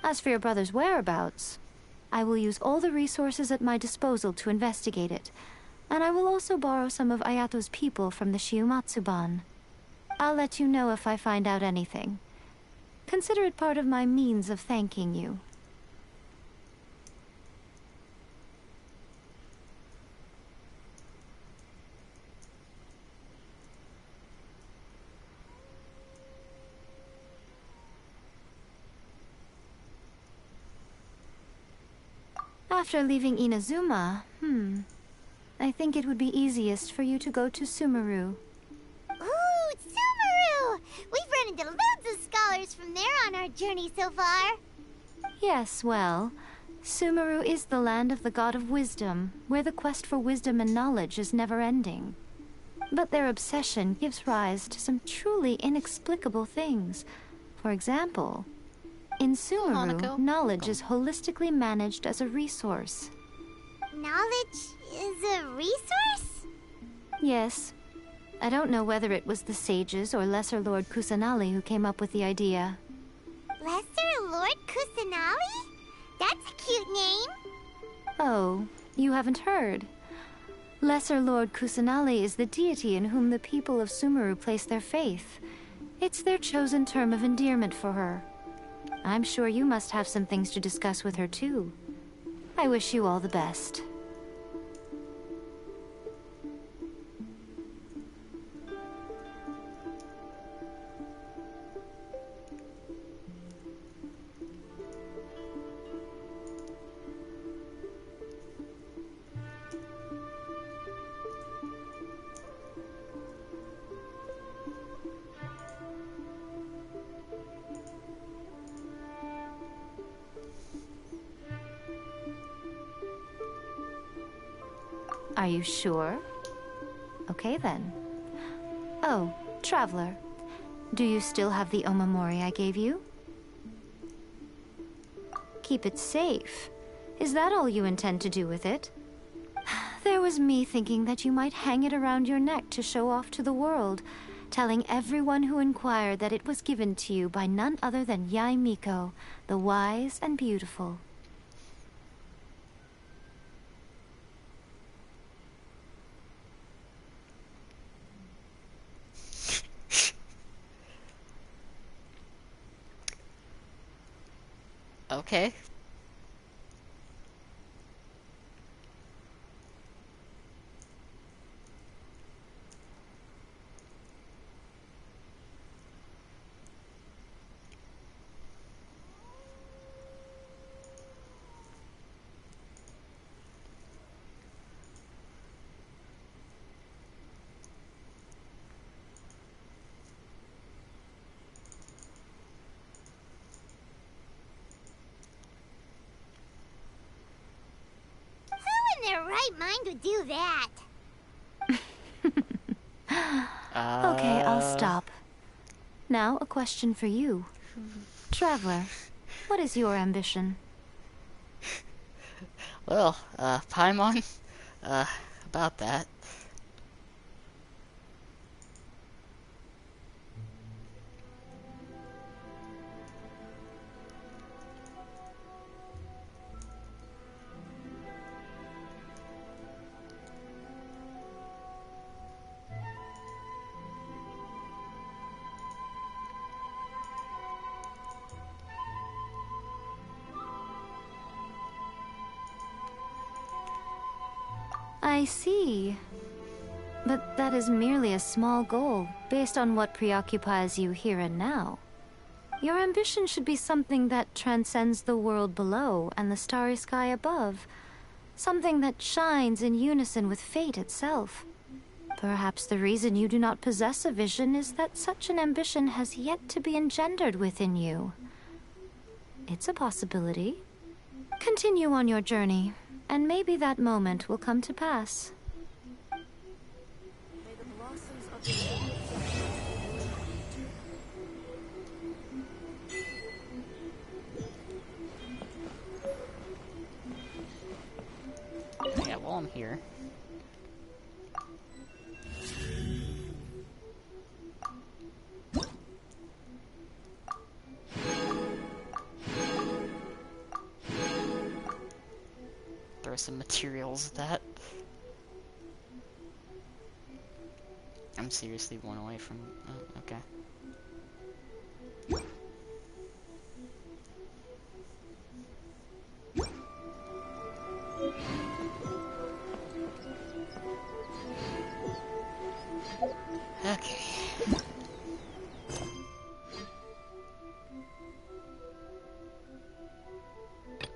As for your brother's whereabouts, I will use all the resources at my disposal to investigate it, and I will also borrow some of Ayato's people from the Shiumatsuban. I'll let you know if I find out anything. Consider it part of my means of thanking you. After leaving Inazuma, I think it would be easiest for you to go to Sumeru. Ooh, Sumeru! We've run into loads of scholars from there on our journey so far. Yes, well, Sumeru is the land of the god of wisdom, where the quest for wisdom and knowledge is never-ending. But their obsession gives rise to some truly inexplicable things. For example, in Sumeru, knowledge is holistically managed as a resource. Knowledge is a resource? Yes. I don't know whether it was the sages or Lesser Lord Kusanali who came up with the idea. Lesser Lord Kusanali? That's a cute name. Oh, you haven't heard. Lesser Lord Kusanali is the deity in whom the people of Sumeru place their faith. It's their chosen term of endearment for her. I'm sure you must have some things to discuss with her, too. I wish you all the best. Are you sure? Okay then. Oh, Traveler. Do you still have the omamori I gave you? Keep it safe. Is that all you intend to do with it? There was me thinking that you might hang it around your neck to show off to the world, telling everyone who inquired that it was given to you by none other than Yae Miko, the wise and beautiful. Okay. Who in their right mind would do that? Okay, I'll stop. Now, a question for you. Traveler, what is your ambition? Well, Paimon, about that. I see. But that is merely a small goal, based on what preoccupies you here and now. Your ambition should be something that transcends the world below and the starry sky above. Something that shines in unison with fate itself. Perhaps the reason you do not possess a vision is that such an ambition has yet to be engendered within you. It's a possibility. Continue on your journey, and maybe that moment will come to pass. Yeah, while I'm here. Throw some materials at that. I'm seriously one away from... oh, okay. Okay.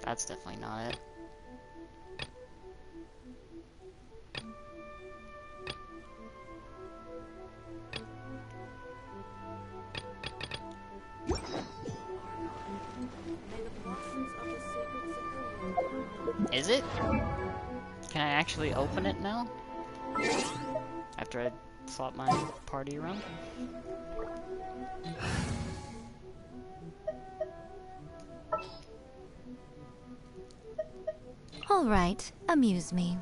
That's definitely not it. Is it? Can I actually open it now? After I swap my party around? All right, amuse me.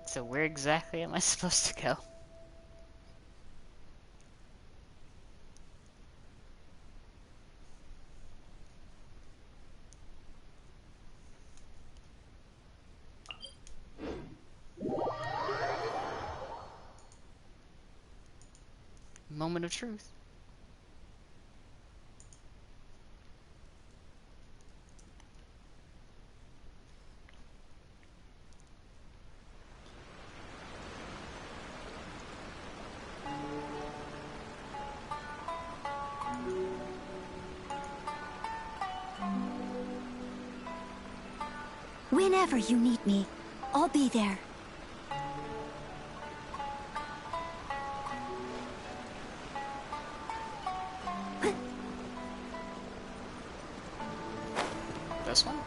So where exactly am I supposed to go? Moment of truth. Whenever you need me, I'll be there. This one?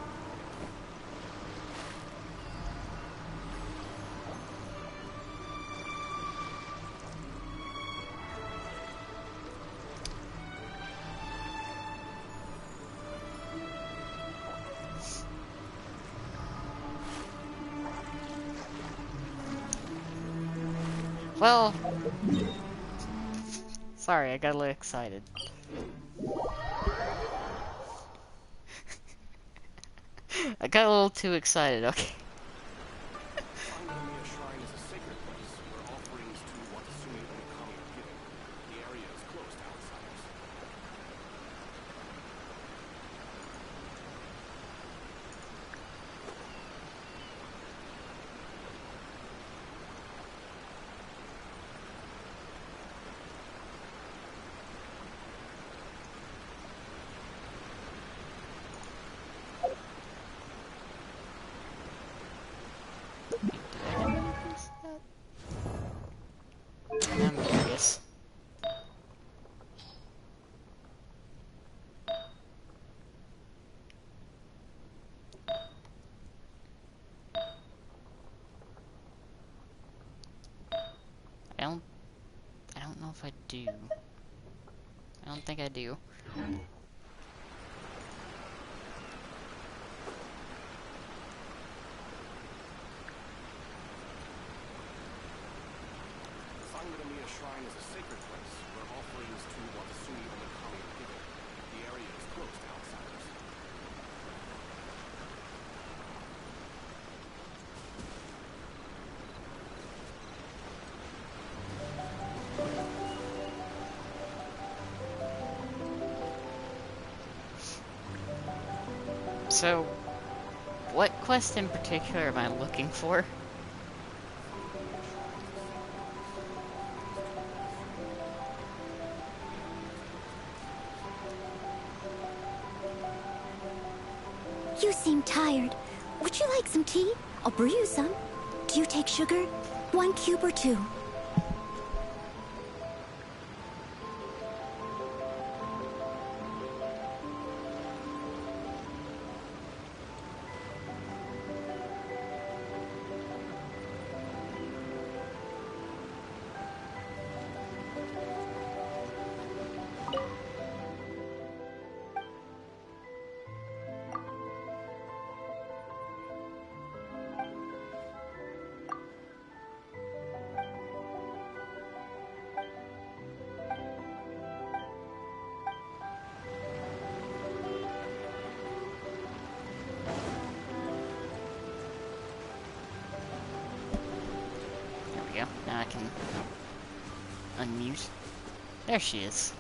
Well, sorry, I got a little excited. I got a little too excited, okay. I'm curious. I don't know if I do. I don't think I do. Sangonomiya Shrine is a sacred place where offerings to Watasumi and the Kami are given. The area is closed to outsiders. So, what quest in particular am I looking for? You seem tired. Would you like some tea? I'll brew you some. Do you take sugar? 1 cube or 2? There we go. Now I can unmute. There she is.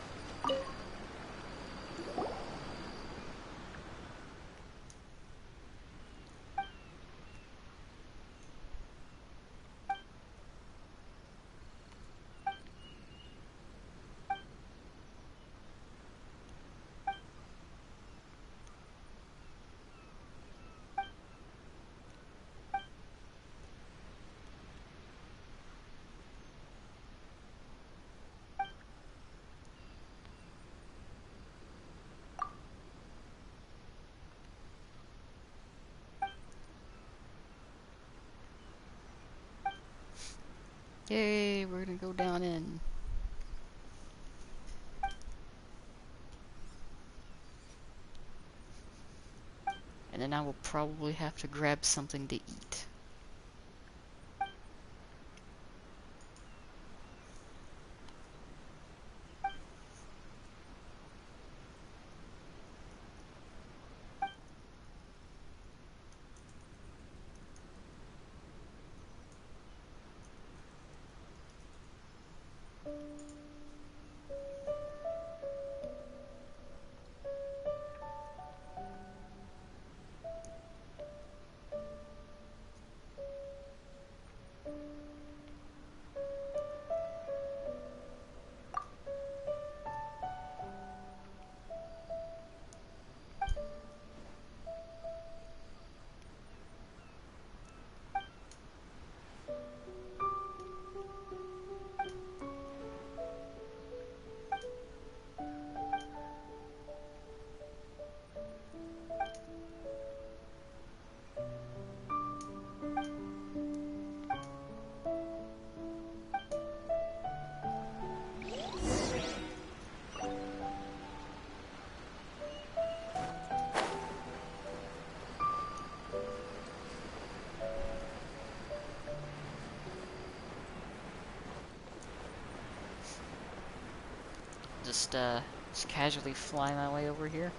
Yay, we're gonna go down in. And then I will probably have to grab something to eat. just casually fly my way over here.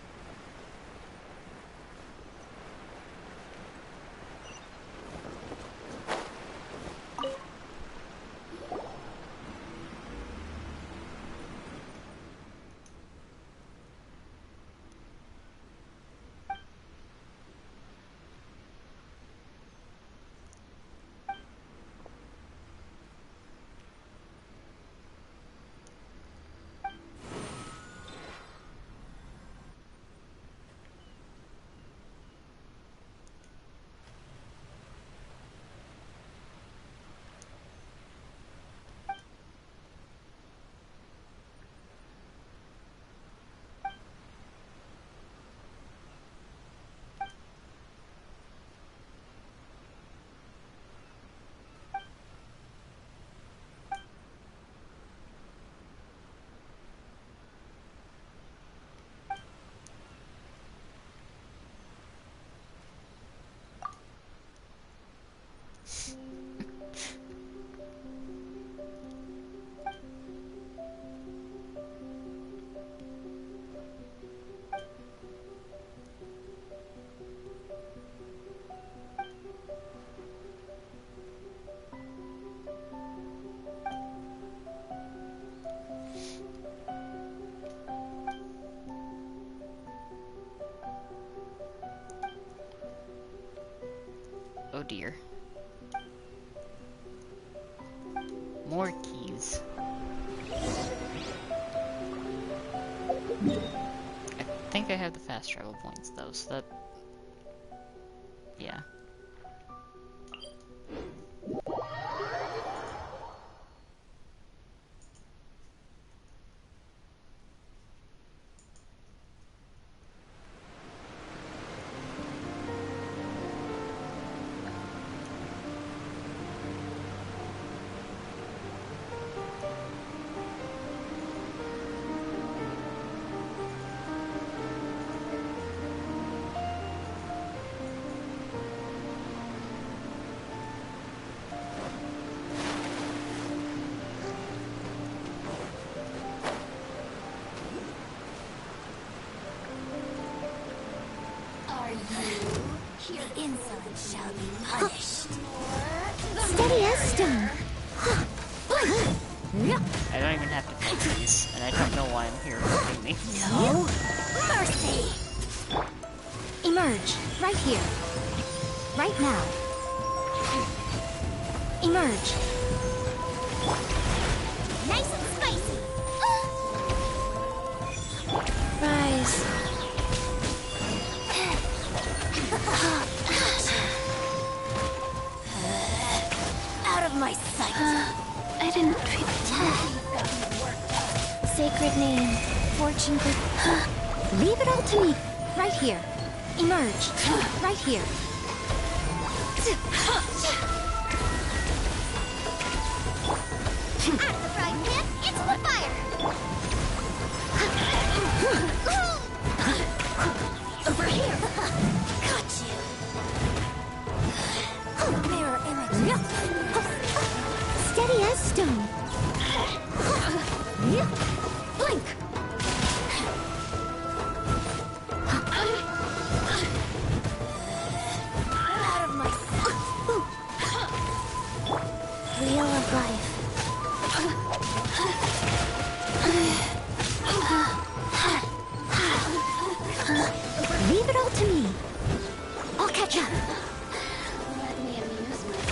Oh dear. More keys. I think I have the fast travel points though, so that... yeah. Your insolence shall be punished. Steady as stone. I don't even have to fight these, and I don't know why I'm here fighting me. No mercy. Emerge, right here. Right now. Emerge. Nice and spicy. Rise. Out of my sight. I didn't feel Sacred name, fortune good. Leave it all to me. Right here. Emerge. Right here. Out of the frying pan, into the fire. Over here. Got you. Mirror image. Steady as stone. Blink. Out of my Wheel of life. Leave it all to me. I'll catch up.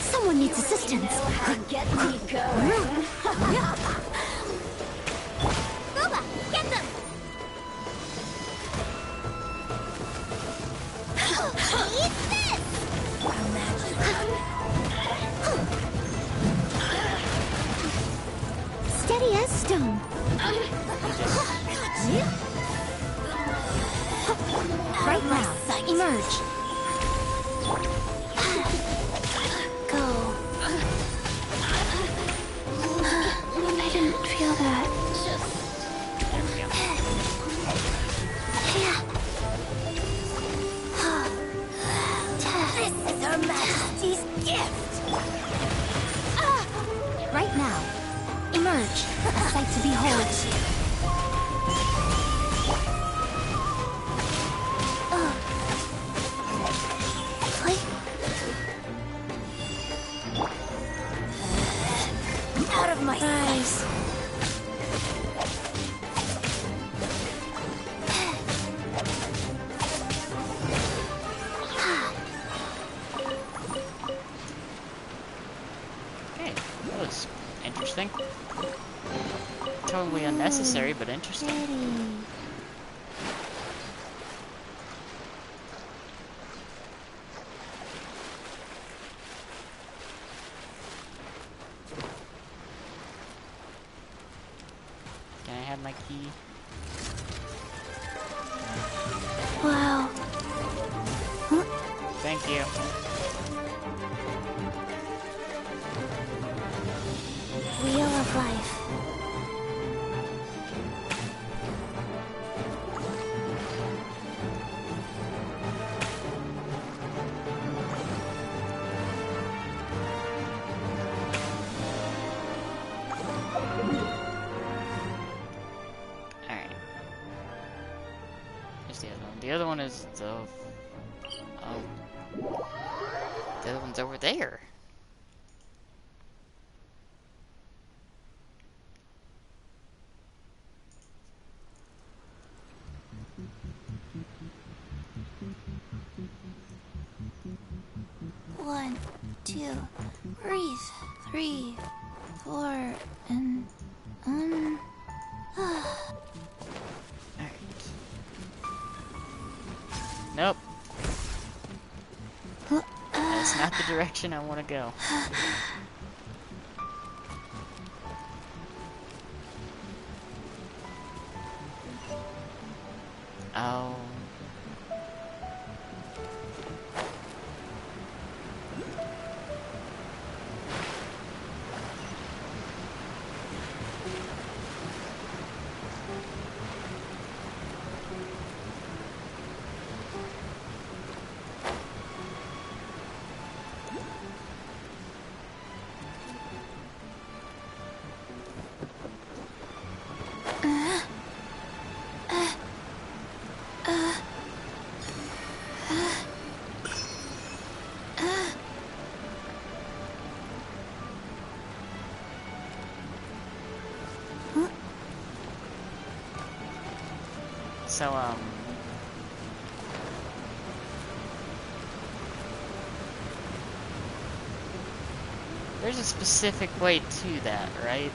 Someone needs assistance. Get me going. Boba, get them. Eat this. Steady as stone. Right now. Emerge. Go. I didn't feel that. This is Her Majesty's gift. Right now. Emerge. A sight to behold. of my eyes. Okay, that was interesting. Totally unnecessary, but interesting. Can I have my key? Wow. Thank you. Wheel of life. Alright. Here's the other one. The other one is the... Oh. The other one's over there. One, two, breathe. 3, 4, and Nope. That's not the direction I want to go. Oh. So, there's a specific way to that, right?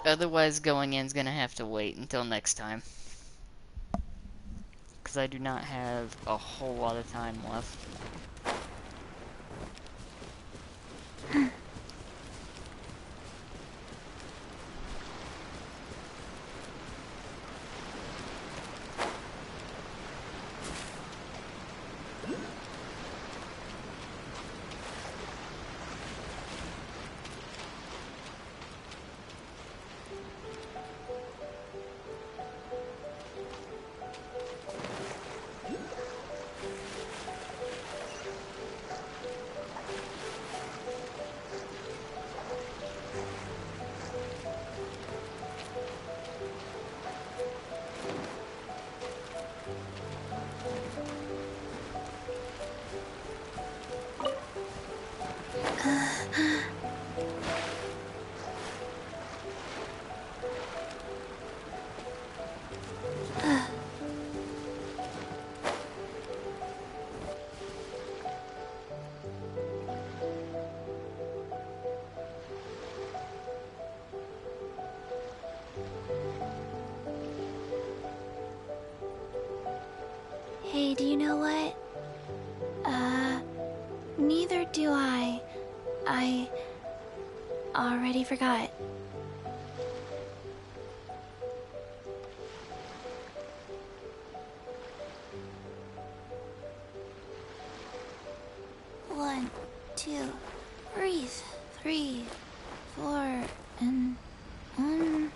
Otherwise, going in's gonna have to wait until next time. Because I do not have a whole lot of time left. Hey, do you know what? Neither do I. I already forgot. 1, 2, breathe. 3, 4, and 1.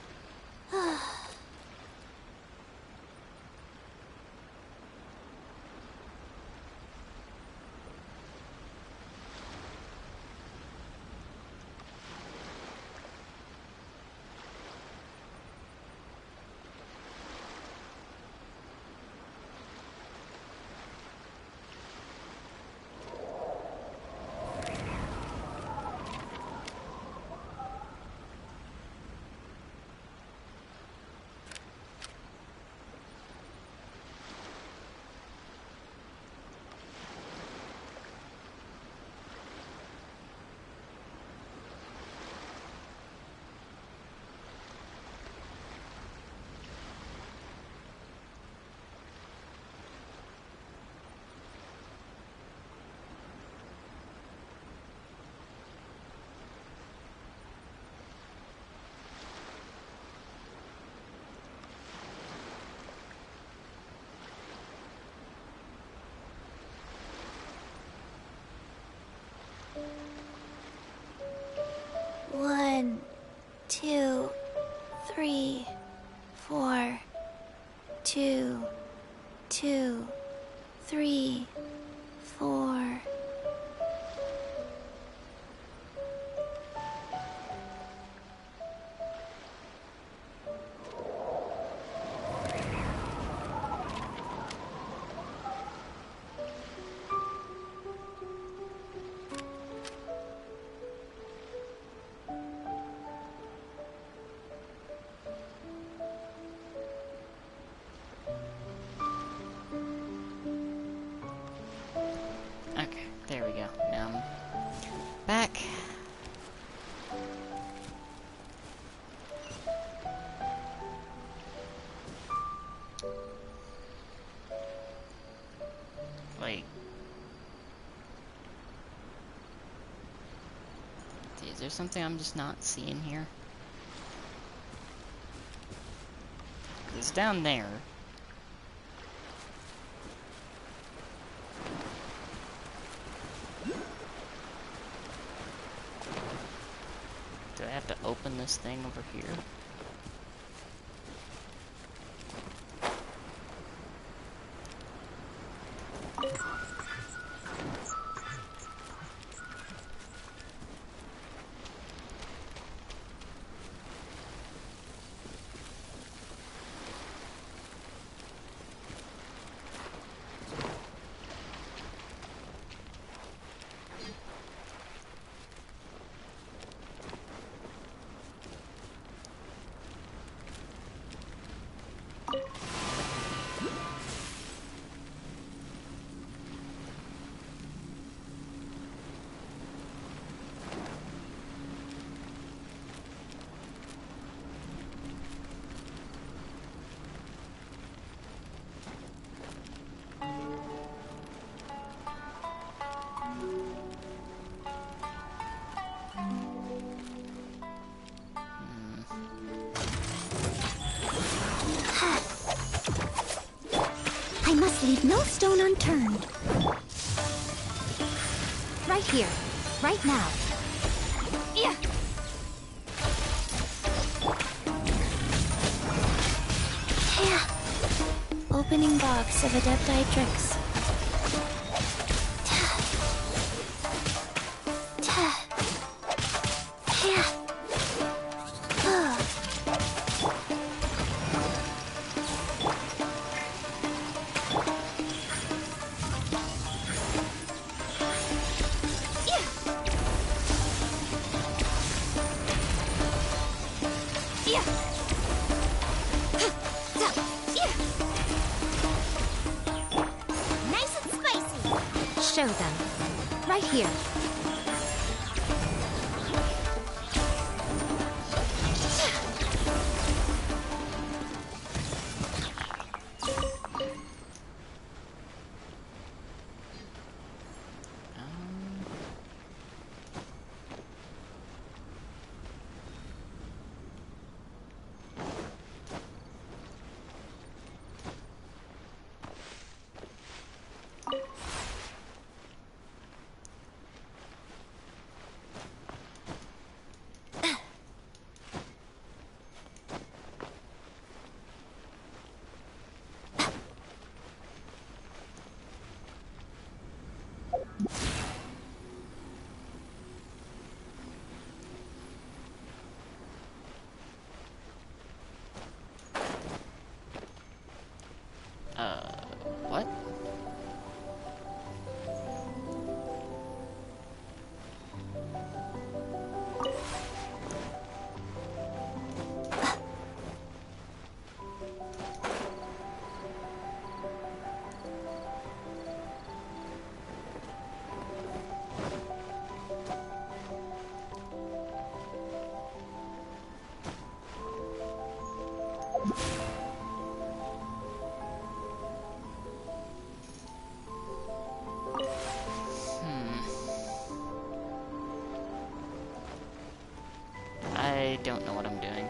One, 2, 3, 4, 2, 2, 3, 4. Okay, there we go. Now I'm back. Wait. Is there something I'm just not seeing here? It's down there. Do I have to open this thing over here? I must leave no stone unturned. Right here. Right now. Yeah. Yeah. Opening box of Adepti tricks. Nice and spicy. Show them. Right here. don't know what I'm doing.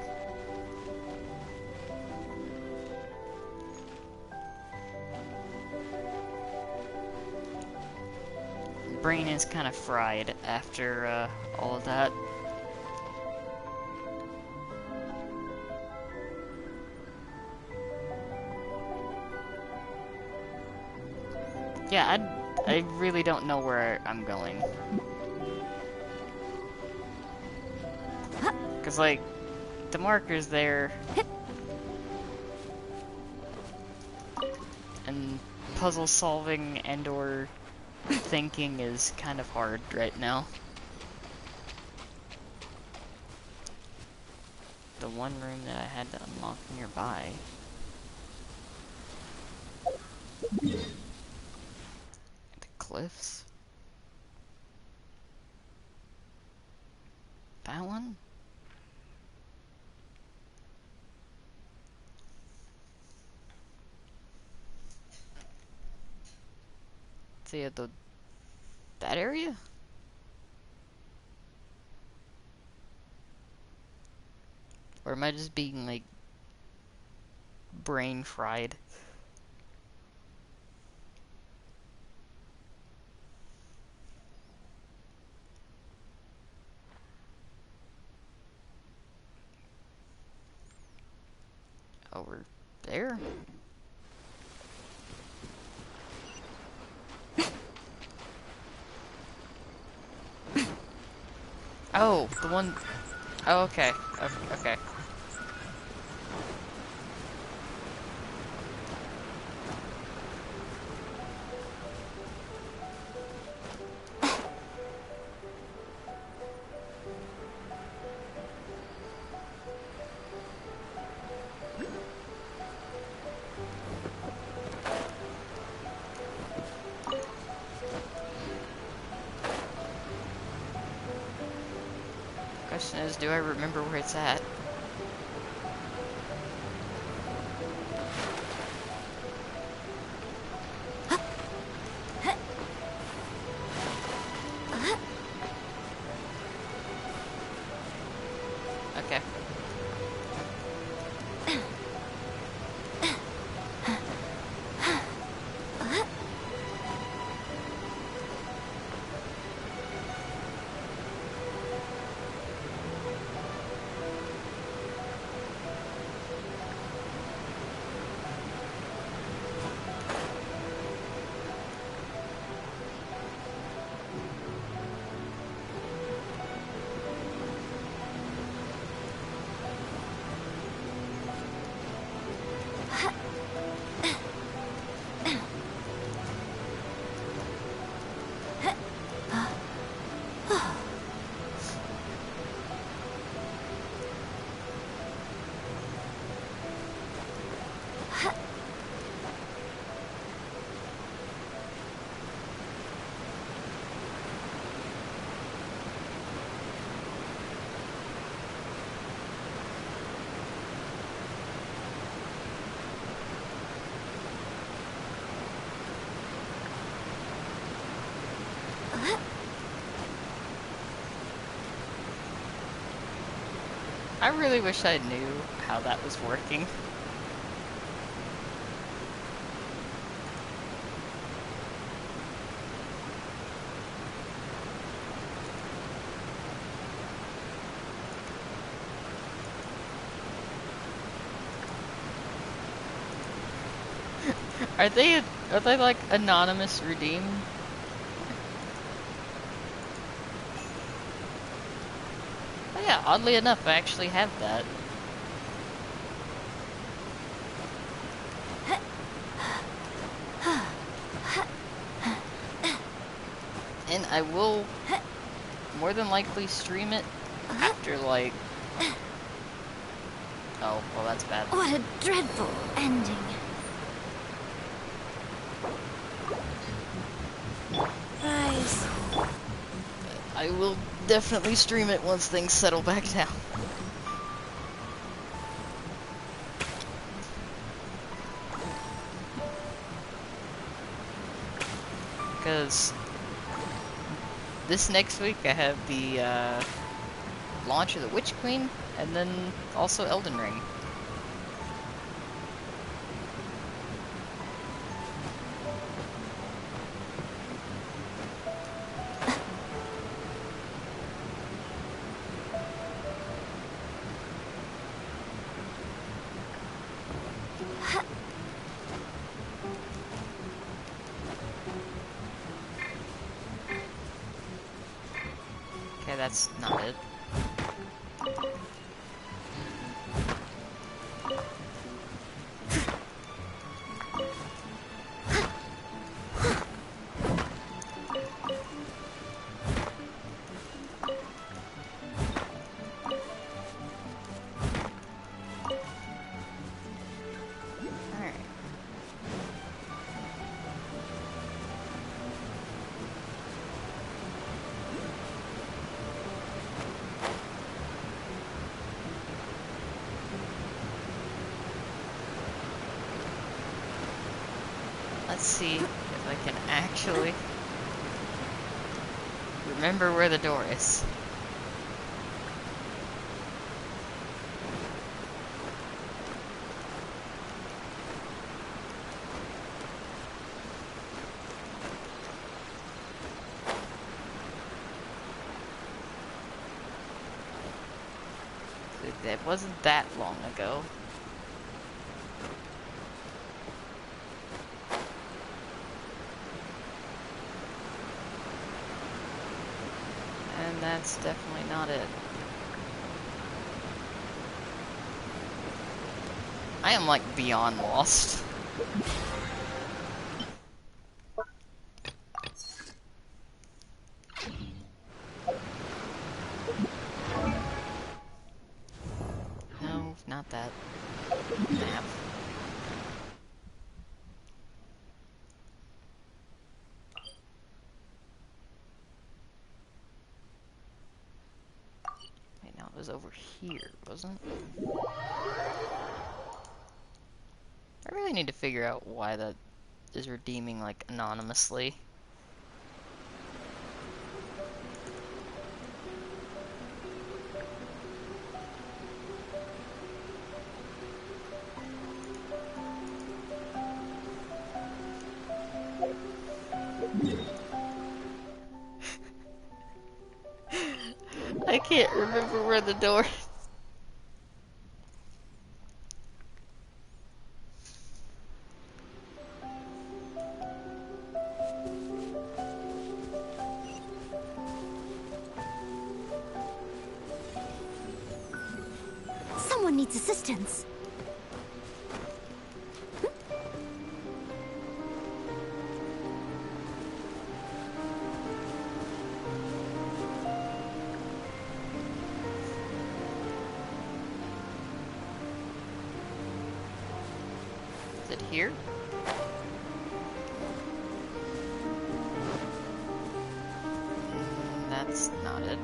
Brain is kind of fried after all of that. Yeah, I really don't know where I'm going. Cause like, the marker's there. And puzzle solving and or thinking is kind of hard right now. The one room that I had to unlock nearby. The cliffs? That one? See at that area? Or am I just being like brain fried? Over there? Oh, the one... Oh, okay. Okay. Question is, do I remember where it's at? Okay. I really wish I knew how that was working. Are they like anonymous redeem? Oh yeah, oddly enough, I actually have that. And I will more than likely stream it after like... Oh, well that's bad. What a dreadful ending. Guys, I will definitely stream it once things settle back down. Because this next week I have the Launch of the Witch Queen, and then also Elden Ring. Okay, that's not it. Let's see if I can actually remember where the door is. It wasn't that long ago. And that's definitely not it. I am like beyond lost. No, not that map. Wait, no, it was over here, wasn't it? I really need to figure out why that is redeeming, like, anonymously. I can't remember where the door is. Someone needs assistance. Is it here? That's not it.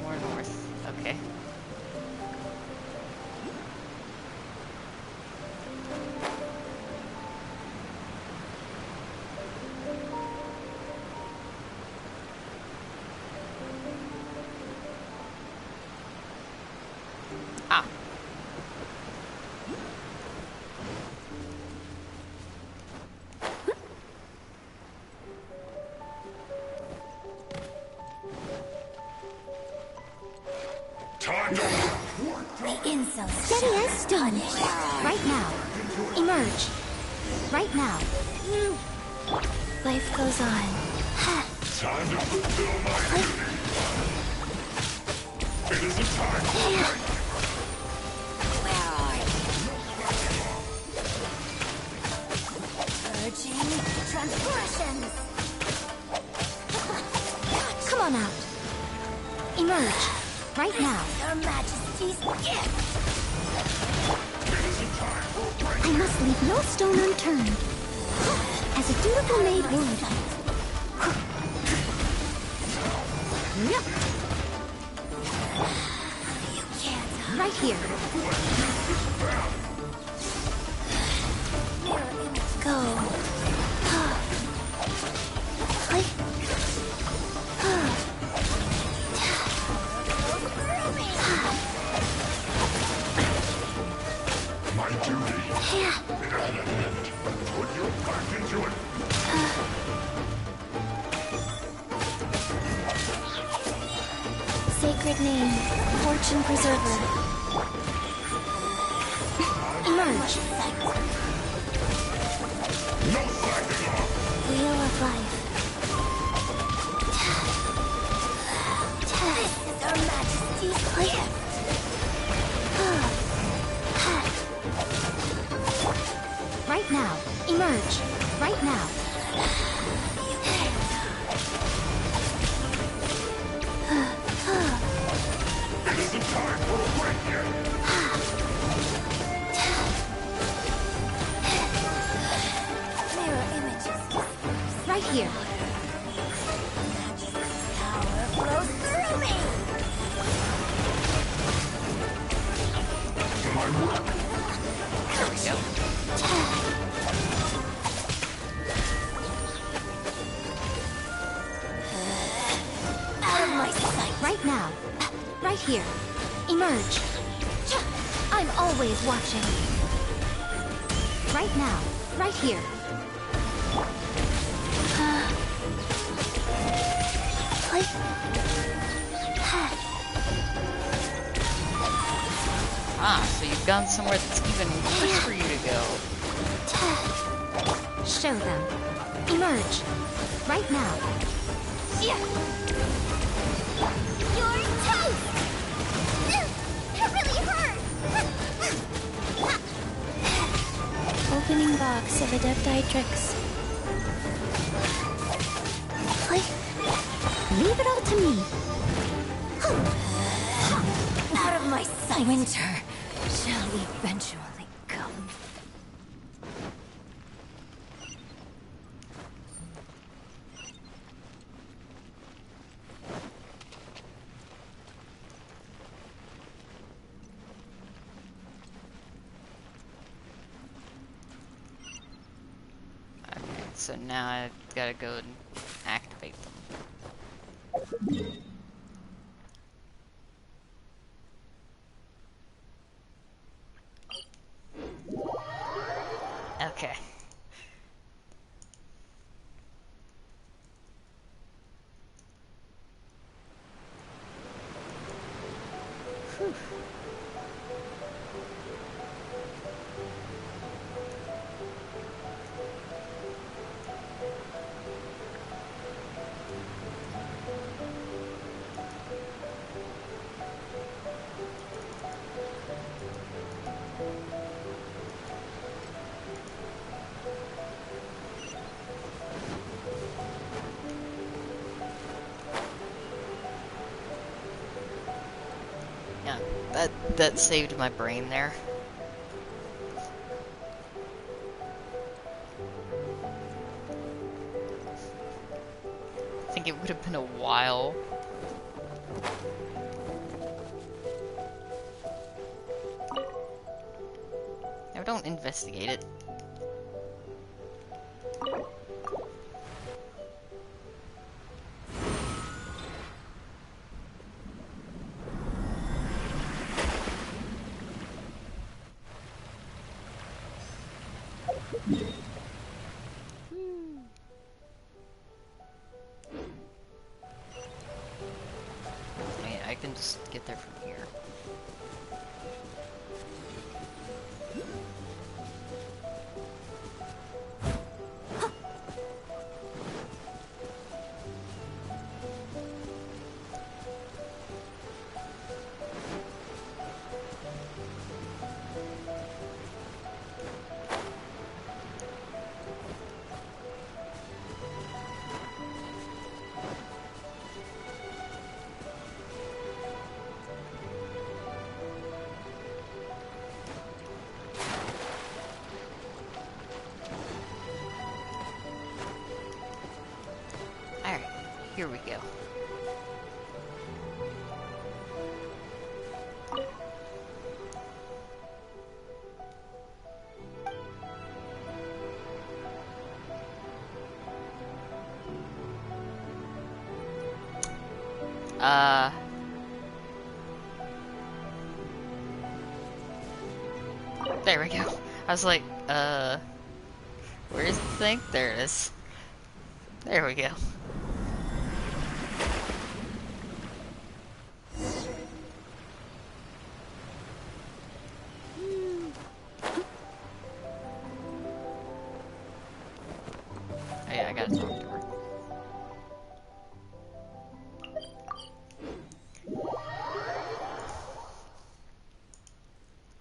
More north. Okay. Ah. The insult. Steady as stone. Right now. Emerge. Right now. Life goes on. Time to fulfill my duty. It is a time for fight. Where are you? Urging transgressions. Come on out. Emerge. Right now. Your Majesty's gift. I must leave no stone unturned. As a dutiful maid would. Yep. You can't. Right here. Go. sacred name, Fortune Preserver. Emerge. Wheel of Life. This is Her Majesty's gift. Right now. Emerge. Right now. Mirror images. Right here. Power flows through me. There we go. Out of my sight. Right now. Right here. Emerge. I'm always watching. Right now. Right here. Ah, so you've gone somewhere that's even worse for you to go. Show them. Emerge. Right now. You're toast! It really hurt! Opening box of Adepti-Trix. Leave it all to me. Out of my sight. Winter shall eventually come. Okay, so now I've gotta go and activate them. Okay. Whew. Yeah, that saved my brain there. I think it would have been a while. No, don't investigate it. I can just get there from here. Alright, here we go. There we go. I was like, where's the thing? There it is. There we go. gotta talk to her.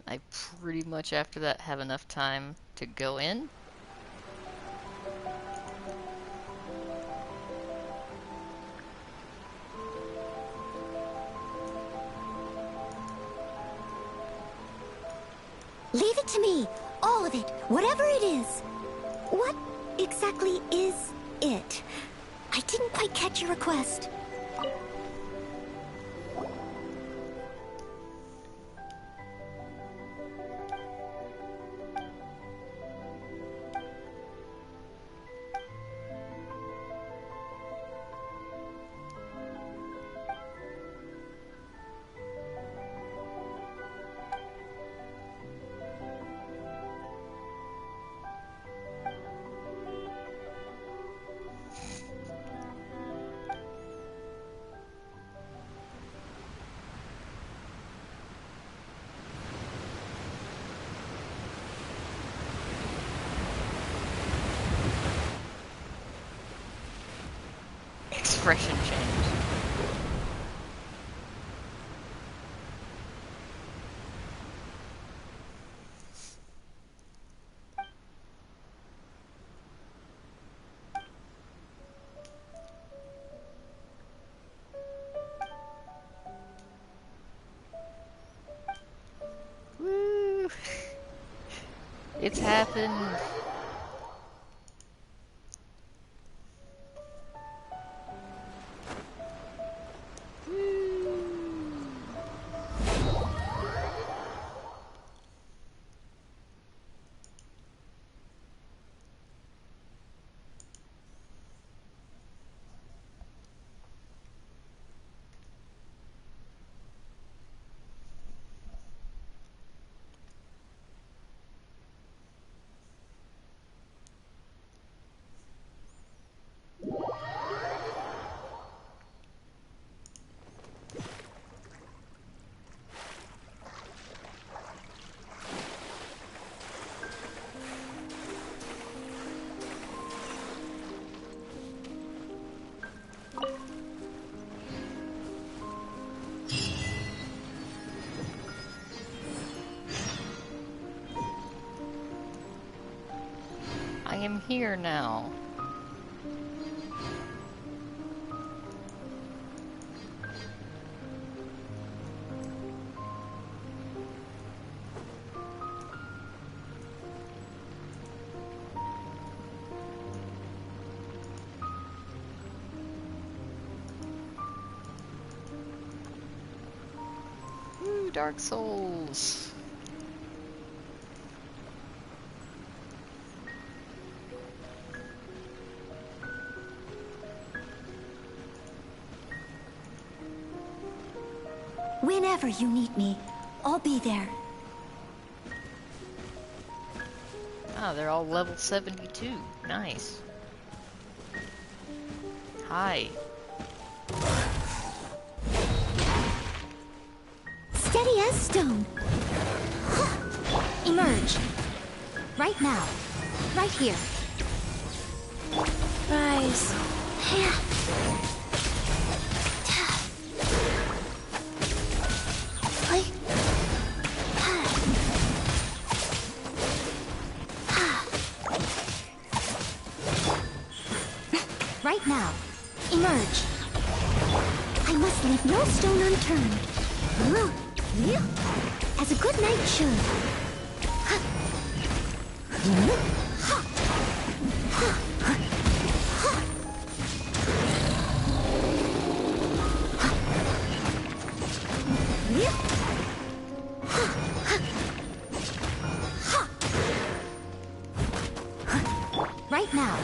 I pretty much after that have enough time to go in. Leave it to me. All of it. Whatever it is. What exactly is it? I didn't quite catch your request. Expression change. Woo! It's happened. I am here now. Ooh, Dark Souls. Whenever you need me, I'll be there. Ah, they're all level 72. Nice. Hi. Steady as stone. Emerge. Right now. Right here. Rise. Right now. Emerge. I must leave no stone unturned. As a good knight should. Right now.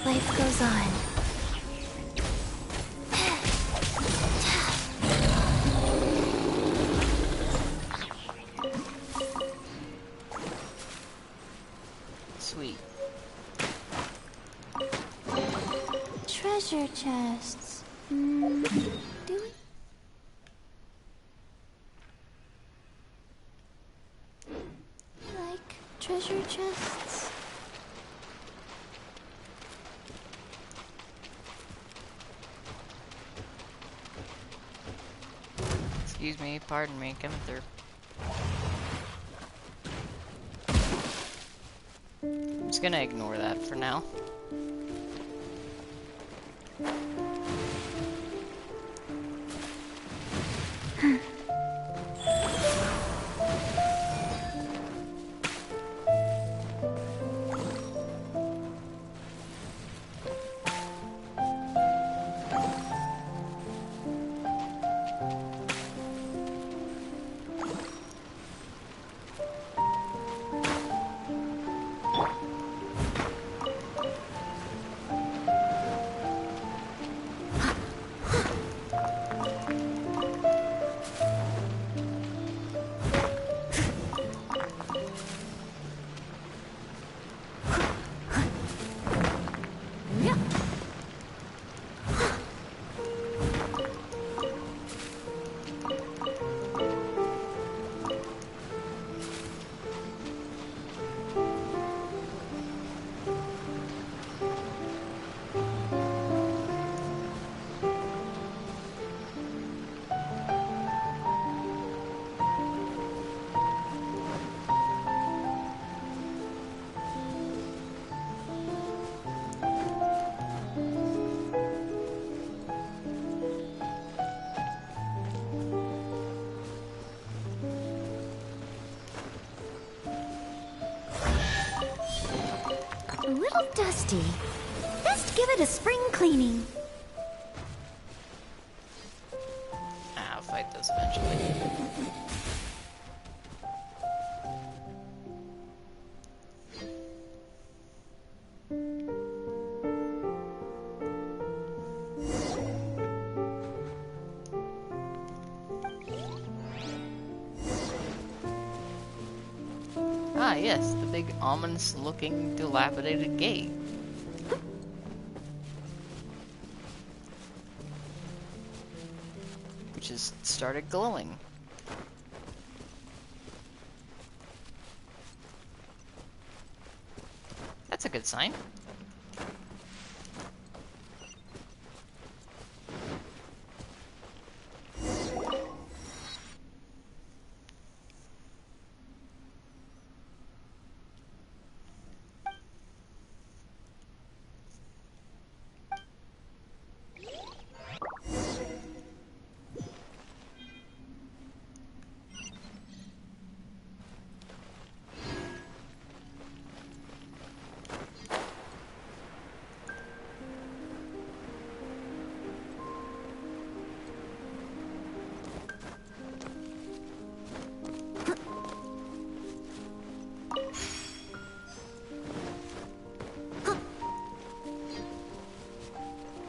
Life goes on. Sweet. Treasure chests. Do we? treasure chests. Excuse me, pardon me, coming through. I'm just gonna ignore that for now. A little dusty. Best give it a spring cleaning. I'll fight those eventually. Ah, yes, the big ominous-looking, dilapidated gate. Which has started glowing. That's a good sign.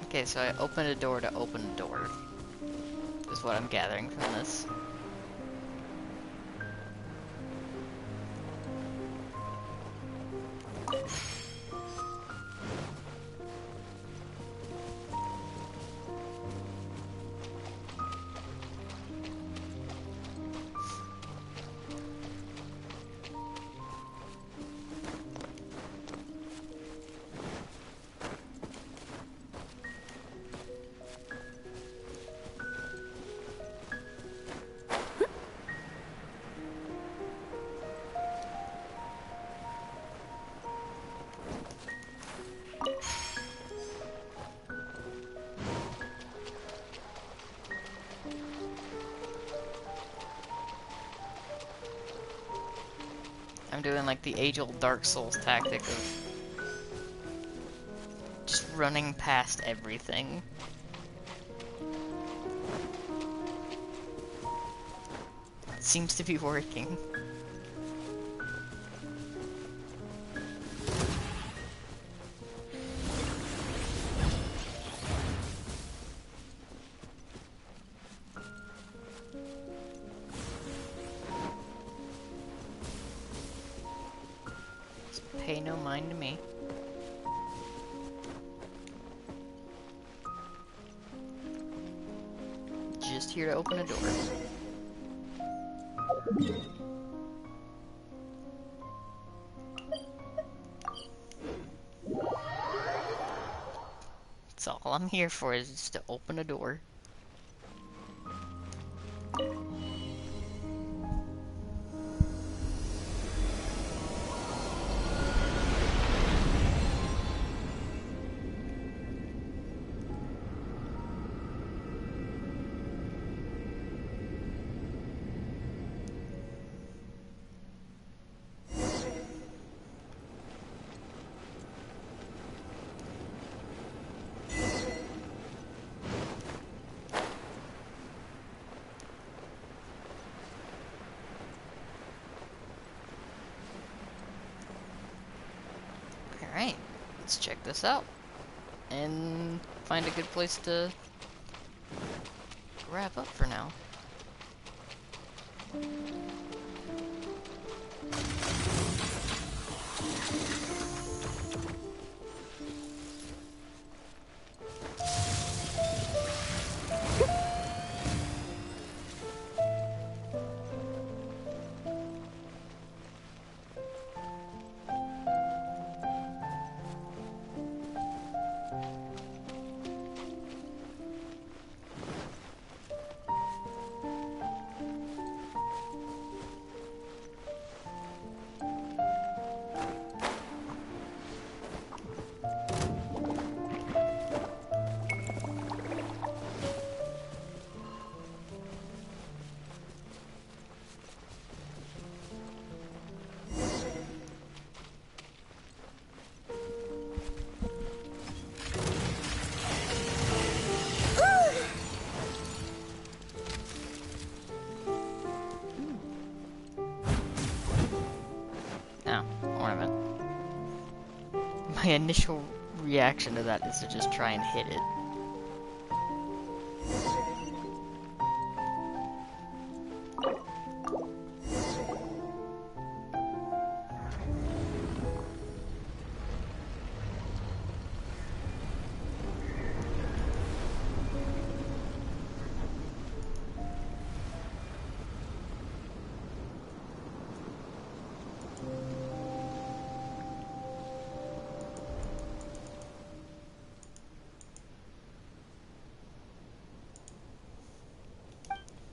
Okay, so I opened a door to open a door, is what I'm gathering from this. I'm doing like the age-old Dark Souls tactic of just running past everything. It seems to be working. Pay no mind to me. Just here to open a door. That's all I'm here for, is just to open a door. Alright, let's check this out. And find a good place to wrap up for now. My initial reaction to that is to just try and hit it.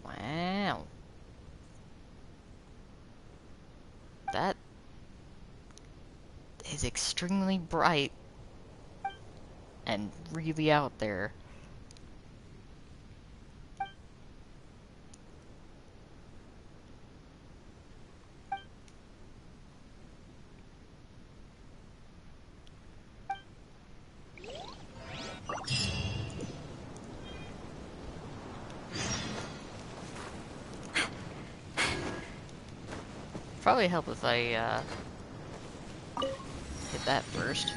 Wow. That is extremely bright and really out there. Probably help if I hit that first.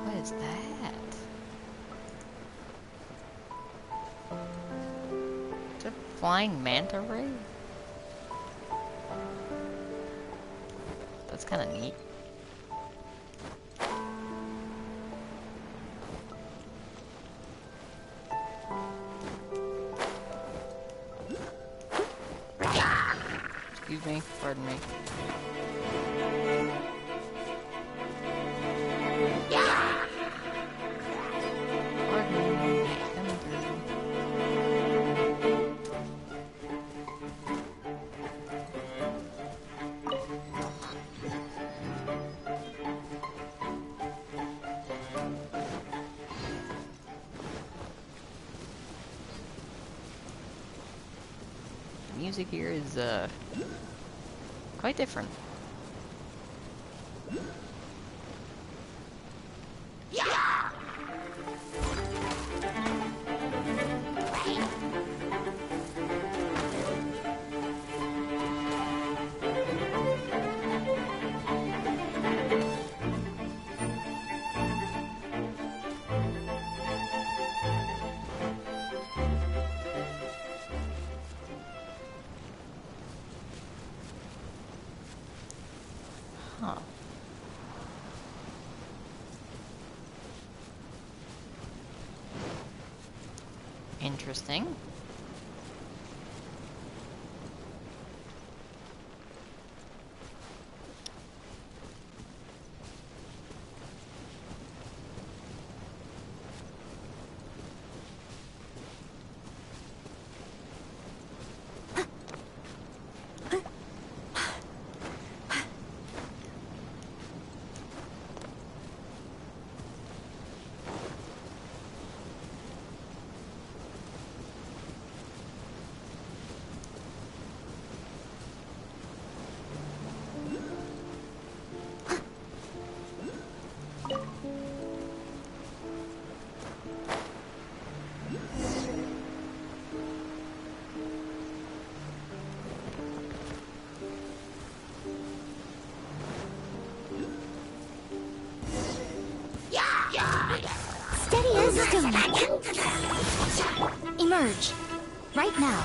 What is that? Is it a flying manta ray? That's kind of neat. Excuse me, pardon me. The music here is quite different. Interesting. Steady as stone. Emerge. Right now.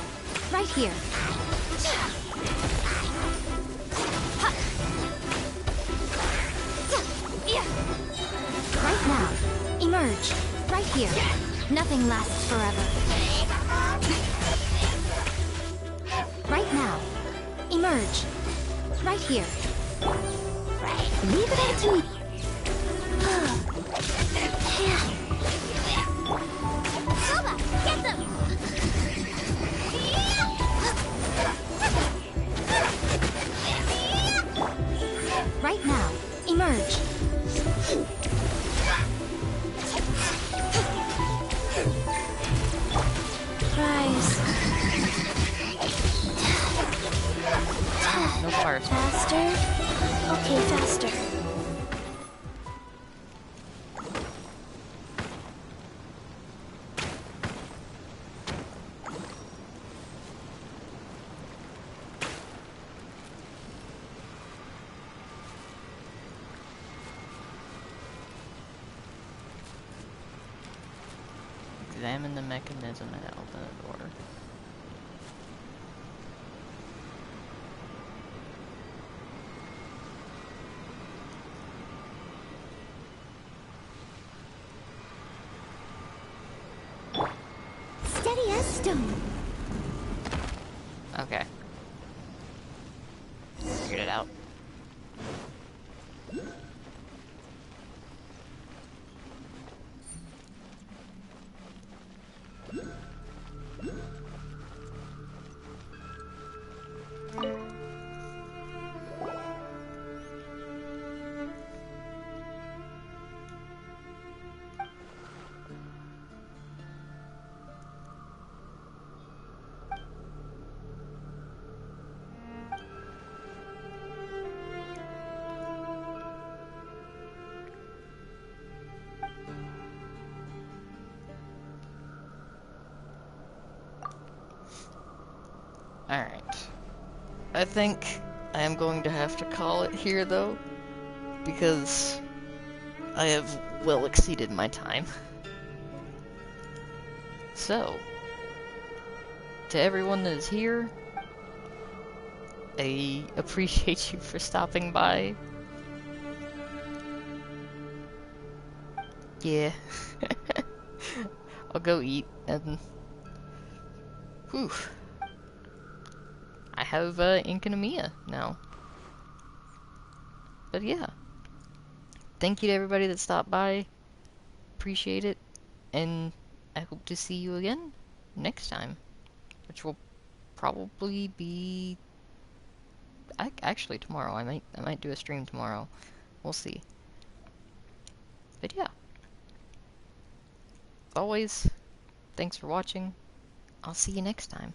Right here. Right now. Emerge. Right here. Nothing lasts forever. Right now. Emerge. Right here. Leave it up to me. Bubba, get them! Right now. Emerge. Rise. No fire. Faster. Okay, faster. Examine the mechanism and open the door. Steady as stone. Okay. Figured it out. Alright. I think I am going to have to call it here, though, because I have well exceeded my time. So, to everyone that is here, I appreciate you for stopping by. Yeah. I'll go eat, and... whew. I have Inazuma now. But yeah. Thank you to everybody that stopped by. Appreciate it. And I hope to see you again next time. Which will probably be... actually tomorrow. I might do a stream tomorrow. We'll see. But yeah. As always, thanks for watching. I'll see you next time.